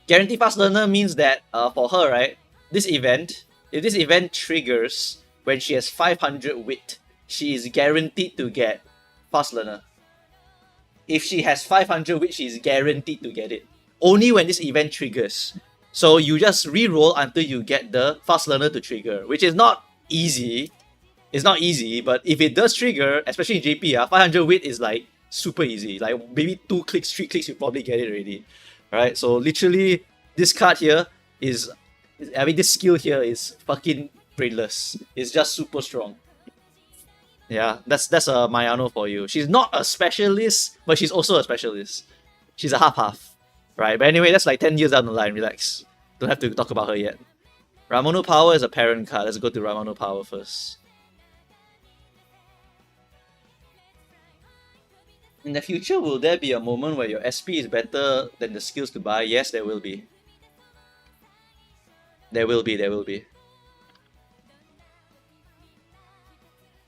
Guaranteed fast learner means that for her, right, if this event triggers when she has 500 wit, she is guaranteed to get fast learner. If she has 500 wit, she is guaranteed to get it. Only when this event triggers. So you just reroll until you get the fast learner to trigger, which is not easy. It's not easy, but if it does trigger, especially in JP, 500 wit is like super easy. Like maybe 2 clicks, 3 clicks, you probably get it already. Alright, so literally this card here this skill here is fucking brainless. It's just super strong. Yeah, that's a Mayano for you. She's not a specialist, but she's also a specialist. She's a half-half. Right, but anyway, that's like 10 years down the line, relax. Don't have to talk about her yet. Ramono Power is a parent card. Let's go to Ramono Power first. In the future, will there be a moment where your SP is better than the skills to buy? Yes, there will be. There will be.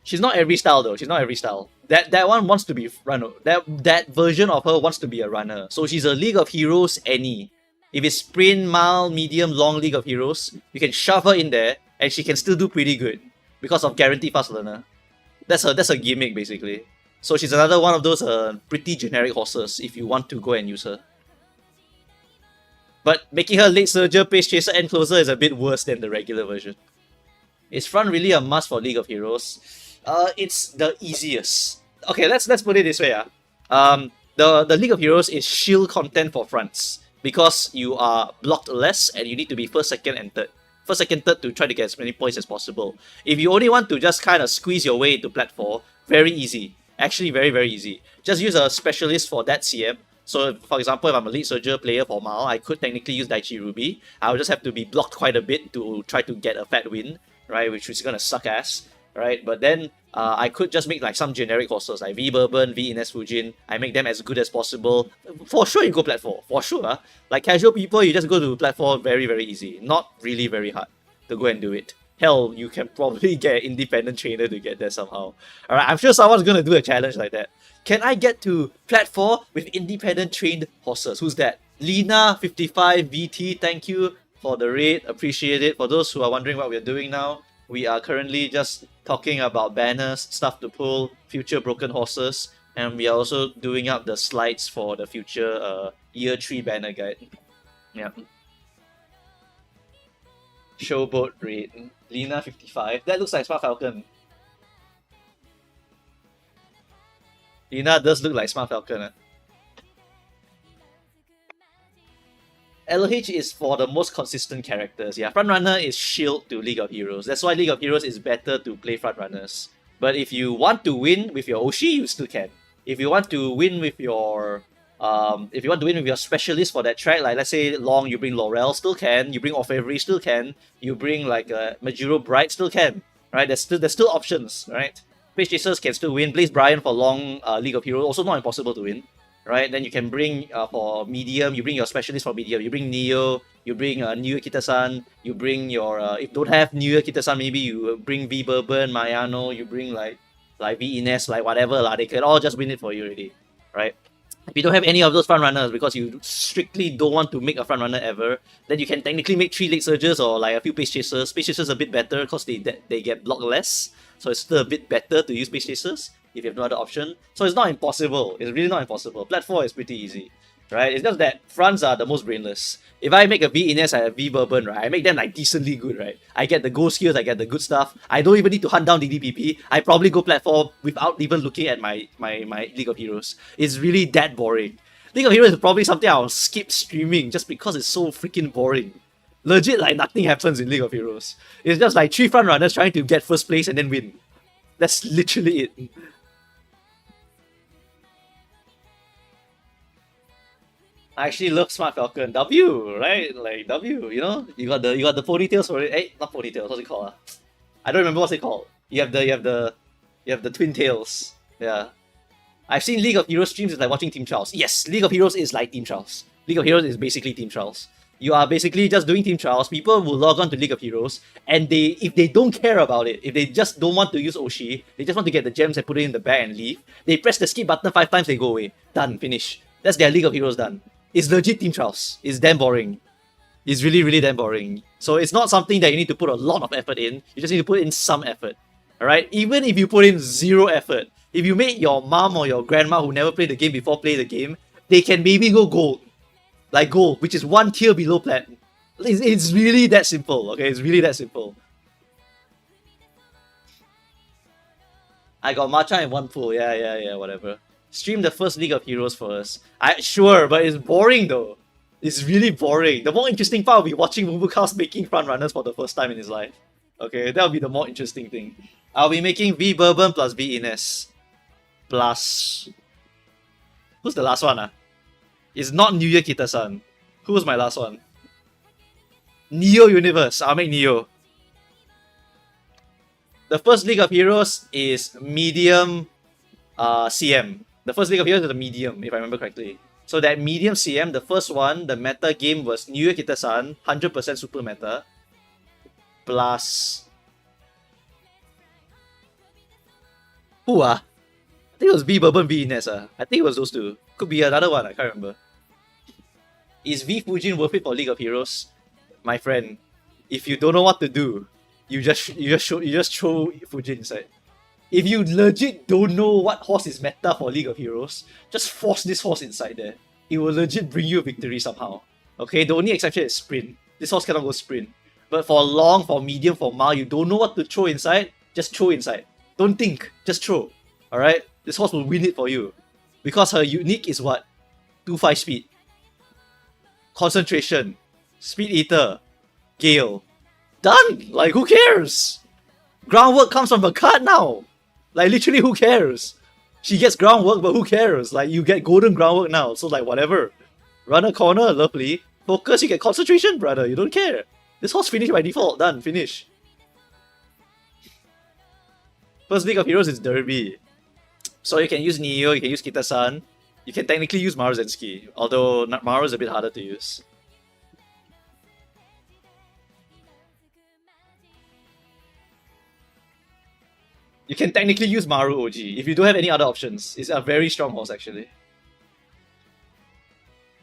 She's not every style though. She's not every style. That one wants to be runner. That version of her wants to be a runner. So she's a League of Heroes any. If it's sprint, mile, medium, long League of Heroes, you can shove her in there and she can still do pretty good because of guaranteed fast learner. That's her gimmick basically. So she's another one of those pretty generic horses if you want to go and use her. But making her late surger, pace chaser, and closer is a bit worse than the regular version. Is front really a must for League of Heroes? It's the easiest. Okay, let's put it this way. The League of Heroes is shield content for fronts because you are blocked less and you need to be first, second, and third. First, second, third to try to get as many points as possible. If you only want to just kind of squeeze your way into plat 4, very easy. Actually, very, very easy. Just use a specialist for that CM. So, for example, if I'm a lead soldier player for Mao, I could technically use Daichi Ruby. I would just have to be blocked quite a bit to try to get a fat win, right? Which is gonna suck ass, right? But then I could just make like some generic horses like V Bourbon, V Ines Fujin. I make them as good as possible. For sure, you go plat 4. For sure. Like casual people, you just go to plat 4 very, very easy. Not really very hard to go and do it. Hell, you can probably get an independent trainer to get there somehow. Alright, I'm sure someone's gonna do a challenge like that. Can I get to plat 4 with independent trained horses? Who's that? Lena55 VT, thank you for the raid. Appreciate it. For those who are wondering what we're doing now, we are currently just talking about banners, stuff to pull, future broken horses, and we are also doing up the slides for the future year 3 banner guide. Yeah. Showboat raid. Lena55. That looks like Smart Falcon. Lena does look like Smart Falcon. LH is for the most consistent characters. Yeah, Frontrunner is shield to League of Heroes. That's why League of Heroes is better to play Frontrunners. But if you want to win with your Oshi, you still can. If you want to win with your specialist for that track, like let's say Long, you bring Laurel, still can. You bring Orfevre, still can. You bring like Majuro Bright, still can. Right? There's still options, right? Space Chasers can still win. Blaze Brian for Long League of Heroes, also not impossible to win. Right? Then you can bring for medium, you bring your specialist for medium. You bring Neo, you bring New Kita-san, you bring your if don't have New Kita-san, maybe you bring V Bourbon, Mayano, you bring like V Ines, like whatever lah. They can all just win it for you already, right? If you don't have any of those front runners because you strictly don't want to make a front runner ever, then you can technically make 3 late surges or like a few pace chasers. Pace chasers are a bit better because they get blocked less, so it's still a bit better to use pace chasers if you have no other option. So it's not impossible. It's really not impossible. Plat 4 is pretty easy, right? It's just that fronts are the most brainless. If I make a V Ines and a V Bourbon, right, I make them like decently good, right? I get the gold skills, I get the good stuff. I don't even need to hunt down DDPP. I probably go plat 4 without even looking at my League of Heroes. It's really that boring. League of Heroes is probably something I'll skip streaming just because it's so freaking boring. Legit, like nothing happens in League of Heroes. It's just like 3 front runners trying to get first place and then win. That's literally it. I actually love Smart Falcon. W, right? Like W, you know? You got the ponytails for it. Hey, not ponytails, what's it called? I don't remember what's it called. You have the twin tails. Yeah. I've seen League of Heroes streams, it's like watching Team Trials. Yes, League of Heroes is like Team Trials. League of Heroes is basically Team Trials. You are basically just doing Team Trials. People will log on to League of Heroes, and if they don't care about it, if they just don't want to use Oshi, they just want to get the gems and put it in the bag and leave, they press the skip button 5 times, they go away. Done, finish. That's their League of Heroes done. It's legit Team Trials. It's damn boring. It's really, really damn boring. So it's not something that you need to put a lot of effort in. You just need to put in some effort. Alright? Even if you put in 0 effort, if you make your mom or your grandma who never played the game before play the game, they can maybe go gold. Like gold, which is 1 tier below plat. It's really that simple, okay? It's really that simple. I got matcha in 1 pool. Yeah, whatever. Stream the first League of Heroes first. Sure, but it's boring though. It's really boring. The more interesting part will be watching Bubukhouse making front runners for the first time in his life. Okay, that'll be the more interesting thing. I'll be making V Bourbon plus V Ines. Plus... Who's the last one? It's not New Year Kita-san. Who was my last one? Neo Universe. I'll make Neo. The first League of Heroes is medium CM. The first League of Heroes is the medium, if I remember correctly. So that medium CM, the first one, the meta game was New Year Kita-san, 100% super meta. Plus... Who I think it was V Bourbon, V Ines. I think it was those two. Could be another one, I can't remember. Is V Fujin worth it for League of Heroes? My friend, if you don't know what to do, you just throw Fujin inside. If you legit don't know what horse is meta for League of Heroes, just force this horse inside there. It will legit bring you a victory somehow. Okay, the only exception is sprint. This horse cannot go sprint. But for long, for medium, for mile, you don't know what to throw inside, just throw inside. Don't think, just throw. Alright? This horse will win it for you. Because her unique is what? 2-5 speed. Concentration. Speed Eater. Gale. Done! Like, who cares? Groundwork comes from a card now. Like, literally, who cares? She gets groundwork, but who cares? Like, you get golden groundwork now, so like, whatever. Run a corner, lovely. Focus, you get concentration, brother. You don't care. This horse finished by default. Done, finish. First League of Heroes is Derby. So you can use Neo, you can use Kita-san. You can technically use Maruzenski, although Maru is a bit harder to use. You can technically use Maru OG if you don't have any other options. It's a very strong horse actually.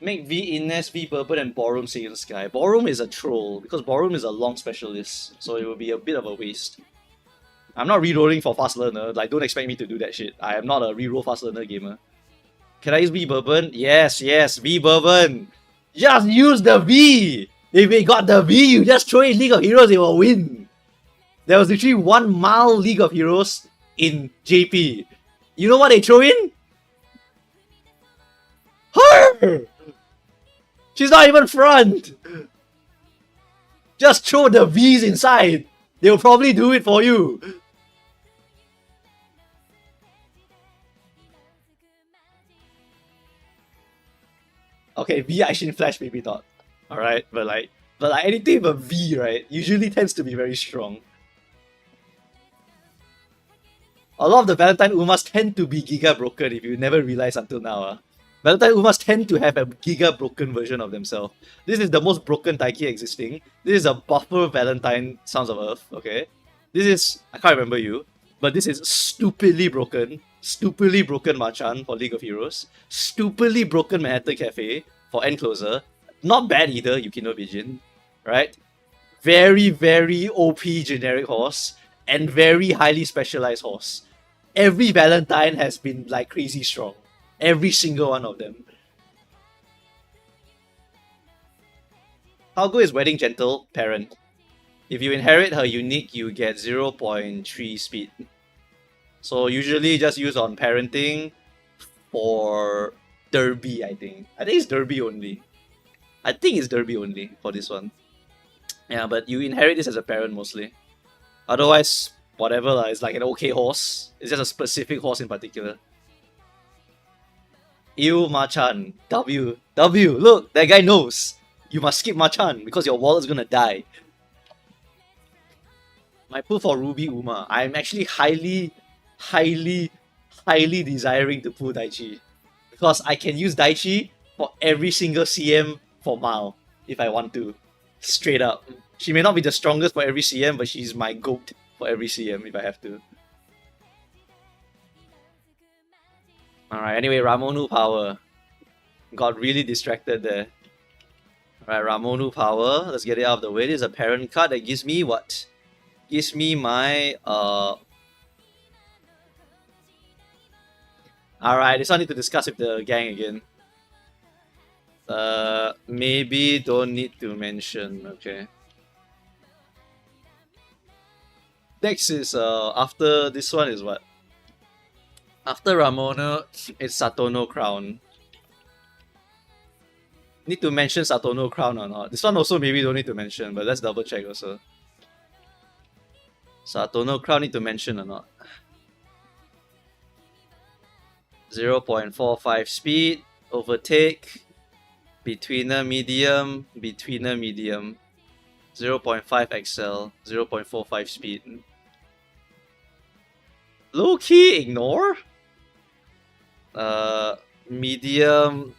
Make V Ines, V Bourbon, and Ballroom Singing Sky. Ballroom is a troll because Ballroom is a long specialist, so it will be a bit of a waste. I'm not rerolling for fast learner. Like, don't expect me to do that shit. I am not a reroll fast learner gamer. Can I use V Bourbon? Yes, yes, V Bourbon. Just use the V. If it got the V, you just throw in League of Heroes, it will win. There was literally 1 mile League of Heroes in JP. You know what they throw in? Her! She's not even front! Just throw the V's inside. They'll probably do it for you. Okay, V Aishin Flash maybe not. Alright, but like anything with a V, right, usually tends to be very strong. A lot of the Valentine Umas tend to be Giga broken if you never realized until now. Valentine Umas tend to have a Giga broken version of themselves. This is the most broken Taiki existing. This is a buffer Valentine Sounds of Earth, okay? This is, I can't remember you, but this is stupidly broken Machan for League of Heroes, stupidly broken Manhattan Cafe for Encloser. Not bad either, Yukino Bijin, right? Very, very OP generic horse and very highly specialized horse. Every Valentine has been like crazy strong. Every single one of them. How good is Wedding Gentle Parent? If you inherit her unique, you get 0.3 speed. So usually just use on parenting for Derby, I think. I think it's Derby only. I think it's Derby only for this one. Yeah, but you inherit this as a parent mostly. Otherwise, whatever, it's like an okay horse. It's just a specific horse in particular. Ew, Machan. W. Look, that guy knows. You must skip Machan because your wallet's gonna die. My pull for Ruby Uma. I'm actually highly desiring to pull Daichi. Because I can use Daichi for every single CM for Mao if I want to. Straight up. She may not be the strongest for every CM, but she's my GOAT for every CM if I have to. Alright, anyway, Ramonu Power. Got really distracted there. Alright, Ramonu Power. Let's get it out of the way. This is a parent card that gives me what? Gives me my... Alright, this one I need to discuss with the gang again. Maybe don't need to mention, okay. Next is, after this one is what? After Ramona, it's Satono Crown. Need to mention Satono Crown or not? This one also maybe don't need to mention, but let's double check also. Satono Crown need to mention or not? 0.45 speed, overtake, betweener medium, 0.5 XL, 0.45 speed. Low key ignore? Medium,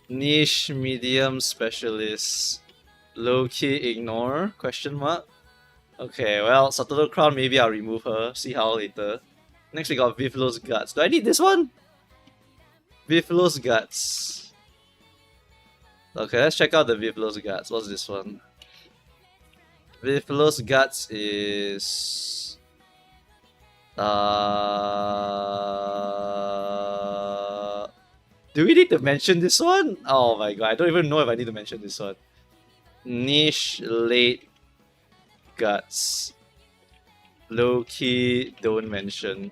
niche, medium, specialist. Low key ignore? Question mark? Okay, well, Satono Crown, maybe I'll remove her. See how later. Next we got Vivlo's Guts. Do I need this one? Vivlo's Guts. Okay, let's check out the Vivlo's Guts. What's this one? Vivlo's Guts is... Do we need to mention this one? Oh my god, I don't even know if I need to mention this one. Niche late guts. Low key don't mention.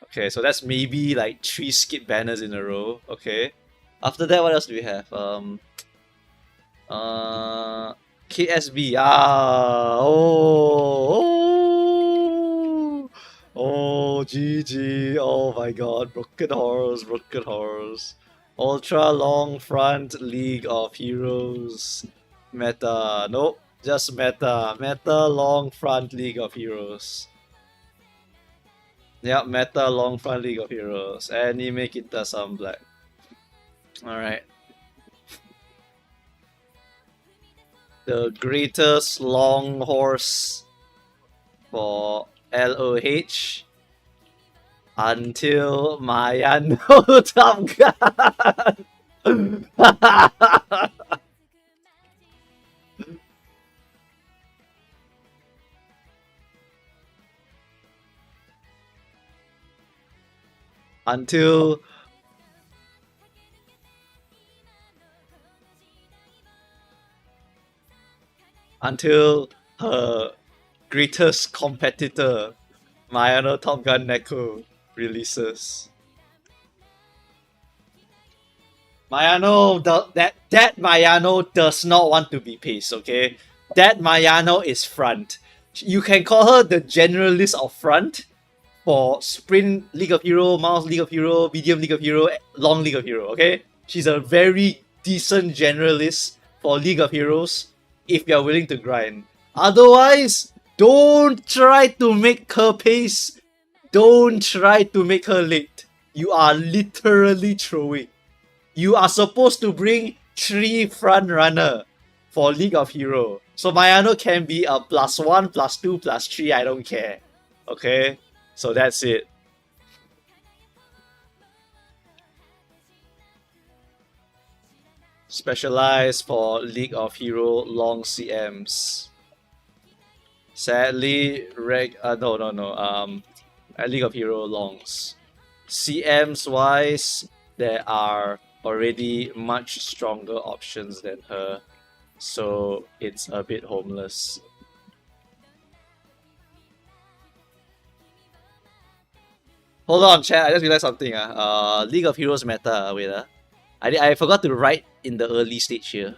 Okay, so that's maybe like 3 skip banners in a row. Okay. After that, what else do we have? KSB. Oh, GG. Oh my god. Broken Horrors, Broken Horrors. Ultra Long Front League of Heroes. Meta. Nope. Just meta. Meta Long Front League of Heroes. Yep, meta Long Front League of Heroes. Anime Kita Sun Black. Alright. The greatest long horse for LOH until Mayano Top Gun. until her greatest competitor, Mayano Top Gun Neko, releases. Mayano, that Mayano does not want to be pace, okay? That Mayano is front. You can call her the generalist of front for Sprint League of Hero, Mouse League of Hero, Medium League of Hero, Long League of Hero, okay? She's a very decent generalist for League of Heroes if you're willing to grind. Otherwise, don't try to make her pace. Don't try to make her late. You are literally throwing. You are supposed to bring 3 front runner for League of Hero. So Mayano can be a +1, +2, +3, I don't care. Okay? So that's it. Specialized for League of Hero long CMs. Sadly, League of Hero longs. CMs wise, there are already much stronger options than her, so it's a bit homeless. Hold on, chat. I just realized something. League of Heroes meta. Wait. I forgot to write in the early stage here.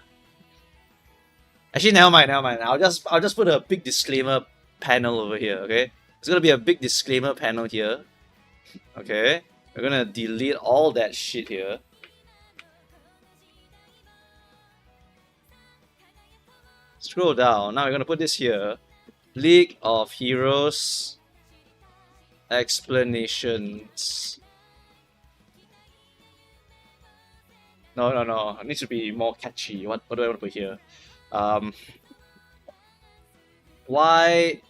Actually, never mind. I'll just put a big disclaimer panel over here. Okay, there's gonna be a big disclaimer panel here. Okay, we're gonna delete all that shit here. Scroll down. Now we're gonna put this here. League of Heroes explanations. No. It needs to be more catchy. What do I want to put here? Why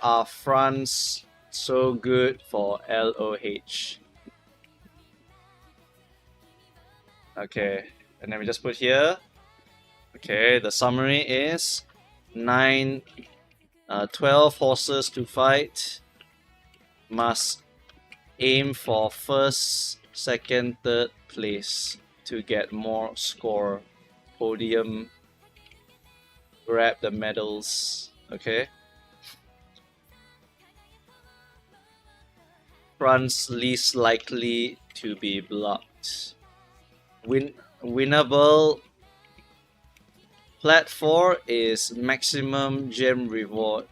are fronts so good for LOH? Okay, and then we just put here. Okay, the summary is 12 horses to fight. Must aim for first, second, third place to get more score. Podium. Grab the medals. Okay. Fronts least likely to be blocked. Winnable. Plat 4 is maximum gem reward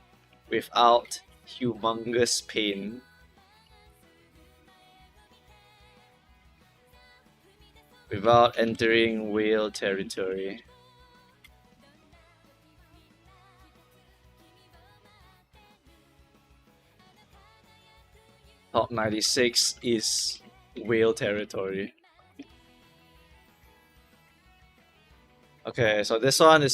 without humongous pain. Without entering whale territory. Top 96 is whale territory. Okay, so this one.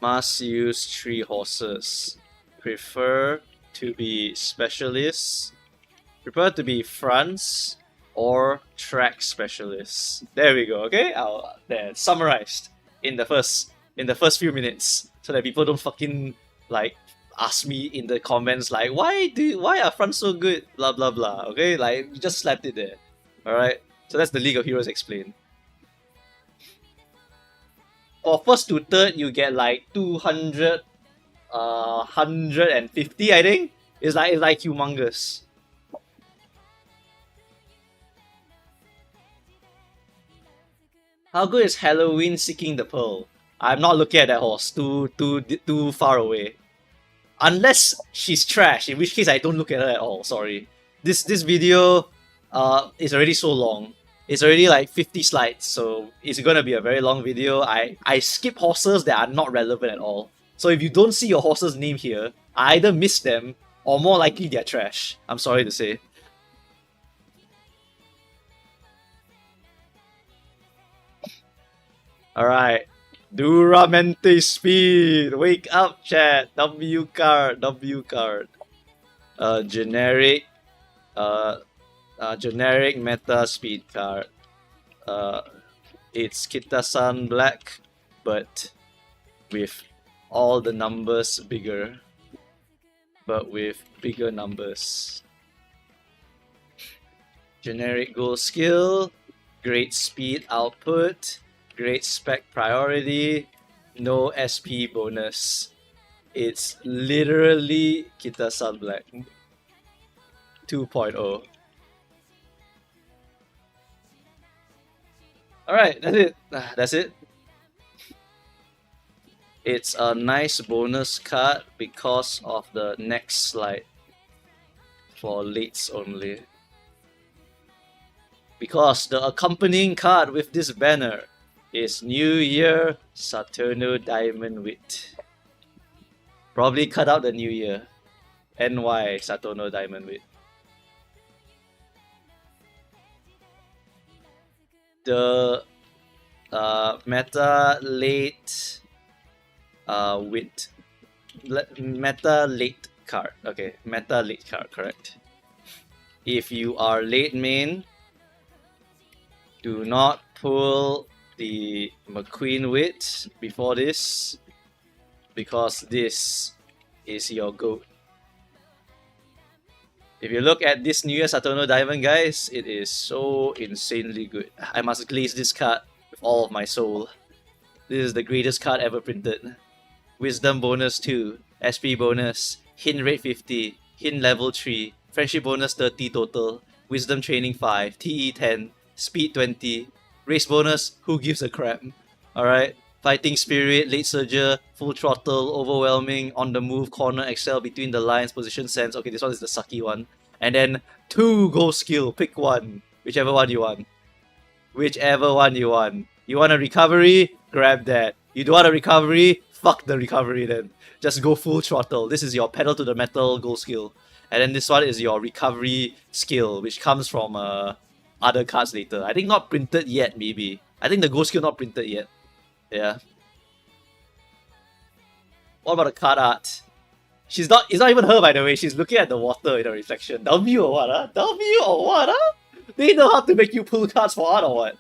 Must use 3 horses. Prefer to be specialists. Prefer to be fronts or track specialists. There we go. Okay, there summarized in the first few minutes, so that people don't fucking like ask me in the comments like why are fronts so good, blah blah blah. Okay, like you just slapped it there. All right, so that's the League of Heroes explained. For first to third, you get like 200, 150. I think it's like humongous. How good is Halloween Seeking the Pearl? I'm not looking at that horse. Too far away. Unless she's trash, in which case I don't look at her at all. Sorry. This video is already so long. It's already like 50 slides, so it's gonna be a very long video. I skip horses that are not relevant at all. So if you don't see your horse's name here, I either miss them or more likely they're trash. I'm sorry to say. Alright. Duramente speed. Wake up, chat. W card. W card. Generic. Generic meta speed card. It's Kita-san black, but with all the numbers bigger. But with bigger numbers. Generic goal skill. Great speed output. Great spec priority, no SP bonus. It's literally Kita-san Black 2.0. Alright, that's it. That's it. It's a nice bonus card because of the next slide for lates only. Because the accompanying card with this banner is New Year Saturno Diamond Wit. Probably cut out the New Year. NY Saturno Diamond Wit. The meta late wit. Meta late card. Okay, meta late card, correct. If you are late main, do not pull the McQueen Wit before this, because this is your GOAT. If you look at this New Year Saturno Diamond, guys, it is so insanely good. I must glaze this card with all of my soul. This is the greatest card ever printed. Wisdom bonus 2, SP bonus, hint rate 50, hint level 3, friendship bonus 30 total, wisdom training 5, TE 10, speed 20, race bonus, who gives a crap? Alright. Fighting spirit, late surger, full throttle, overwhelming, on the move, corner, excel, between the lines, position sense. Okay, this one is the sucky one. And then 2 goal skill, pick one. Whichever one you want. Whichever one you want. You want a recovery? Grab that. You don't want a recovery? Fuck the recovery then. Just go full throttle. This is your pedal to the metal goal skill. And then this one is your recovery skill, which comes from other cards later. I think not printed yet, maybe. I think the goal skill not printed yet. Yeah. What about the card art? It's not even her, by the way. She's looking at the water in the reflection. W or what, huh? W or what, huh? They know how to make you pull cards for art or what?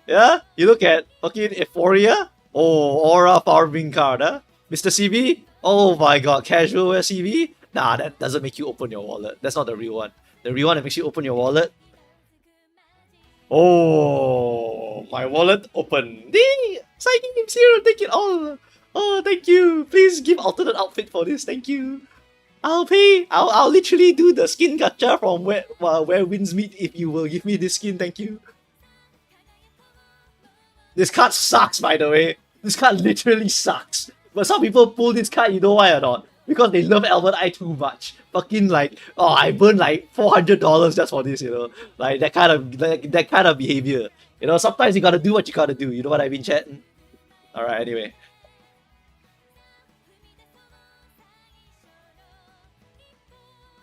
Yeah? You look at fucking Euphoria? Oh, Aura farming card, huh? Mr. CB? Oh my god, casual wear CB? Nah, that doesn't make you open your wallet. That's not the real one. The real one that makes you open your wallet. Oh, my wallet open. Ding! Psychic Games here, take it all. Oh, thank you. Please give alternate outfit for this. Thank you. I'll pay. I'll literally do the skin gacha from where winds meet if you will give me this skin. Thank you. This card sucks, by the way. This card literally sucks. But some people pull this card, you know why or not? Because they love Albert Eye too much. Fucking like, oh, I burned like $400 just for this, you know? Like that kind of behavior. You know, sometimes you gotta do what you gotta do. You know what I mean, chat? Alright, anyway.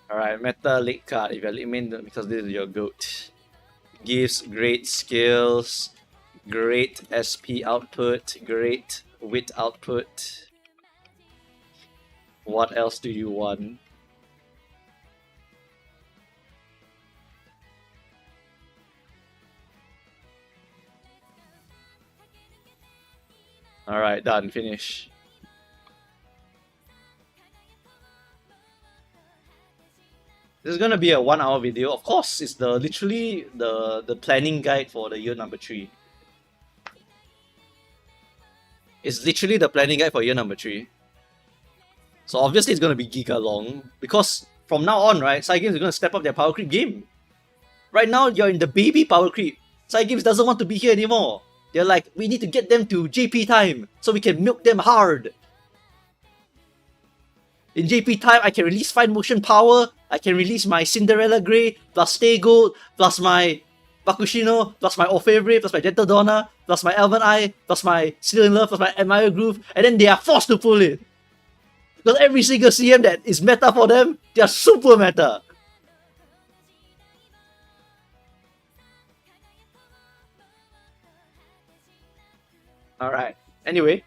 Alright, meta late card. If you're late main, because this is your GOAT. Gives great skills, great SP output, great wit output. What else do you want? Alright, done, finish. This is gonna be a 1 hour video. Of course, it's literally the planning guide for the year number 3. It's literally the planning guide for year number 3. So obviously it's gonna be giga long, because from now on, right, Side Games is gonna step up their power creep game. Right now, you're in the baby power creep. Side Games doesn't want to be here anymore. They're like, we need to get them to JP time so we can milk them hard. In JP time, I can release Fine Motion Power, I can release my Cinderella Grey, plus Stay Gold, plus my Bakushino, plus my Orfevre, plus my Gentle Donna, plus my Elven Eye, plus my Still in Love, plus my Admire Groove, and then they are forced to pull it. Because every single CM that is meta for them, they are super meta. Alright, anyway.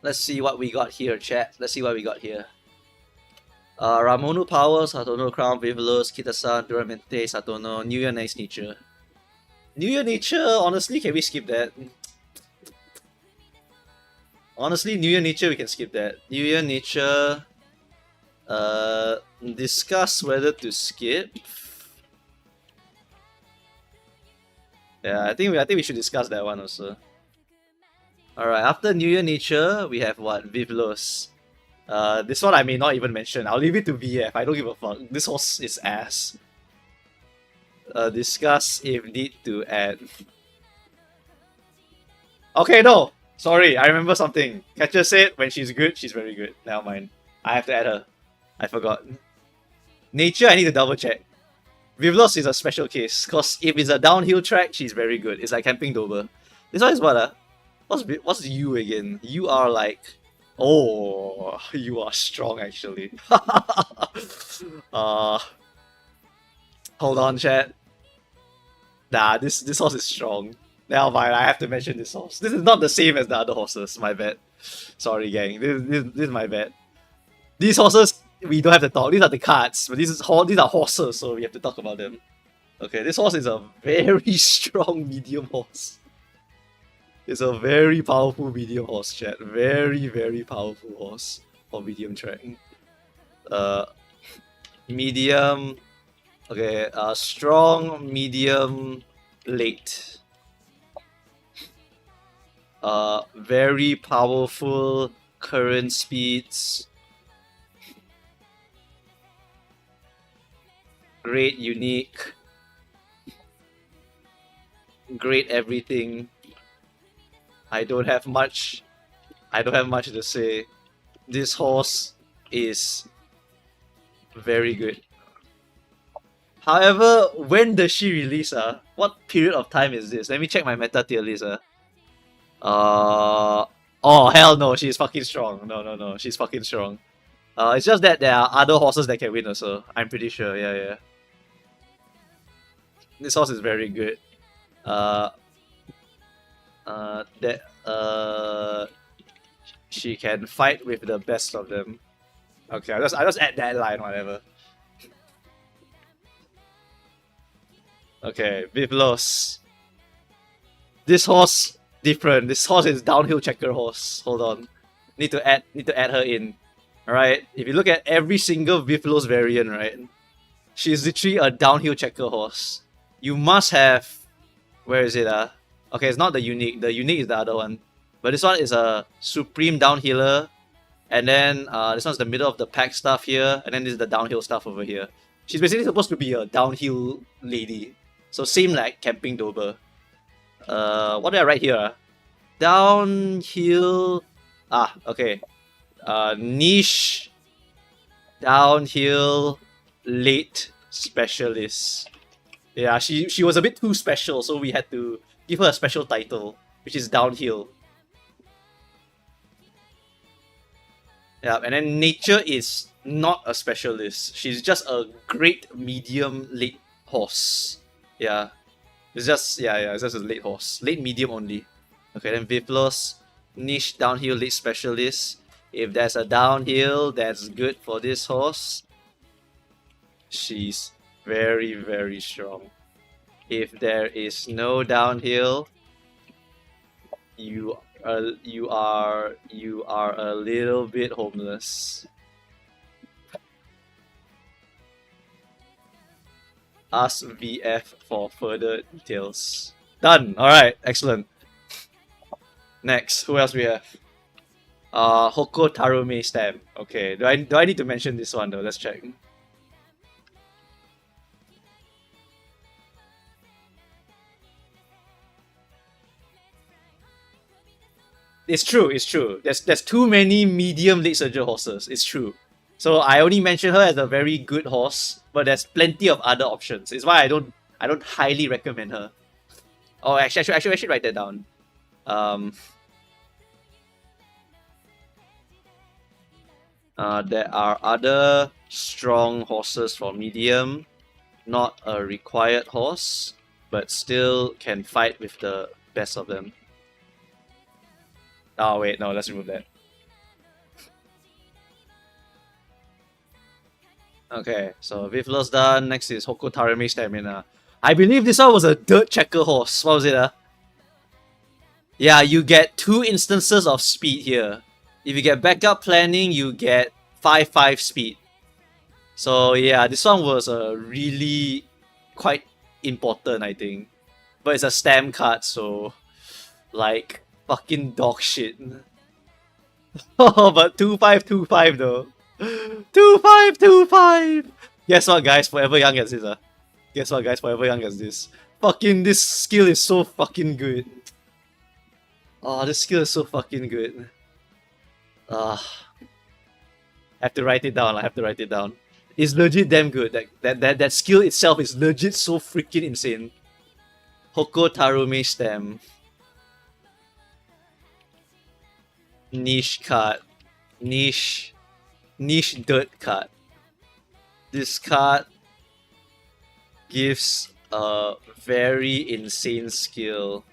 Let's see what we got here, chat. Let's see what we got here. Ramonu Power, Satono Crown, Vivelos, Kitasan, Duramente, Satono, New Year Nice Nature. New Year Nature, honestly, can we skip that? Honestly, New Year Nature, we can skip that. New Year Nature, discuss whether to skip. Yeah, I think we should discuss that one also. Alright, after New Year Nature, we have what? Vivlos. This one I may not even mention. I'll leave it to VF. I don't give a fuck. This horse is ass. Discuss if need to add. Okay, no! Sorry, I remember something. Catcher said when she's good, she's very good. Never mind. I have to add her. I forgot. Nature, I need to double check. Vivlos is a special case, because if it's a downhill track, she's very good. It's like Camping Dover. This one is what? What's you again? You are like... Oh, you are strong actually. Hold on, chat. Nah, this horse is strong. Now mind, I have to mention this horse. This is not the same as the other horses, my bad. Sorry gang, this is my bad. These horses, we don't have to talk. These are the cards, but these are horses, so we have to talk about them. Okay, this horse is a very strong medium horse. It's a very powerful medium horse, chat. Very, very powerful horse for medium track. Medium. Okay, strong, medium, late. Very powerful current speeds. Great unique. Great everything. I don't have much to say. This horse is very good. However, when does she release? What period of time is this? Let me check my meta tier list. Oh hell no, she's fucking strong. No, she's fucking strong. It's just that there are other horses that can win also. I'm pretty sure. Yeah. This horse is very good. She can fight with the best of them. Okay, I just add that line, whatever. Okay, Vivlos. This horse different. This horse is downhill checker horse. Hold on, need to add her in. All right, if you look at every single Vivlos variant, right, she's literally a downhill checker horse. You must have. Where is it? Okay, it's not the unique. The unique is the other one. But this one is a supreme downhiller. And then this one's the middle of the pack stuff here. And then this is the downhill stuff over here. She's basically supposed to be a downhill lady. So same like Camping Dover. What did I write here? Downhill... okay. Niche... Downhill... Late specialist. Yeah, she was a bit too special, so we had to give her a special title, which is downhill. Yeah, and then nature is not a specialist. She's just a great medium late horse. Yeah. It's just it's just a late horse. Late medium only. Okay, then Vivlos, niche downhill late specialist. If there's a downhill that's good for this horse, she's very, very strong. If there is no downhill, you are a little bit homeless. Ask VF for further details. Done. All right. Excellent. Next, who else we have? Hoko Tarume stamp. Okay. Do I need to mention this one though? Let's check. It's true. It's true. There's too many medium late surger horses. It's true. So I only mention her as a very good horse, but there's plenty of other options. It's why I don't highly recommend her. Oh, actually, I should write that down. Um, there are other strong horses for medium, not a required horse, but still can fight with the best of them. Oh wait, no, let's remove that. Okay, so Vivlo's done. Next is Hoko Tarame Stamina. I believe this one was a dirt checker horse. What was it? Yeah, you get 2 instances of speed here. If you get backup planning, you get 5/5 speed. So yeah, this one was really quite important, I think. But it's a stamp card, so like fucking dog shit. Oh, but 2525 though. 2525. Guess what, guys? Forever Young as this. Guess what, guys? Forever Young as this. Fucking this skill is so fucking good. Oh, this skill is so fucking good. Ah, have to write it down. I have to write it down. It's legit damn good. That skill itself is legit so freaking insane. Hoko Tarume Stem. Niche card. Niche dirt card. This card gives a very insane skill.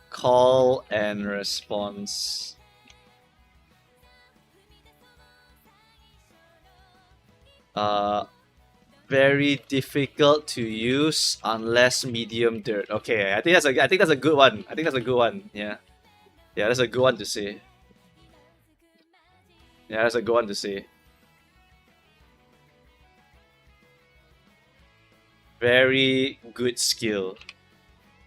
Call and response. Very difficult to use unless medium dirt. Okay, I think that's a good one. I think that's a good one. Yeah. Yeah, that's a good one to say. Yeah, that's a good one to say. Very good skill.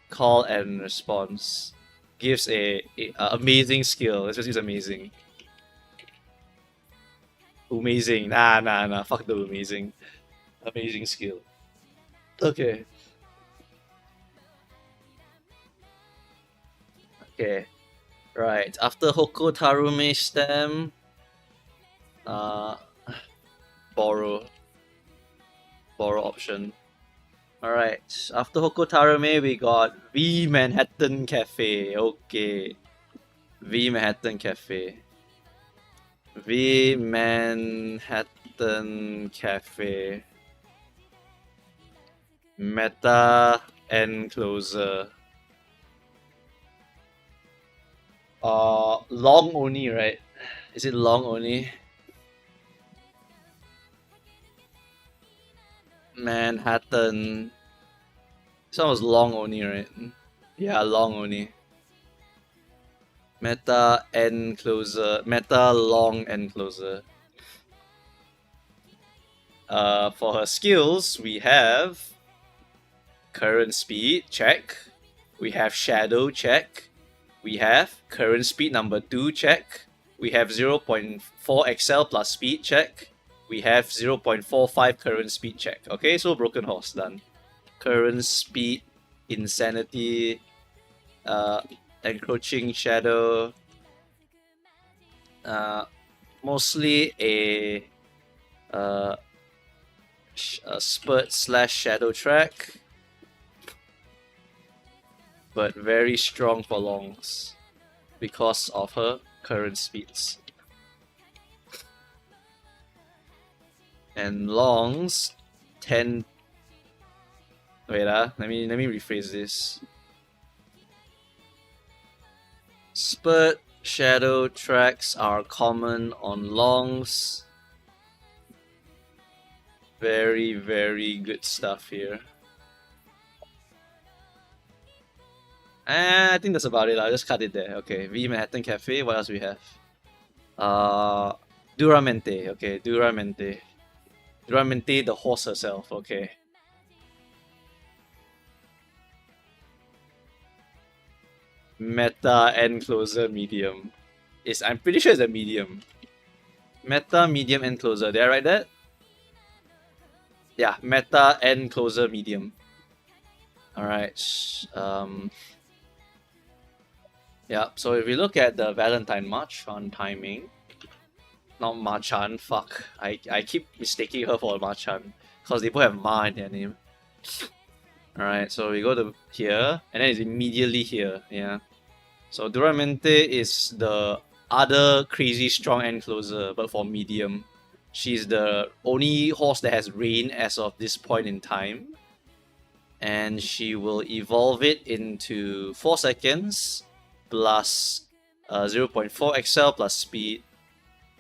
Call and response. Gives a amazing skill. Let's just use amazing. Amazing. Nah. Fuck the amazing. Amazing skill. Okay. Okay. Right. After Hoko Tarume stem, borrow option. Alright. After Hoko Tarume, we got V Manhattan Cafe. Okay. V Manhattan Cafe. V Manhattan Cafe. Meta Enclosure. Long only, right? Is it long only? Manhattan. This one was long only, right? Yeah, long only. Meta Enclosure. Meta Long Enclosure. For her skills, we have current speed, check. We have shadow, check. We have current speed number 2, check. We have 0.4 excel plus speed, check. We have 0.45 current speed, check. Okay, so broken horse, done. Current speed, insanity, encroaching shadow. Mostly a spurt / shadow track, but very strong for longs because of her current speeds. And longs tend. Wait, let me rephrase this. Spurt shadow tracks are common on longs. Very, very good stuff here. I think that's about it. I'll just cut it there. Okay, V Manhattan Cafe. What else we have? Duramente. Okay, Duramente. Duramente, the horse herself. Okay. Meta Enclosure medium. I'm pretty sure it's a medium. Meta medium Enclosure. Did I write that? Yeah, Meta Enclosure medium. Alright. Yeah, so if we look at the Valentine Machan timing, not Machan, fuck. I keep mistaking her for Machan because they both have Ma in their name. Alright, so we go to here, and then it's immediately here, yeah. So Duramente is the other crazy strong end closer, but for medium. She's the only horse that has rain as of this point in time. And she will evolve it into 4 seconds plus 0.4 XL plus speed.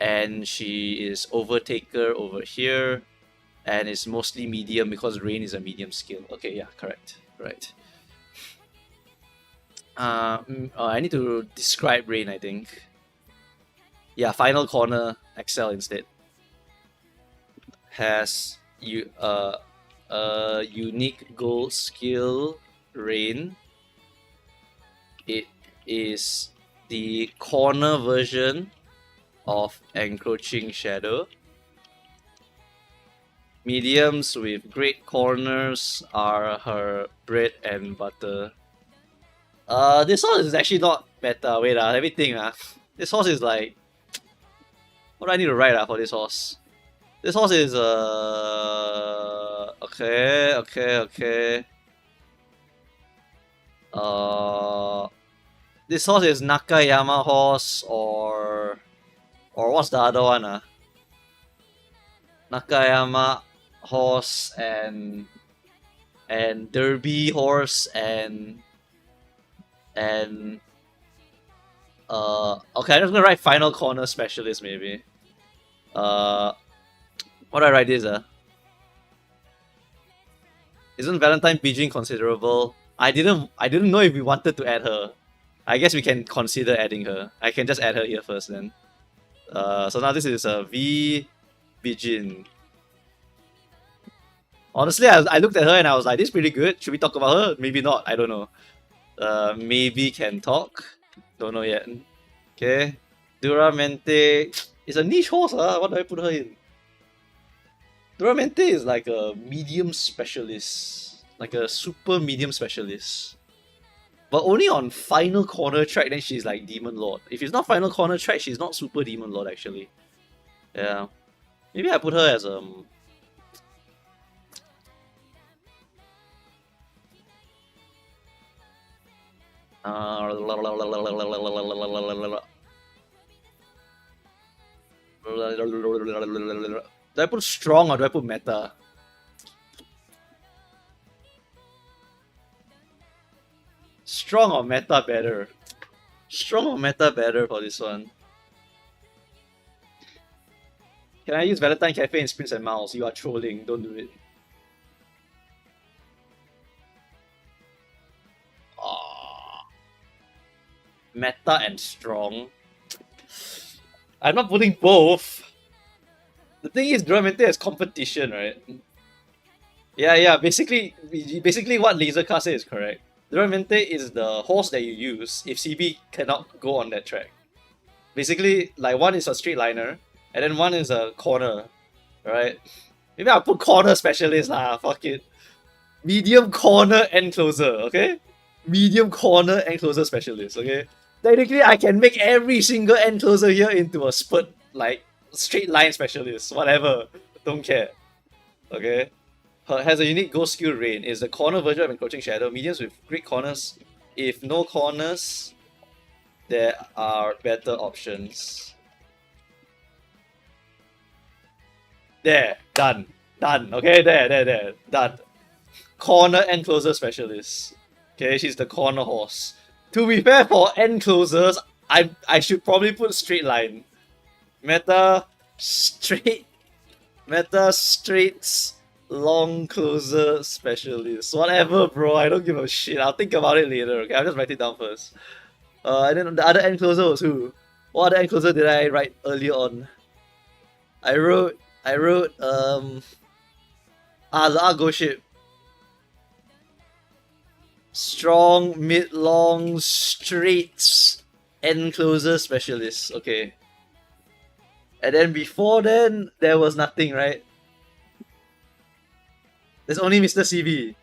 And she is overtaker over here. And it's mostly medium because rain is a medium skill. Okay, yeah, correct. Right. I need to describe rain, I think. Yeah, final corner XL instead. Has a unique gold skill rain. It is the corner version of encroaching shadow. Mediums with great corners are her bread and butter. This horse is actually not better. Wait, let me think. This horse is like, what do I need to write for this horse? This horse is okay. This horse is Nakayama horse or what's the other one? Nakayama horse and Derby horse and okay, I'm just gonna write final corner specialist maybe. What do I write this? Isn't Valentine Pigeon considerable? I didn't know if we wanted to add her. I guess we can consider adding her. I can just add her here first then. So now this is a V Pigeon. Honestly, I looked at her and I was like, this is pretty good. Should we talk about her? Maybe not. I don't know. Maybe can talk. Don't know yet. Okay. Duramente is a niche horse. What do I put her in? Duramente is like a medium specialist. Like a super medium specialist. But only on final corner track, then she's like Demon Lord. If it's not final corner track, she's not super Demon Lord actually. Yeah. Maybe I put her as do I put strong or do I put meta? Strong or meta better? Strong or meta better for this one? Can I use Valentine Cafe in Sprints and Mouse? You are trolling, don't do it. Meta and strong. I'm not putting both. The thing is, Duramente has competition, right? Yeah. Basically what Lasercar says is correct. Duramente is the horse that you use if CB cannot go on that track. Basically, like one is a straight liner, and then one is a corner, right? Maybe I'll put corner specialist lah. Fuck it. Medium corner and closer, okay? Medium corner and closer specialist, okay? Technically, I can make every single end closer here into a spurt, like straight line specialist, whatever. Don't care. Okay? Has a unique ghost skill rain. Is the corner version of encroaching shadow. Mediums with great corners. If no corners, there are better options. There, done. Okay, there, done. Corner and closer specialist. Okay, she's the corner horse. To be fair, for end closers, I should probably put straight line. Meta straights long closer specialist. Whatever, bro. I don't give a shit. I'll think about it later. Okay, I'll just write it down first. And then the other end closer was who? What other end closer did I write earlier on? I wrote the Argo ship. Strong, mid, long, straights, end closer specialist. Okay. And then before then, there was nothing, right? There's only Mr. CB.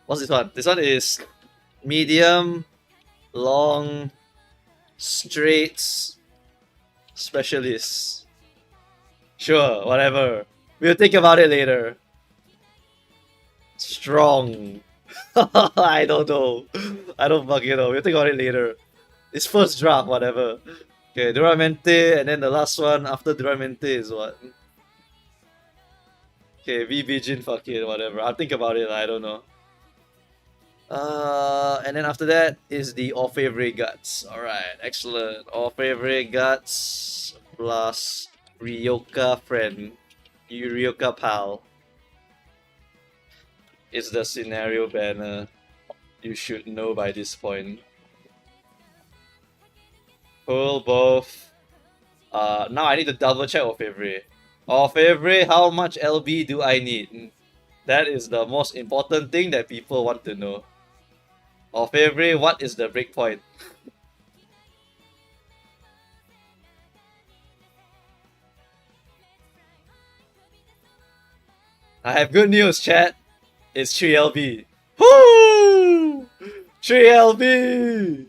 What's this one? This one is medium, long, straight, specialist. Sure, whatever. We'll think about it later. Strong. I don't know. I don't fucking know. We'll think about it later. It's first draft, whatever. Okay, Duramente, and then the last one after Duramente is what? Okay, V-Virgin, fuck it, whatever. I'll think about it, I don't know. And then after that is the All Favorite Guts. Alright, excellent. All Favorite Guts plus Ryoka Friend. Ryoka Pal. It's the scenario banner. You should know by this point. Pull both. Now I need to double check All Favorite. All Favorite, how much LB do I need? That is the most important thing that people want to know. All Favorite, what is the breakpoint? I have good news, chat. It's 3LB. Woo! 3LB!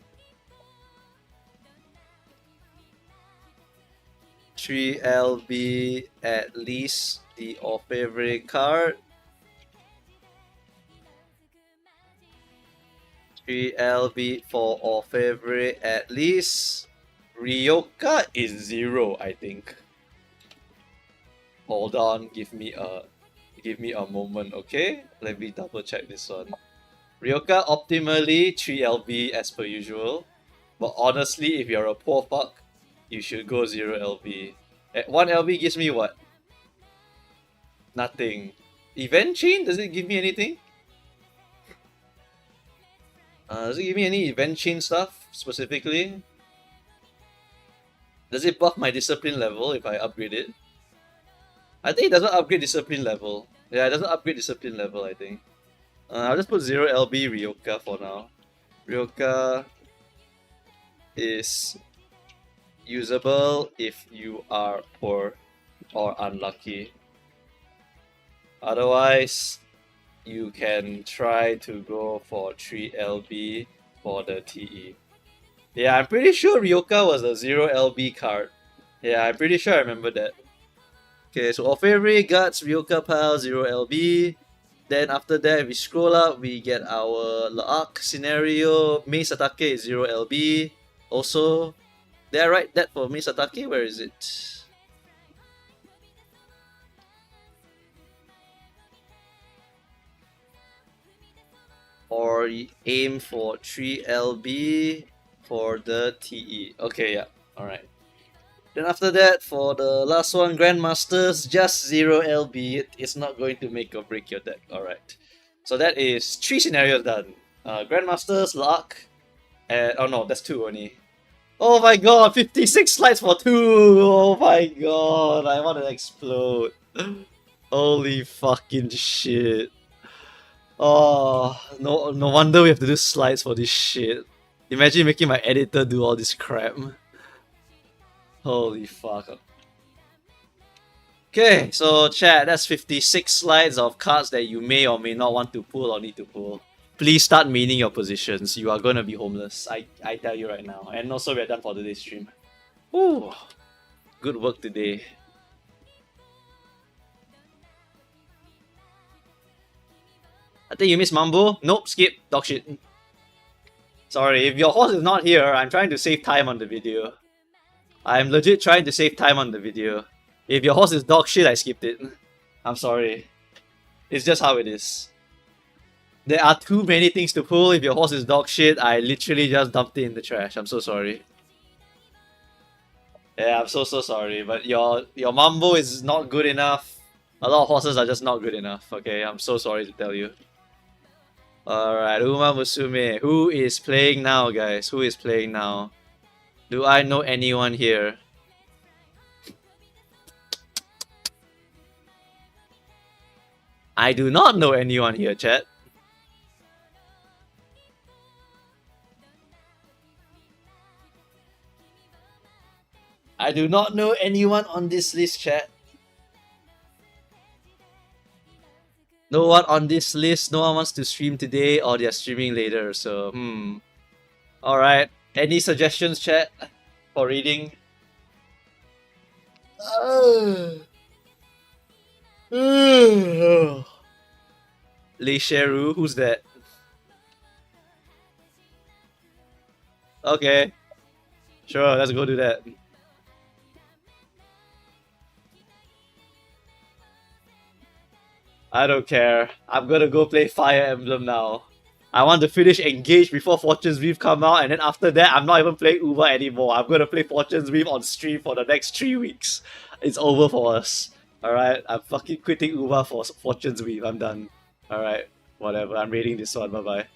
3LB at least the All Favorite card. 3LB for All Favorite at least. Ryoka is 0, I think. Hold on, give me a moment, okay? Let me double check this one. Ryoka optimally 3LB as per usual. But honestly, if you're a poor fuck, you should go 0LB. At 1LB gives me what? Nothing. Event chain? Does it give me anything? Does it give me any event chain stuff specifically? Does it buff my discipline level if I upgrade it? I think it doesn't upgrade discipline level. Yeah, it doesn't upgrade discipline level, I think. I'll just put 0LB Ryoka for now. Ryoka is usable if you are poor or unlucky. Otherwise, you can try to go for 3LB for the TE. Yeah, I'm pretty sure Ryoka was a 0LB card. Yeah, I'm pretty sure I remember that. Okay, so All Favorite, Guts, Ryoka Pal, 0LB. Then after that, if we scroll up, we get our Laak scenario. Mei Satake is 0LB. Also, did I write that for Mei Satake? Where is it? Or aim for 3LB for the TE. Okay, yeah, alright. Then after that, for the last one, Grandmasters, just 0LB. It's not going to make or break your deck. Alright. So that is 3 scenarios done. Grandmasters, Luck, and... oh no, that's 2 only. Oh my god, 56 slides for 2! Oh my god, I want to explode. Holy fucking shit. Oh, no wonder we have to do slides for this shit. Imagine making my editor do all this crap. Holy fuck. Okay, so chat, that's 56 slides of cards that you may or may not want to pull or need to pull. Please start meaning your positions. You are gonna be homeless. I tell you right now. And also we're done for today's stream. Ooh, good work today. I think you missed Mambo. Nope, skip. Dog shit. Sorry, if your horse is not here, I'm trying to save time on the video. I'm legit trying to save time on the video. If your horse is dog shit, I skipped it. I'm sorry. It's just how it is. There are too many things to pull. If your horse is dog shit, I literally just dumped it in the trash. I'm so sorry. Yeah, I'm so sorry. But your Mambo is not good enough. A lot of horses are just not good enough. Okay, I'm so sorry to tell you. Alright, Uma Musume. Who is playing now, guys? Who is playing now? Do I know anyone here? I do not know anyone here, chat. I do not know anyone on this list, chat. No one on this list, no one wants to stream today or they're streaming later, so Alright. Any suggestions, chat, for reading? Lee Sheru, who's that? Okay. Sure, let's go do that. I don't care. I'm gonna go play Fire Emblem now. I want to finish Engage before Fortune's Weave come out, and then after that, I'm not even playing Uber anymore. I'm gonna play Fortune's Weave on stream for the next 3 weeks. It's over for us. Alright, I'm fucking quitting Uber for Fortune's Weave. I'm done. Alright, whatever. I'm rating this one. Bye bye.